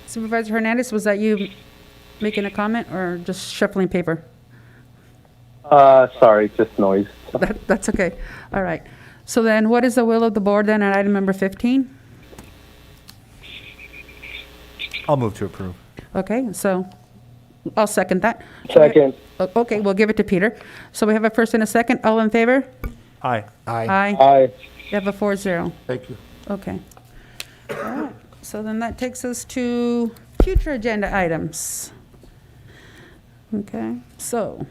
Supervisor Hernandez, was that you making a comment or just shuffling paper? Sorry, just noise. That's okay. All right. So then what is the will of the board then on item number 15? I'll move to approve. Okay, so I'll second that. Second. Okay, we'll give it to Peter. So we have a first and a second. All in favor? Aye. Aye. Aye. Aye. You have a 4-0. Thank you. Okay. All right. So then that takes us to future agenda items. Okay, so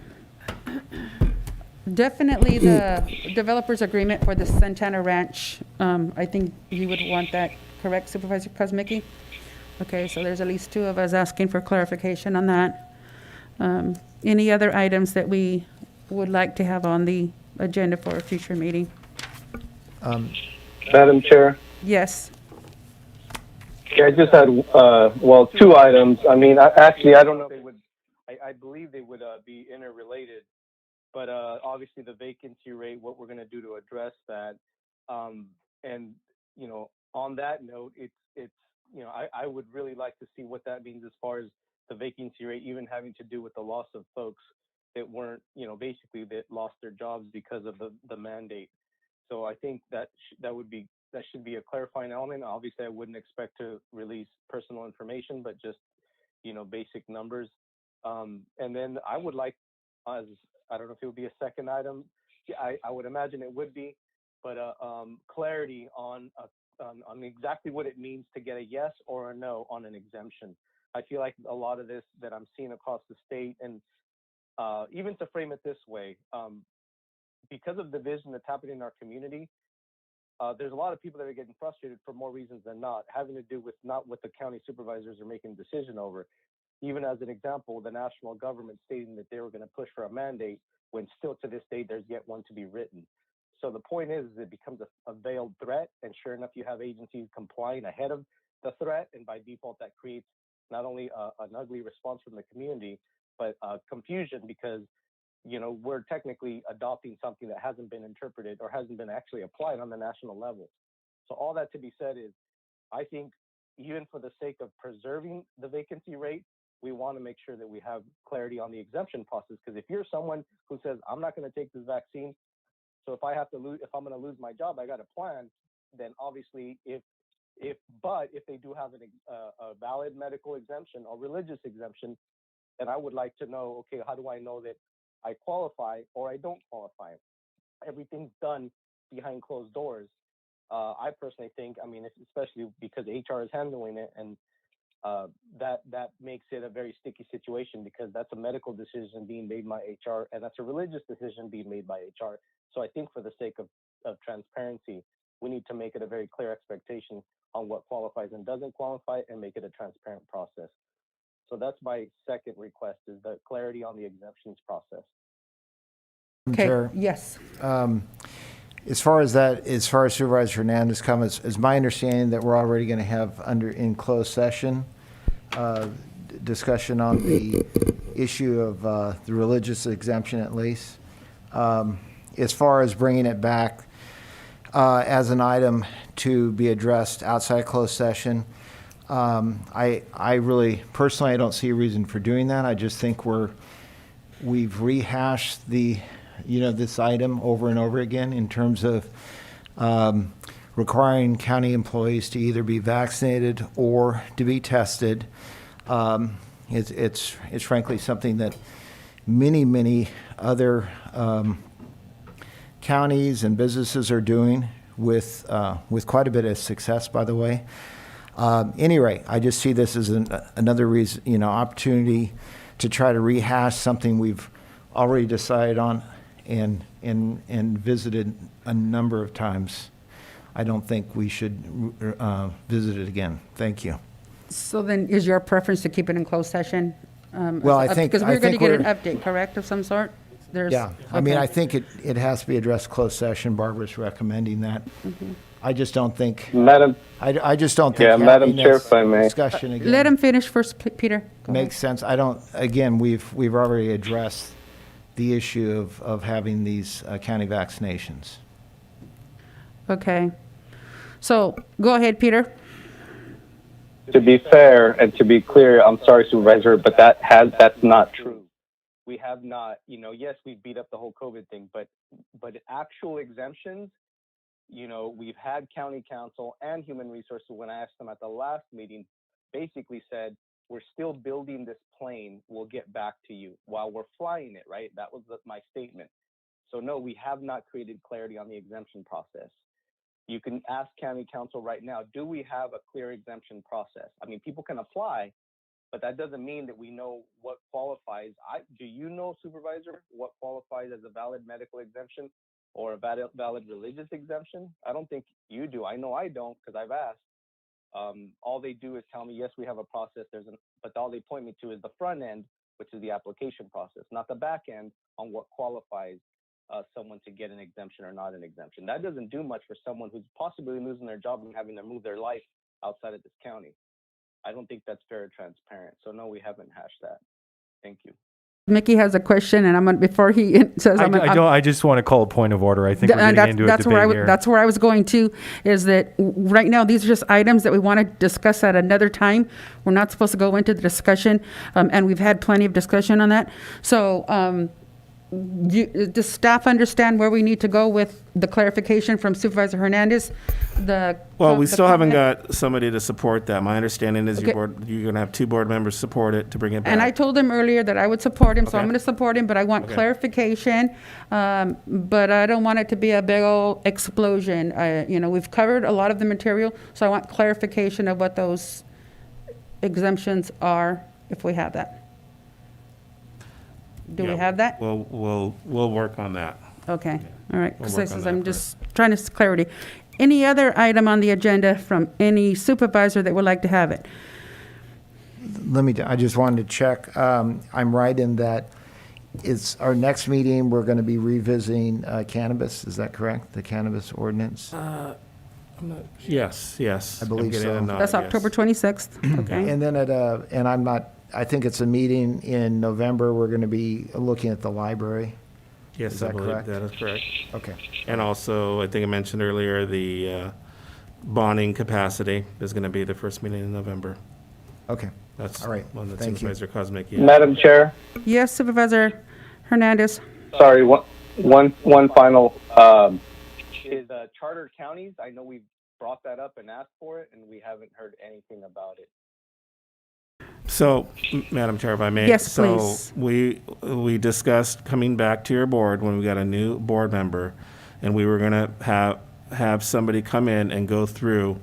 definitely the developers agreement for the Santana Ranch. I think you would want that, correct, Supervisor Kozmicki? Okay, so there's at least 2 of us asking for clarification on that. Any other items that we would like to have on the agenda for a future meeting? Madam Chair? Yes. Yeah, I just had, 2 items. I mean, I don't know if they would, I believe they would be interrelated, but obviously the vacancy rate, what we're going to do to address that. And, on that note, it's I would really like to see what that means as far as the vacancy rate, even having to do with the loss of folks that weren't, basically that lost their jobs because of the mandate. So I think that should be a clarifying element. Obviously, I wouldn't expect to release personal information, but just, basic numbers. And then I would like, I don't know if it would be a second item. Yeah, I would imagine it would be, but clarity on exactly what it means to get a yes or a no on an exemption. I feel like a lot of this that I'm seeing across the state, and even to frame it this way, because of the division that's happening in our community, there's a lot of people that are getting frustrated for more reasons than not, having to do with not what the county supervisors are making a decision over. Even as an example, the national government stating that they were going to push for a mandate when still to this day there's yet one to be written. So the point is it becomes a veiled threat, and sure enough, you have agencies complying ahead of the threat, and by default that creates not only an ugly response from the community, but confusion because we're technically adopting something that hasn't been interpreted or hasn't been actually applied on the national level. So all that to be said is, I think even for the sake of preserving the vacancy rate, we want to make sure that we have clarity on the exemption process. Because if you're someone who says, I'm not going to take this vaccine, so if I have to lose, if I'm going to lose my job, I got a plan, then obviously if they do have a valid medical exemption or religious exemption, then I would like to know, okay, how do I know that I qualify or I don't qualify? Everything's done behind closed doors. I personally think, I mean, especially because HR is handling it, and that makes it a very sticky situation, because that's a medical decision being made by HR, and that's a religious decision being made by HR. So I think for the sake of transparency, we need to make it a very clear expectation on what qualifies and doesn't qualify, and make it a transparent process. So that's my second request, is the clarity on the exemptions process. Okay, Chair, yes. as far as Supervisor Hernandez comments, is my understanding that we're already going to have in closed session discussion on the issue of the religious exemption, at least. As far as bringing it back as an item to be addressed outside closed session, I really, personally, I don't see a reason for doing that. I just think we've rehashed this item over and over again in terms of requiring county employees to either be vaccinated or to be tested. It's frankly something that many other counties and businesses are doing with quite a bit of success, by the way. Anyway, I just see this as another reason, opportunity to try to rehash something we've already decided on and visited a number of times. I don't think we should visit it again. Thank you. So then is your preference to keep it in closed session? Well, I think... Because we're going to get an update, correct, of some sort? Yeah. I mean, I think it has to be addressed closed session. Barbara's recommending that. Mm-hmm. I just don't think... Madam... I just don't think... Yeah, Madam Chair, if I may. Discussion again... Let him finish first, Peter. Go makes sense. I don't... Again, we've already addressed the issue of having these county vaccinations. Okay. So, go ahead, Peter. To be fair and to be clear, I'm sorry, Supervisor, but that's not true. We have not, yes, we beat up the whole COVID thing, but actual exemptions, we've had county council and human resources, when I asked them at the last meeting, basically said, we're still building this plane, we'll get back to you while we're flying it, right? That was my statement. So no, we have not created clarity on the exemption process. You can ask county council right now, do we have a clear exemption process? I mean, people can apply, but that doesn't mean that we know what qualifies. Do you know, Supervisor, what qualifies as a valid medical exemption or a valid religious exemption? I don't think you do. I know I don't, because I've asked. All they do is tell me, yes, we have a process. But all they point me to is the front end, which is the application process, not the back end on what qualifies someone to get an exemption or not an exemption. That doesn't do much for someone who's possibly losing their job and having to move their life outside of this county. I don't think that's fair and transparent. So no, we haven't hashed that. Thank you. Mickey has a question, and I'm going before he says. I just want to call a point of order. I think we're getting into a debate here. That's where I was going to. Is that right now these are just items that we want to discuss at another time. We're not supposed to go into the discussion, and we've had plenty of discussion on that. So. Does staff understand where we need to go with the clarification from Supervisor Hernandez? Well, we still haven't got somebody to support that. My understanding is you're going to have 2 board members support it to bring it back. And I told him earlier that I would support him, so I'm going to support him, but I want clarification. But I don't want it to be a big old explosion. We've covered a lot of the material, so I want clarification of what those exemptions are, if we have that. Do we have that? We'll work on that. Okay, all right. We'll work on that I'm just trying to clarity. Any other item on the agenda from any supervisor that would like to have it? I just wanted to check. I'm right in that it's our next meeting, we're going to be revisiting cannabis. Is that correct? The cannabis ordinance? Yes. I believe so. That's October 26th. Okay. And then I think it's a meeting in November. We're going to be looking at the library. Yes, I believe that is correct. Okay. And also, I think I mentioned earlier, the bonding capacity is going to be the first meeting in November. Okay. That's All right. one that Thank you. Supervisor Kozmicki. Madam Chair, Yes, Supervisor Hernandez. sorry, one final, is charter counties, I know we've brought that up and asked for it, and we haven't heard anything about it. So, Madam Chair, if I may. Yes, please. So we discussed coming back to your board when we got a new board member, and we were going to have somebody come in and go through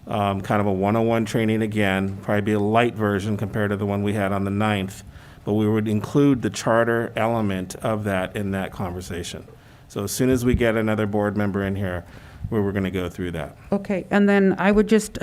kind of a one-on-one training again, probably be a light version compared to the one we had on the 9th, but we would include the charter element of that in that conversation. So as soon as we get another board member in here, we're going to go through that. Okay, and then I would just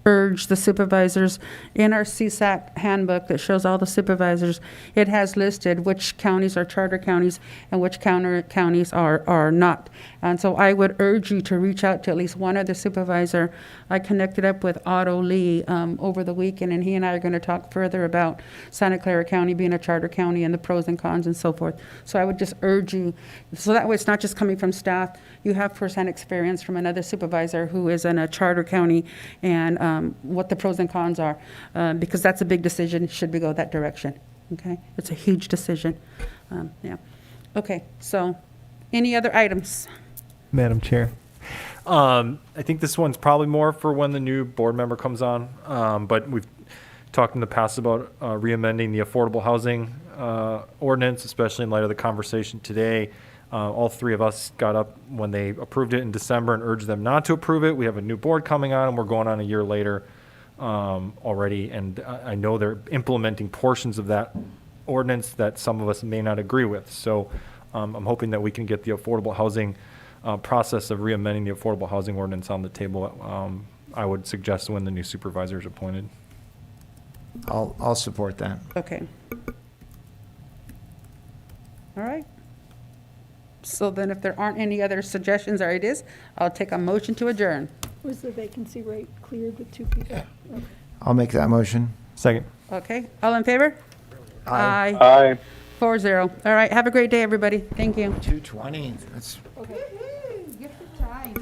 urge the supervisors, in our CSAC handbook that shows all the supervisors, it has listed which counties are charter counties and which counties are not. And so I would urge you to reach out to at least one other supervisor. I connected up with Otto Lee over the weekend, and he and I are going to talk further about Santa Clara County being a charter county and the pros and cons and so forth. So I would just urge you, so that way it's not just coming from staff, you have firsthand experience from another supervisor who is in a charter county and what the pros and cons are, because that's a big decision, should we go that direction, okay? It's a huge decision, yeah. Okay, so, any other items? Madam Chair. I think this one's probably more for when the new board member comes on, but we've talked in the past about re-amending the affordable housing ordinance, especially in light of the conversation today. All three of us got up when they approved it in December and urged them not to approve it. We have a new board coming on, and we're going on a year later already, and I know they're implementing portions of that ordinance that some of us may not agree with. So I'm hoping that we can get the affordable housing process of re-amending the affordable housing ordinance on the table. I would suggest when the new supervisor is appointed. I'll support that. Okay. All right. So then if there aren't any other suggestions or ideas, I'll take a motion to adjourn. Was the vacancy rate cleared with 2 people? Okay. I'll make that motion. Second. Okay, all in favor? Aye. Aye. 4-0. All right, have a great day, everybody. Thank you. 2:20. That's Okay. Gift of time.